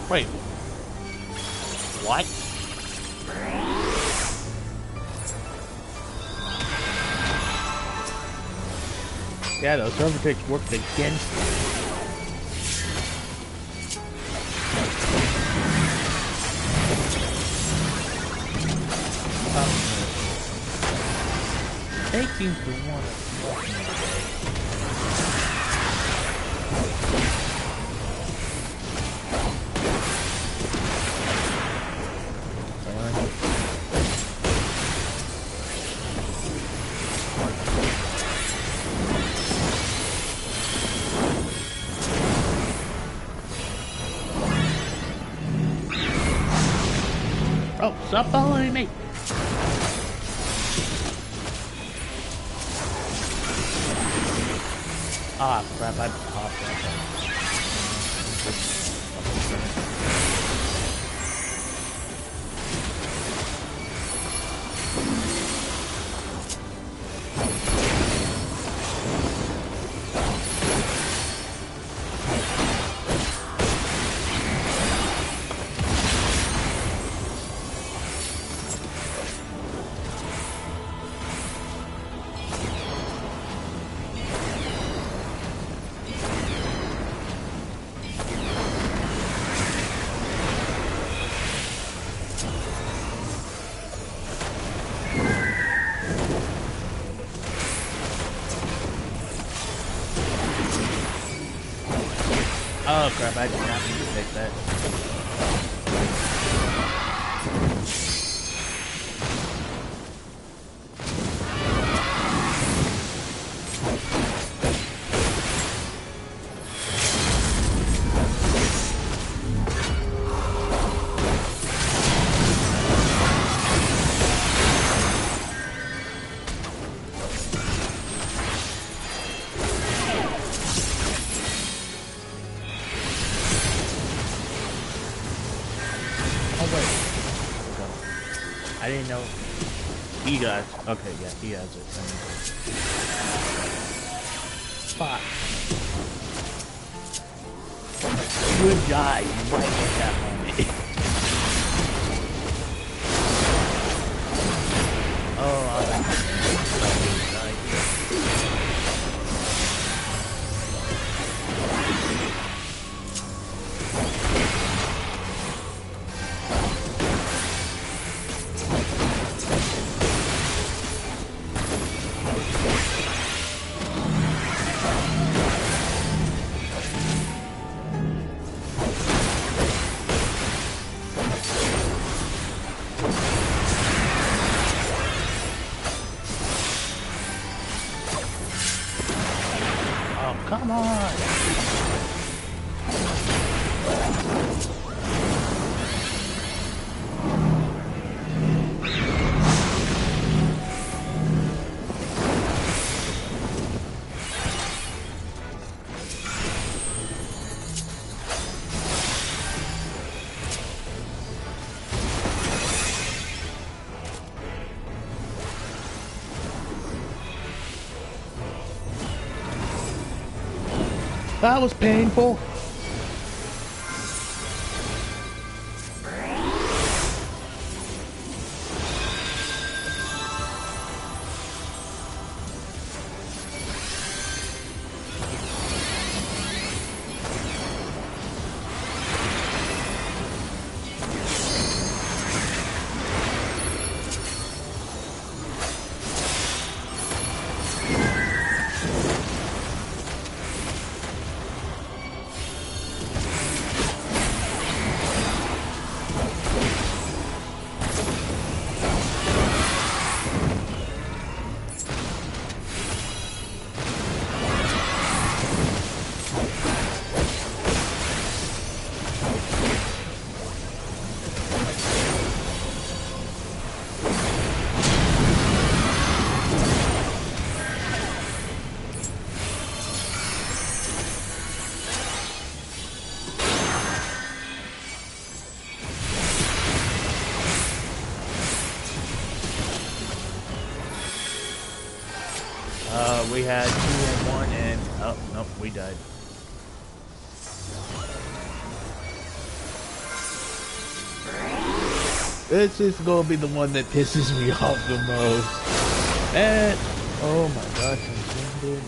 Wait. What? Yeah, those Overtakes worked against me. Thank you for one. Stop following me! Ah, crap, I popped that thing. Oh crap, I did not mean to take that. I didn't know he got. Okay, yeah, he has it. Fuck. You would die right at that moment. Oh, come on! That was painful. We had 2 and 1 and oh nope, we died. This is gonna be the one that pisses me off the most. And oh my gosh, I'm doing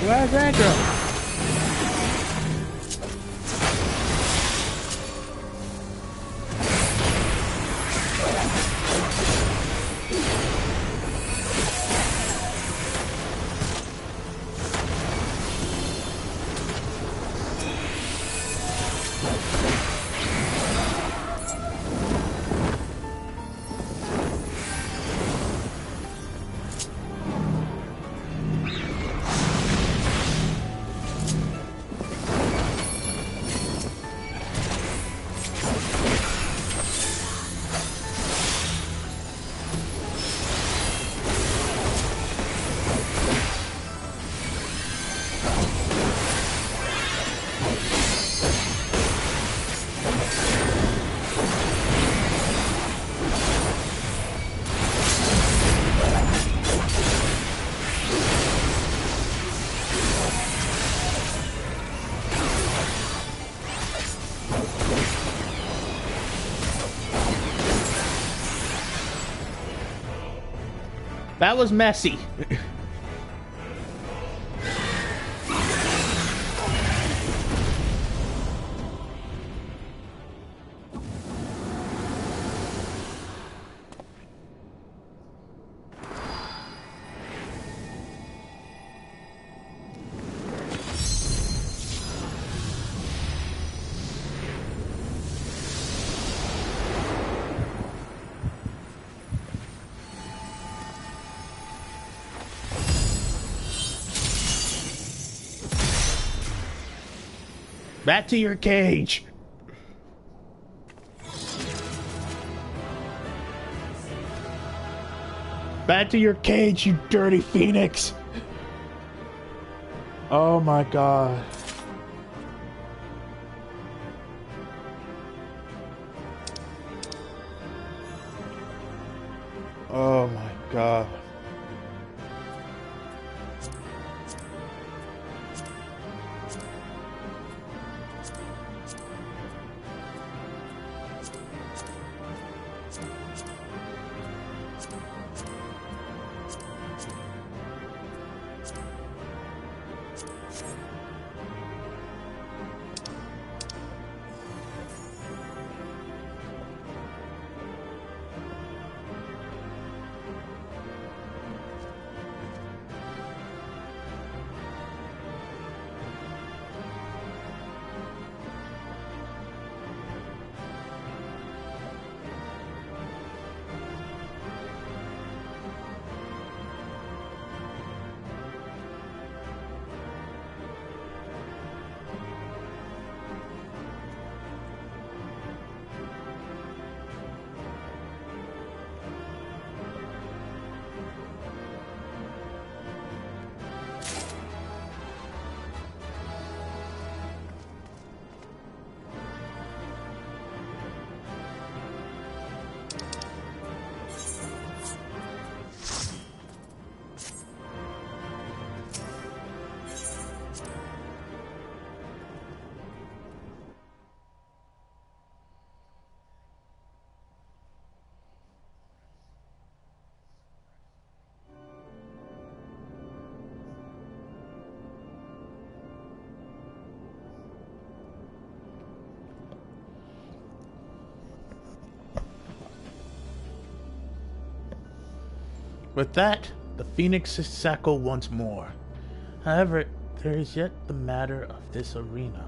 Where's that girl? That was messy. Back to your cage. Back to your cage, you dirty phoenix. Oh my god. Oh my god. With that, the phoenix is shackled once more. However, there is yet the matter of this arena.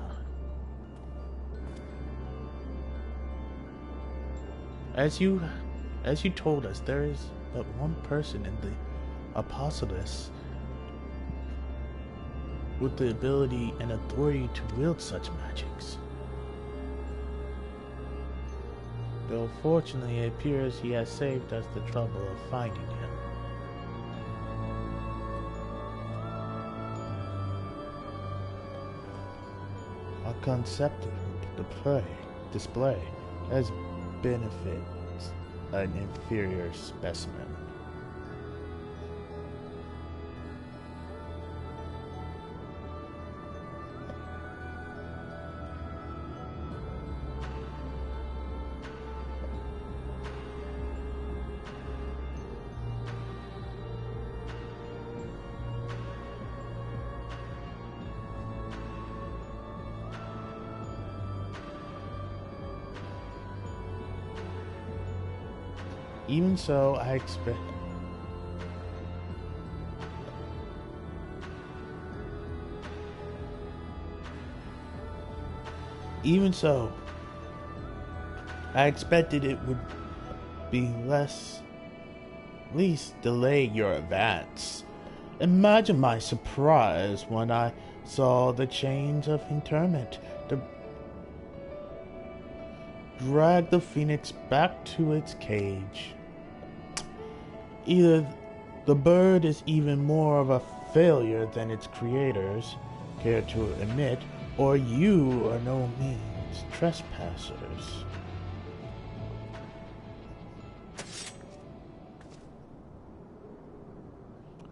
As you told us, there is but one person in the Apostolus with the ability and authority to wield such magics. Though fortunately it appears he has saved us the trouble of finding him. A concept display as benefits an inferior specimen. Even so, I expect... Even so, I expected it would be least delay your advance. Imagine my surprise when I saw the chains of interment drag the phoenix back to its cage. Either the bird is even more of a failure than its creators care to admit, or you are no means trespassers.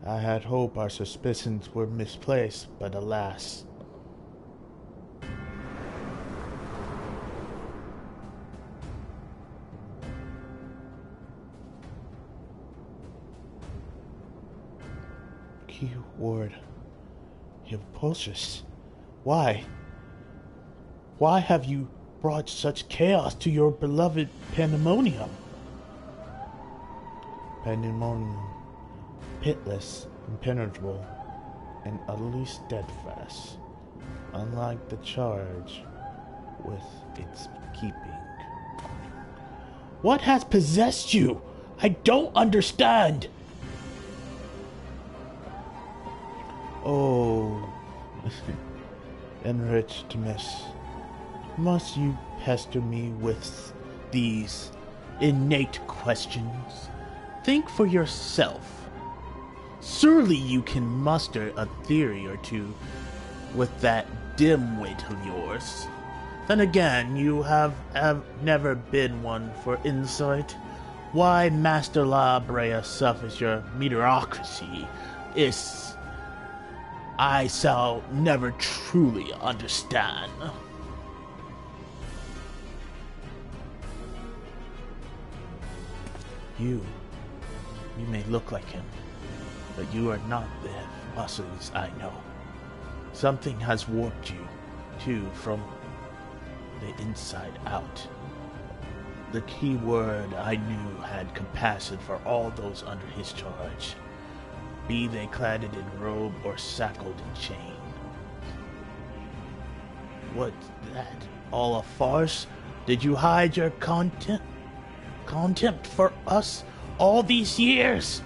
I had hoped our suspicions were misplaced, but alas. keyword Hippolytus. Why? Why have you brought such chaos to your beloved Pandemonium? Pandemonium, pitiless, impenetrable, and utterly steadfast, unlike the charge with its keeping. What has possessed you? I don't understand. Oh, enriched miss, must you pester me with these innate questions? Think for yourself. Surely you can muster a theory or two with that dim wit of yours. Then again, you have never been one for insight. Why Master La Brea suffers your mediocrity is I shall never truly understand. You may look like him, but you are not the Hippolytus I know. Something has warped you, too, from the inside out. The key word I knew had compassion for all those under his charge, be they clad in robe or shackled in chain. What's that? All a farce? Did you hide your contempt for us all these years?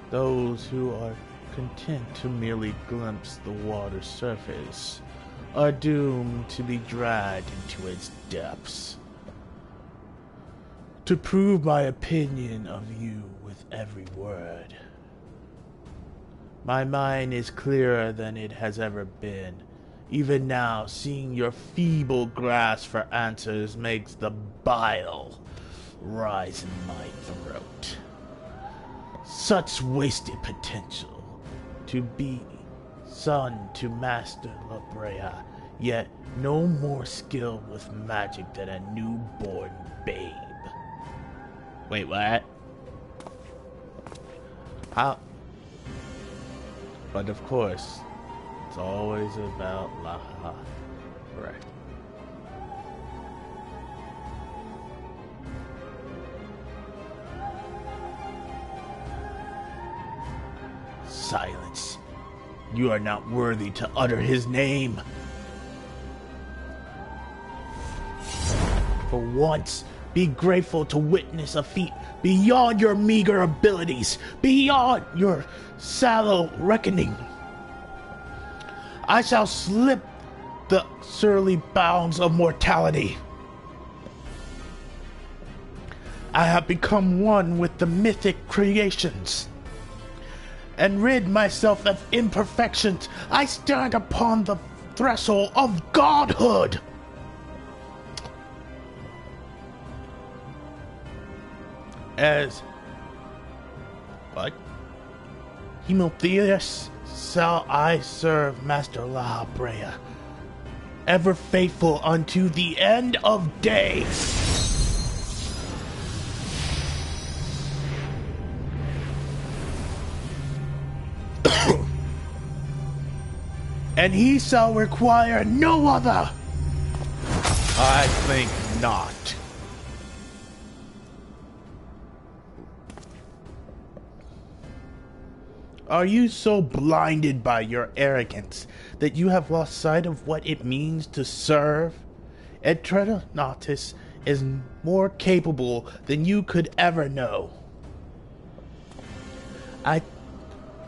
Those who are content to merely glimpse the water's surface are doomed to be dragged into its depths. To prove my opinion of you with every word, my mind is clearer than it has ever been. Even now, seeing your feeble grasp for answers makes the bile rise in my throat. Such wasted potential to be son to Master La Brea, yet no more skilled with magic than a newborn babe. Wait, what? How? But of course, it's always about La Brea. Silence. You are not worthy to utter his name. For once, be grateful to witness a feat beyond your meager abilities, beyond your sallow reckoning. I shall slip the surly bounds of mortality. I have become one with the mythic creations, and rid myself of imperfections. I stand upon the threshold of godhood. As what? Hemotheus shall I serve Master La Brea, ever faithful unto the end of days. And he shall require no other. I think not. Are you so blinded by your arrogance that you have lost sight of what it means to serve? Eternatus is more capable than you could ever know.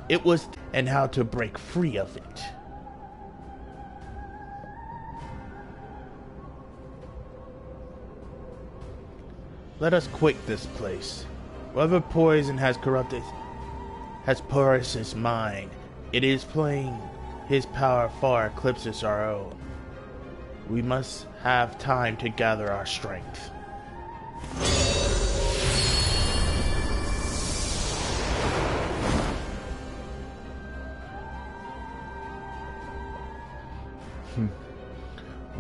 It was, and how to break free of it. Let us quit this place. Whatever poison has corrupted has Porus's mind. It is plain his power far eclipses our own. We must have time to gather our strength.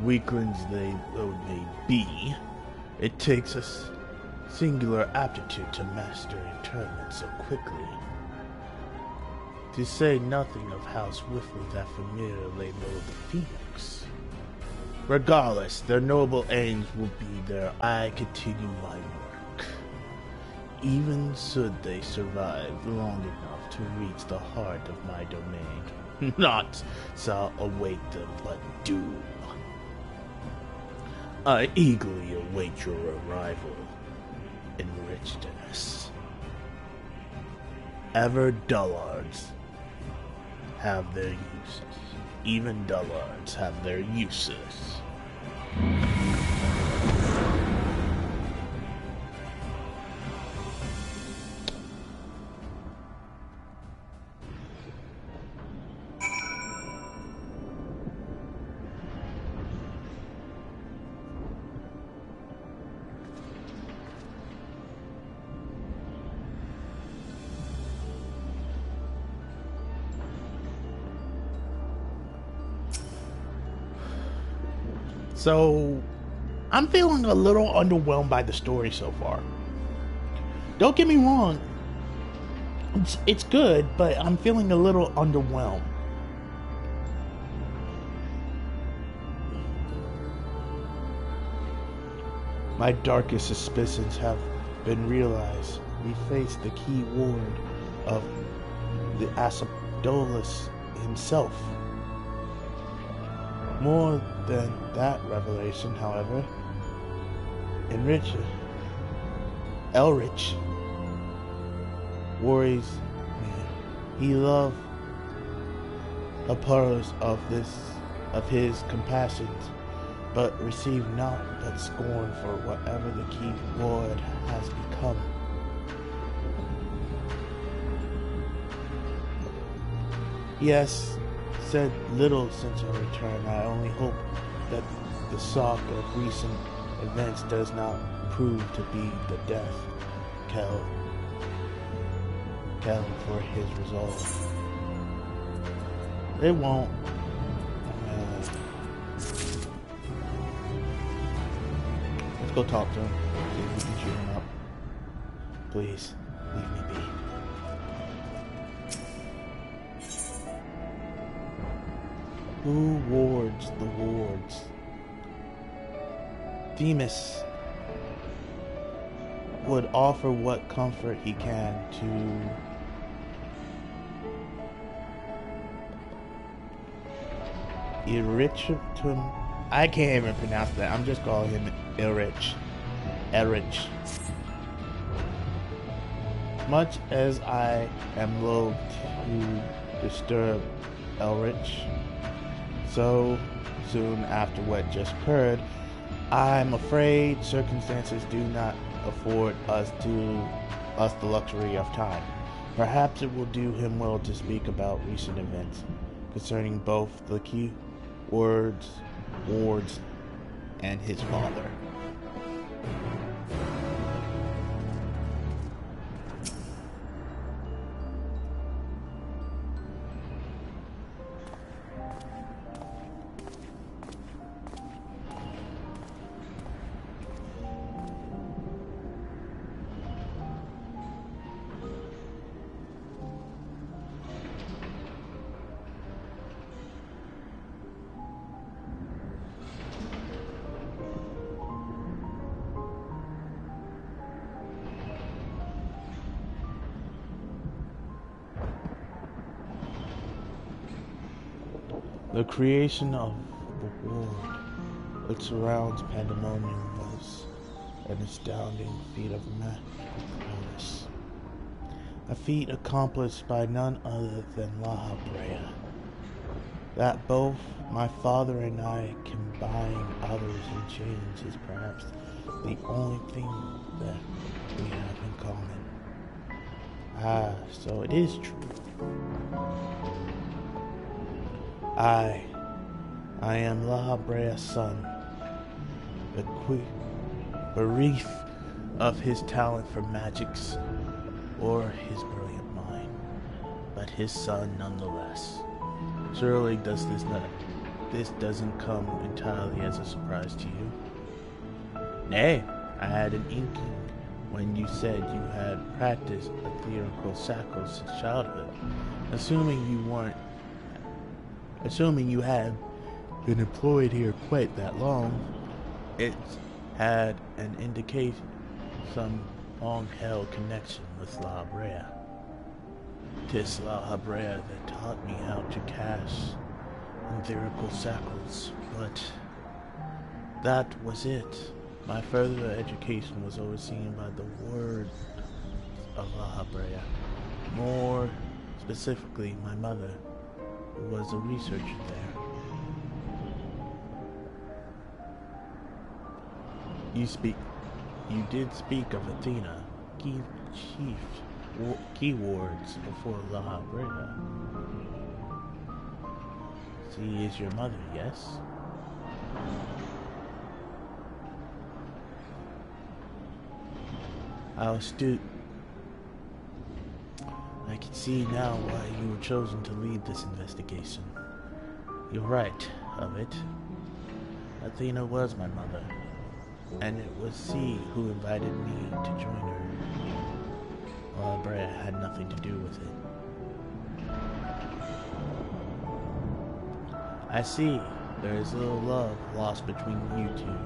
Weaklings though they be, it takes us singular aptitude to master internment so quickly. To say nothing of how swiftly that familiar lay low the Phoenix. Regardless, their noble aims will be there. I continue my work. Even should they survive long enough to reach the heart of my domain, naught shall await them but doom. I eagerly await your arrival in Richness. Ever dullards have their uses. Even dullards have their uses. So, I'm feeling a little underwhelmed by the story so far. Don't get me wrong, it's good, but I'm feeling a little underwhelmed. My darkest suspicions have been realized. We face the key ward of the Acephalus himself. More than that revelation, however, Elrich worries me. He loved a purse of his compassions, but received naught but scorn for whatever the key ward has become. He has said little since our return. I only hope that the shock of recent events does not prove to be the death Kel for his resolve. It won't. Let's go talk to him. See if we can cheer him up. Please, leave me be. Who wards the wards? Themis would offer what comfort he can to Erichtum. I can't even pronounce that. I'm just calling him Erich. Much as I am loath to disturb Elrich so soon after what just occurred, I'm afraid circumstances do not afford us the luxury of time. Perhaps it will do him well to speak about recent events concerning both the key wards and his father. The creation of the world that surrounds Pandemonium was an astounding feat of madness. A feat accomplished by none other than Lahabrea. That both my father and I can bind others in chains is perhaps the only thing that we have in common. Ah, so it is true. I am Lahabrea's son, bereft of his talent for magics or his brilliant mind, but his son nonetheless. Surely this doesn't come entirely as a surprise to you. Nay, I had an inkling when you said you had practiced etherical sacrals since childhood. Assuming you had been employed here quite that long, it had an indication some long-held connection with La Brea. 'Tis La Brea that taught me how to cast etherical sacrals, but that was it. My further education was overseen by the ward of La Brea. More specifically, my mother, who was a researcher there. You did speak of Athena, key wards before La Brea. She is your mother, yes? I can see now why you were chosen to lead this investigation. You're right of it. Athena was my mother, and it was she who invited me to join her. La Brea had nothing to do with it. I see there is little love lost between you two.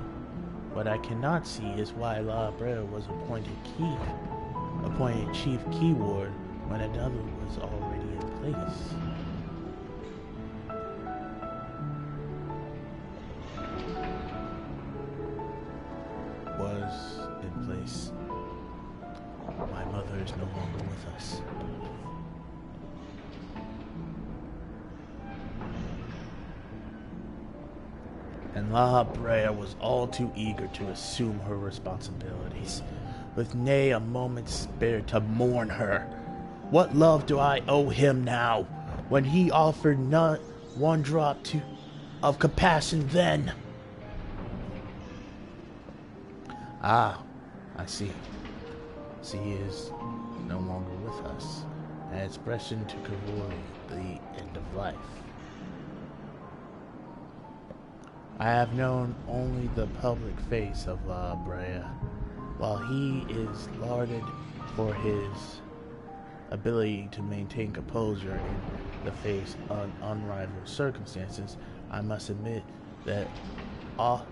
What I cannot see is why La Brea was appointed chief key ward when another was already in place. My mother is no longer with us. And La Brea was all too eager to assume her responsibilities, with nay a moment's spare to mourn her. What love do I owe him now, when he offered not one drop of compassion then? Ah, I see. She is no longer with us, an expression to commemorate the end of life. I have known only the public face of La Brea, while he is lauded for his ability to maintain composure in the face of unrivaled circumstances. I must admit that off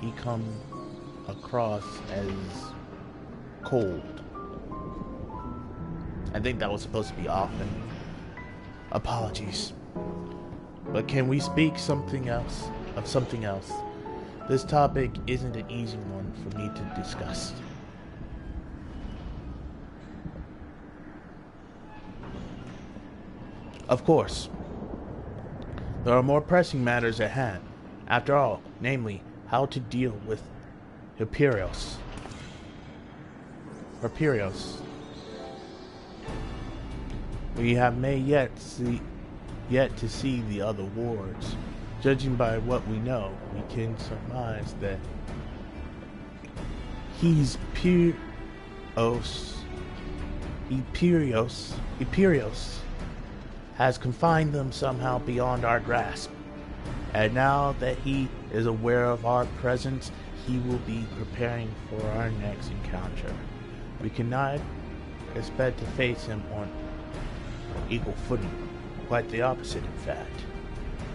he comes across as cold. I think that was supposed to be often. Apologies. But can we speak of something else? This topic isn't an easy one for me to discuss. Of course, there are more pressing matters at hand. After all, namely, how to deal with Hyperios. We have yet to see the other wards. Judging by what we know, we can surmise that Hyperios has confined them somehow beyond our grasp. And now that he is aware of our presence, he will be preparing for our next encounter. We cannot expect to face him on equal footing. Quite the opposite, in fact.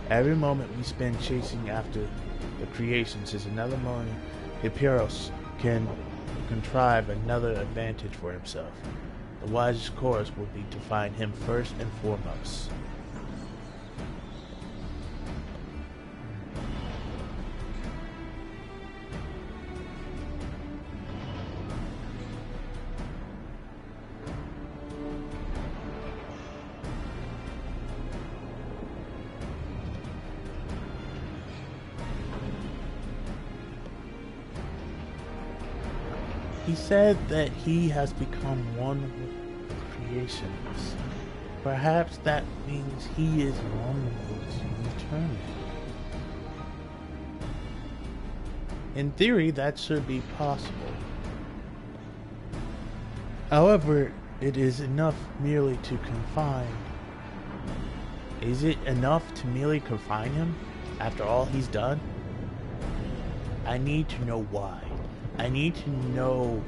Every moment we spend chasing after the creations is another moment Hyperios can contrive another advantage for himself. The wisest course will be to find him first and foremost. He said that he has become one with the creations. Perhaps that means he is vulnerable to eternity. In theory, that should be possible. However, it is enough merely to confine. Is it enough to merely confine him after all he's done? I need to know why. I need to know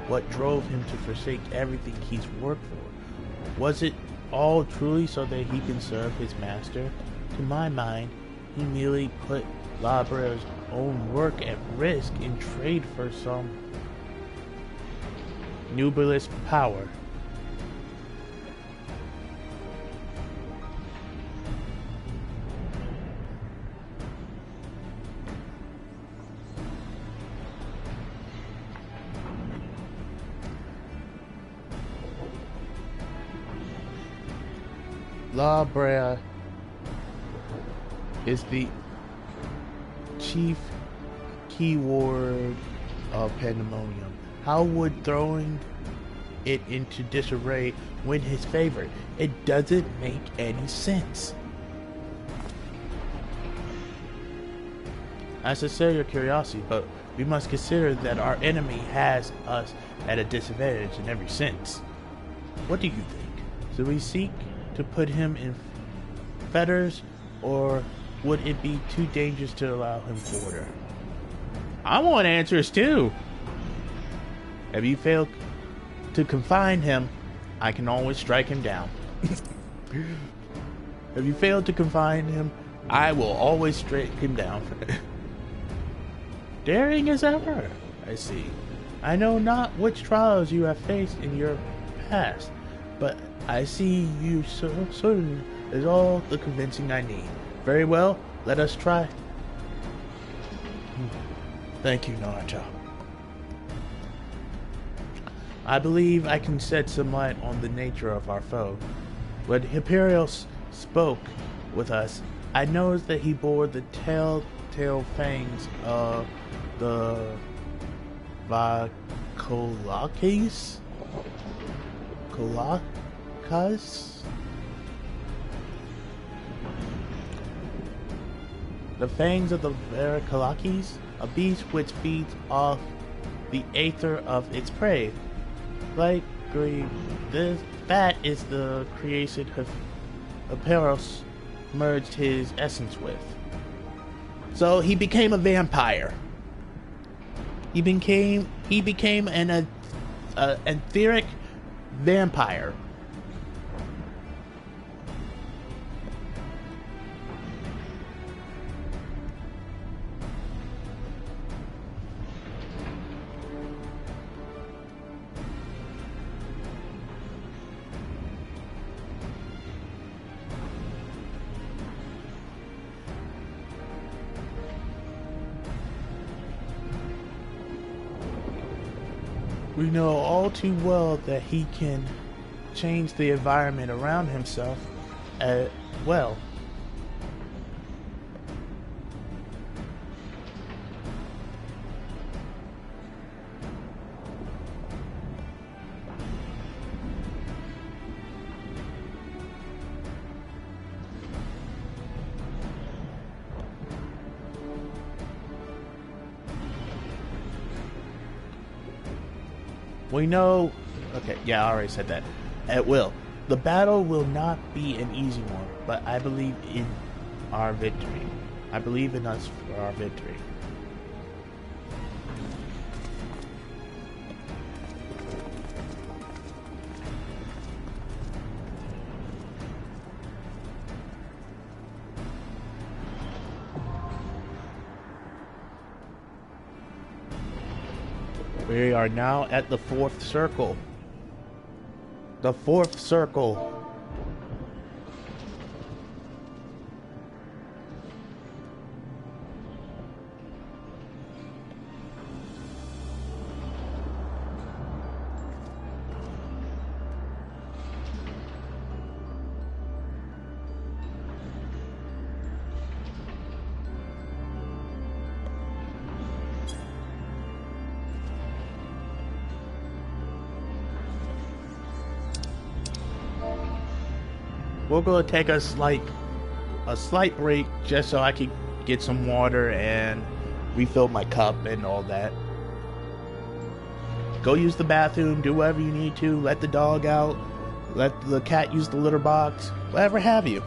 what drove him to forsake everything he's worked for. Was it all truly so that he can serve his master? To my mind, he merely put La Brea's own work at risk in trade for some nebulous power. La Brea is the chief keyword of Pandemonium. How would throwing it into disarray win his favor? It doesn't make any sense. I suspect your curiosity, but we must consider that our enemy has us at a disadvantage in every sense. What do you think? Should we seek to put him in fetters, or would it be too dangerous to allow him quarter? I want answers too. If you fail to confine him, I can always strike him down. If you fail to confine him, I will always strike him down. Daring as ever, I see. I know not which trials you have faced in your past, but I see you so certain is all the convincing I need. Very well, let us try. Thank you, Naruto. I believe I can shed some light on the nature of our foe. When Hyperios spoke with us, I noticed that he bore the telltale fangs of the Vacolakes? The fangs of the Vacolakes, a beast which feeds off the aether of its prey. Likely, that is the creation Hyperios merged his essence with. So he became a vampire. He became an etheric vampire. We know all too well that he can change the environment around himself as well. We know... Okay, yeah, I already said that. It will. The battle will not be an easy one, but I believe in our victory. I believe in us for our victory. We are now at the fourth circle. The fourth circle. We're gonna take a slight break just so I can get some water and refill my cup and all that. Go use the bathroom, do whatever you need to, let the dog out, let the cat use the litter box, whatever have you.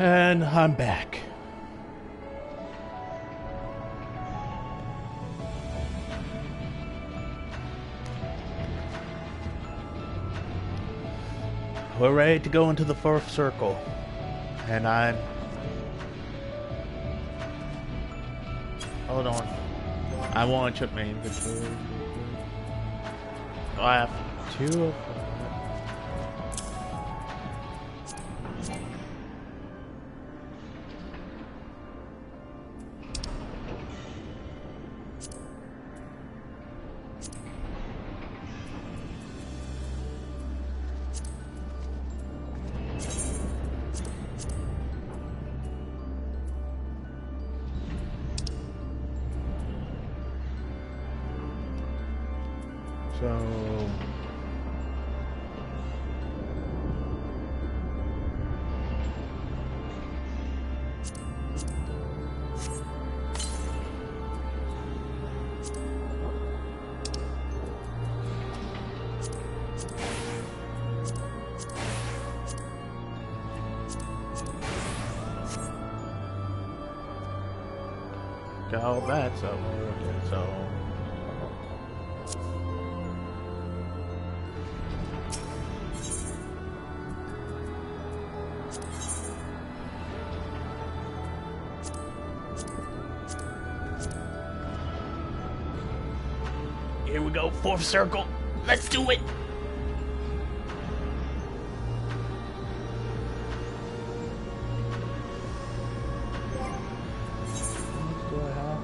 And I'm back. We're ready to go into the fourth circle. And I'm... Hold on. I want to check my inventory. I have 2 of that. So... got all that, so... Okay, so... Here we go, fourth circle. Let's do it. What do I have?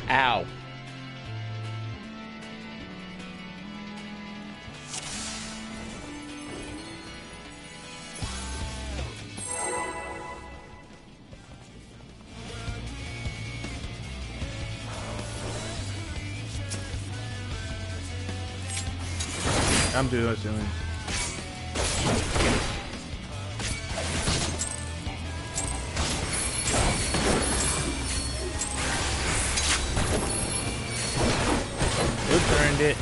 Ow. I'm doing. Turned it.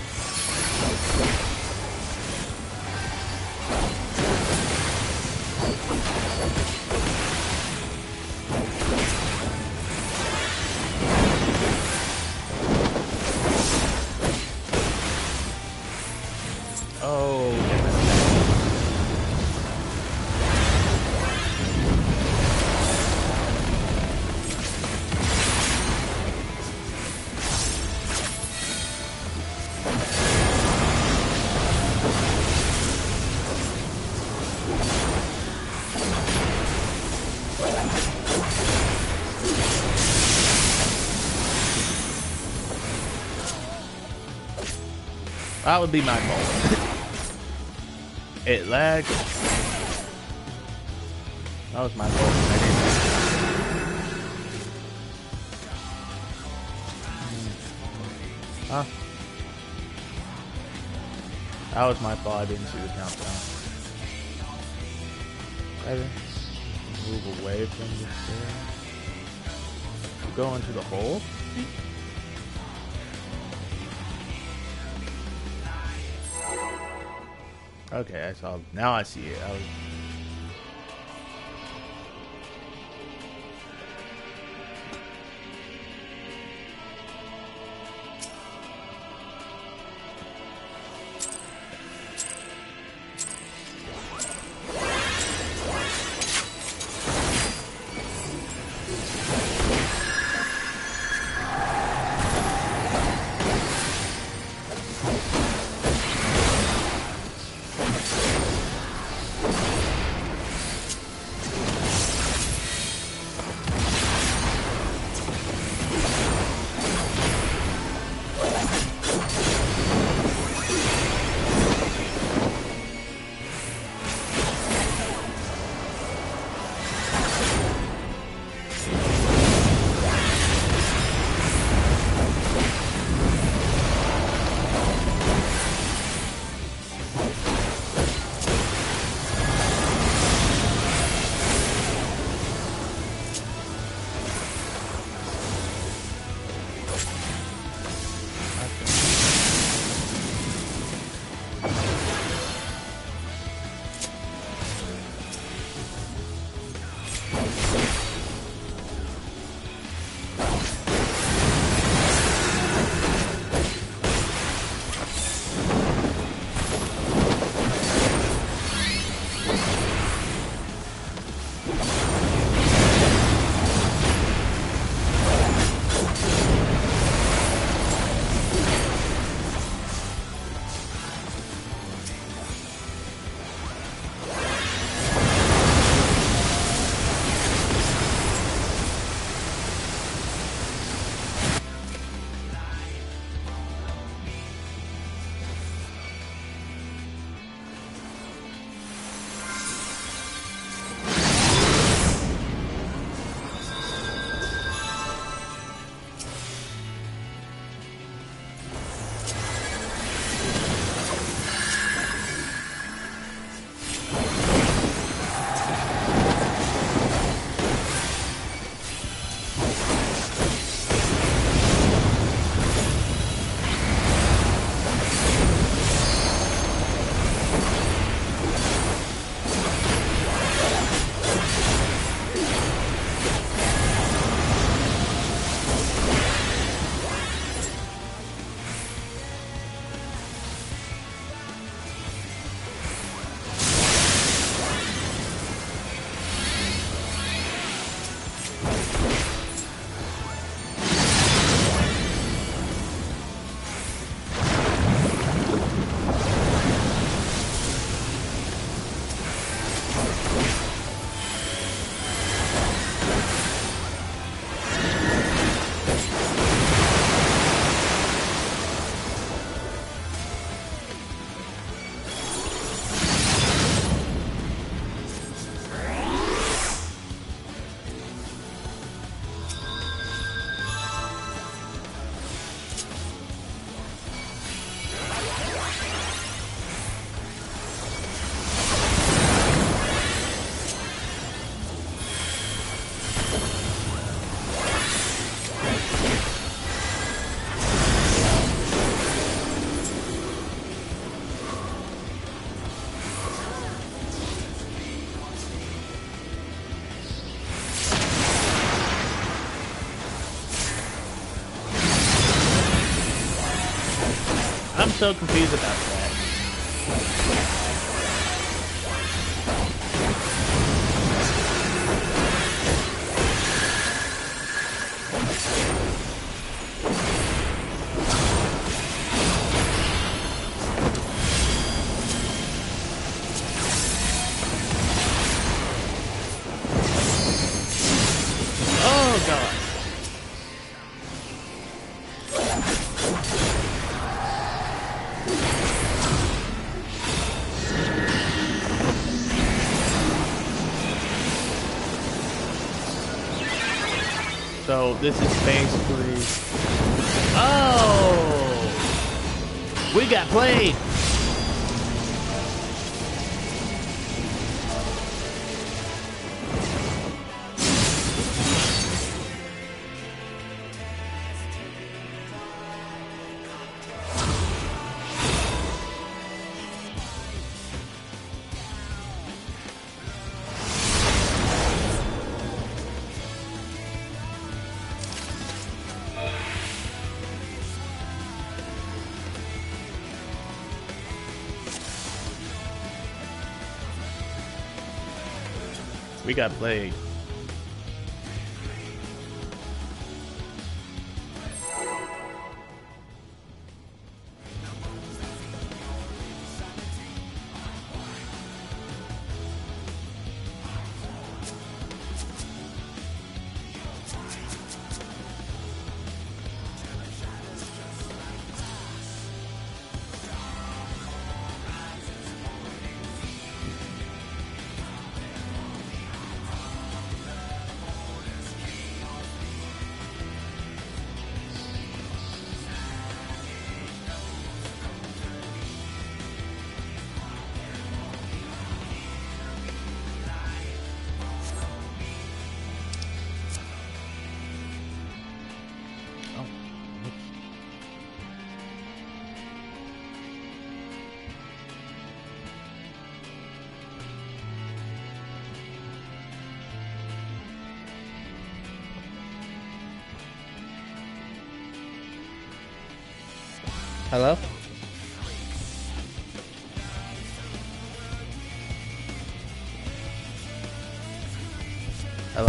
Oh, that would be my fault. It lagged. That was my fault. Huh? That was my fault. I didn't see the countdown. 7, move away from the thing. Go into the hole. Okay, I saw. Now I see it. I'm so confused about that. Oh god. So this is basically... Oh! We got played! We got played. Hello? Hello?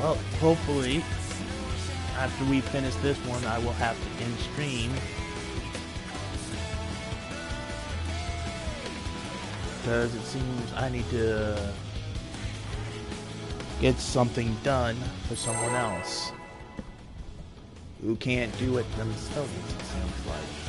Well, hopefully, after we finish this one, I will have to end stream. Because it seems I need to get something done for someone else who can't do it themselves, it seems like.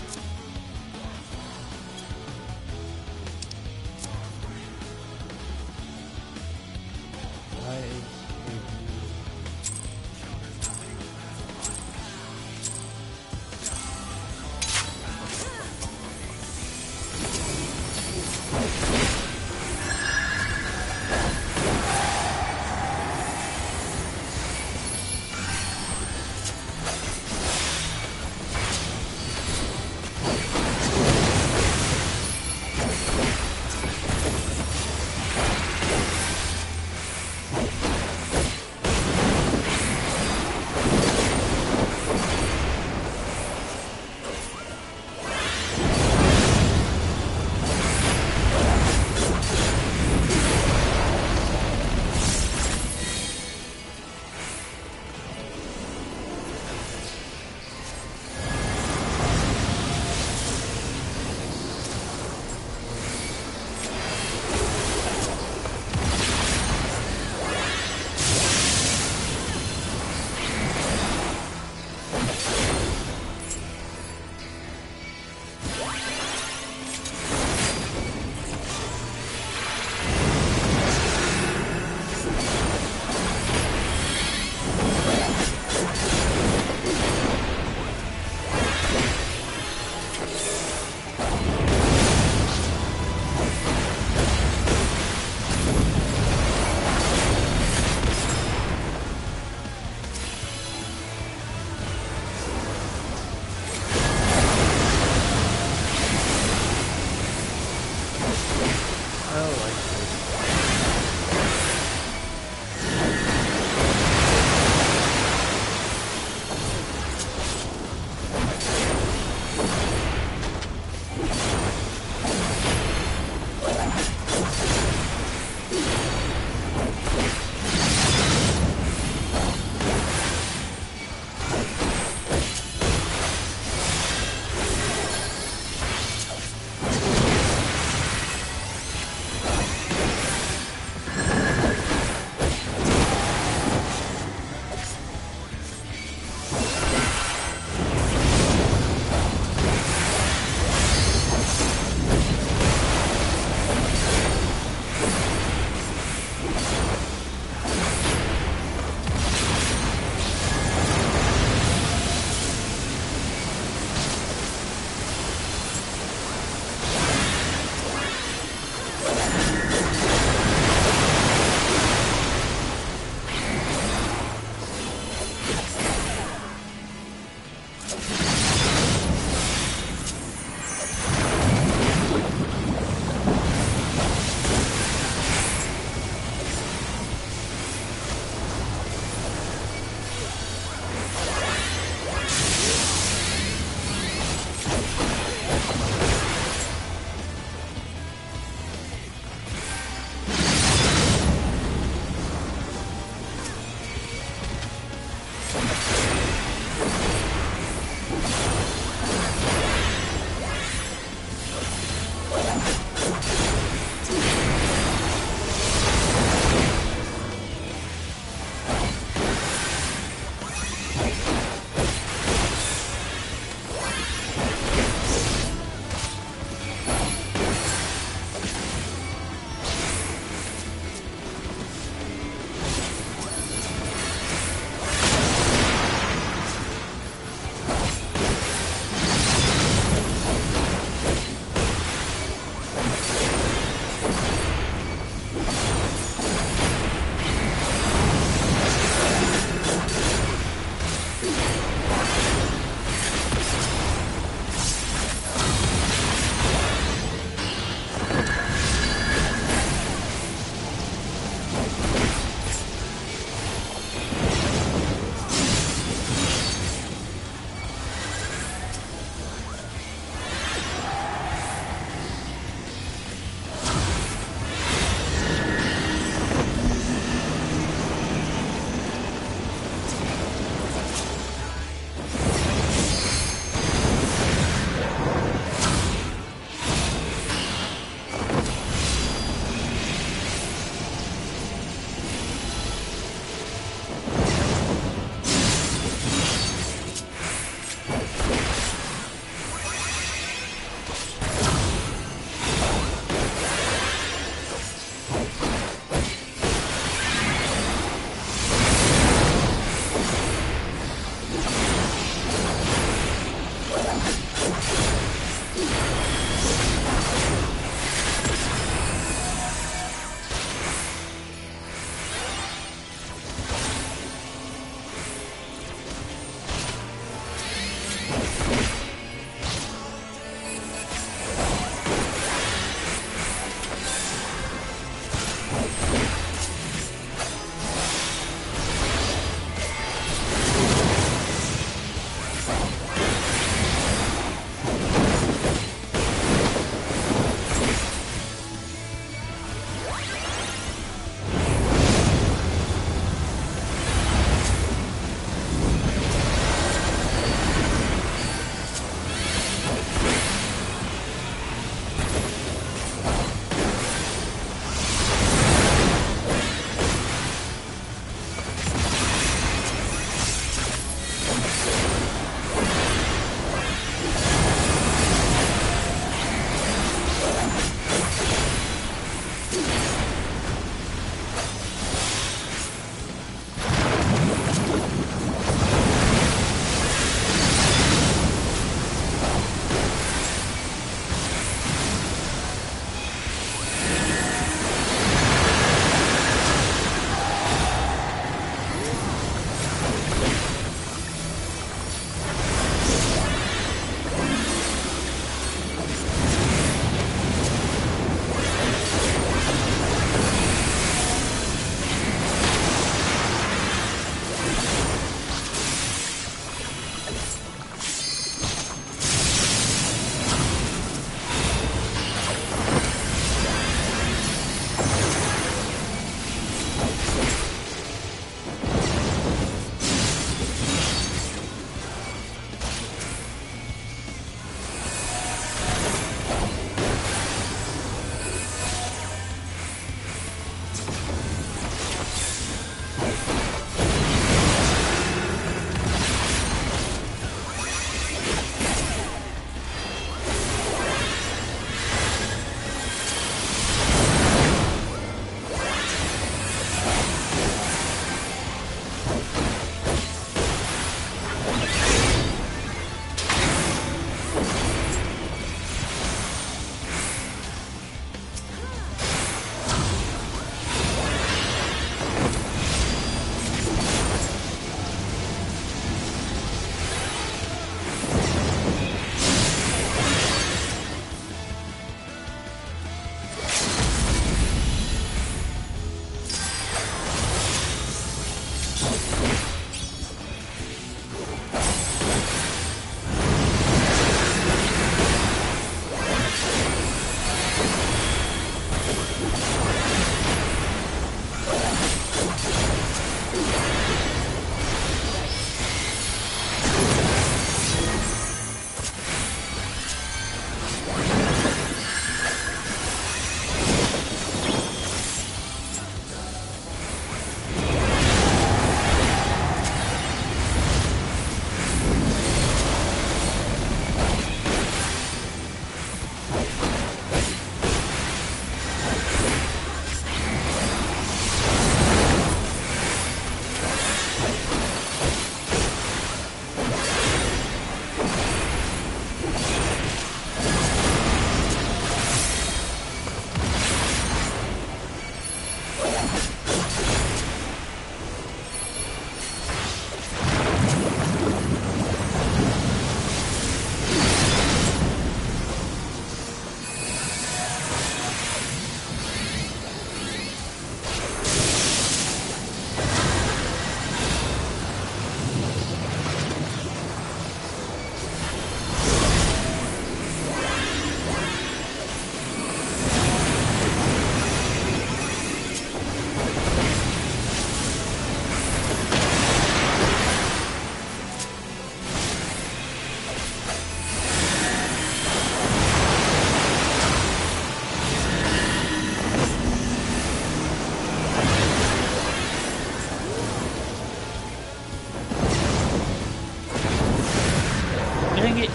Dang it!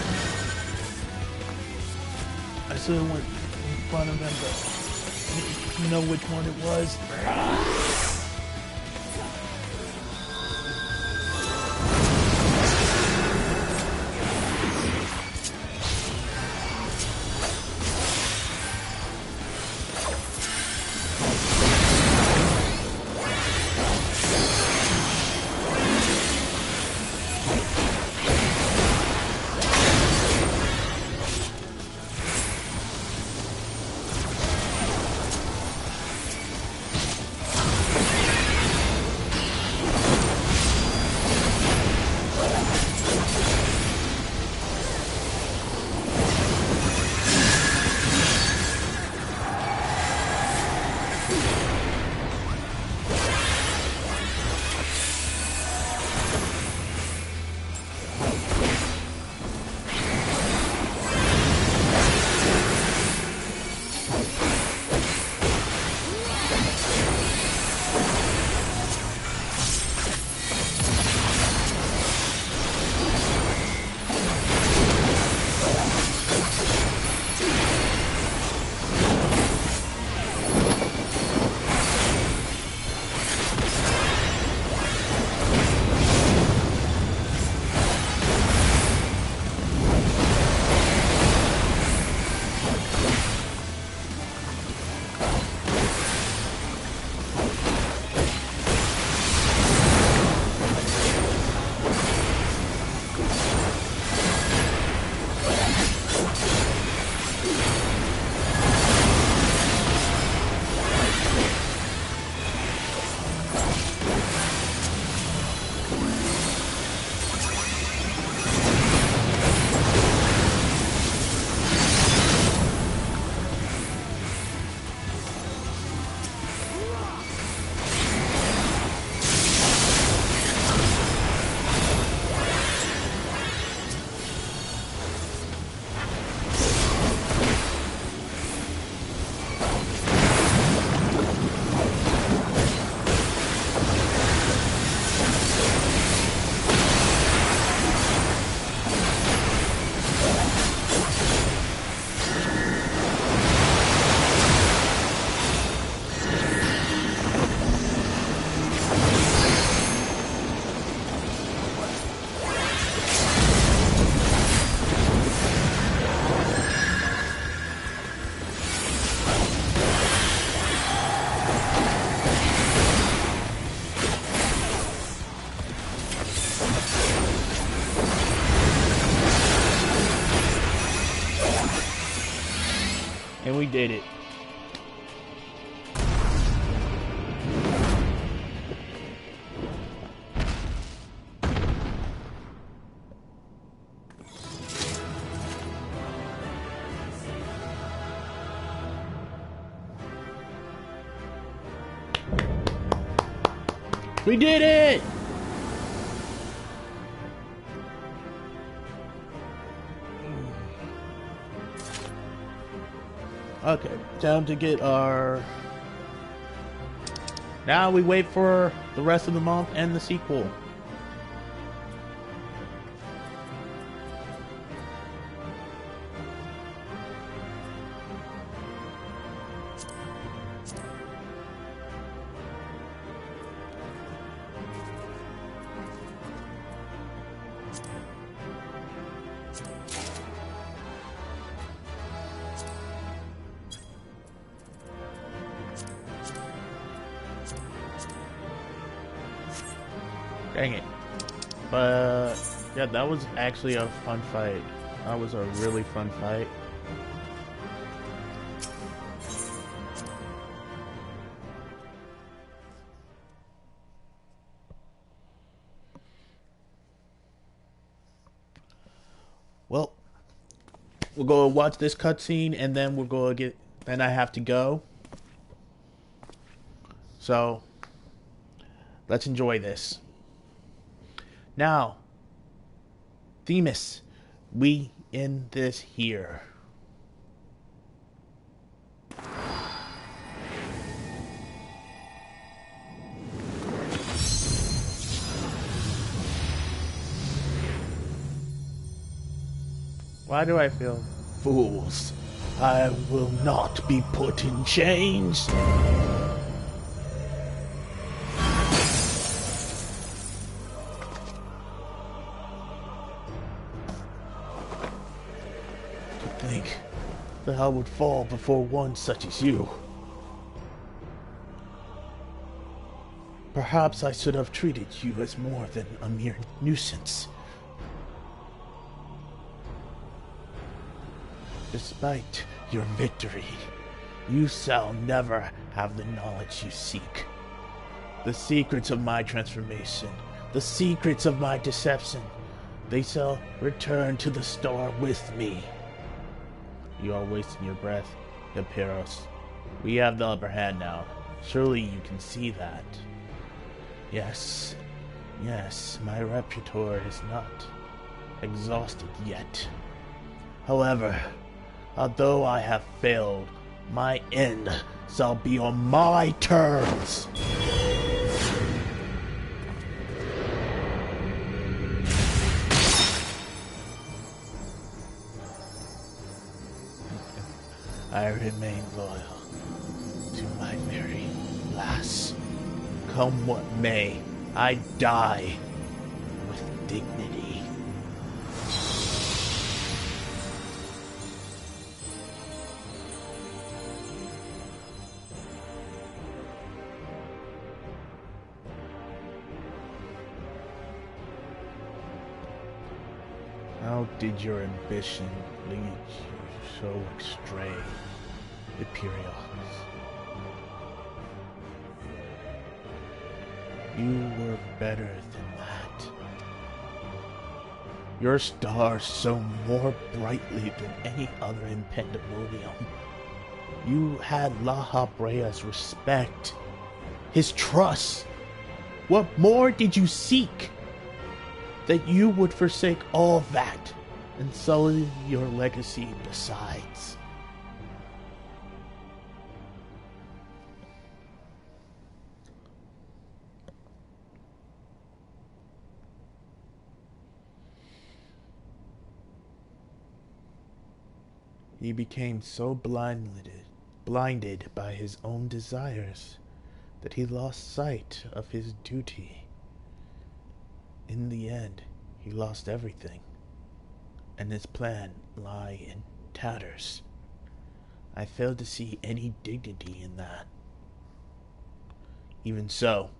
I should have went in front of him, but you know which one it was. And we did it. We did it! Okay, time to get our... Now we wait for the rest of the month and the sequel. Dang it. But yeah, that was actually a fun fight. That was a really fun fight. Well, we'll go watch this cutscene and then we'll go get. Then I have to go. So let's enjoy this. Now, Themis, we end this here. Why do I feel Fools, I will not be put in chains. To think that I would fall before one such as you. Perhaps I should have treated you as more than a mere nuisance. Despite your victory, you shall never have the knowledge you seek. The secrets of my transformation, the secrets of my deception, they shall return to the star with me. You are wasting your breath, Epiros. We have the upper hand now. Surely you can see that. Yes, my repertoire is not exhausted yet. However, although I have failed, my end shall be on my terms. I remain loyal to my very last. Come what may, I die with dignity. How did your ambition lead you so astray, Imperials? You were better than that. Your star shone more brightly than any other in Pandemonium. You had La Habrea's respect, his trust. What more did you seek? That you would forsake all that and sully your legacy besides. He became so blinded by his own desires that he lost sight of his duty. In the end, he lost everything, and his plan lay in tatters. I failed to see any dignity in that. Even so,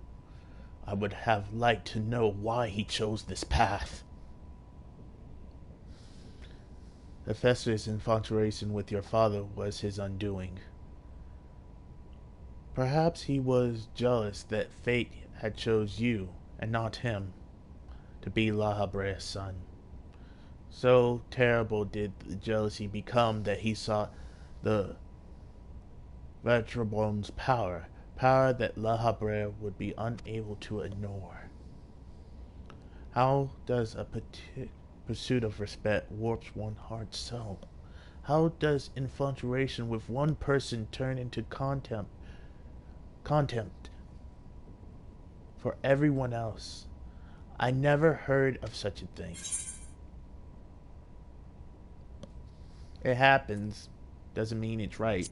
I would have liked to know why he chose this path. Hephaestus' infatuation with your father was his undoing. Perhaps he was jealous that fate had chose you, and not him, to be La Habrea's son. So terrible did the jealousy become that he saw the Vetrobon's power that La Habrea would be unable to ignore. How does a pursuit of respect warps one's heart so? How does infatuation with one person turn into contempt for everyone else? I never heard of such a thing. It happens, doesn't mean it's right.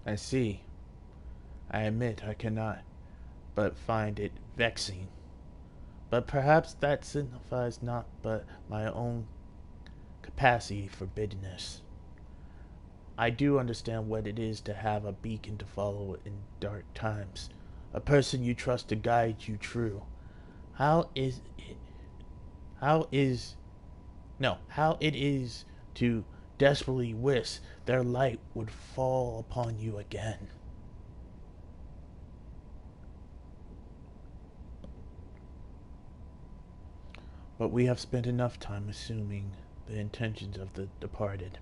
I see. I admit I cannot but find it vexing. But perhaps that signifies not but my own capacity for bitterness. I do understand what it is to have a beacon to follow in dark times. A person you trust to guide you true. How is it, how is, no, how it is to desperately wish their light would fall upon you again. But we have spent enough time assuming the intentions of the departed.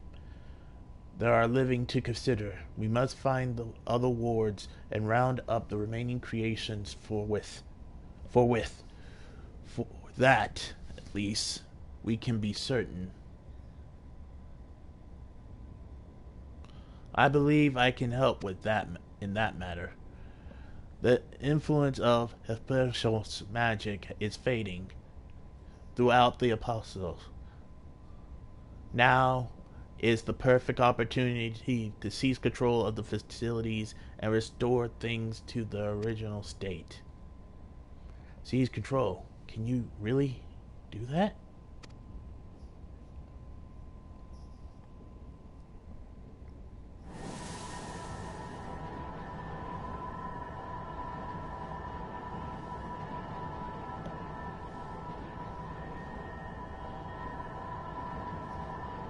There are living to consider. We must find the other wards and round up the remaining creations forthwith. For that, at least, we can be certain. I believe I can help with that in that matter. The influence of Hephaestus' magic is fading throughout the apostles. Now is the perfect opportunity to seize control of the facilities and restore things to their original state. Seize control. Can you really do that?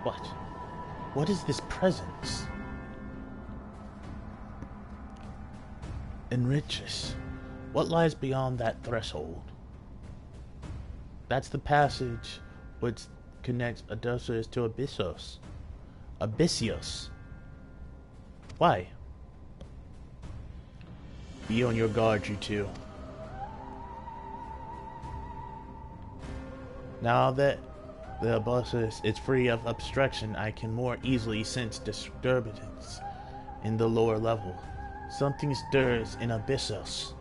What? What is this presence? Enriches. What lies beyond that threshold? That's the passage which connects Odysseus to Abyssos. Abyssios. Why? Be on your guard, you two. Now that the Abyssos is free of obstruction, I can more easily sense disturbance in the lower level. Something stirs in Abyssos.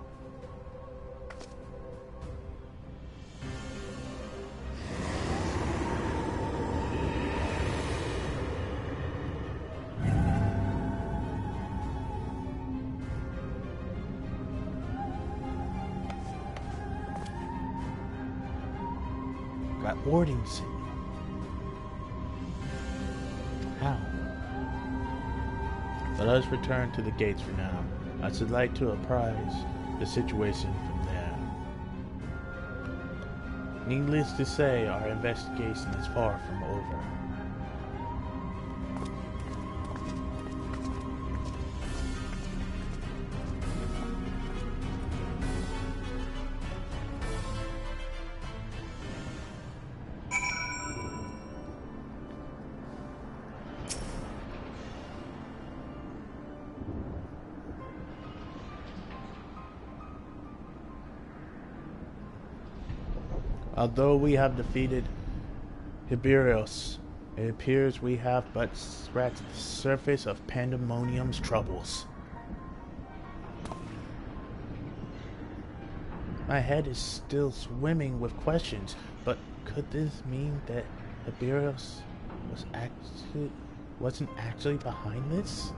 Got warding signal. How? Let us return to the gates for now. I should like to apprise the situation from there. Needless to say, our investigation is far from over. Although we have defeated Hiberios, it appears we have but scratched the surface of Pandemonium's troubles. My head is still swimming with questions, but could this mean that Hiberios wasn't actually behind this?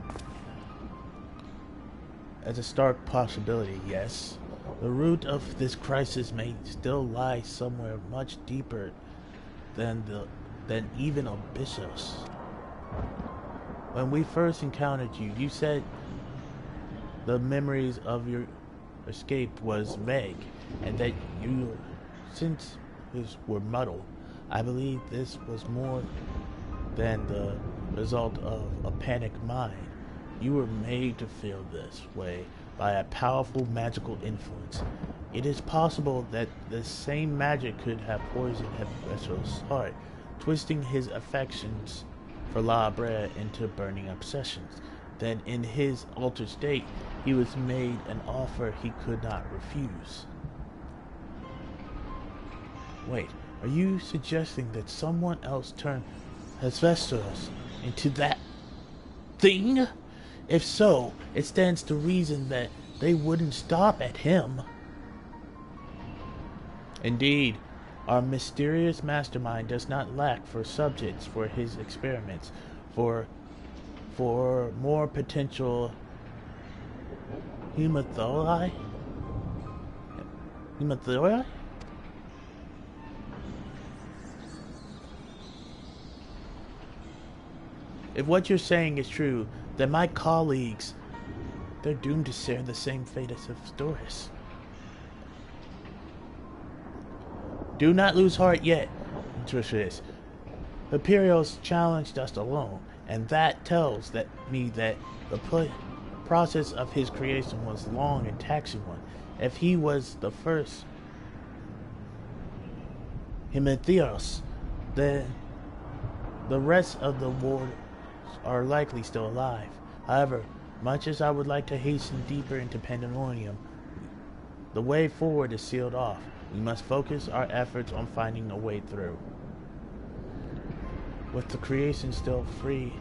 As a stark possibility, yes. The root of this crisis may still lie somewhere much deeper than even Abyssos. When we first encountered you, you said the memories of your escape was vague, and that your senses were muddled. I believe this was more than the result of a panicked mind. You were made to feel this way by a powerful magical influence. It is possible that the same magic could have poisoned Hephaestus' heart, twisting his affections for La Brea into burning obsessions. Then, in his altered state, he was made an offer he could not refuse. Wait, are you suggesting that someone else turned Hephaestus into that thing? If so, it stands to reason that they wouldn't stop at him. Indeed, our mysterious mastermind does not lack for subjects for his experiments, for more potential hemathoi? Hemathoi? If what you're saying is true, then my colleagues, they're doomed to share the same fate as Doris. Do not lose heart yet, Trish. Imperials challenged us alone, and that tells me that the process of his creation was long and taxing one. If he was the first Hemitheos, then the rest of the ward are likely still alive. However, much as I would like to hasten deeper into Pandemonium, the way forward is sealed off. We must focus our efforts on finding a way through. With the creation still free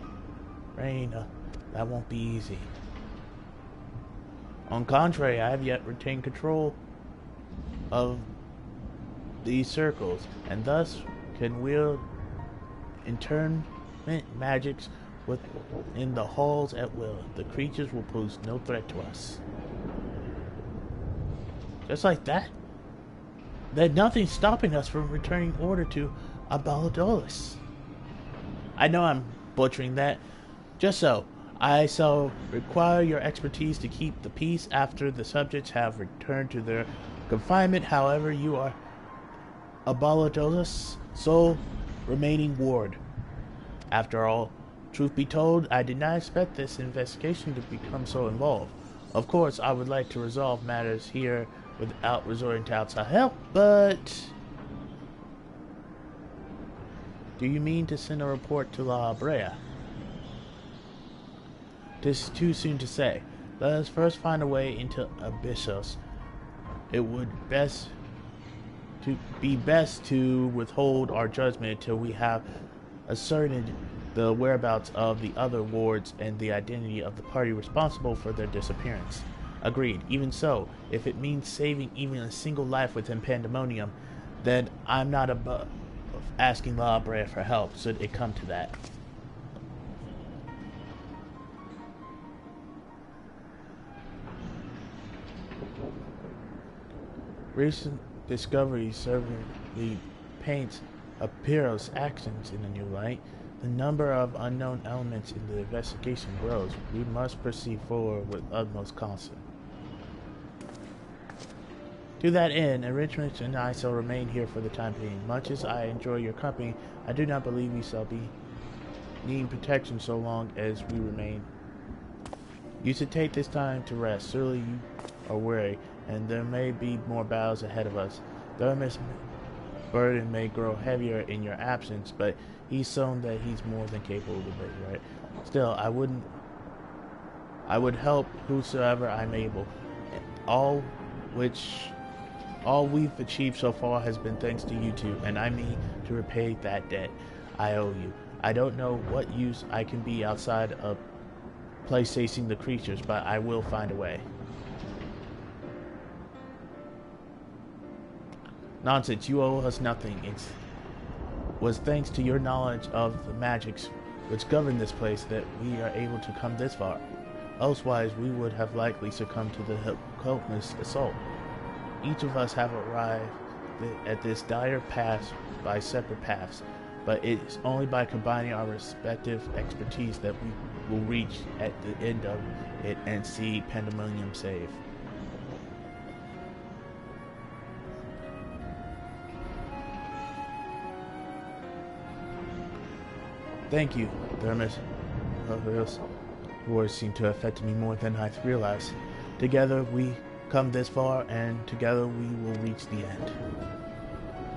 reign, that won't be easy. On contrary, I have yet retained control of these circles, and thus can wield internment magics within the halls at will. The creatures will pose no threat to us. Just like that? There's nothing stopping us from returning order to Abaldolis. I know I'm butchering that. Just so, I shall require your expertise to keep the peace after the subjects have returned to their confinement. However, you are Abaldolis' sole remaining ward. After all, truth be told, I did not expect this investigation to become so involved. Of course, I would like to resolve matters here without resorting to outside help, but... Do you mean to send a report to La Brea? This is too soon to say. Let us first find a way into Abyssos. It would be best to withhold our judgment until we have ascertained the whereabouts of the other wards and the identity of the party responsible for their disappearance. Agreed. Even so, if it means saving even a single life within Pandemonium, then I'm not above asking La Brea for help, should it come to that. Recent discoveries certainly paints Apiros' actions in a new light. The number of unknown elements in the investigation grows. We must proceed forward with utmost caution. To that end, Enrichment and I shall remain here for the time being. Much as I enjoy your company, I do not believe we shall be needing protection so long as we remain. You should take this time to rest. Surely you are weary, and there may be more battles ahead of us. Thermus' burden may grow heavier in your absence, but he's shown that he's more than capable of it, right? Still, I would help whosoever I'm able. All we've achieved so far has been thanks to you two, and I mean to repay that debt I owe you. I don't know what use I can be outside of placing the creatures, but I will find a way. Nonsense, you owe us nothing. It was thanks to your knowledge of the magics which govern this place that we are able to come this far. Elsewise, we would have likely succumbed to the hopeless assault. Each of us have arrived at this dire pass by separate paths, but it is only by combining our respective expertise that we will reach at the end of it and see Pandemonium saved. Thank you, Thermus. Wars seem to have affected me more than I realized. Together we come this far, and together we will reach the end.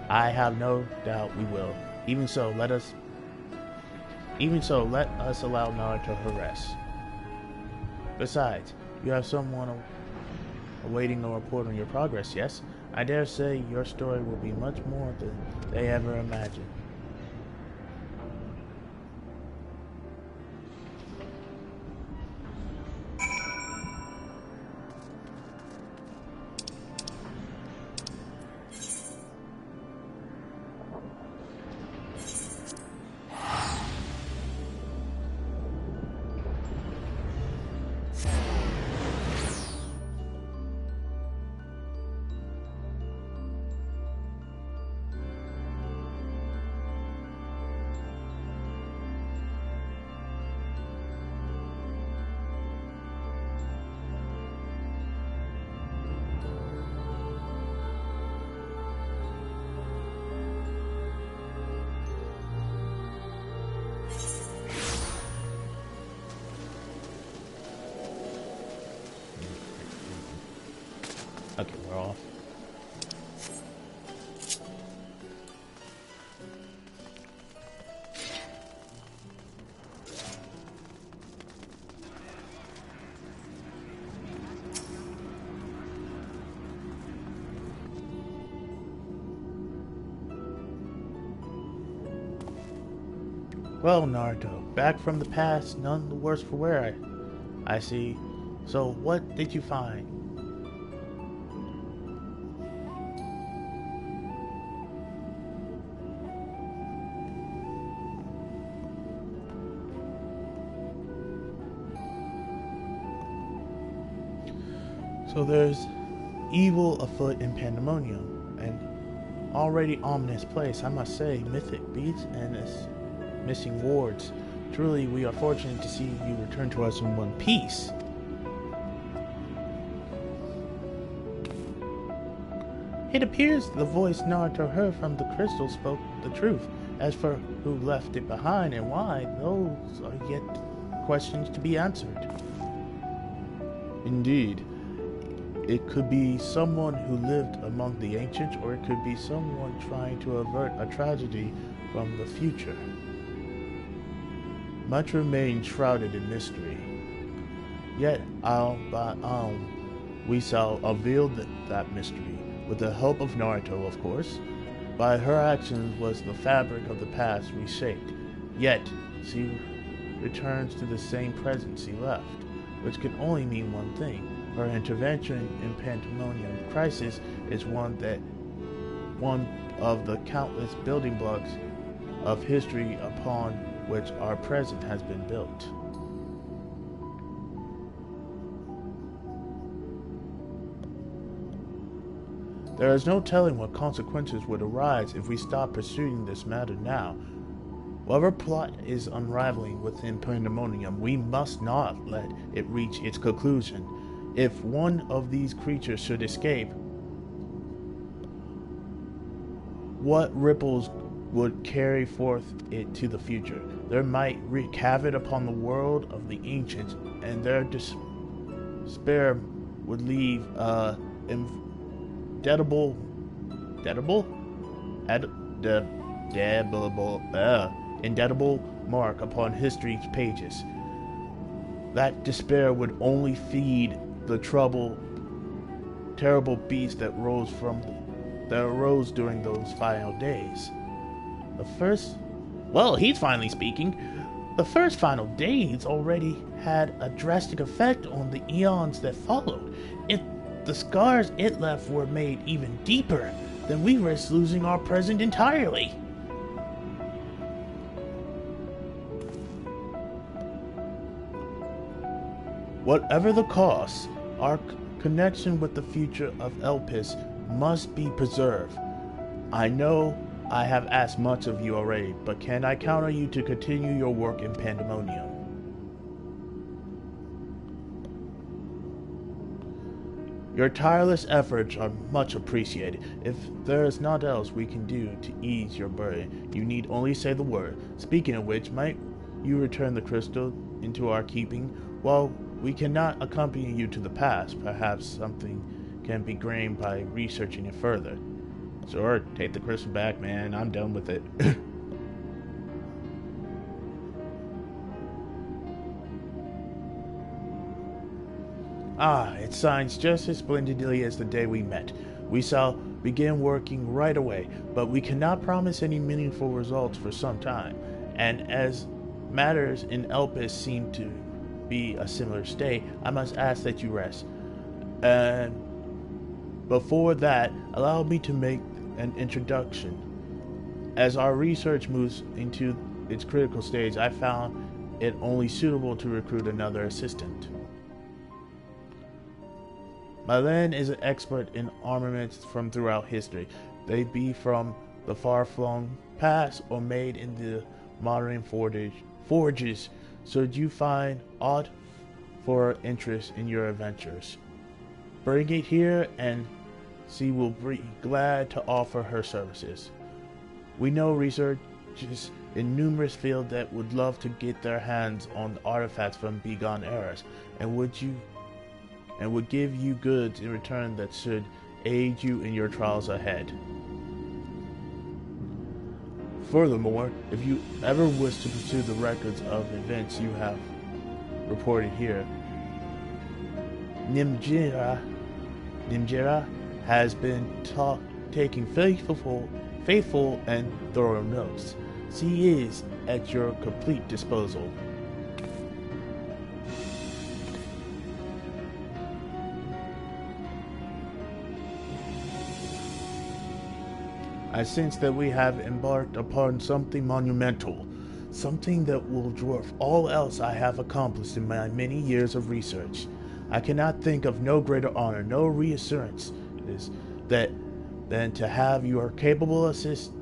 I have no doubt we will. Even so, let us allow Naruto her rest. Besides, you have someone awaiting a report on your progress, yes? I dare say your story will be much more than they ever imagined. Okay, we're off. Well, Naruto, back from the past, none the worse for wear, I see. So, what did you find? So there's evil afoot in Pandemonium, an already ominous place, I must say, mythic beats and its missing wards. Truly, we are fortunate to see you return to us in one piece. It appears the voice Naruto heard from the crystal spoke the truth. As for who left it behind and why, those are yet questions to be answered. Indeed. It could be someone who lived among the ancients, or it could be someone trying to avert a tragedy from the future. Much remains shrouded in mystery. Yet, we shall unveil that mystery, with the help of Naruto, of course. By her actions was the fabric of the past reshaped. Yet, she returns to the same present she left, which can only mean one thing. Her intervention in Pandemonium Crisis is one of the countless building blocks of history upon which our present has been built. There is no telling what consequences would arise if we stop pursuing this matter now. Whatever plot is unraveling within Pandemonium, we must not let it reach its conclusion. If one of these creatures should escape, what ripples would carry forth it to the future? There might wreak havoc upon the world of the ancients, and their despair would leave indelible mark upon history's pages. That despair would only feed the terrible beast that arose during those final days. He's finally speaking. The first final days already had a drastic effect on the eons that followed. If the scars it left were made even deeper, then we risk losing our present entirely. Whatever the cost, our connection with the future of Elpis must be preserved. I know I have asked much of you already, but can I count on you to continue your work in Pandemonium? Your tireless efforts are much appreciated. If there is naught else we can do to ease your burden, you need only say the word. Speaking of which, might you return the crystal into our keeping? While we cannot accompany you to the past, perhaps something can be gained by researching it further. Sure, take the crystal back, man. I'm done with it. It shines just as splendidly as the day we met. We shall begin working right away, but we cannot promise any meaningful results for some time. And as matters in Elpis seem to be a similar state, I must ask that you rest. And before that, allow me to make an introduction. As our research moves into its critical stage, I found it only suitable to recruit another assistant. Milan is an expert in armaments from throughout history. They be from the far-flung past or made in the modern forges. Should you find aught for interest in your adventures, bring it here and she will be glad to offer her services. We know researchers in numerous fields that would love to get their hands on artifacts from bygone eras, and and would give you goods in return that should aid you in your trials ahead. Furthermore, if you ever wish to pursue the records of events you have reported here, Nimjira has been taking faithful and thorough notes. She is at your complete disposal. I sense that we have embarked upon something monumental, something that will dwarf all else I have accomplished in my many years of research. I cannot think of no greater honor, no reassurance than to have your capable assistance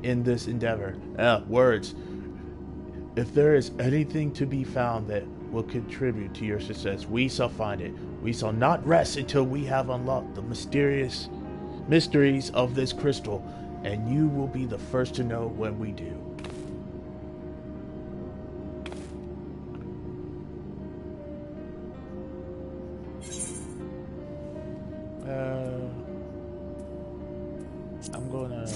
in this endeavor. Words. If there is anything to be found that will contribute to your success, we shall find it. We shall not rest until we have unlocked the mysteries of this crystal, and you will be the first to know when we do. I'm gonna...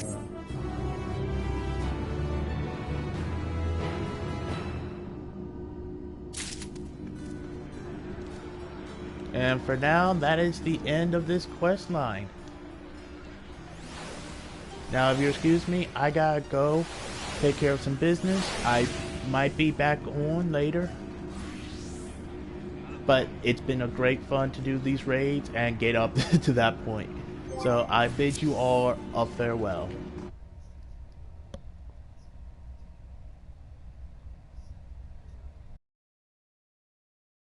And for now, that is the end of this quest line. Now, if you excuse me, I gotta go take care of some business. I might be back on later. But it's been a great fun to do these raids and get up to that point. So I bid you all a farewell.